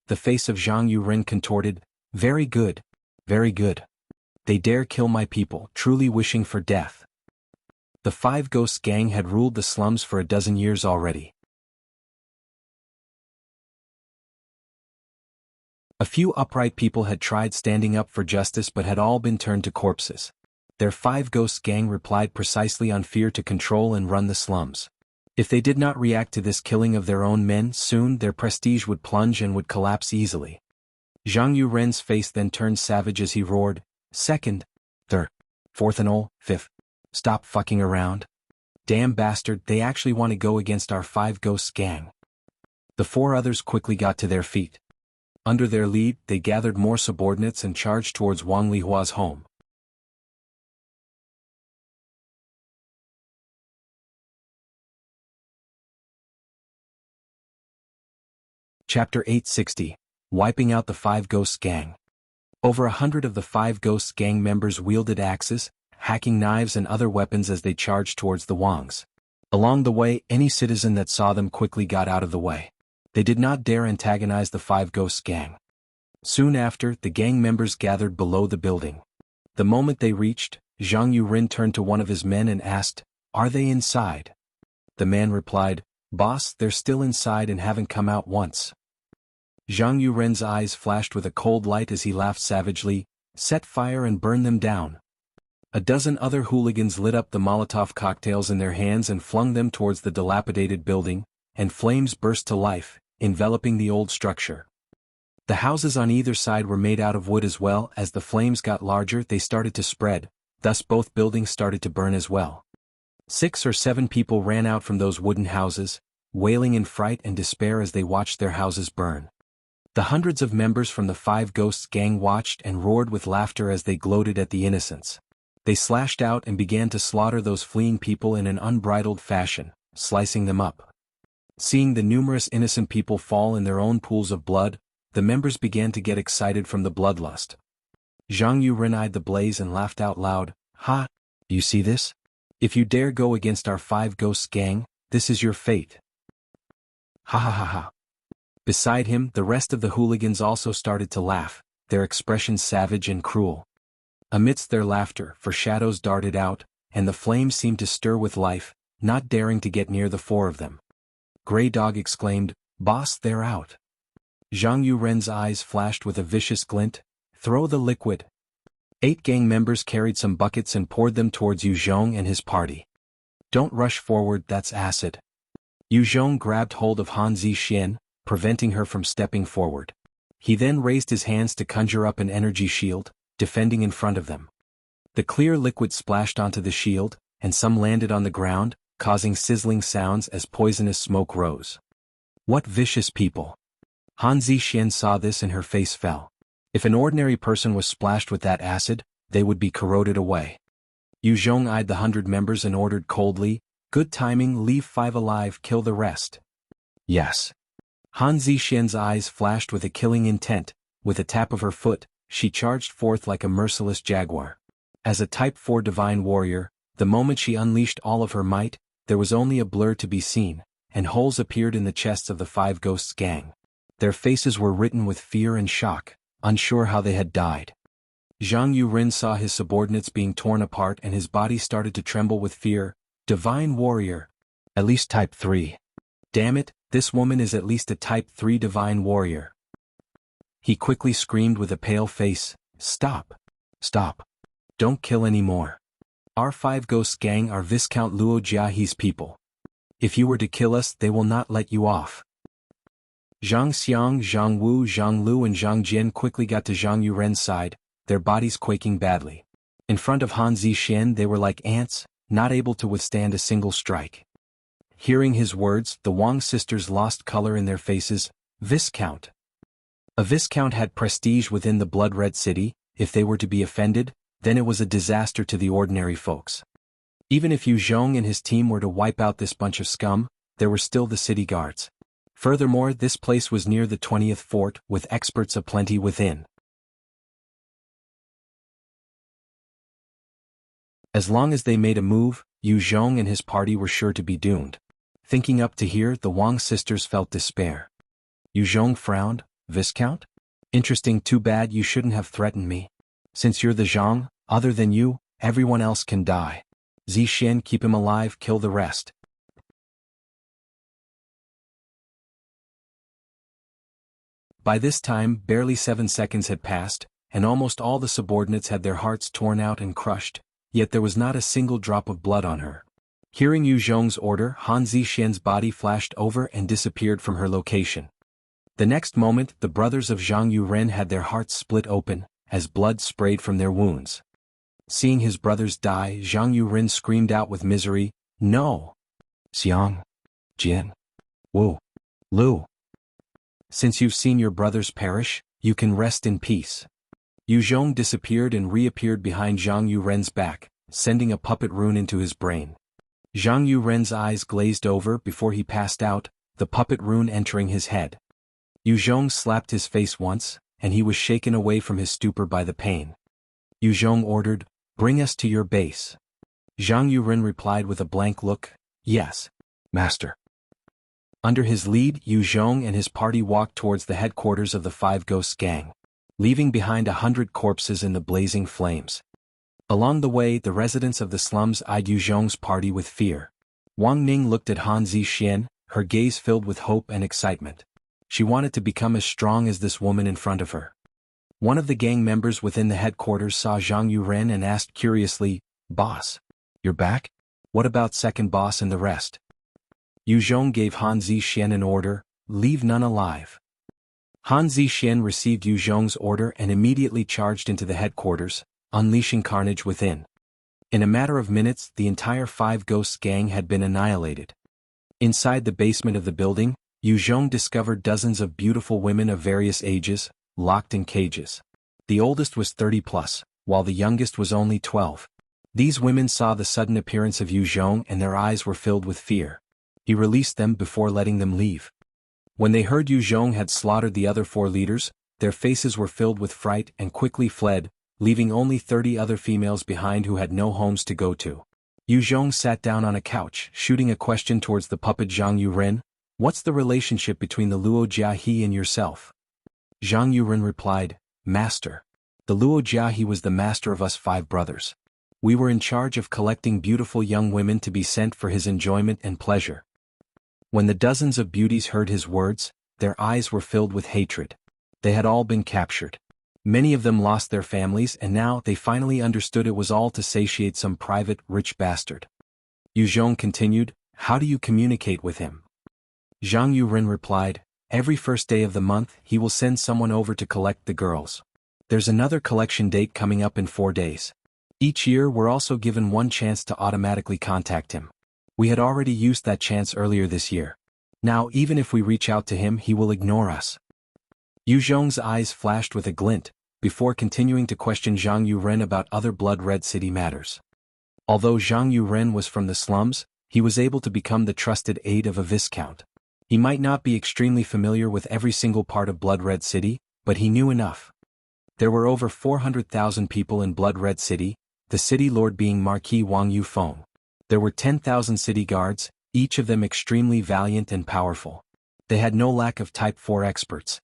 The face of Zhang Yuren contorted, "Very good. Very good. They dare kill my people, truly wishing for death." The 5 Ghosts gang had ruled the slums for a dozen years already. A few upright people had tried standing up for justice but had all been turned to corpses. Their 5 Ghosts gang replied precisely on fear to control and run the slums. If they did not react to this killing of their own men, soon their prestige would plunge and would collapse easily. Zhang Yuren's face then turned savage as he roared, "Second, third, fourth and all, fifth. Stop fucking around. Damn bastard, they actually want to go against our 5 Ghosts gang." The 4 others quickly got to their feet. Under their lead, they gathered more subordinates and charged towards Wang Lihua's home. Chapter 860, Wiping Out the 5 Ghosts gang. Over 100 of the 5 Ghosts gang members wielded axes, hacking knives and other weapons as they charged towards the Wangs. Along the way, any citizen that saw them quickly got out of the way. They did not dare antagonize the 5 Ghosts gang. Soon after, the gang members gathered below the building. The moment they reached, Zhang Yuren turned to one of his men and asked, "Are they inside?" The man replied, "Boss, they're still inside and haven't come out once." Zhang Yuren's eyes flashed with a cold light as he laughed savagely, "Set fire and burn them down." A dozen other hooligans lit up the Molotov cocktails in their hands and flung them towards the dilapidated building, and flames burst to life, enveloping the old structure. The houses on either side were made out of wood as well. As the flames got larger, they started to spread, thus both buildings started to burn as well. 6 or 7 people ran out from those wooden houses, wailing in fright and despair as they watched their houses burn. The hundreds of members from the 5 Ghosts gang watched and roared with laughter as they gloated at the innocents. They slashed out and began to slaughter those fleeing people in an unbridled fashion, slicing them up. Seeing the numerous innocent people fall in their own pools of blood, the members began to get excited from the bloodlust. Zhang Yuren eyed the blaze and laughed out loud, "Ha! You see this? If you dare go against our 5 Ghosts gang, this is your fate." Ha ha ha ha. Beside him, the rest of the hooligans also started to laugh, their expressions savage and cruel. Amidst their laughter, shadows darted out, and the flames seemed to stir with life, not daring to get near the 4 of them. Grey Dog exclaimed, "Boss, they're out." Zhang Yuren's eyes flashed with a vicious glint, "Throw the liquid." 8 gang members carried some buckets and poured them towards Yu Zhong and his party. "Don't rush forward, that's acid." Yu Zhong grabbed hold of Han Zixian, preventing her from stepping forward. He then raised his hands to conjure up an energy shield, defending in front of them. The clear liquid splashed onto the shield, and some landed on the ground, causing sizzling sounds as poisonous smoke rose. What vicious people! Han Zixian saw this and her face fell. If an ordinary person was splashed with that acid, they would be corroded away. Yu Zhong eyed the 100 members and ordered coldly, "Good timing, leave 5 alive, kill the rest." Yes. Han Zixian's eyes flashed with a killing intent. With a tap of her foot, she charged forth like a merciless jaguar. As a Type 4 divine warrior, the moment she unleashed all of her might, there was only a blur to be seen, and holes appeared in the chests of the 5 ghosts gang. Their faces were written with fear and shock, unsure how they had died. Zhang Yuren saw his subordinates being torn apart and his body started to tremble with fear. Divine warrior. At least Type 3. Damn it, this woman is at least a Type 3 divine warrior. He quickly screamed with a pale face, "Stop! Stop! Don't kill anymore. Our 5 ghosts gang are Viscount Luo Jiahe's people. If you were to kill us, they will not let you off." Zhang Xiang, Zhang Wu, Zhang Lu and Zhang Jian quickly got to Zhang Yuren's side, their bodies quaking badly. In front of Han Zixian they were like ants, not able to withstand a single strike. Hearing his words, the Wang sisters lost color in their faces. Viscount. A Viscount had prestige within the blood-red city. If they were to be offended, then it was a disaster to the ordinary folks. Even if Yu Zhong and his team were to wipe out this bunch of scum, there were still the city guards. Furthermore, this place was near the 20th fort, with experts aplenty within. As long as they made a move, Yu Zhong and his party were sure to be doomed. Thinking up to here, the Wang sisters felt despair. Yu Zhong frowned. "Viscount? Interesting, too bad you shouldn't have threatened me. Since you're the Zhong, other than you, everyone else can die. Zixian, keep him alive, kill the rest." By this time, barely 7 seconds had passed, and almost all the subordinates had their hearts torn out and crushed, yet there was not a single drop of blood on her. Hearing Yu Zhong's order, Han Zixian's body flashed over and disappeared from her location. The next moment, the brothers of Zhang Yuren had their hearts split open, as blood sprayed from their wounds. Seeing his brothers die, Zhang Yuren screamed out with misery, "No! Xiang, Jian, Wu, Lu. Since you've seen your brothers perish, you can rest in peace." Yu Zhong disappeared and reappeared behind Zhang Yuren's back, sending a puppet rune into his brain. Zhang Yuren's eyes glazed over before he passed out, the puppet rune entering his head. Yu Zhong slapped his face once, and he was shaken away from his stupor by the pain. Yu Zhong ordered, "Bring us to your base." Zhang Yuren replied with a blank look, "Yes, master." Under his lead, Yu Zhong and his party walked towards the headquarters of the 5 Ghosts gang, leaving behind 100 corpses in the blazing flames. Along the way, the residents of the slums eyed Yu Zhong's party with fear. Wang Ning looked at Han Zixian, her gaze filled with hope and excitement. She wanted to become as strong as this woman in front of her. One of the gang members within the headquarters saw Zhang Yuren and asked curiously, "Boss, you're back? What about second boss and the rest?" Yu Zhong gave Han Zixian an order, "Leave none alive." Han Zixian received Yu Zhong's order and immediately charged into the headquarters, unleashing carnage within. In a matter of minutes, the entire 5 Ghosts gang had been annihilated. Inside the basement of the building, Yu Zhong discovered dozens of beautiful women of various ages, locked in cages. The oldest was 30 plus, while the youngest was only 12. These women saw the sudden appearance of Yu Zhong and their eyes were filled with fear. He released them before letting them leave. When they heard Yu Zhong had slaughtered the other 4 leaders, their faces were filled with fright and quickly fled, leaving only 30 other females behind who had no homes to go to. Yu Zhong sat down on a couch, shooting a question towards the puppet Zhang Yuren, "What's the relationship between the Luo Jiahe and yourself?" Zhang Yuren replied, "Master. The Luo Jiahe was the master of us 5 brothers. We were in charge of collecting beautiful young women to be sent for his enjoyment and pleasure." When the dozens of beauties heard his words, their eyes were filled with hatred. They had all been captured. Many of them lost their families and now they finally understood it was all to satiate some private, rich bastard. Yu Zhong continued, "How do you communicate with him?" Zhang Yuren replied, every first day of the month he will send someone over to collect the girls. There's another collection date coming up in 4 days. Each year we're also given one chance to automatically contact him. We had already used that chance earlier this year. Now even if we reach out to him he will ignore us. Yu Zhong's eyes flashed with a glint, before continuing to question Zhang Yuren about other blood-red city matters. Although Zhang Yuren was from the slums, he was able to become the trusted aide of a viscount. He might not be extremely familiar with every single part of Blood Red City, but he knew enough. There were over 400,000 people in Blood Red City, the city lord being Marquis Wang Yufeng. There were 10,000 city guards, each of them extremely valiant and powerful. They had no lack of Type 4 experts.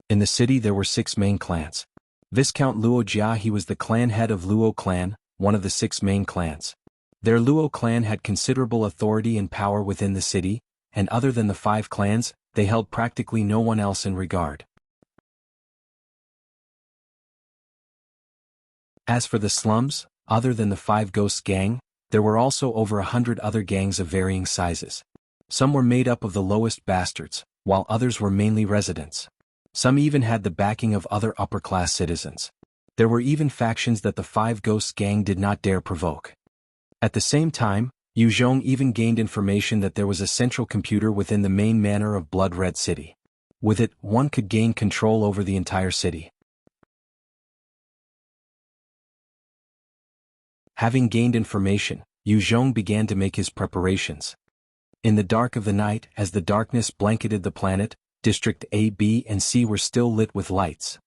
In the city there were 6 main clans. Viscount Luo Jia, he was the clan head of Luo clan, one of the 6 main clans. Their Luo clan had considerable authority and power within the city, and other than the 5 clans, they held practically no one else in regard. As for the slums, other than the 5 Ghosts gang, there were also over 100 other gangs of varying sizes. Some were made up of the lowest bastards, while others were mainly residents. Some even had the backing of other upper-class citizens. There were even factions that the 5 Ghosts gang did not dare provoke. At the same time, Yu Zhong even gained information that there was a central computer within the main manor of Blood Red City. With it, one could gain control over the entire city. Having gained information, Yu Zhong began to make his preparations. In the dark of the night, as the darkness blanketed the planet, District A, B, and C were still lit with lights.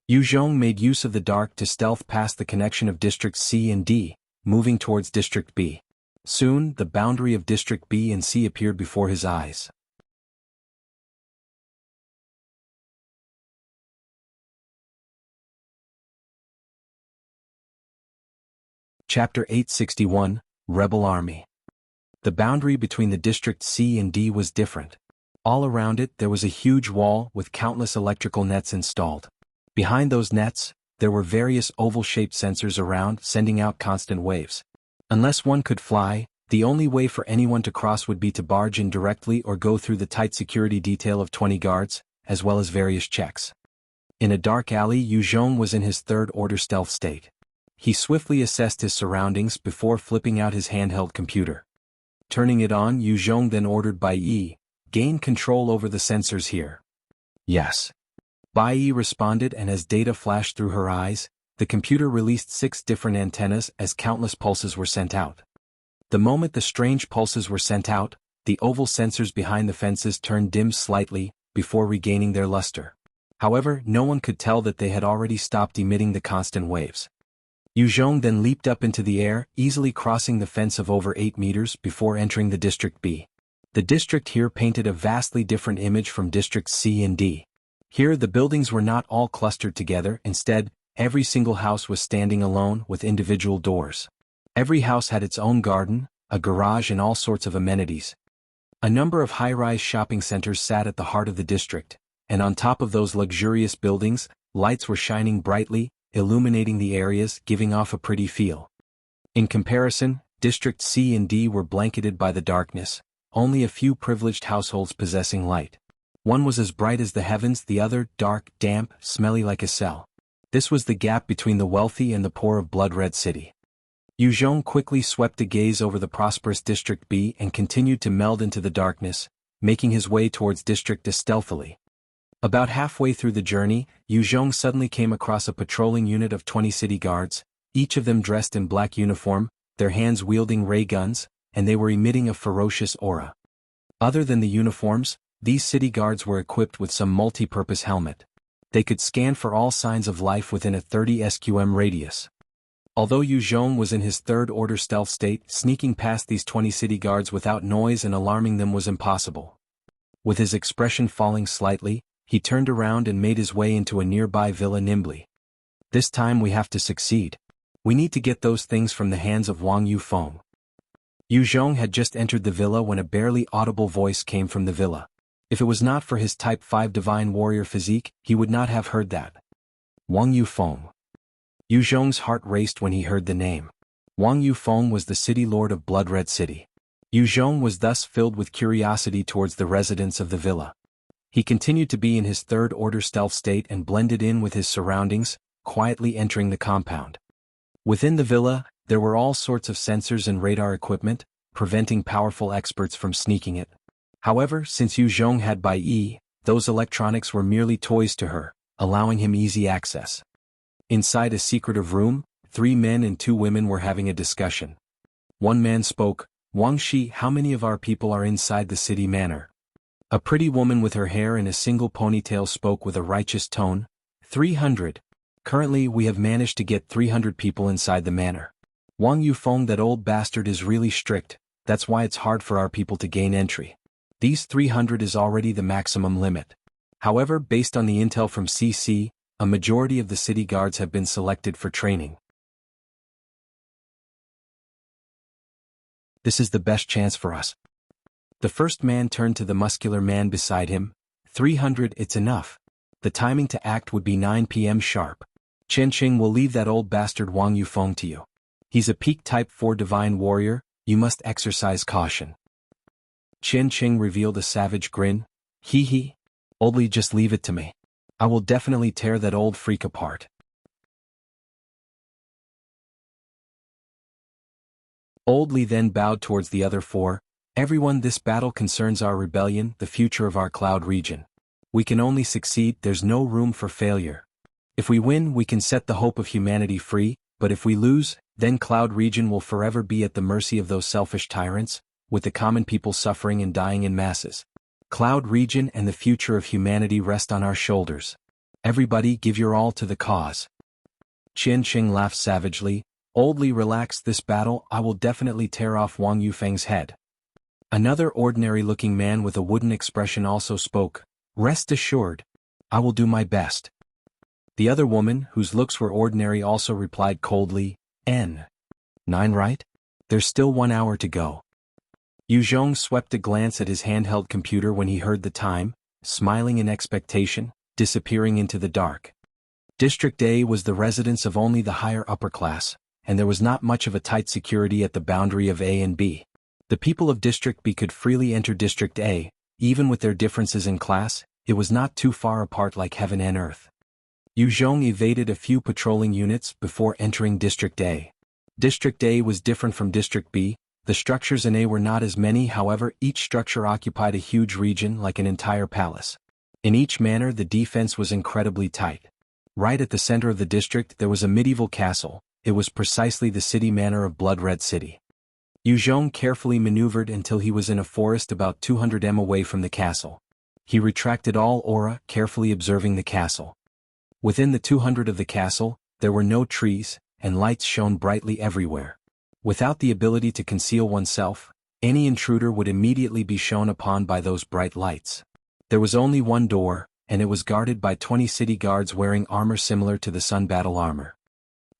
Yu Zhong made use of the dark to stealth past the connection of Districts C and D, moving towards District B. Soon, the boundary of District B and C appeared before his eyes. Chapter 861, Rebel Army. The boundary between the District C and D was different. All around it there was a huge wall with countless electrical nets installed. Behind those nets, there were various oval-shaped sensors around sending out constant waves. Unless one could fly, the only way for anyone to cross would be to barge in directly or go through the tight security detail of 20 guards, as well as various checks. In a dark alley, Yu Zhong was in his third-order stealth state. He swiftly assessed his surroundings before flipping out his handheld computer. Turning it on, Yu Zhong then ordered Bai Yi, gain control over the sensors here. Yes. Bai Yi responded, and as data flashed through her eyes, the computer released 6 different antennas as countless pulses were sent out. The moment the strange pulses were sent out, the oval sensors behind the fences turned dim slightly, before regaining their luster. However, no one could tell that they had already stopped emitting the constant waves. Yu Zhong then leaped up into the air, easily crossing the fence of over 8 meters before entering the District B. The district here painted a vastly different image from Districts C and D. Here the buildings were not all clustered together, instead, every single house was standing alone with individual doors. Every house had its own garden, a garage and all sorts of amenities. A number of high-rise shopping centers sat at the heart of the district, and on top of those luxurious buildings, lights were shining brightly, illuminating the areas, giving off a pretty feel. In comparison, Districts C and D were blanketed by the darkness, only a few privileged households possessing light. One was as bright as the heavens, the other dark, damp, smelly like a cell. This was the gap between the wealthy and the poor of Blood Red City. Yu Zhong quickly swept a gaze over the prosperous District B and continued to meld into the darkness, making his way towards District A stealthily. About halfway through the journey, Yu Zhong suddenly came across a patrolling unit of 20 city guards, each of them dressed in black uniform, their hands wielding ray guns, and they were emitting a ferocious aura. Other than the uniforms, these city guards were equipped with some multi-purpose helmet. They could scan for all signs of life within a 30 SQM radius. Although Yu Zhong was in his third-order stealth state, sneaking past these 20 city guards without noise and alarming them was impossible. With his expression falling slightly, he turned around and made his way into a nearby villa nimbly. This time we have to succeed. We need to get those things from the hands of Wang Yufeng. Yu Zhong had just entered the villa when a barely audible voice came from the villa. If it was not for his Type 5 Divine Warrior physique, he would not have heard that. Wang Yufeng. Yu Zhong's heart raced when he heard the name. Wang Yufeng was the city lord of Blood Red City. Zhong was thus filled with curiosity towards the residents of the villa. He continued to be in his third-order stealth state and blended in with his surroundings, quietly entering the compound. Within the villa, there were all sorts of sensors and radar equipment, preventing powerful experts from sneaking it. However, since Zhong had Bai Yi, those electronics were merely toys to her, allowing him easy access. Inside a secretive room, 3 men and 2 women were having a discussion. One man spoke, "Wang Shi, how many of our people are inside the city manor?" A pretty woman with her hair in a single ponytail spoke with a righteous tone, 300. Currently we have managed to get 300 people inside the manor. Wang Yufeng, that old bastard, is really strict, that's why it's hard for our people to gain entry. These 300 is already the maximum limit. However, based on the intel from CC, a majority of the city guards have been selected for training. This is the best chance for us. The first man turned to the muscular man beside him. 300, it's enough. The timing to act would be 9 p.m. sharp. Chen Qing will leave that old bastard Wang Yufeng to you. He's a peak type 4 divine warrior, you must exercise caution. Chen Qing revealed a savage grin. Hee hee. Oldly, just leave it to me. I will definitely tear that old freak apart. Old Li then bowed towards the other 4. Everyone, this battle concerns our rebellion, the future of our cloud region. We can only succeed, there's no room for failure. If we win, we can set the hope of humanity free, but if we lose, then cloud region will forever be at the mercy of those selfish tyrants, with the common people suffering and dying in masses. Cloud region and the future of humanity rest on our shoulders. Everybody give your all to the cause. Chen Qing laughed savagely. Old Li, relax, this battle, I will definitely tear off Wang Yufeng's head. Another ordinary-looking man with a wooden expression also spoke. Rest assured. I will do my best. The other woman, whose looks were ordinary, also replied coldly, N. 9, right? There's still 1 hour to go. Zhong swept a glance at his handheld computer when he heard the time, smiling in expectation, disappearing into the dark. District A was the residence of only the higher upper class, and there was not much of a tight security at the boundary of A and B. The people of District B could freely enter District A, even with their differences in class, it was not too far apart like heaven and earth. Zhong evaded a few patrolling units before entering District A. District A was different from District B. The structures in A were not as many, however, each structure occupied a huge region like an entire palace. In each manor the defense was incredibly tight. Right at the center of the district there was a medieval castle, it was precisely the city manor of Blood Red City. Zhong carefully maneuvered until he was in a forest about 200 m away from the castle. He retracted all aura, carefully observing the castle. Within the 200 of the castle, there were no trees, and lights shone brightly everywhere. Without the ability to conceal oneself, any intruder would immediately be shown upon by those bright lights. There was only one door, and it was guarded by 20 city guards wearing armor similar to the Sun battle armor.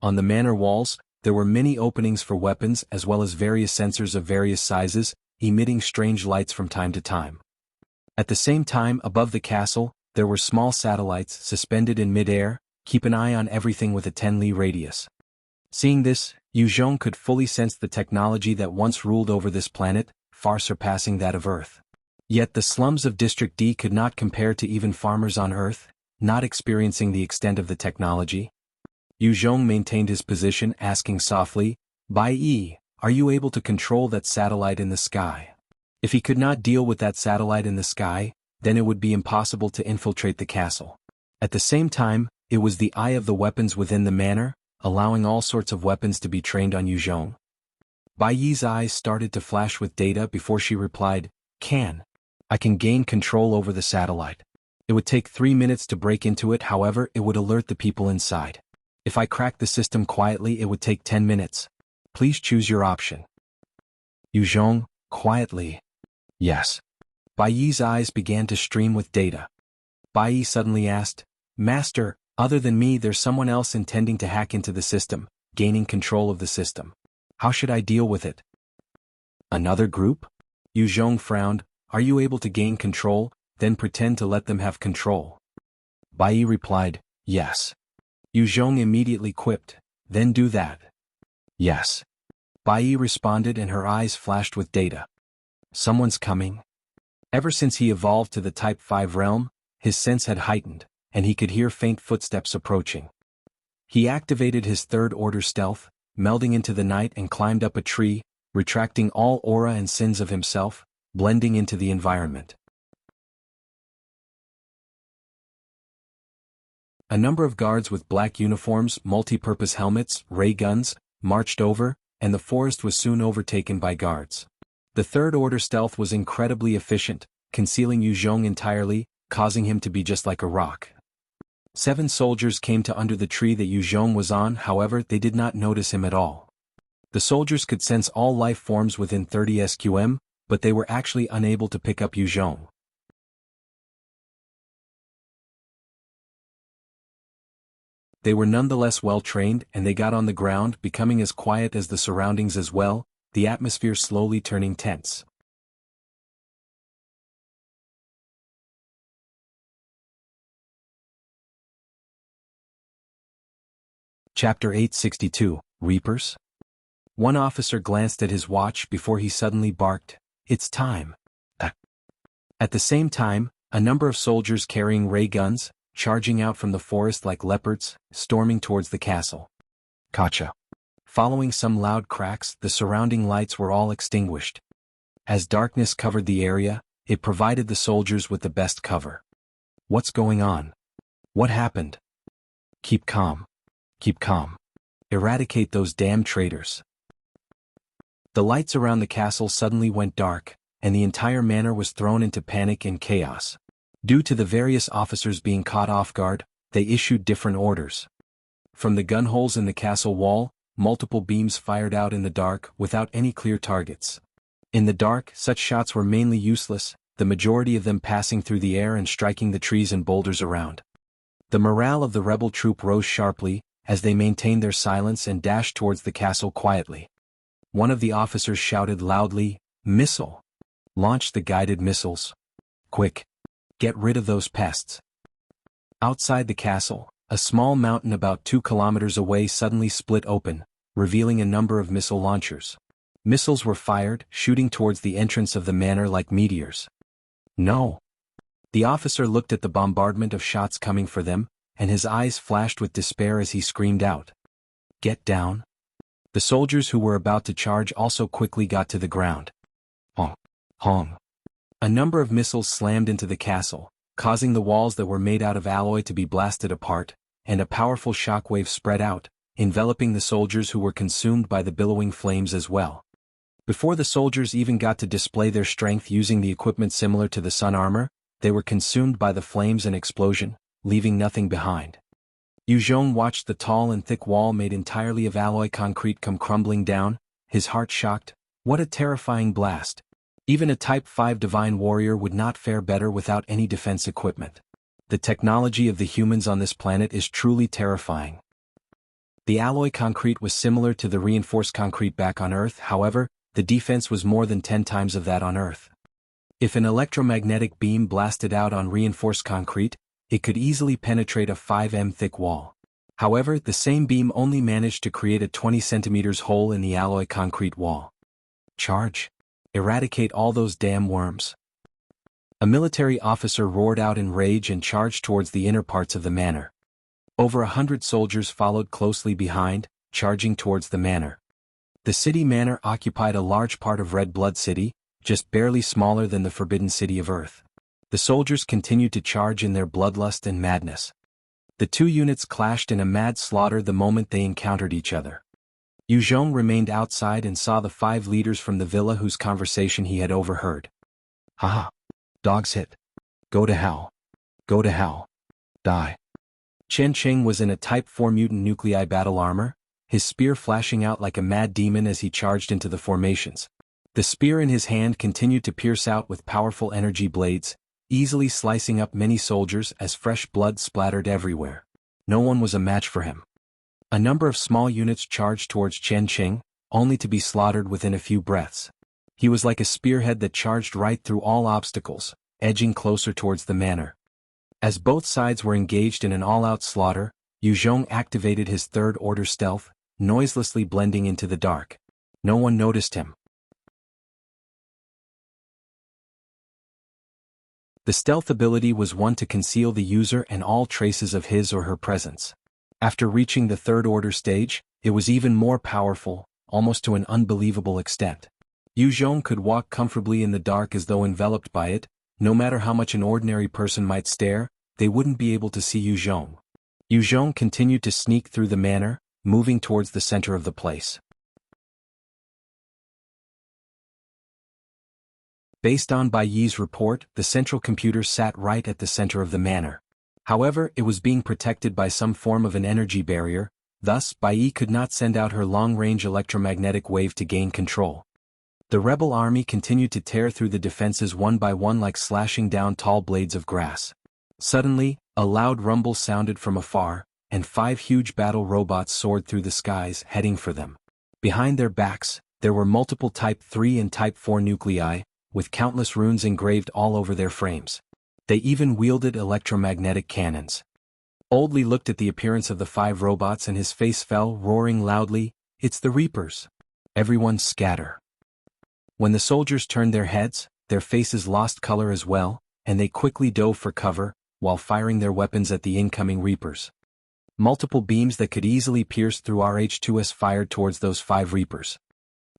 On the manor walls, there were many openings for weapons as well as various sensors of various sizes, emitting strange lights from time to time. At the same time, above the castle, there were small satellites suspended in mid-air. Keep an eye on everything with a 10-li radius. Seeing this, Zhong could fully sense the technology that once ruled over this planet, far surpassing that of Earth. Yet the slums of District D could not compare to even farmers on Earth, not experiencing the extent of the technology. Zhong maintained his position, asking softly, Bai Yi, are you able to control that satellite in the sky? If he could not deal with that satellite in the sky, then it would be impossible to infiltrate the castle. At the same time, it was the eye of the weapons within the manor, allowing all sorts of weapons to be trained on Zhong. Bai Yi's eyes started to flash with data before she replied, I can gain control over the satellite. It would take 3 minutes to break into it, however, it would alert the people inside. If I crack the system quietly, it would take 10 minutes. Please choose your option. Zhong, quietly. Yes. Bai Yi's eyes began to stream with data. Bai Yi suddenly asked, Master, other than me there's someone else intending to hack into the system, gaining control of the system. How should I deal with it? Another group? Zhong frowned. Are you able to gain control, then pretend to let them have control? Bai Yi replied, yes. Zhong immediately quipped, then do that. Yes. Bai Yi responded and her eyes flashed with data. Someone's coming. Ever since he evolved to the Type 5 realm, his sense had heightened, and he could hear faint footsteps approaching. He activated his third-order stealth, melding into the night and climbed up a tree, retracting all aura and sins of himself, blending into the environment. A number of guards with black uniforms, multi-purpose helmets, ray guns, marched over, and the forest was soon overtaken by guards. The third-order stealth was incredibly efficient, concealing Zhong entirely, causing him to be just like a rock. 7 soldiers came to under the tree that Zhong was on, however, they did not notice him at all. The soldiers could sense all life forms within 30 SQM, but they were actually unable to pick up Zhong. They were nonetheless well-trained, and they got on the ground, becoming as quiet as the surroundings as well, the atmosphere slowly turning tense. Chapter 862, Reapers? One officer glanced at his watch before he suddenly barked, "It's time." At the same time, a number of soldiers carrying ray guns, charging out from the forest like leopards, storming towards the castle. Gotcha. Following some loud cracks, the surrounding lights were all extinguished. As darkness covered the area, it provided the soldiers with the best cover. What's going on? What happened? Keep calm. Keep calm. Eradicate those damn traitors. The lights around the castle suddenly went dark, and the entire manor was thrown into panic and chaos. Due to the various officers being caught off guard, they issued different orders. From the gun holes in the castle wall, multiple beams fired out in the dark without any clear targets. In the dark, such shots were mainly useless, the majority of them passing through the air and striking the trees and boulders around. The morale of the rebel troop rose sharply, as they maintained their silence and dashed towards the castle quietly. One of the officers shouted loudly, "Missile! Launch the guided missiles. Quick! Get rid of those pests." Outside the castle, a small mountain about 2 kilometers away suddenly split open, revealing a number of missile launchers. Missiles were fired, shooting towards the entrance of the manor like meteors. No! The officer looked at the bombardment of shots coming for them, and his eyes flashed with despair as he screamed out, "Get down!" The soldiers who were about to charge also quickly got to the ground. Hong! Hong! A number of missiles slammed into the castle, causing the walls that were made out of alloy to be blasted apart, and a powerful shockwave spread out, enveloping the soldiers who were consumed by the billowing flames as well. Before the soldiers even got to display their strength using the equipment similar to the sun armor, they were consumed by the flames and explosion, leaving nothing behind. Zhong watched the tall and thick wall made entirely of alloy concrete come crumbling down, his heart shocked. What a terrifying blast! Even a Type 5 divine warrior would not fare better without any defense equipment. The technology of the humans on this planet is truly terrifying. The alloy concrete was similar to the reinforced concrete back on Earth, however, the defense was more than 10 times of that on Earth. If an electromagnetic beam blasted out on reinforced concrete, it could easily penetrate a 5 m thick wall. However, the same beam only managed to create a 20 centimeters hole in the alloy concrete wall. Charge! Eradicate all those damn worms. A military officer roared out in rage and charged towards the inner parts of the manor. Over 100 soldiers followed closely behind, charging towards the manor. The city manor occupied a large part of Red Blood City, just barely smaller than the Forbidden City of Earth. The soldiers continued to charge in their bloodlust and madness. The 2 units clashed in a mad slaughter the moment they encountered each other. Zhong remained outside and saw the 5 leaders from the villa whose conversation he had overheard. Haha! Dogs hit. Go to hell. Go to hell. Die. Chen Cheng was in a Type 4 mutant nuclei battle armor, his spear flashing out like a mad demon as he charged into the formations. The spear in his hand continued to pierce out with powerful energy blades, easily slicing up many soldiers as fresh blood splattered everywhere. No one was a match for him. A number of small units charged towards Chen Cheng, only to be slaughtered within a few breaths. He was like a spearhead that charged right through all obstacles, edging closer towards the manor. As both sides were engaged in an all-out slaughter, Zhong activated his third-order stealth, noiselessly blending into the dark. No one noticed him. The stealth ability was one to conceal the user and all traces of his or her presence. After reaching the third order stage, it was even more powerful, almost to an unbelievable extent. Zhong could walk comfortably in the dark as though enveloped by it. No matter how much an ordinary person might stare, they wouldn't be able to see Zhong. Zhong continued to sneak through the manor, moving towards the center of the place. Based on Bai Yi's report, the central computer sat right at the center of the manor. However, it was being protected by some form of an energy barrier, thus Bai Yi could not send out her long-range electromagnetic wave to gain control. The rebel army continued to tear through the defenses one by one like slashing down tall blades of grass. Suddenly, a loud rumble sounded from afar, and 5 huge battle robots soared through the skies heading for them. Behind their backs, there were multiple Type 3 and Type 4 nuclei, with countless runes engraved all over their frames. They even wielded electromagnetic cannons. Old Li looked at the appearance of the 5 robots and his face fell, roaring loudly, "It's the Reapers! Everyone scatter!" When the soldiers turned their heads, their faces lost color as well, and they quickly dove for cover, while firing their weapons at the incoming Reapers. Multiple beams that could easily pierce through RH-2S fired towards those 5 Reapers.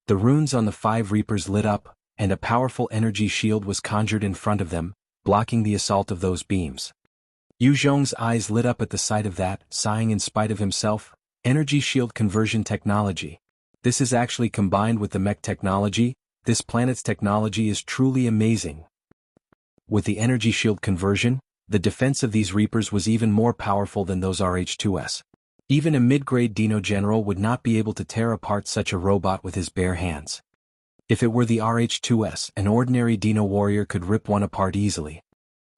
The runes on the 5 Reapers lit up, and a powerful energy shield was conjured in front of them, blocking the assault of those beams. Zhong's eyes lit up at the sight of that, sighing in spite of himself, energy shield conversion technology. This is actually combined with the mech technology. This planet's technology is truly amazing. With the energy shield conversion, the defense of these Reapers was even more powerful than those RH-2S. Even a mid-grade Dino-General would not be able to tear apart such a robot with his bare hands. If it were the RH-2S, an ordinary Dino warrior could rip one apart easily.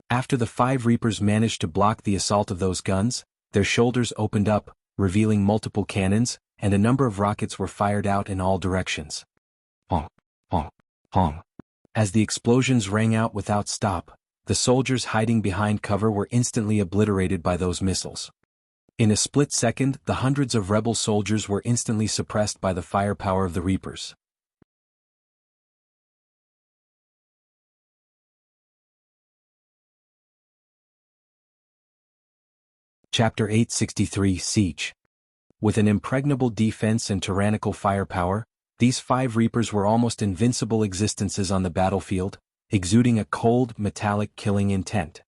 After the 5 Reapers managed to block the assault of those guns, their shoulders opened up, revealing multiple cannons, and a number of rockets were fired out in all directions. Pong, pong, pong. As the explosions rang out without stop, the soldiers hiding behind cover were instantly obliterated by those missiles. In a split second, the hundreds of rebel soldiers were instantly suppressed by the firepower of the Reapers. Chapter 863 Siege. With an impregnable defense and tyrannical firepower, these 5 Reapers were almost invincible existences on the battlefield, exuding a cold, metallic killing intent.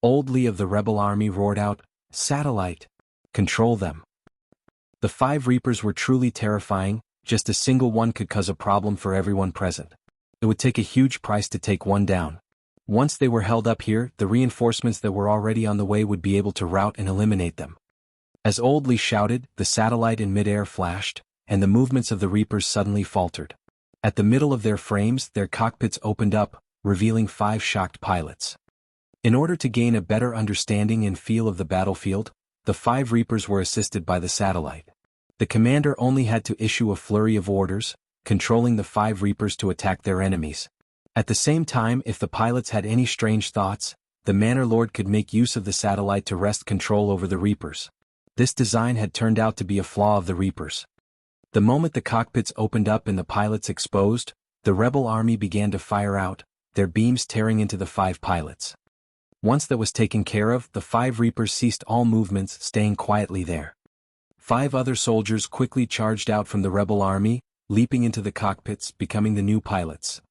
Old Li of the rebel army roared out, "Satellite! Control them!" The 5 Reapers were truly terrifying, just a single one could cause a problem for everyone present. It would take a huge price to take one down. Once they were held up here, the reinforcements that were already on the way would be able to rout and eliminate them. As Old Li shouted, the satellite in midair flashed, and the movements of the Reapers suddenly faltered. At the middle of their frames, their cockpits opened up, revealing 5 shocked pilots. In order to gain a better understanding and feel of the battlefield, the 5 Reapers were assisted by the satellite. The commander only had to issue a flurry of orders, controlling the 5 Reapers to attack their enemies. At the same time, if the pilots had any strange thoughts, the Manor Lord could make use of the satellite to wrest control over the Reapers. This design had turned out to be a flaw of the Reapers. The moment the cockpits opened up and the pilots exposed, the rebel army began to fire out, their beams tearing into the 5 pilots. Once that was taken care of, the 5 Reapers ceased all movements, staying quietly there. 5 other soldiers quickly charged out from the rebel army, leaping into the cockpits, becoming the new pilots.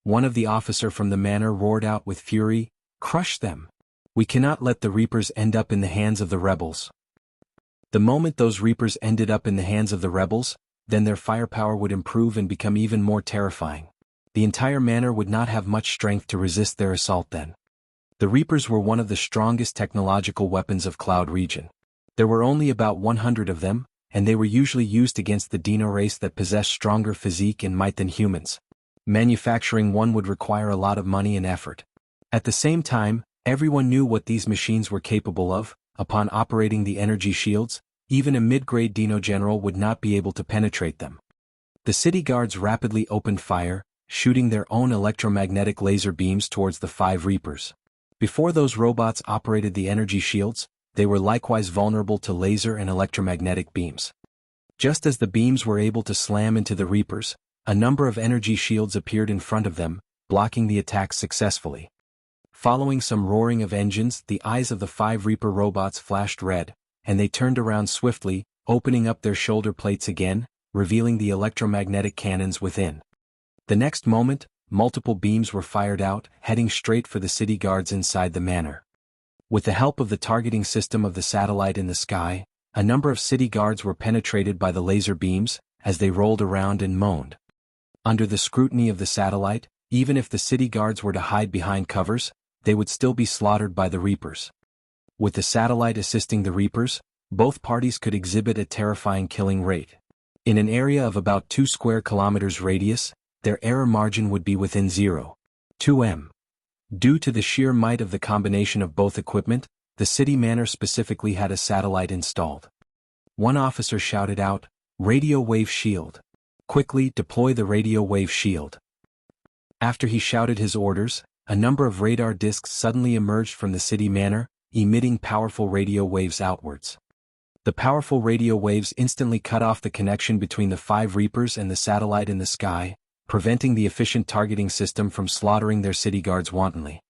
One of the officer from the manor roared out with fury, "Crush them! We cannot let the Reapers end up in the hands of the rebels." The moment those Reapers ended up in the hands of the rebels, then their firepower would improve and become even more terrifying. The entire manor would not have much strength to resist their assault then. The Reapers were one of the strongest technological weapons of Cloud region. There were only about 100 of them, and they were usually used against the Dino race that possessed stronger physique and might than humans. Manufacturing one would require a lot of money and effort. At the same time, everyone knew what these machines were capable of. Upon operating the energy shields, even a mid-grade Dino-General would not be able to penetrate them. The city guards rapidly opened fire, shooting their own electromagnetic laser beams towards the 5 Reapers. Before those robots operated the energy shields, they were likewise vulnerable to laser and electromagnetic beams. Just as the beams were able to slam into the Reapers, a number of energy shields appeared in front of them, blocking the attacks successfully. Following some roaring of engines, the eyes of the 5 Reaper robots flashed red, and they turned around swiftly, opening up their shoulder plates again, revealing the electromagnetic cannons within. The next moment, multiple beams were fired out, heading straight for the city guards inside the manor. With the help of the targeting system of the satellite in the sky, a number of city guards were penetrated by the laser beams, as they rolled around and moaned. Under the scrutiny of the satellite, even if the city guards were to hide behind covers, they would still be slaughtered by the Reapers. With the satellite assisting the Reapers, both parties could exhibit a terrifying killing rate. In an area of about 2 square kilometers radius, their error margin would be within 0.2 m. Due to the sheer might of the combination of both equipment, the city manor specifically had a satellite installed. One officer shouted out, "Radio wave shield. Quickly deploy the radio wave shield." After he shouted his orders, a number of radar discs suddenly emerged from the city manor, emitting powerful radio waves outwards. The powerful radio waves instantly cut off the connection between the 5 Reapers and the satellite in the sky, preventing the efficient targeting system from slaughtering their city guards wantonly.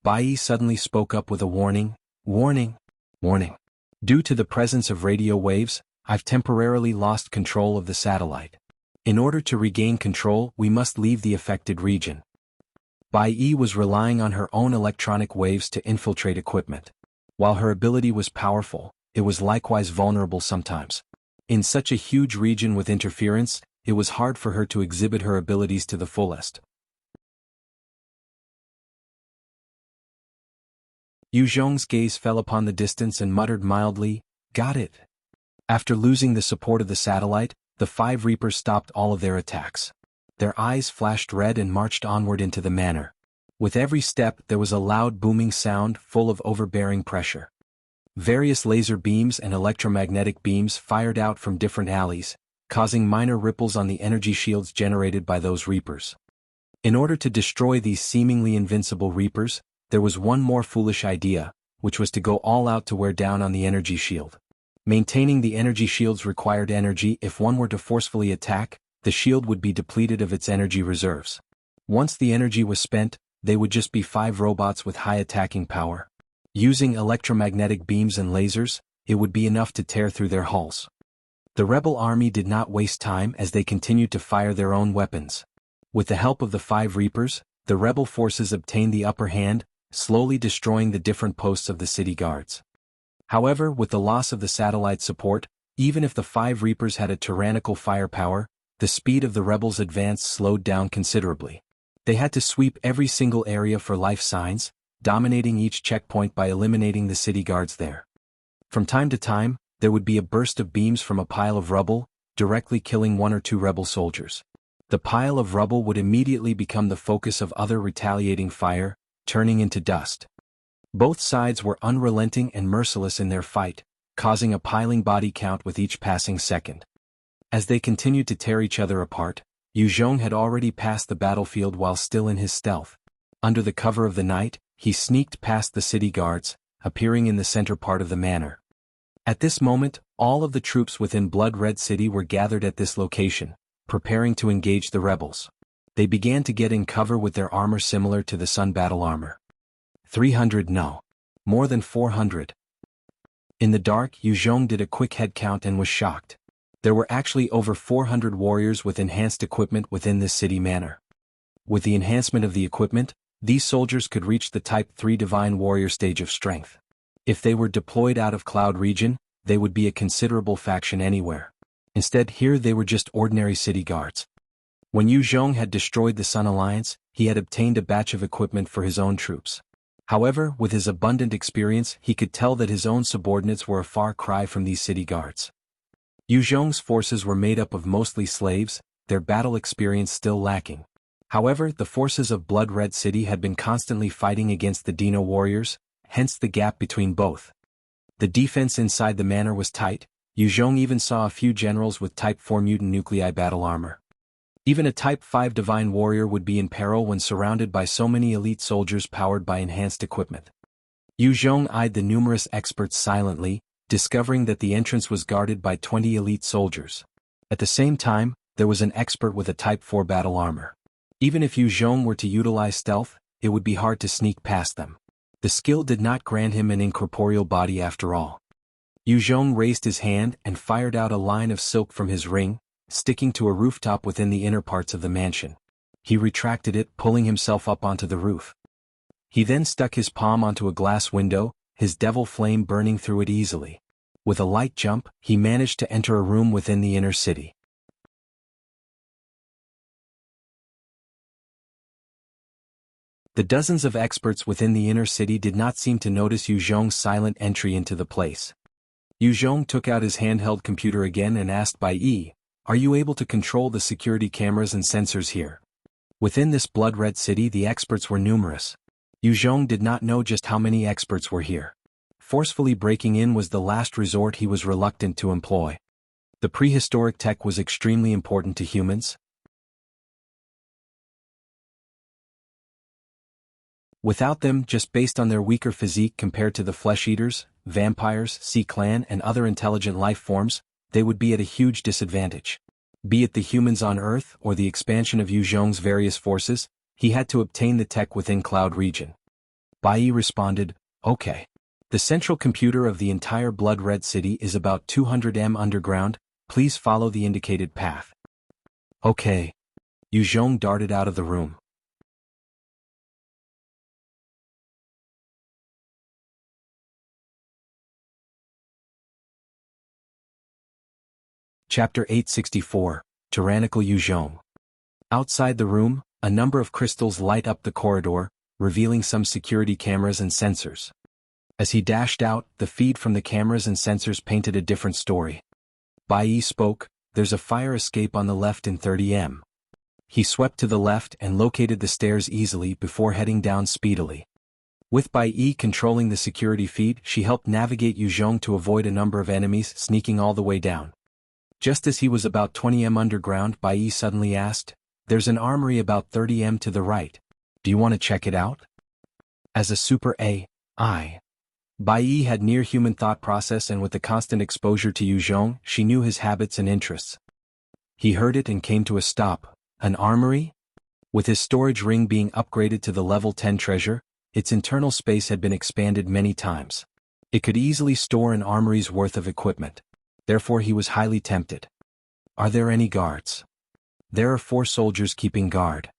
Bai suddenly spoke up with a warning, "Warning! Warning! Due to the presence of radio waves, I've temporarily lost control of the satellite. In order to regain control, we must leave the affected region." Bai was relying on her own electronic waves to infiltrate equipment. While her ability was powerful, it was likewise vulnerable sometimes. In such a huge region with interference, it was hard for her to exhibit her abilities to the fullest. Zhong's gaze fell upon the distance and muttered mildly, "Got it." After losing the support of the satellite, the 5 Reapers stopped all of their attacks. Their eyes flashed red and marched onward into the manor. With every step there was a loud booming sound full of overbearing pressure. Various laser beams and electromagnetic beams fired out from different alleys, causing minor ripples on the energy shields generated by those Reapers. In order to destroy these seemingly invincible Reapers, there was one more foolish idea, which was to go all out to wear down on the energy shield. Maintaining the energy shields required energy. If one were to forcefully attack, the shield would be depleted of its energy reserves. Once the energy was spent, they would just be 5 robots with high attacking power. Using electromagnetic beams and lasers, it would be enough to tear through their hulls. The rebel army did not waste time as they continued to fire their own weapons. With the help of the 5 Reapers, the rebel forces obtained the upper hand, slowly destroying the different posts of the city guards. However, with the loss of the satellite support, even if the 5 Reapers had a tyrannical firepower, the speed of the rebels' advance slowed down considerably. They had to sweep every single area for life signs, dominating each checkpoint by eliminating the city guards there. From time to time, there would be a burst of beams from a pile of rubble, directly killing 1 or 2 rebel soldiers. The pile of rubble would immediately become the focus of other retaliating fire, turning into dust. Both sides were unrelenting and merciless in their fight, causing a piling body count with each passing second. As they continued to tear each other apart, Zhong had already passed the battlefield while still in his stealth. Under the cover of the night, he sneaked past the city guards, appearing in the center part of the manor. At this moment, all of the troops within Blood Red City were gathered at this location, preparing to engage the rebels. They began to get in cover with their armor similar to the Sun battle armor. 300 no. More than 400. In the dark, Zhong did a quick head count and was shocked. There were actually over 400 warriors with enhanced equipment within this city manor. With the enhancement of the equipment, these soldiers could reach the Type 3 Divine Warrior stage of strength. If they were deployed out of Cloud Region, they would be a considerable faction anywhere. Instead, here they were just ordinary city guards. When Zhong had destroyed the Sun Alliance, he had obtained a batch of equipment for his own troops. However, with his abundant experience, he could tell that his own subordinates were a far cry from these city guards. Zhong's forces were made up of mostly slaves, their battle experience still lacking. However, the forces of Blood Red City had been constantly fighting against the Dino warriors, hence the gap between both. The defense inside the manor was tight. Zhong even saw a few generals with Type 4 mutant nuclei battle armor. Even a Type 5 Divine Warrior would be in peril when surrounded by so many elite soldiers powered by enhanced equipment. Zhong eyed the numerous experts silently, discovering that the entrance was guarded by 20 elite soldiers. At the same time, there was an expert with a Type 4 battle armor. Even if Zhong were to utilize stealth, it would be hard to sneak past them. The skill did not grant him an incorporeal body after all. Zhong raised his hand and fired out a line of silk from his ring, sticking to a rooftop within the inner parts of the mansion. He retracted it, pulling himself up onto the roof. He then stuck his palm onto a glass window, his devil flame burning through it easily. With a light jump, he managed to enter a room within the inner city. The dozens of experts within the inner city did not seem to notice Zhong's silent entry into the place. Zhong took out his handheld computer again and asked Bai Yi, "Are you able to control the security cameras and sensors here?" Within this blood-red city the experts were numerous. Zhong did not know just how many experts were here. Forcefully breaking in was the last resort he was reluctant to employ. The prehistoric tech was extremely important to humans. Without them, just based on their weaker physique compared to the flesh-eaters, vampires, sea clan and other intelligent life forms, they would be at a huge disadvantage. Be it the humans on Earth or the expansion of Zhong's various forces, he had to obtain the tech within Cloud region. Bai Yi responded, "Okay. The central computer of the entire blood-red city is about 200 m underground, please follow the indicated path." "Okay." Zhong darted out of the room. Chapter 864, Tyrannical Zhong. Outside the room, a number of crystals light up the corridor, revealing some security cameras and sensors. As he dashed out, the feed from the cameras and sensors painted a different story. Bai Yi spoke, "There's a fire escape on the left in 30 m. He swept to the left and located the stairs easily before heading down speedily. With Bai Yi controlling the security feed, she helped navigate Zhong to avoid a number of enemies sneaking all the way down. Just as he was about 20 m underground, Bai Yi suddenly asked, "There's an armory about 30 m to the right. Do you want to check it out?" As a super AI, Bai Yi had near-human thought process, and with the constant exposure to Zhong, she knew his habits and interests. He heard it and came to a stop. An armory? With his storage ring being upgraded to the level 10 treasure, its internal space had been expanded many times. It could easily store an armory's worth of equipment. Therefore he was highly tempted. "Are there any guards?" "There are 4 soldiers keeping guard."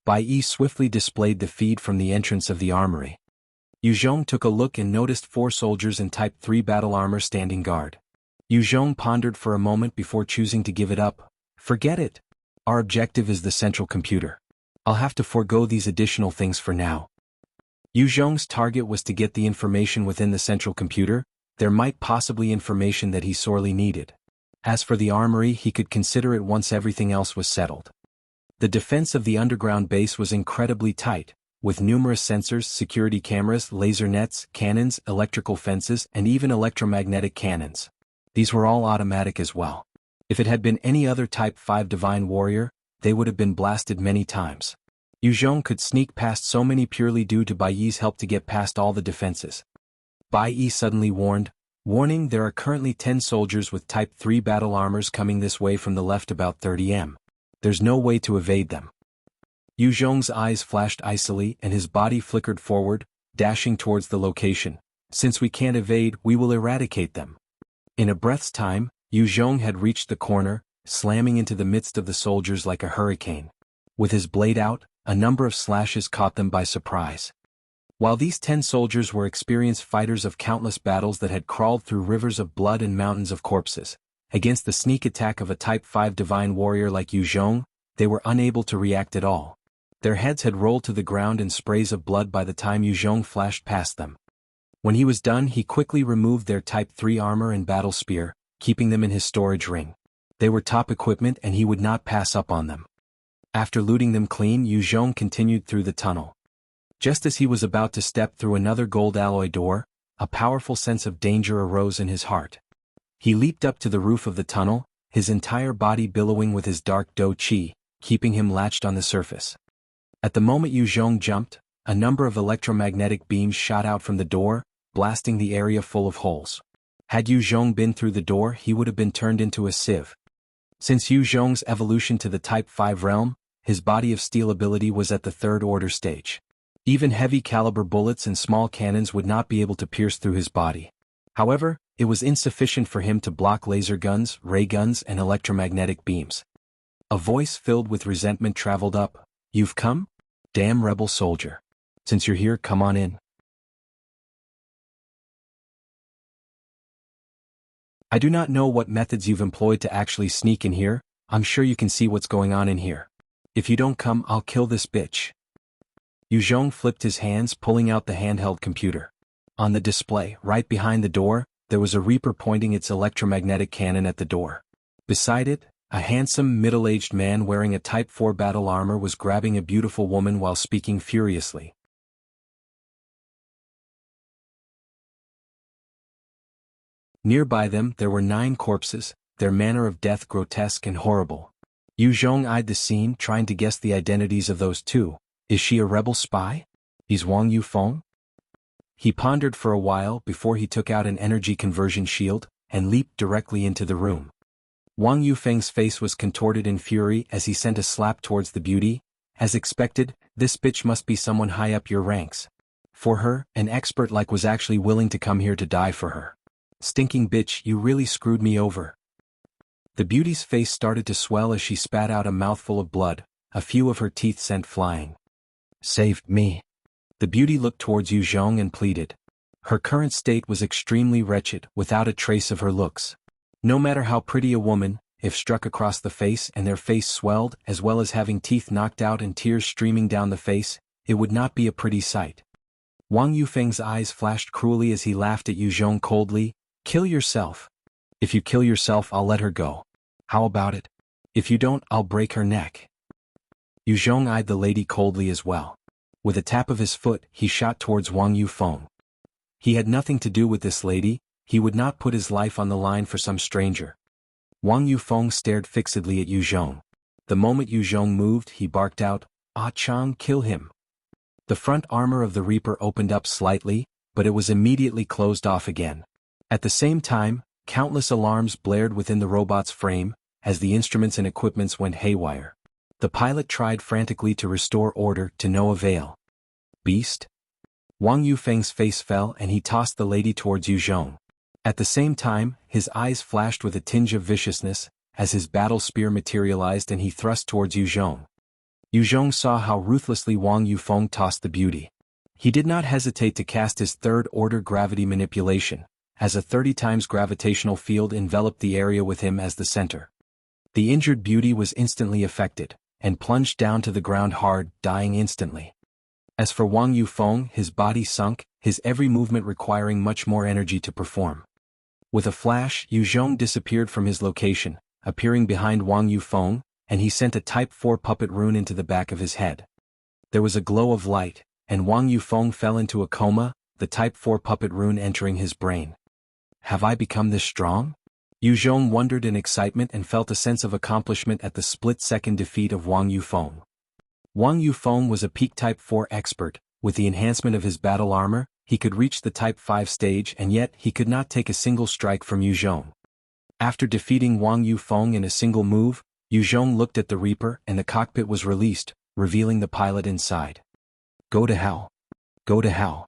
Bai Yi swiftly displayed the feed from the entrance of the armory. Zhong took a look and noticed 4 soldiers in Type 3 battle armor standing guard. Zhong pondered for a moment before choosing to give it up. "Forget it. Our objective is the central computer. I'll have to forego these additional things for now." Zhong's target was to get the information within the central computer. There might possibly information that he sorely needed. As for the armory, he could consider it once everything else was settled. The defense of the underground base was incredibly tight, with numerous sensors, security cameras, laser nets, cannons, electrical fences, and even electromagnetic cannons. These were all automatic as well. If it had been any other Type 5 Divine Warrior, they would have been blasted many times. Zhong could sneak past so many purely due to Bai Yi's help to get past all the defenses. Bai Yi suddenly warned, "Warning, there are currently 10 soldiers with Type 3 battle armors coming this way from the left about 30 m. There's no way to evade them." Zhong's eyes flashed icily and his body flickered forward, dashing towards the location. "Since we can't evade, we will eradicate them." In a breath's time, Zhong had reached the corner, slamming into the midst of the soldiers like a hurricane. With his blade out, a number of slashes caught them by surprise. While these 10 soldiers were experienced fighters of countless battles that had crawled through rivers of blood and mountains of corpses, against the sneak attack of a Type 5 Divine Warrior like Zhong, they were unable to react at all. Their heads had rolled to the ground in sprays of blood by the time Zhong flashed past them. When he was done, he quickly removed their Type 3 armor and battle spear, keeping them in his storage ring. They were top equipment and he would not pass up on them. After looting them clean, Zhong continued through the tunnel. Just as he was about to step through another gold alloy door, a powerful sense of danger arose in his heart. He leaped up to the roof of the tunnel, his entire body billowing with his dark do chi, keeping him latched on the surface. At the moment Zhong jumped, a number of electromagnetic beams shot out from the door, blasting the area full of holes. Had Zhong been through the door, he would have been turned into a sieve. Since Yu Zhong's evolution to the Type 5 realm, his body of steel ability was at the third order stage. Even heavy caliber bullets and small cannons would not be able to pierce through his body. However, it was insufficient for him to block laser guns, ray guns, and electromagnetic beams. A voice filled with resentment traveled up. "You've come? Damn rebel soldier. Since you're here, come on in. I do not know what methods you've employed to actually sneak in here. I'm sure you can see what's going on in here. If you don't come, I'll kill this bitch." Yu Zhong flipped his hands, pulling out the handheld computer. On the display, right behind the door, there was a Reaper pointing its electromagnetic cannon at the door. Beside it, a handsome, middle-aged man wearing a Type 4 battle armor was grabbing a beautiful woman while speaking furiously. Nearby them, there were 9 corpses, their manner of death grotesque and horrible. Yu Zhong eyed the scene, trying to guess the identities of those 2. Is she a rebel spy? He's Wang Yufeng? He pondered for a while before he took out an energy conversion shield and leaped directly into the room. Wang Yufeng's face was contorted in fury as he sent a slap towards the beauty. As expected, this bitch must be someone high up your ranks. For her, an expert like was actually willing to come here to die for her. Stinking bitch, you really screwed me over. The beauty's face started to swell as she spat out a mouthful of blood, a few of her teeth sent flying. Saved me. The beauty looked towards Yu Zhong and pleaded. Her current state was extremely wretched, without a trace of her looks. No matter how pretty a woman, if struck across the face and their face swelled, as well as having teeth knocked out and tears streaming down the face, it would not be a pretty sight. Wang Yufeng's eyes flashed cruelly as he laughed at Yu Zhong coldly. Kill yourself. If you kill yourself, I'll let her go. How about it? If you don't, I'll break her neck. Yu Zhong eyed the lady coldly as well. With a tap of his foot, he shot towards Wang Yufeng. He had nothing to do with this lady, he would not put his life on the line for some stranger. Wang Yufeng stared fixedly at Yu Zhong. The moment Yu Zhong moved, he barked out, "Ah Chang, kill him." The front armor of the Reaper opened up slightly, but it was immediately closed off again. At the same time, countless alarms blared within the robot's frame, as the instruments and equipments went haywire. The pilot tried frantically to restore order, to no avail. Beast? Wang Yufeng's face fell and he tossed the lady towards Yu Zhong. At the same time, his eyes flashed with a tinge of viciousness, as his battle spear materialized and he thrust towards Yu Zhong. Yu Zhong saw how ruthlessly Wang Yufeng tossed the beauty. He did not hesitate to cast his third-order gravity manipulation, as a 30 times gravitational field enveloped the area with him as the center. The injured beauty was instantly affected, and plunged down to the ground hard, dying instantly. As for Wang Yufeng, his body sunk, his every movement requiring much more energy to perform. With a flash, Yu Zhong disappeared from his location, appearing behind Wang Yufeng, and he sent a Type 4 puppet rune into the back of his head. There was a glow of light, and Wang Yufeng fell into a coma, the Type 4 puppet rune entering his brain. Have I become this strong? Yu Zhong wondered in excitement and felt a sense of accomplishment at the split-second defeat of Wang Yufeng. Wang Yufeng was a peak Type 4 expert. With the enhancement of his battle armor, he could reach the Type 5 stage, and yet he could not take a single strike from Yu Zhong. After defeating Wang Yufeng in a single move, Yu Zhong looked at the Reaper and the cockpit was released, revealing the pilot inside. Go to hell. Go to hell.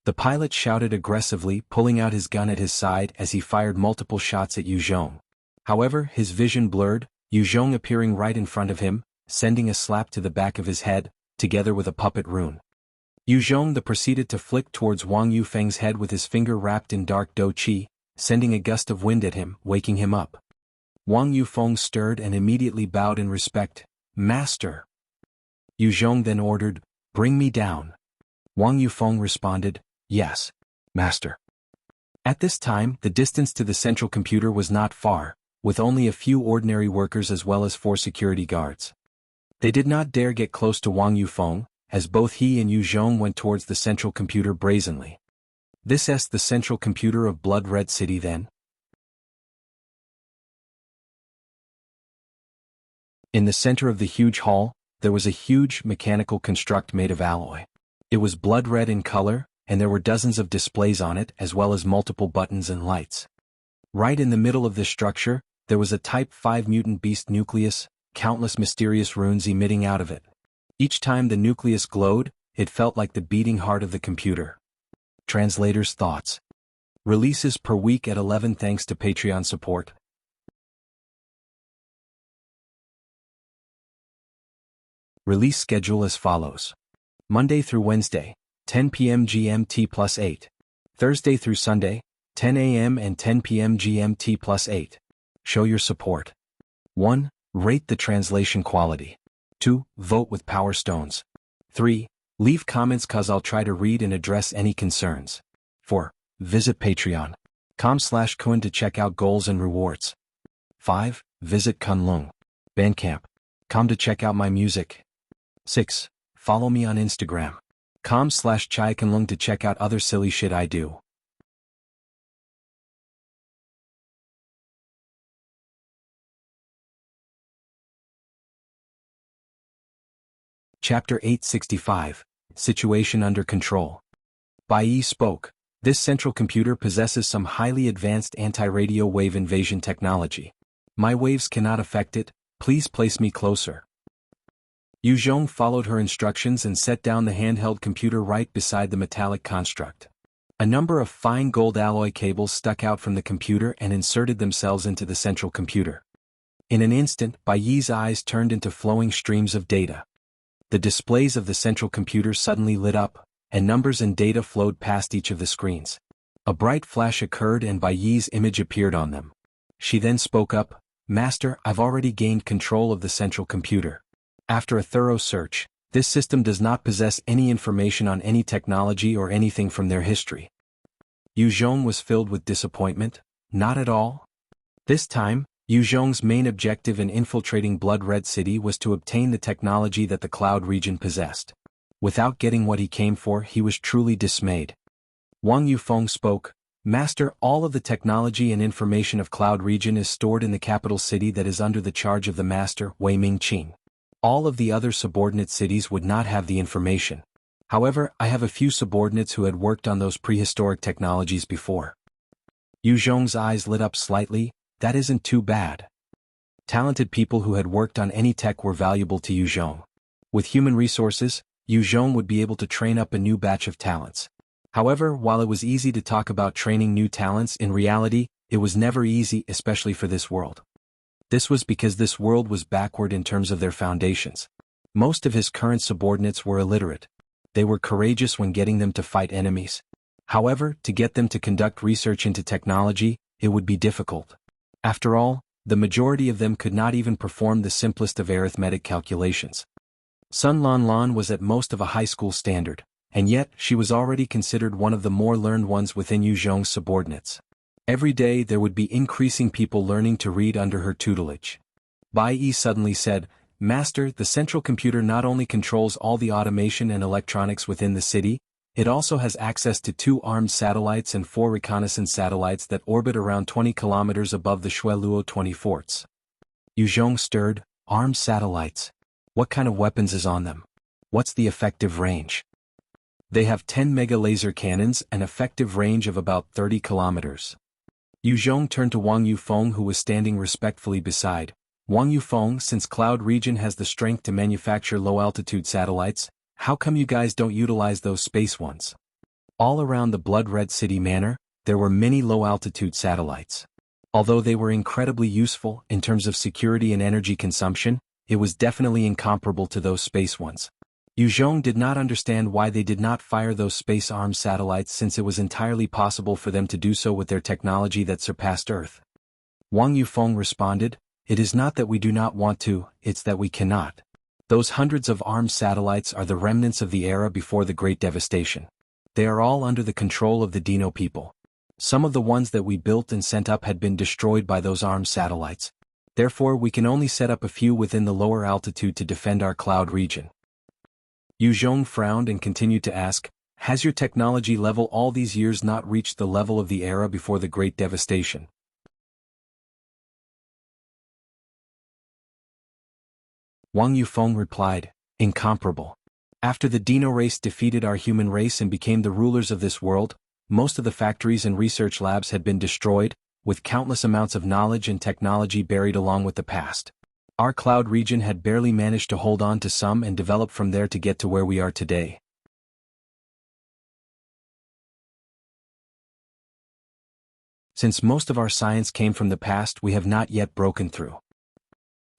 The pilot shouted aggressively, pulling out his gun at his side as he fired multiple shots at Yu Zhong. However, his vision blurred, Yu Zhong appearing right in front of him, sending a slap to the back of his head, together with a puppet rune. Yu Zhong proceeded to flick towards Wang Yufeng's head with his finger wrapped in dark do qi, sending a gust of wind at him, waking him up. Wang Yufeng stirred and immediately bowed in respect. Master. Yu Zhong then ordered, Bring me down. Wang Yufeng responded, Yes, Master. At this time, the distance to the central computer was not far, with only a few ordinary workers as well as 4 security guards. They did not dare get close to Wang Yufeng, as both he and Yu Zhong went towards the central computer brazenly. This is the central computer of Blood Red City then? In the center of the huge hall, there was a huge mechanical construct made of alloy. It was blood red in color, and there were dozens of displays on it as well as multiple buttons and lights. Right in the middle of this structure, There was a Type 5 mutant beast nucleus, countless mysterious runes emitting out of it. Each time the nucleus glowed, it felt like the beating heart of the computer. Translator's thoughts. Releases per week at 11 thanks to Patreon support. Release schedule as follows. Monday through Wednesday, 10 p.m. GMT plus 8. Thursday through Sunday, 10 a.m. and 10 p.m. GMT plus 8. Show your support. 1. Rate the translation quality. 2. Vote with Power Stones. 3. Leave comments cause I'll try to read and address any concerns. 4. Visit patreon.com/Kun to check out goals and rewards. 5. Visit Kunlun Bandcamp.com to check out my music. 6. Follow me on Instagram.com/ChaiKunlun to check out other silly shit I do. Chapter 865, Situation Under Control. Bai Yi spoke. This central computer possesses some highly advanced anti-radio wave invasion technology. My waves cannot affect it, please place me closer. Zhong followed her instructions and set down the handheld computer right beside the metallic construct. A number of fine gold alloy cables stuck out from the computer and inserted themselves into the central computer. In an instant, Bai Yi's eyes turned into flowing streams of data. The displays of the central computer suddenly lit up, and numbers and data flowed past each of the screens. A bright flash occurred and Bai Yi's image appeared on them. She then spoke up, "Master, I've already gained control of the central computer. After a thorough search, this system does not possess any information on any technology or anything from their history." Zhong was filled with disappointment. Not at all. This time, Zhong's main objective in infiltrating Blood Red City was to obtain the technology that the Cloud region possessed. Without getting what he came for, he was truly dismayed. Wang Yufeng spoke, "Master, all of the technology and information of Cloud region is stored in the capital city that is under the charge of the Master, Wei Mingqing. All of the other subordinate cities would not have the information. However, I have a few subordinates who had worked on those prehistoric technologies before." Zhong's eyes lit up slightly. That isn't too bad. Talented people who had worked on any tech were valuable to Zhong. With human resources, Zhong would be able to train up a new batch of talents. However, while it was easy to talk about training new talents, in reality, it was never easy, especially for this world. This was because this world was backward in terms of their foundations. Most of his current subordinates were illiterate. They were courageous when getting them to fight enemies. However, to get them to conduct research into technology, it would be difficult. After all, the majority of them could not even perform the simplest of arithmetic calculations. Sun Lanlan was at most of a high school standard, and yet she was already considered one of the more learned ones within Zhong's subordinates. Every day there would be increasing people learning to read under her tutelage. Bai Yi suddenly said, "Master, the central computer not only controls all the automation and electronics within the city, it also has access to 2 armed satellites and 4 reconnaissance satellites that orbit around 20 kilometers above the Shueluo 20 forts." Zhong stirred. "Armed satellites? What kind of weapons is on them? What's the effective range?" "They have 10 mega laser cannons, an effective range of about 30 kilometers. Zhong turned to Wang Yufeng, who was standing respectfully beside. "Wang Yufeng, since Cloud region has the strength to manufacture low-altitude satellites, how come you guys don't utilize those space ones?" All around the Blood Red City Manor, there were many low-altitude satellites. Although they were incredibly useful in terms of security and energy consumption, it was definitely incomparable to those space ones. Zhong did not understand why they did not fire those space-armed satellites, since it was entirely possible for them to do so with their technology that surpassed Earth. Wang Yufeng responded, "It is not that we do not want to, it's that we cannot. Those hundreds of armed satellites are the remnants of the era before the Great Devastation. They are all under the control of the Dino people. Some of the ones that we built and sent up had been destroyed by those armed satellites. Therefore we can only set up a few within the lower altitude to defend our Cloud region." Zhong frowned and continued to ask, "Has your technology level all these years not reached the level of the era before the Great Devastation?" Wang Yufeng replied, "Incomparable. After the Dino race defeated our human race and became the rulers of this world, most of the factories and research labs had been destroyed, with countless amounts of knowledge and technology buried along with the past. Our cloud region had barely managed to hold on to some and develop from there to get to where we are today. Since most of our science came from the past, we have not yet broken through.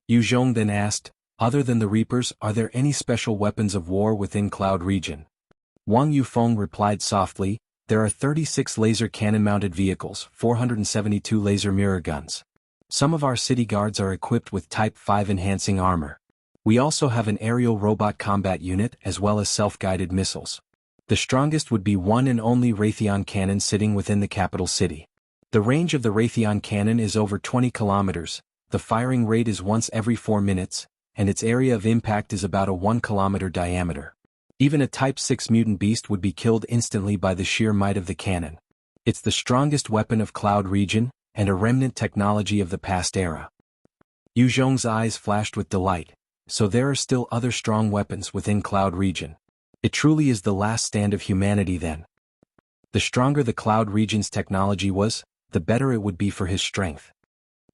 Zhong then asked, other than the Reapers, are there any special weapons of war within Cloud region? Wang Yufeng replied softly, there are 36 laser cannon-mounted vehicles, 472 laser mirror guns. Some of our city guards are equipped with Type 5 enhancing armor. We also have an aerial robot combat unit as well as self-guided missiles. The strongest would be one and only Raytheon cannon sitting within the capital city. The range of the Raytheon cannon is over 20 kilometers, the firing rate is once every 4 minutes, and its area of impact is about a 1 kilometer diameter. Even a Type 6 mutant beast would be killed instantly by the sheer might of the cannon. It's the strongest weapon of Cloud region, and a remnant technology of the past era. Zhong's eyes flashed with delight, so there are still other strong weapons within Cloud region. It truly is the last stand of humanity then. The stronger the Cloud region's technology was, the better it would be for his strength.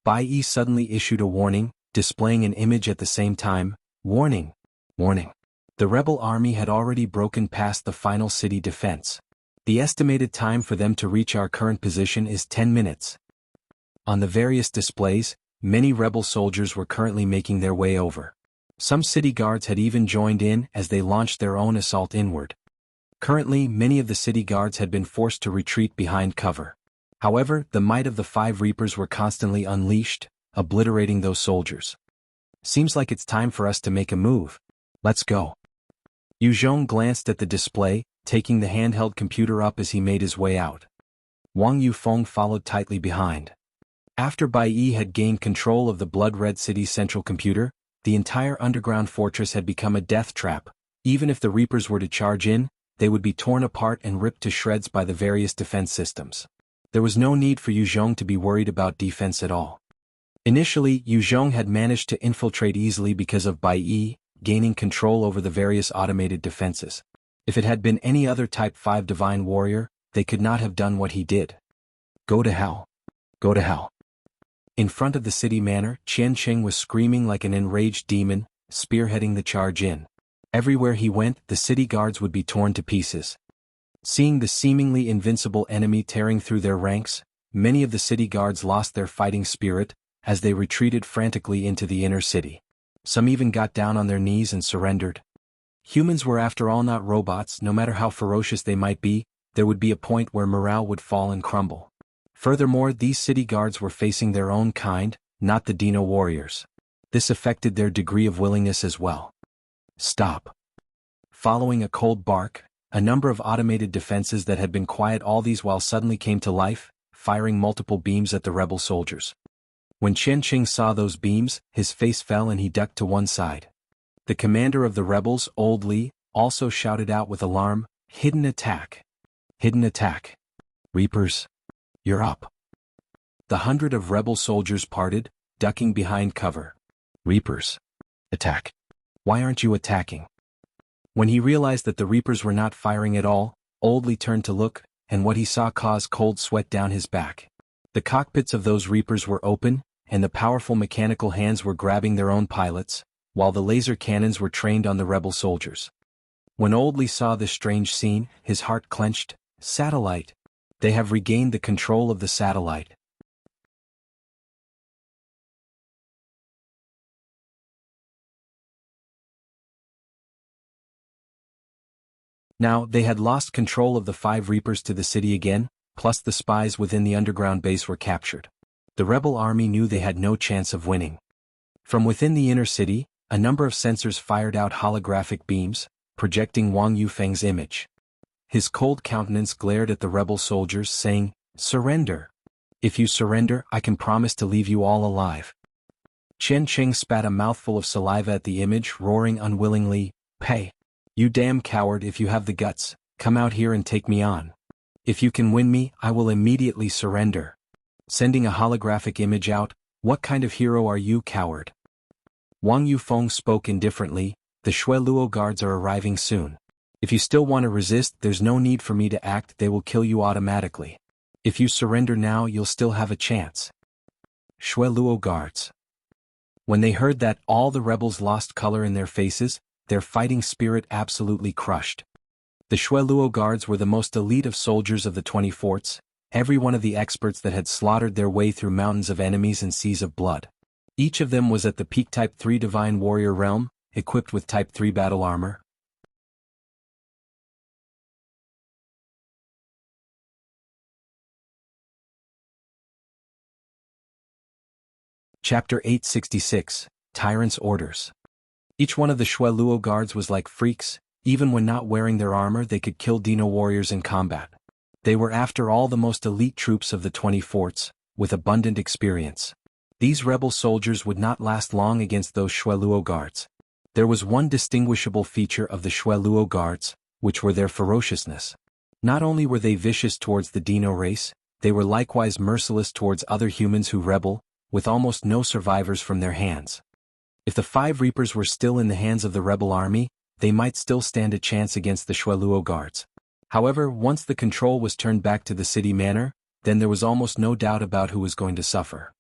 Bai Yi suddenly issued a warning, displaying an image at the same time, warning, warning. The rebel army had already broken past the final city defense. The estimated time for them to reach our current position is 10 minutes. On the various displays, many rebel soldiers were currently making their way over. Some city guards had even joined in as they launched their own assault inward. Currently, many of the city guards had been forced to retreat behind cover. However, the might of the 5 Reapers were constantly unleashed, obliterating those soldiers. Seems like it's time for us to make a move. Let's go. Zhong glanced at the display, taking the handheld computer up as he made his way out. Wang Yufeng followed tightly behind. After Bai Yi had gained control of the blood-red city's central computer, the entire underground fortress had become a death trap. Even if the Reapers were to charge in, they would be torn apart and ripped to shreds by the various defense systems. There was no need for Zhong to be worried about defense at all. Initially, Zhong had managed to infiltrate easily because of Bai Yi gaining control over the various automated defenses. If it had been any other Type 5 Divine Warrior, they could not have done what he did. Go to hell. Go to hell. In front of the city manor, Qianqing was screaming like an enraged demon, spearheading the charge in. Everywhere he went, the city guards would be torn to pieces. Seeing the seemingly invincible enemy tearing through their ranks, many of the city guards lost their fighting spirit, as they retreated frantically into the inner city. Some even got down on their knees and surrendered. Humans were after all not robots. No matter how ferocious they might be, there would be a point where morale would fall and crumble. Furthermore, these city guards were facing their own kind, not the Dino warriors. This affected their degree of willingness as well. Stop. Following a cold bark, a number of automated defenses that had been quiet all these while suddenly came to life, firing multiple beams at the rebel soldiers. When Qianqing saw those beams, his face fell and he ducked to one side. The commander of the rebels, Old Li, also shouted out with alarm, "Hidden attack! Hidden attack! Reapers! You're up!" The 100 of rebel soldiers parted, ducking behind cover. Reapers! Attack! Why aren't you attacking? When he realized that the Reapers were not firing at all, Old Li turned to look, and what he saw caused cold sweat down his back. The cockpits of those Reapers were open, and the powerful mechanical hands were grabbing their own pilots, while the laser cannons were trained on the rebel soldiers. When Old Li saw this strange scene, his heart clenched. Satellite! They have regained the control of the satellite. Now, they had lost control of the 5 Reapers to the city again, plus the spies within the underground base were captured. The rebel army knew they had no chance of winning. From within the inner city, a number of sensors fired out holographic beams, projecting Wang Yufeng's image. His cold countenance glared at the rebel soldiers, saying, "Surrender. If you surrender, I can promise to leave you all alive." Qianqing spat a mouthful of saliva at the image, roaring unwillingly, "Pay. You damn coward, if you have the guts, come out here and take me on. If you can win me, I will immediately surrender." Sending a holographic image out, "What kind of hero are you, coward?" Wang Yufeng spoke indifferently, "The Shueluo guards are arriving soon. If you still want to resist, there's no need for me to act, they will kill you automatically." If you surrender now, you'll still have a chance. Shui Luo guards. When they heard that, all the rebels lost color in their faces, their fighting spirit absolutely crushed. The Shui Luo guards were the most elite of soldiers of the 20 forts, every one of the experts that had slaughtered their way through mountains of enemies and seas of blood. Each of them was at the peak Type 3 Divine Warrior realm, equipped with Type 3 battle armor. Chapter 866, Tyrant's Orders. Each one of the Shui Luo guards was like freaks. Even when not wearing their armor, they could kill Dino warriors in combat. They were after all the most elite troops of the 20 forts, with abundant experience. These rebel soldiers would not last long against those Shui Luo guards. There was one distinguishable feature of the Shui Luo guards, which were their ferociousness. Not only were they vicious towards the Dino race, they were likewise merciless towards other humans who rebel, with almost no survivors from their hands. If the 5 Reapers were still in the hands of the rebel army, they might still stand a chance against the Shui Luo guards. However, once the control was turned back to the city manor, then there was almost no doubt about who was going to suffer.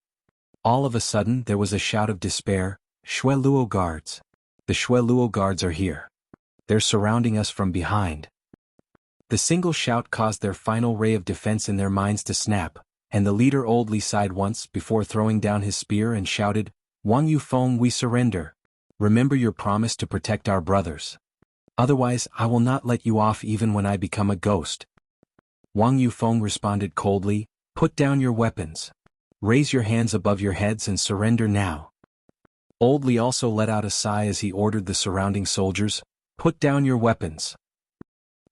All of a sudden there was a shout of despair. Shui Luo guards. The Shui Luo guards are here. They're surrounding us from behind. The single shout caused their final ray of defense in their minds to snap, and the leader oldly sighed once before throwing down his spear and shouted, "Wang Yu Feng, we surrender. Remember your promise to protect our brothers. Otherwise, I will not let you off even when I become a ghost." Wang Yu Feng responded coldly, "Put down your weapons. Raise your hands above your heads and surrender now." Oldly also let out a sigh as he ordered the surrounding soldiers, "Put down your weapons."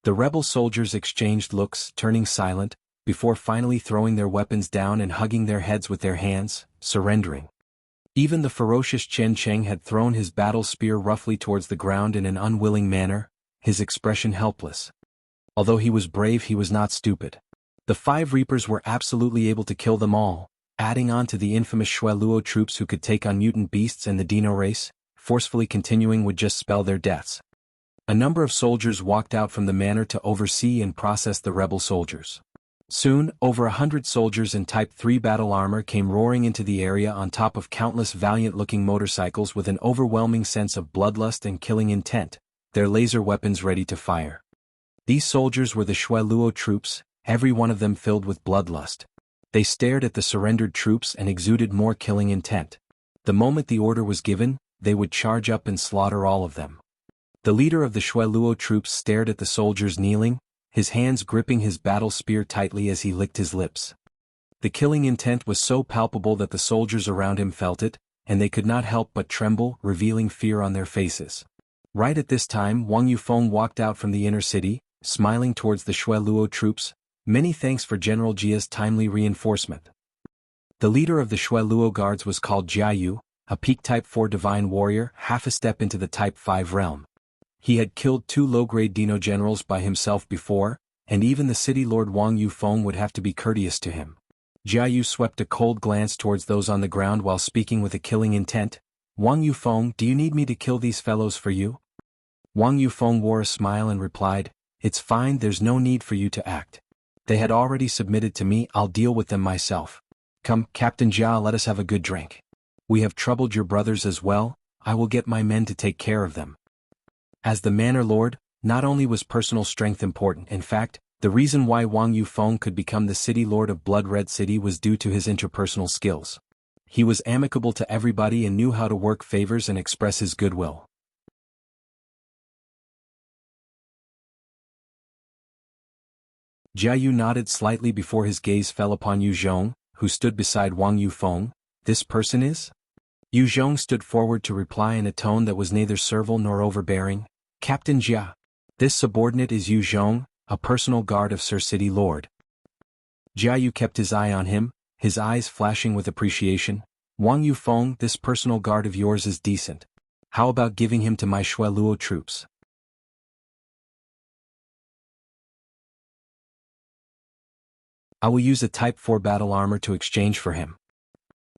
The rebel soldiers exchanged looks, turning silent, before finally throwing their weapons down and hugging their heads with their hands, surrendering. Even the ferocious Chen Cheng had thrown his battle spear roughly towards the ground in an unwilling manner, his expression helpless. Although he was brave, he was not stupid. The 5 Reapers were absolutely able to kill them all, adding on to the infamous Shui Luo troops who could take on mutant beasts and the Dino race. Forcefully continuing would just spell their deaths. A number of soldiers walked out from the manor to oversee and process the rebel soldiers. Soon, over 100 soldiers in Type 3 battle armor came roaring into the area on top of countless valiant-looking motorcycles with an overwhelming sense of bloodlust and killing intent, their laser weapons ready to fire. These soldiers were the Shui Luo troops, every one of them filled with bloodlust. They stared at the surrendered troops and exuded more killing intent. The moment the order was given, they would charge up and slaughter all of them. The leader of the Shui Luo troops stared at the soldiers kneeling, his hands gripping his battle spear tightly as he licked his lips. The killing intent was so palpable that the soldiers around him felt it, and they could not help but tremble, revealing fear on their faces. Right at this time, Wang Yufeng walked out from the inner city, smiling towards the Shui Luo troops. "Many thanks for General Jia's timely reinforcement." The leader of the Shui Luo guards was called Jianghu, a peak Type 4 divine warrior, half a step into the Type 5 realm. He had killed 2 low-grade Dino-Generals by himself before, and even the city lord Wang Yufeng would have to be courteous to him. Jianghu swept a cold glance towards those on the ground while speaking with a killing intent. "Wang Yufeng, do you need me to kill these fellows for you?" Wang Yufeng wore a smile and replied, "It's fine, there's no need for you to act. They had already submitted to me, I'll deal with them myself. Come, Captain Jia, let us have a good drink. We have troubled your brothers as well, I will get my men to take care of them." As the manor lord, not only was personal strength important, in fact, the reason why Wang Yufeng could become the city lord of Blood Red City was due to his interpersonal skills. He was amicable to everybody and knew how to work favors and express his goodwill. Jianghu nodded slightly before his gaze fell upon Yu Zhong, who stood beside Wang Yufeng. "This person is?" Yu Zhong stood forward to reply in a tone that was neither servile nor overbearing. "Captain Jia. This subordinate is Yu Zhong, a personal guard of Sir City Lord." Jianghu kept his eye on him, his eyes flashing with appreciation. "Wang Yufeng, this personal guard of yours is decent. How about giving him to my Shui Luo troops?" "I will use a Type 4 battle armor to exchange for him."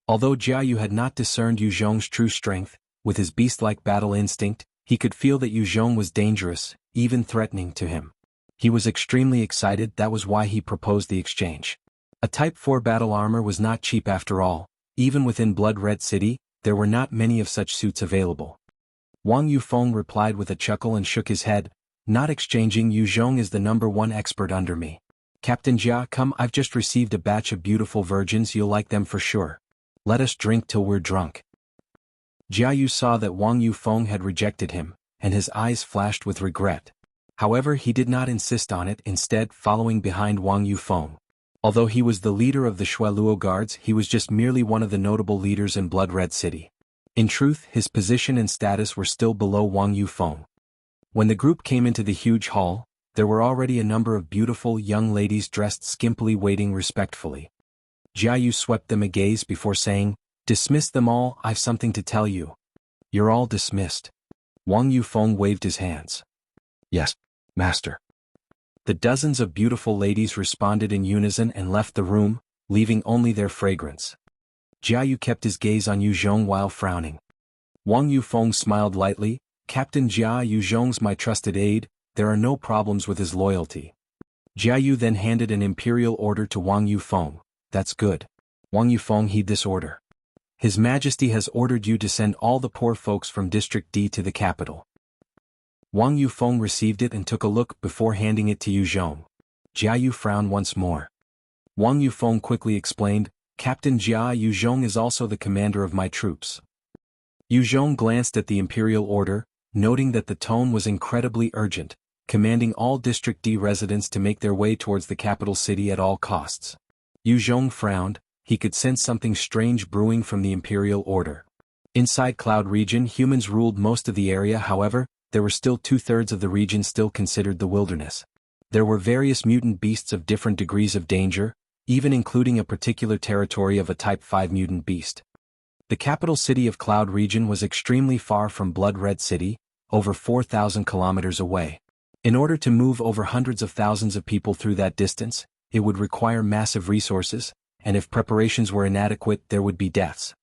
Although Jianghu had not discerned Yu Zhong's true strength, with his beast-like battle instinct, he could feel that Yu Zhong was dangerous, even threatening to him. He was extremely excited, that was why he proposed the exchange. A Type 4 battle armor was not cheap after all. Even within Blood Red City, there were not many of such suits available. Wang Yufeng replied with a chuckle and shook his head, not exchanging. Yu Zhong is the #1 expert under me. Captain Jia, come, I've just received a batch of beautiful virgins, you'll like them for sure. Let us drink till we're drunk. Jia Yu saw that Wang Yufeng had rejected him, and his eyes flashed with regret. However, he did not insist on it, instead following behind Wang Yufeng. Although he was the leader of the Shueluo guards, he was just merely one of the notable leaders in Blood Red City. In truth, his position and status were still below Wang Yufeng. When the group came into the huge hall, there were already a number of beautiful young ladies dressed skimpily waiting respectfully. Jia Yu swept them a gaze before saying, "Dismiss them all, I've something to tell you." "You're all dismissed." Wang Yufeng waved his hands. "Yes, master." The dozens of beautiful ladies responded in unison and left the room, leaving only their fragrance. Jia Yu kept his gaze on Yu Zhong while frowning. Wang Yufeng smiled lightly. "Captain Jia, Yu Zhong's my trusted aide, there are no problems with his loyalty." Jia Yu then handed an imperial order to Wang Yufeng. "That's good." Wang Yufeng heeded this order. "His Majesty has ordered you to send all the poor folks from District D to the capital." Wang Yufeng received it and took a look before handing it to Yu Zhong. Jia Yu frowned once more. Wang Yufeng quickly explained, "Captain Jia, Yu Zhong is also the commander of my troops." Yu Zhong glanced at the imperial order, noting that the tone was incredibly urgent, commanding all District D residents to make their way towards the capital city at all costs. Yu Zhong frowned. He could sense something strange brewing from the imperial order. Inside Cloud region, humans ruled most of the area. However, there were still 2/3 of the region still considered the wilderness. There were various mutant beasts of different degrees of danger, even including a particular territory of a Type 5 mutant beast. The capital city of Cloud region was extremely far from Blood Red City, over 4,000 kilometers away. In order to move over hundreds of thousands of people through that distance, it would require massive resources, and if preparations were inadequate, there would be deaths.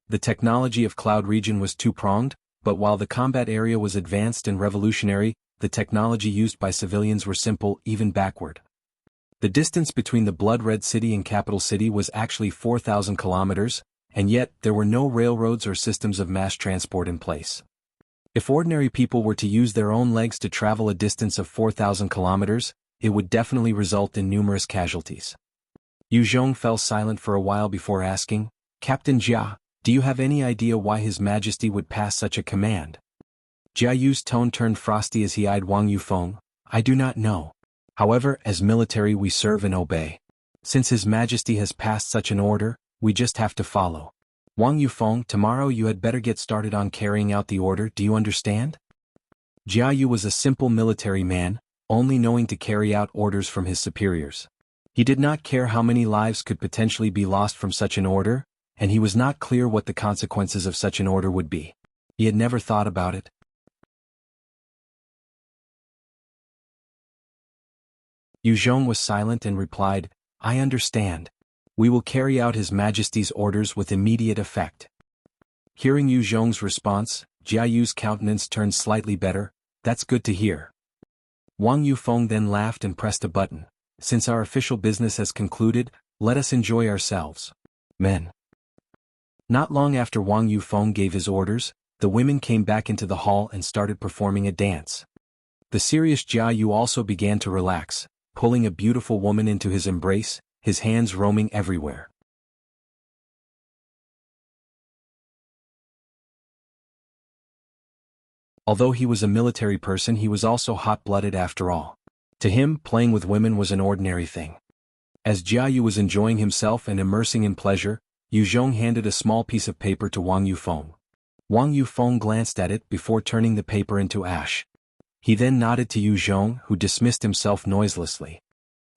The technology of Cloud region was two-pronged, but while the combat area was advanced and revolutionary, the technology used by civilians were simple, even backward. The distance between the Blood Red City and capital city was actually 4,000 kilometers, and yet there were no railroads or systems of mass transport in place. If ordinary people were to use their own legs to travel a distance of 4,000 kilometers, it would definitely result in numerous casualties. Yu Zhong fell silent for a while before asking, "Captain Jia, do you have any idea why His Majesty would pass such a command?" Jia Yu's tone turned frosty as he eyed Wang Yufeng. "I do not know. However, as military we serve and obey. Since His Majesty has passed such an order, we just have to follow. Wang Yufeng, tomorrow you had better get started on carrying out the order, do you understand?" Jia Yu was a simple military man, only knowing to carry out orders from his superiors. He did not care how many lives could potentially be lost from such an order, and he was not clear what the consequences of such an order would be. He had never thought about it. Yu Zhong was silent and replied, "I understand. We will carry out His Majesty's orders with immediate effect." Hearing Yu Zhong's response, Jia Yu's countenance turned slightly better. "That's good to hear." Wang Yufeng then laughed and pressed a button. "Since our official business has concluded, let us enjoy ourselves. Men." Not long after Wang Yufeng gave his orders, the women came back into the hall and started performing a dance. The serious Jia Yu also began to relax, pulling a beautiful woman into his embrace, his hands roaming everywhere. Although he was a military person, he was also hot-blooded after all. To him, playing with women was an ordinary thing. As Jia Yu was enjoying himself and immersing in pleasure, Yu Zhong handed a small piece of paper to Wang Yufeng. Wang Yufeng glanced at it before turning the paper into ash. He then nodded to Yu Zhong, who dismissed himself noiselessly.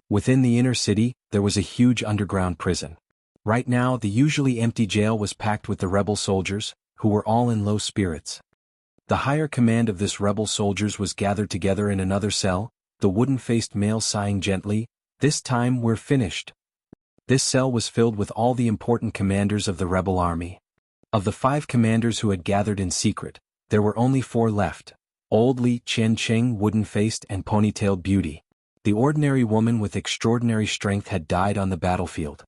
Within the inner city, there was a huge underground prison. Right now, the usually empty jail was packed with the rebel soldiers, who were all in low spirits. The higher command of this rebel soldiers was gathered together in another cell, the wooden-faced male sighing gently, "This time we're finished." This cell was filled with all the important commanders of the rebel army. Of the 5 commanders who had gathered in secret, there were only 4 left: Old Li Chen Cheng, wooden-faced and ponytailed beauty. The ordinary woman with extraordinary strength had died on the battlefield.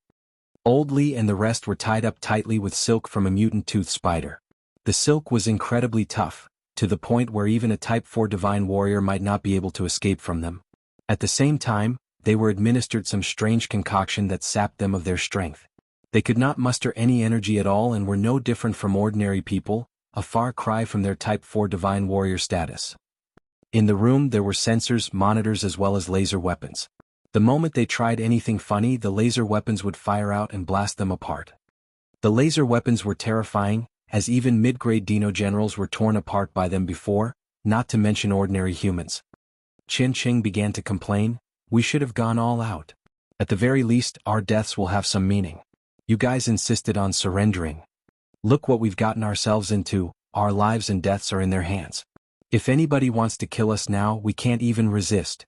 Old Li and the rest were tied up tightly with silk from a mutant tooth spider. The silk was incredibly tough, to the point where even a Type 4 divine warrior might not be able to escape from them. At the same time, they were administered some strange concoction that sapped them of their strength. They could not muster any energy at all and were no different from ordinary people, a far cry from their Type 4 divine warrior status. In the room there were sensors, monitors as well as laser weapons. The moment they tried anything funny, the laser weapons would fire out and blast them apart. The laser weapons were terrifying, as even mid-grade Dino-Generals were torn apart by them before, not to mention ordinary humans. Chen Qing began to complain, "We should have gone all out. At the very least, our deaths will have some meaning. You guys insisted on surrendering. Look what we've gotten ourselves into, our lives and deaths are in their hands. If anybody wants to kill us now, we can't even resist."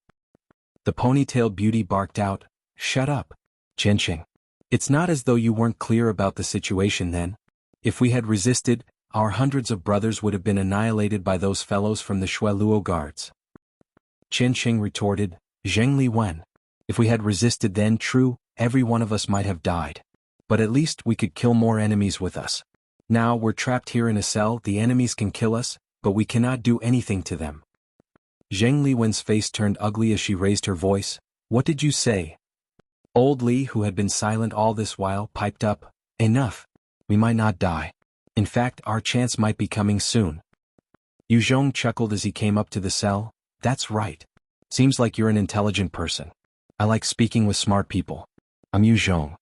The ponytailed beauty barked out, "Shut up, Chen Qing. It's not as though you weren't clear about the situation then. If we had resisted, our hundreds of brothers would have been annihilated by those fellows from the Shueluo guards." Chen Qing retorted, "Zheng Li Wen. If we had resisted then, true, every one of us might have died. But at least we could kill more enemies with us. Now we're trapped here in a cell, the enemies can kill us, but we cannot do anything to them." Zheng Li Wen's face turned ugly as she raised her voice, "What did you say?" Old Li, who had been silent all this while, piped up, "Enough. We might not die. In fact, our chance might be coming soon." Yu Zhong chuckled as he came up to the cell, "That's right. Seems like you're an intelligent person. I like speaking with smart people. I'm Yu Zhong."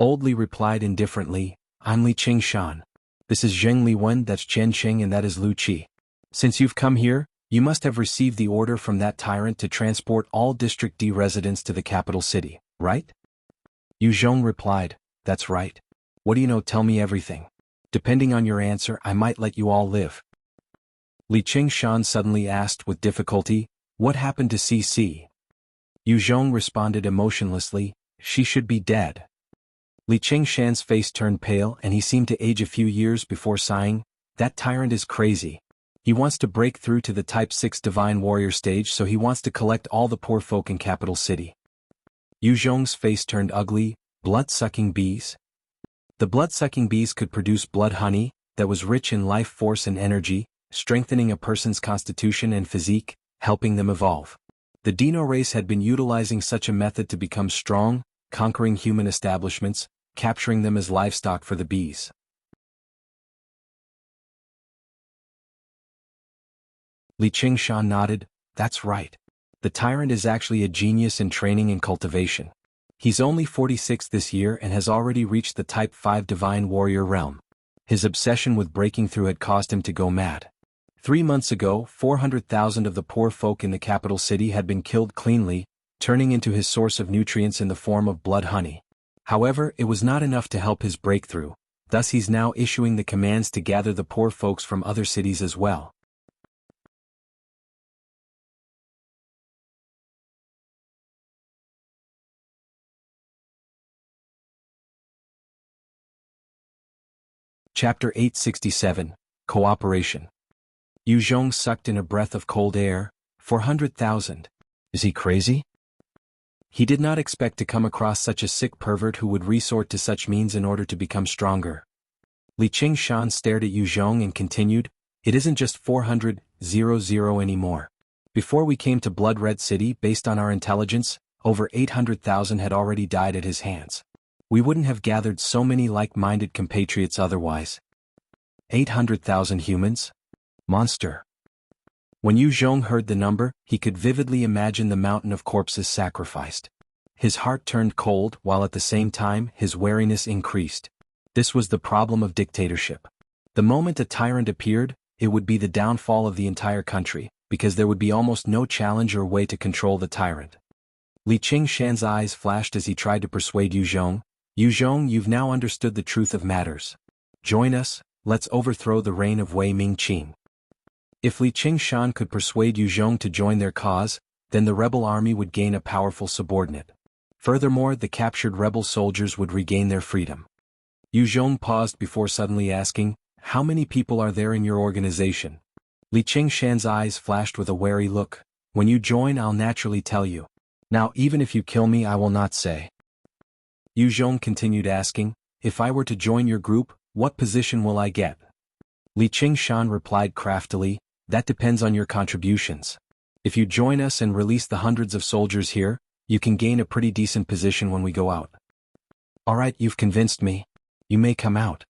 Old Li replied indifferently, "I'm Li Qingshan. This is Zheng Li Wen, that's Chen Qing, and that is Lu Qi. Since you've come here, you must have received the order from that tyrant to transport all District D residents to the capital city, right?" Yu Zhong replied, "That's right. What do you know? Tell me everything. Depending on your answer, I might let you all live." Li Qingshan suddenly asked with difficulty, "What happened to CC?" Yu Zhong responded emotionlessly, "She should be dead." Li Qingshan's face turned pale and he seemed to age a few years before sighing, "That tyrant is crazy. He wants to break through to the Type 6 Divine Warrior stage, so he wants to collect all the poor folk in capital city." Yu Zhong's face turned ugly, "Blood-sucking bees?" The blood-sucking bees could produce blood honey that was rich in life force and energy, strengthening a person's constitution and physique, helping them evolve. The Dino race had been utilizing such a method to become strong, conquering human establishments, capturing them as livestock for the bees. Li Qingshan nodded, "That's right. The tyrant is actually a genius in training and cultivation. He's only 46 this year and has already reached the Type 5 Divine Warrior realm. His obsession with breaking through had caused him to go mad. 3 months ago, 400,000 of the poor folk in the capital city had been killed cleanly, turning into his source of nutrients in the form of blood honey. However, it was not enough to help his breakthrough, thus he's now issuing the commands to gather the poor folks from other cities as well." Chapter 867, Cooperation. Yu Zhong sucked in a breath of cold air. 400,000. Is he crazy? He did not expect to come across such a sick pervert who would resort to such means in order to become stronger. Li Qingshan stared at Yu Zhong and continued, "It isn't just 400,000 anymore. Before we came to Blood Red City, based on our intelligence, over 800,000 had already died at his hands. We wouldn't have gathered so many like-minded compatriots otherwise. 800,000 humans? Monster." When Yu Zhong heard the number, he could vividly imagine the mountain of corpses sacrificed. His heart turned cold while at the same time his wariness increased. This was the problem of dictatorship. The moment a tyrant appeared, it would be the downfall of the entire country, because there would be almost no challenge or way to control the tyrant. Li Qingshan's eyes flashed as he tried to persuade Yu Zhong. "Yu Zhong, you've now understood the truth of matters. Join us, let's overthrow the reign of Wei Mingqing." If Li Qingshan could persuade Yu Zhong to join their cause, then the rebel army would gain a powerful subordinate. Furthermore, the captured rebel soldiers would regain their freedom. Yu Zhong paused before suddenly asking, "How many people are there in your organization?" Li Qingshan's eyes flashed with a wary look. "When you join, I'll naturally tell you. Now even if you kill me I will not say. Zhong continued asking, if I were to join your group, what position will I get? Li Qingshan replied craftily, that depends on your contributions. If you join us and release the hundreds of soldiers here, you can gain a pretty decent position when we go out. Alright, you've convinced me. You may come out.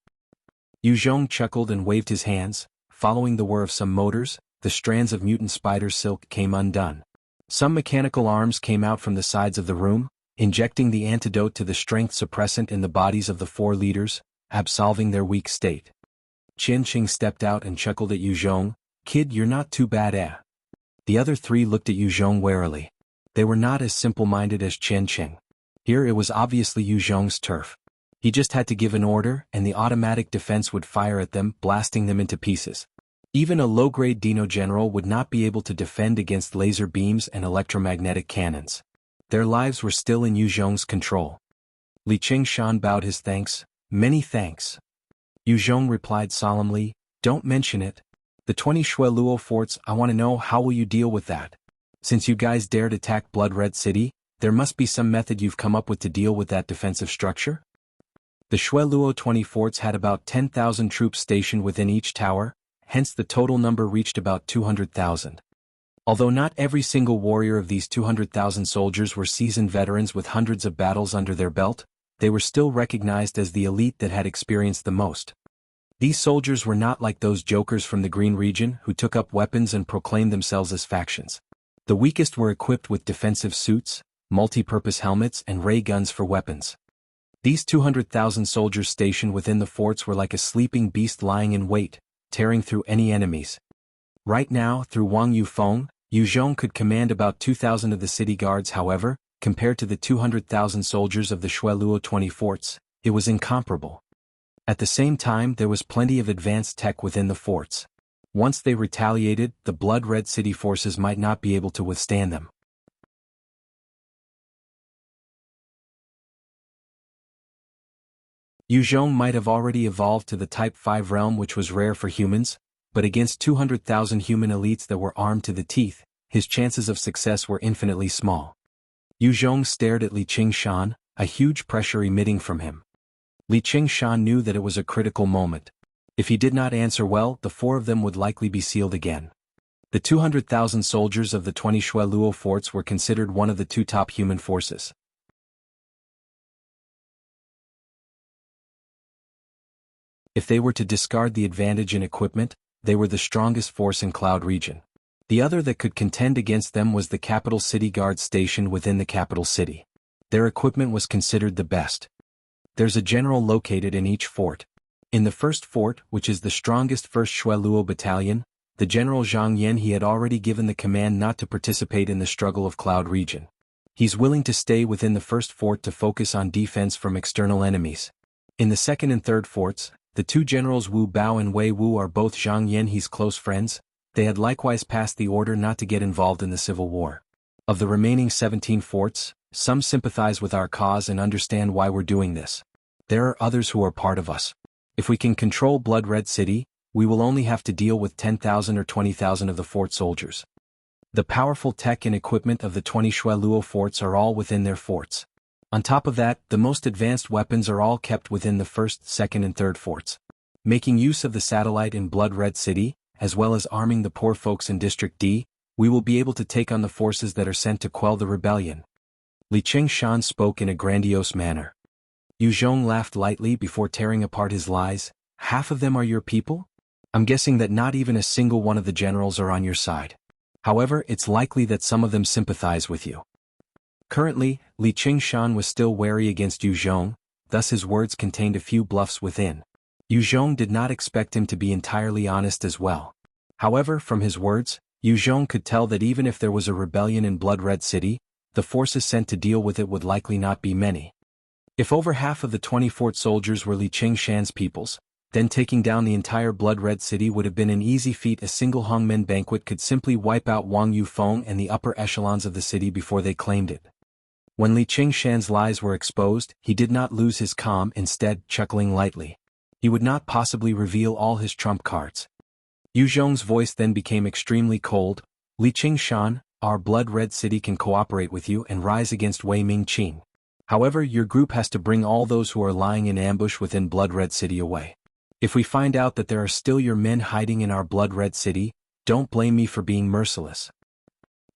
Zhong chuckled and waved his hands. Following the whir of some motors, the strands of mutant spider silk came undone. Some mechanical arms came out from the sides of the room, injecting the antidote to the strength suppressant in the bodies of the 4 leaders, absolving their weak state. Qian Qing stepped out and chuckled at Zhong, kid, you're not too bad, eh? The other 3 looked at Zhong warily. They were not as simple-minded as Qian Qing. Here it was obviously Zhong's turf. He just had to give an order and the automatic defense would fire at them, blasting them into pieces. Even a low-grade Dino-General would not be able to defend against laser beams and electromagnetic cannons. Their lives were still in Zhong's control. Li Qingshan bowed his thanks, many thanks. Zhong replied solemnly, don't mention it. The 20 Shueluo forts, I want to know how will you deal with that? Since you guys dared attack Blood Red City, there must be some method you've come up with to deal with that defensive structure? The Shueluo 20 forts had about 10,000 troops stationed within each tower, hence the total number reached about 200,000. Although not every single warrior of these 200,000 soldiers were seasoned veterans with hundreds of battles under their belt, they were still recognized as the elite that had experienced the most. These soldiers were not like those jokers from the Green region who took up weapons and proclaimed themselves as factions. The weakest were equipped with defensive suits, multi-purpose helmets and ray guns for weapons. These 200,000 soldiers stationed within the forts were like a sleeping beast lying in wait, tearing through any enemies. Right now, through Wang Yufeng, Zhong could command about 2,000 of the city guards. However, compared to the 200,000 soldiers of the Shueluo 20 forts, it was incomparable. At the same time there was plenty of advanced tech within the forts. Once they retaliated, the Blood Red City forces might not be able to withstand them. Zhong might have already evolved to the Type 5 realm, which was rare for humans, but against 200,000 human elites that were armed to the teeth, his chances of success were infinitely small. Zhong stared at Li Qingshan, a huge pressure emitting from him. Li Qingshan knew that it was a critical moment. If he did not answer well, the 4 of them would likely be sealed again. The 200,000 soldiers of the 20 Shueluo forts were considered one of the 2 top human forces. If they were to discard the advantage in equipment, they were the strongest force in Cloud region. The other that could contend against them was the capital city guard stationed within the capital city. Their equipment was considered the best. There's a general located in each fort. In the first fort, which is the strongest 1st Shueluo battalion, the General Zhang Yan, he had already given the command not to participate in the struggle of Cloud region. He's willing to stay within the first fort to focus on defense from external enemies. In the second and third forts, the 2 generals Wu Bao and Wei Wu are both Zhang Yan's close friends. They had likewise passed the order not to get involved in the civil war. Of the remaining 17 forts, some sympathize with our cause and understand why we're doing this. There are others who are part of us. If we can control Blood Red City, we will only have to deal with 10,000 or 20,000 of the fort soldiers. The powerful tech and equipment of the 20 Shueluo forts are all within their forts. On top of that, the most advanced weapons are all kept within the 1st, 2nd and 3rd forts. Making use of the satellite in Blood Red City, as well as arming the poor folks in District D, we will be able to take on the forces that are sent to quell the rebellion. Li Qingshan spoke in a grandiose manner. Zhong laughed lightly before tearing apart his lies. Half of them are your people? I'm guessing that not even a single one of the generals are on your side. However, it's likely that some of them sympathize with you. Currently, Li Qingshan was still wary against Zhong, thus his words contained a few bluffs within. Zhong did not expect him to be entirely honest as well. However, from his words, Zhong could tell that even if there was a rebellion in Blood Red City, the forces sent to deal with it would likely not be many. If over half of the 20 fort soldiers were Li Qingshan's peoples, then taking down the entire Blood Red City would have been an easy feat. A single Hongmen banquet could simply wipe out Wang Yufeng and the upper echelons of the city before they claimed it. When Li Qingshan's lies were exposed, he did not lose his calm, instead chuckling lightly. He would not possibly reveal all his trump cards. Zhong's voice then became extremely cold. Li Qingshan, our blood-red city can cooperate with you and rise against Wei Mingqing. However, your group has to bring all those who are lying in ambush within blood-red city away. If we find out that there are still your men hiding in our blood-red city, don't blame me for being merciless.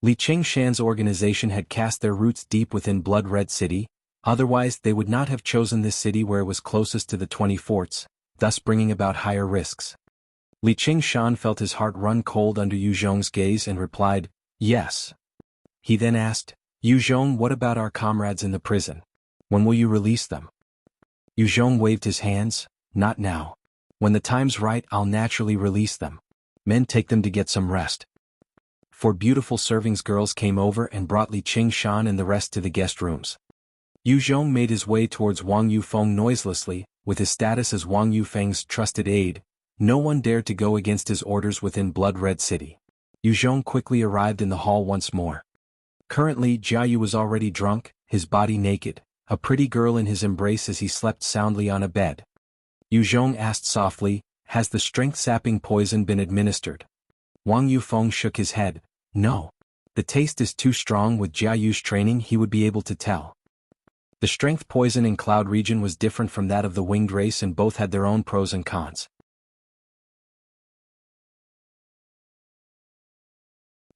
Li Qingshan's organization had cast their roots deep within blood-red city, otherwise they would not have chosen this city where it was closest to the 20 forts, thus bringing about higher risks. Li Qingshan felt his heart run cold under Yu Zhong's gaze and replied, yes. He then asked, Yu Zhong, what about our comrades in the prison? When will you release them? Yu Zhong waved his hands, not now. When the time's right, I'll naturally release them. Men, take them to get some rest. 4 beautiful servings girls came over and brought Li Qingshan and the rest to the guest rooms. Yu Zhong made his way towards Wang Yufeng noiselessly. With his status as Wang Yufeng's trusted aide, no one dared to go against his orders within Blood-Red City. Yu Zhong quickly arrived in the hall once more. Currently, Jianghu was already drunk, his body naked, a pretty girl in his embrace as he slept soundly on a bed. Yu Zhong asked softly, has the strength-sapping poison been administered? Wang Yufeng shook his head, no. The taste is too strong. With Jianghu's training he would be able to tell. The strength poison in Cloud region was different from that of the winged race and both had their own pros and cons.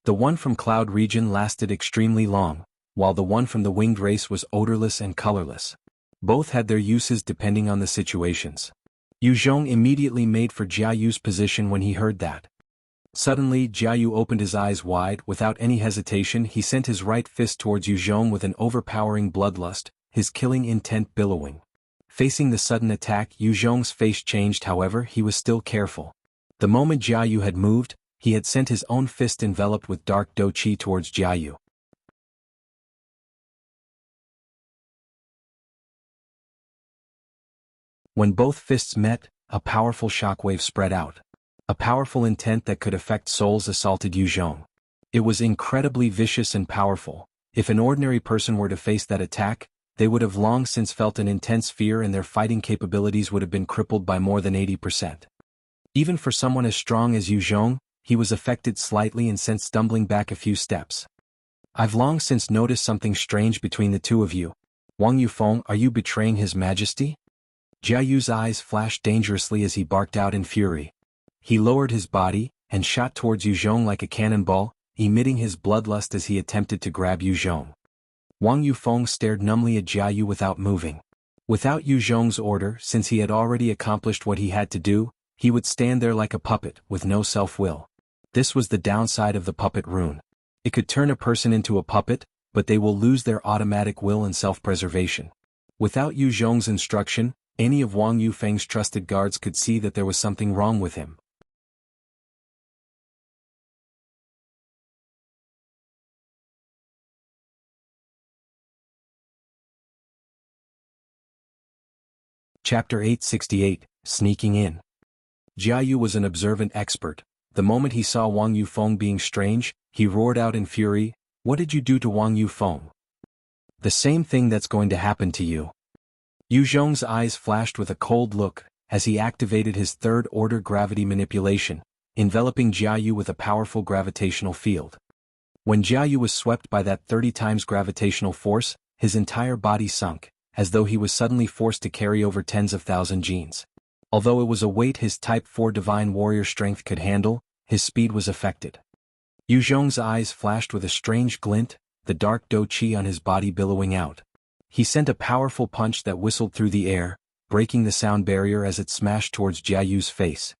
The one from Cloud region lasted extremely long, while the one from the winged race was odorless and colorless. Both had their uses depending on the situations. Yu Zhong immediately made for Jianghu's position when he heard that. Suddenly Jianghu opened his eyes wide. Without any hesitation he sent his right fist towards Yu Zhong with an overpowering bloodlust, his killing intent billowing. Facing the sudden attack, Yu Zhong's face changed. However, he was still careful. The moment Jianghu had moved, he had sent his own fist enveloped with dark do qi towards Jianghu. When both fists met, a powerful shockwave spread out. A powerful intent that could affect souls assaulted Yu Zhong. It was incredibly vicious and powerful. If an ordinary person were to face that attack, they would have long since felt an intense fear and their fighting capabilities would have been crippled by more than 80%. Even for someone as strong as Yu Zhong, he was affected slightly and sent stumbling back a few steps. I've long since noticed something strange between the two of you. Wang Yufeng, are you betraying His Majesty? Jianghu's eyes flashed dangerously as he barked out in fury. He lowered his body, and shot towards Yu Zhong like a cannonball, emitting his bloodlust as he attempted to grab Yu Zhong. Wang Yufeng stared numbly at Jianghu without moving. Without Yu Zhong's order, since he had already accomplished what he had to do, he would stand there like a puppet, with no self-will. This was the downside of the puppet rune. It could turn a person into a puppet, but they will lose their automatic will and self-preservation. Without Yu Zhong's instruction, any of Wang Yufeng's trusted guards could see that there was something wrong with him. Chapter 868, Sneaking In. Jianghu was an observant expert. The moment he saw Wang Yufeng being strange, he roared out in fury, "What did you do to Wang Yufeng?" "The same thing that's going to happen to you." Yu Zhong's eyes flashed with a cold look, as he activated his third-order gravity manipulation, enveloping Jianghu with a powerful gravitational field. When Jianghu was swept by that 30 times gravitational force, his entire body sunk, as though he was suddenly forced to carry over tens of thousand genes. Although it was a weight his Type 4 Divine Warrior strength could handle, his speed was affected. Yu Zhong's eyes flashed with a strange glint, the dark do qi on his body billowing out. He sent a powerful punch that whistled through the air, breaking the sound barrier as it smashed towards Jianghu's face.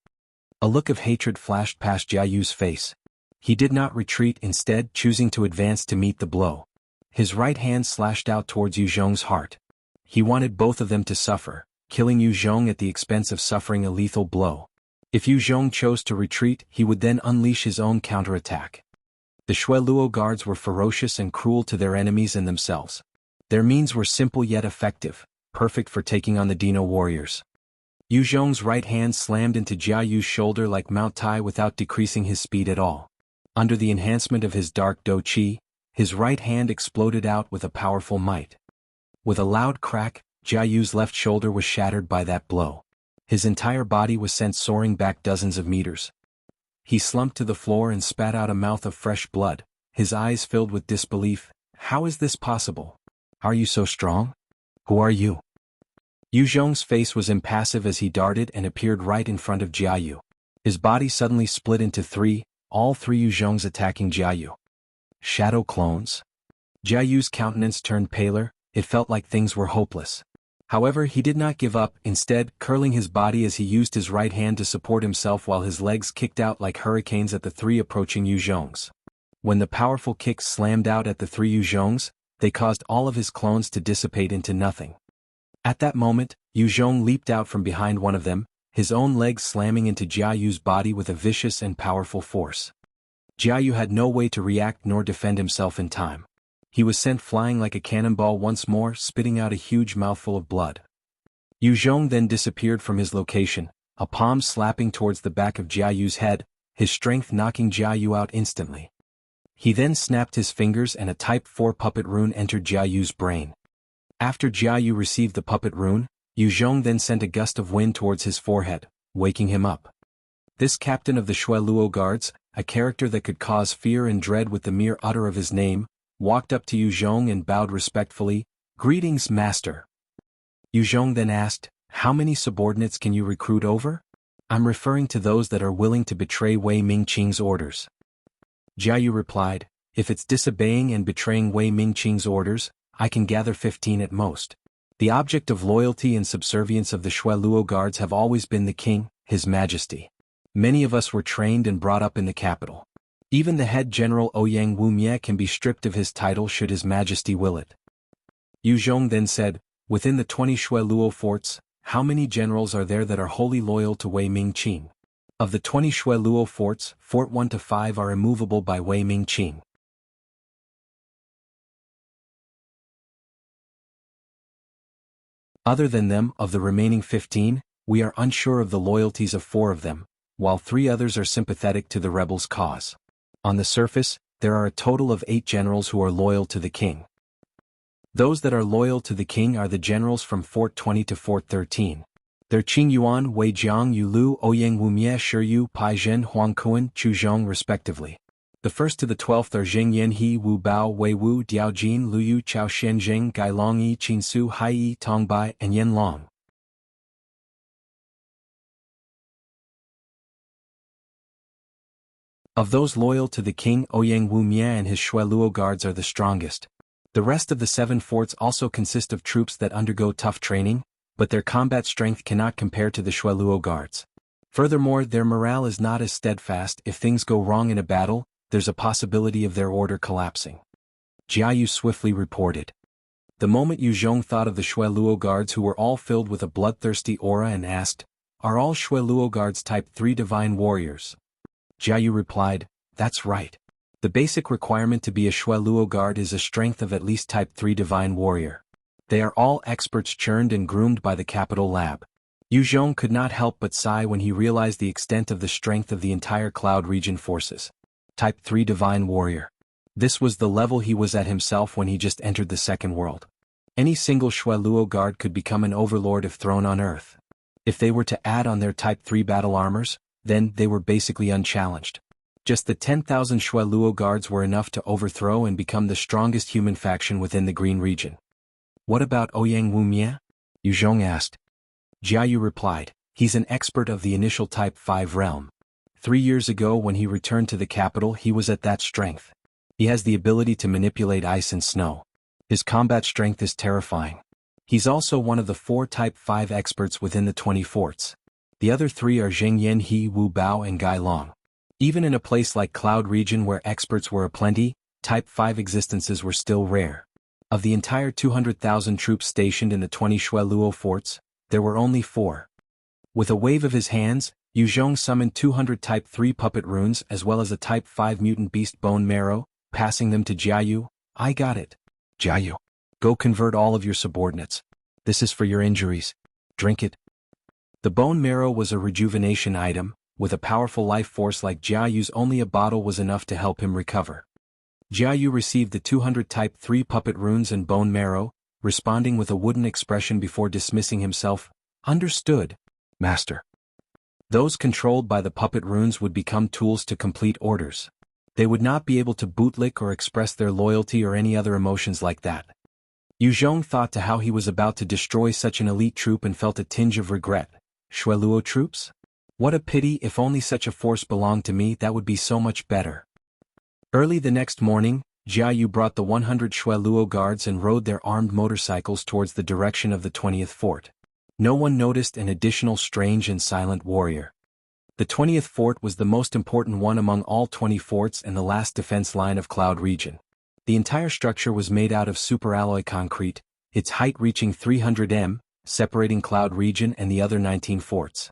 A look of hatred flashed past Jianghu's face. He did not retreat, instead choosing to advance to meet the blow. His right hand slashed out towards Yu Zhong's heart. He wanted both of them to suffer, killing Yu Zhong at the expense of suffering a lethal blow. If Yu Zhong chose to retreat, he would then unleash his own counterattack. The Shueluo guards were ferocious and cruel to their enemies and themselves. Their means were simple yet effective, perfect for taking on the Dino warriors. Yu Zhong's right hand slammed into Jianghu's shoulder like Mount Tai without decreasing his speed at all. Under the enhancement of his dark do qi, his right hand exploded out with a powerful might. With a loud crack, Jianghu's left shoulder was shattered by that blow. His entire body was sent soaring back dozens of meters. He slumped to the floor and spat out a mouth of fresh blood, his eyes filled with disbelief. How is this possible? Are you so strong? Who are you? Yu Zhong's face was impassive as he darted and appeared right in front of Jianghu. His body suddenly split into three, all three Yu Zhongs attacking Jianghu. Shadow clones? Jianghu's countenance turned paler, it felt like things were hopeless. However, he did not give up, instead, curling his body as he used his right hand to support himself while his legs kicked out like hurricanes at the three approaching Yu Zhongs. When the powerful kicks slammed out at the three Yu Zhongs, they caused all of his clones to dissipate into nothing. At that moment, Yu Zhong leaped out from behind one of them, his own legs slamming into Jianghu's body with a vicious and powerful force. Jianghu had no way to react nor defend himself in time. He was sent flying like a cannonball once more, spitting out a huge mouthful of blood. Yu Zhong then disappeared from his location, a palm slapping towards the back of Jianghu's head, his strength knocking Jianghu out instantly. He then snapped his fingers and a Type 4 puppet rune entered Jianghu's brain. After Jianghu received the puppet rune, Yu Zhong then sent a gust of wind towards his forehead, waking him up. This captain of the Shueluo guards, a character that could cause fear and dread with the mere utter of his name, walked up to Yu Zhong and bowed respectfully. "Greetings, master." Yu Zhong then asked, "How many subordinates can you recruit over?" "I'm referring to those that are willing to betray Wei Mingqing's orders." Jianghu replied, "If it's disobeying and betraying Wei Mingqing's orders, I can gather 15 at most. The object of loyalty and subservience of the Shueluo guards have always been the king, his majesty. Many of us were trained and brought up in the capital. Even the head general Ouyang Wumie can be stripped of his title should his majesty will it." Yu Zhong then said, "Within the 20 Shueluo forts, how many generals are there that are wholly loyal to Wei Mingqing?" "Of the 20 Shueluo forts, Fort 1 to 5 are immovable by Wei Mingqing. Other than them, of the remaining 15, we are unsure of the loyalties of 4 of them, while 3 others are sympathetic to the rebels' cause. On the surface, there are a total of 8 generals who are loyal to the king. Those that are loyal to the king are the generals from Fort 20 to Fort 13. They're Qing Yuan, Wei Jiang, Yu Lu, Ouyang Wumie, Shiyu, Pai Zhen, Huang Kuan, Chu Zhong respectively. The 1st to the 12th are Zheng Yan He, Wu Bao, Wei Wu, Diao Jin, Lu Yu, Chao Xian Zheng, Gai Long Yi, Qin Su, Hai Yi, Tong Bai, and Yen Long. Of those loyal to the king, Ouyang Wumie and his Shueluo guards are the strongest. The rest of the 7 forts also consist of troops that undergo tough training, but their combat strength cannot compare to the Shueluo guards. Furthermore, their morale is not as steadfast. If things go wrong in a battle, there's a possibility of their order collapsing. Jianghu swiftly reported. The moment Yu Zhong thought of the Shueluo guards who were all filled with a bloodthirsty aura and asked, "Are all Shueluo guards Type 3 divine warriors?" Jianghu replied, "That's right. The basic requirement to be a Shueluo guard is a strength of at least Type 3 divine warrior. They are all experts churned and groomed by the capital lab." Yu Zhong could not help but sigh when he realized the extent of the strength of the entire Cloud region forces. Type 3 divine warrior. This was the level he was at himself when he just entered the second world. Any single Shueluo guard could become an overlord if thrown on Earth. If they were to add on their Type 3 battle armors, then they were basically unchallenged. Just the 10,000 Shueluo guards were enough to overthrow and become the strongest human faction within the Green region. "What about Ouyang Wumie?" Yu Zhong asked. Jianghu replied, "He's an expert of the initial Type 5 realm. 3 years ago when he returned to the capital he was at that strength. He has the ability to manipulate ice and snow. His combat strength is terrifying. He's also one of the 4 Type 5 experts within the 20 forts. The other 3 are Zheng Yan He, Wu Bao and Gai Long. Even in a place like Cloud region where experts were aplenty, Type 5 existences were still rare. Of the entire 200,000 troops stationed in the 20 Shueluo forts, there were only 4. With a wave of his hands, Yu Zhong summoned 200 Type 3 puppet runes as well as a Type 5 mutant beast bone marrow, passing them to Jianghu. "I got it. Jianghu, go convert all of your subordinates. This is for your injuries. Drink it." The bone marrow was a rejuvenation item. With a powerful life force like Jianghu's, only a bottle was enough to help him recover. Jianghu received the 200 Type 3 puppet runes and bone marrow, responding with a wooden expression before dismissing himself. "Understood, master." Those controlled by the puppet runes would become tools to complete orders. They would not be able to bootlick or express their loyalty or any other emotions like that. Zhong thought to how he was about to destroy such an elite troop and felt a tinge of regret. Shueluo troops? What a pity, if only such a force belonged to me, that would be so much better. Early the next morning, Jianghu brought the 100 Shueluo guards and rode their armed motorcycles towards the direction of the 20th fort. No one noticed an additional strange and silent warrior. The 20th fort was the most important one among all 20 forts and the last defense line of Cloud region. The entire structure was made out of superalloy concrete, its height reaching 300 m, separating Cloud region and the other 19 forts.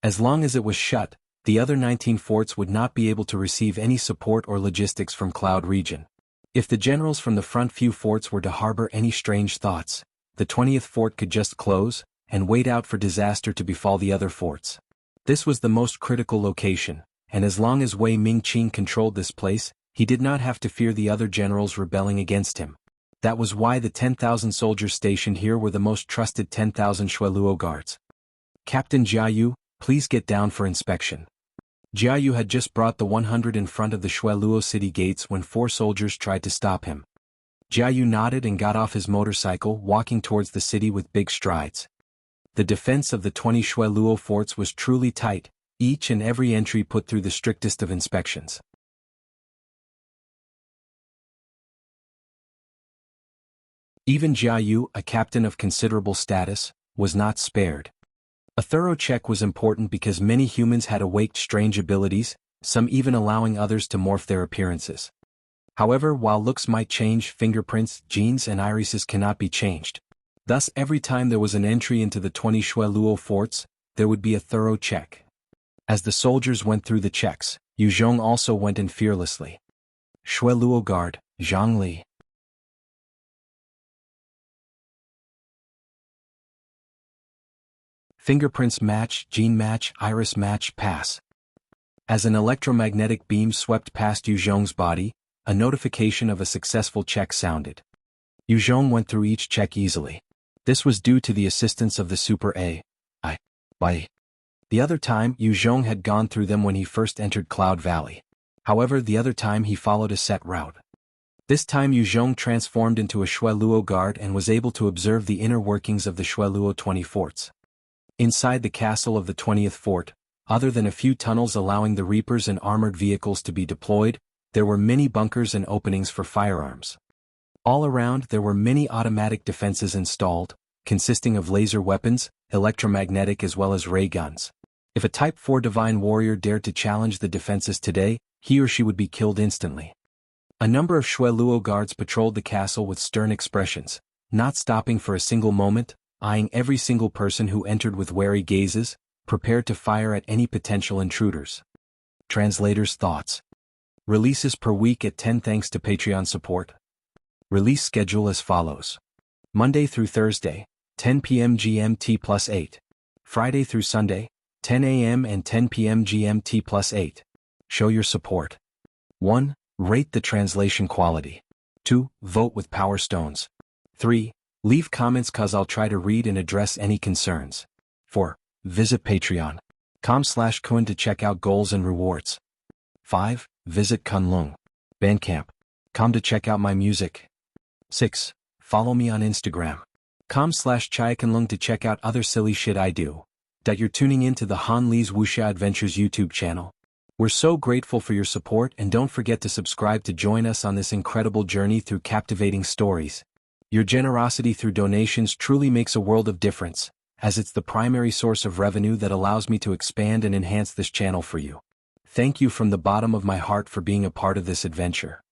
As long as it was shut, the other 19 forts would not be able to receive any support or logistics from Cloud region. If the generals from the front few forts were to harbor any strange thoughts, the 20th fort could just close and wait out for disaster to befall the other forts. This was the most critical location, and as long as Wei Mingqing controlled this place, he did not have to fear the other generals rebelling against him. That was why the 10,000 soldiers stationed here were the most trusted 10,000 Shueluo guards. Captain Jianghu, please get down for inspection. Jianghu had just brought the 100 in front of the Shueluo city gates when 4 soldiers tried to stop him. Jianghu nodded and got off his motorcycle, walking towards the city with big strides. The defense of the 20 Shueluo forts was truly tight, each and every entry put through the strictest of inspections. Even Jianghu, a captain of considerable status, was not spared. A thorough check was important because many humans had awaked strange abilities, some even allowing others to morph their appearances. However, while looks might change, fingerprints, genes and irises cannot be changed. Thus, every time there was an entry into the 20 Shueluo forts, there would be a thorough check. As the soldiers went through the checks, Zhong also went in fearlessly. Shueluo guard, Zhang Li. Fingerprints match, gene match, iris match, pass. As an electromagnetic beam swept past Zhong's body, a notification of a successful check sounded. Zhong went through each check easily. This was due to the assistance of the Super Wei. The other time, Zhong had gone through them when he first entered Cloud Valley. However, the other time he followed a set route. This time Zhong transformed into a Shueluo guard and was able to observe the inner workings of the Shueluo 20 forts. Inside the castle of the 20th fort, other than a few tunnels allowing the reapers and armored vehicles to be deployed, there were many bunkers and openings for firearms. All around there were many automatic defenses installed, consisting of laser weapons, electromagnetic as well as ray guns. If a Type 4 Divine Warrior dared to challenge the defenses today, he or she would be killed instantly. A number of Shueluo guards patrolled the castle with stern expressions, not stopping for a single moment, eyeing every single person who entered with wary gazes, prepared to fire at any potential intruders. Translator's thoughts. Releases per week at 10 thanks to Patreon support. Release schedule as follows. Monday through Thursday, 10 p.m. GMT plus 8. Friday through Sunday, 10 a.m. and 10 p.m. GMT plus 8. Show your support. 1. Rate the translation quality. 2. Vote with Power Stones. 3. Leave comments cause I'll try to read and address any concerns. 4. Visit patreon.com/kun to check out goals and rewards. 5. Visit Kunlun Bandcamp.com to check out my music. 6. Follow me on Instagram.com/chaikunlung to check out other silly shit I do. You're tuning in to the Han Li's Wuxia Adventures YouTube channel. We're so grateful for your support and don't forget to subscribe to join us on this incredible journey through captivating stories. Your generosity through donations truly makes a world of difference, as it's the primary source of revenue that allows me to expand and enhance this channel for you. Thank you from the bottom of my heart for being a part of this adventure.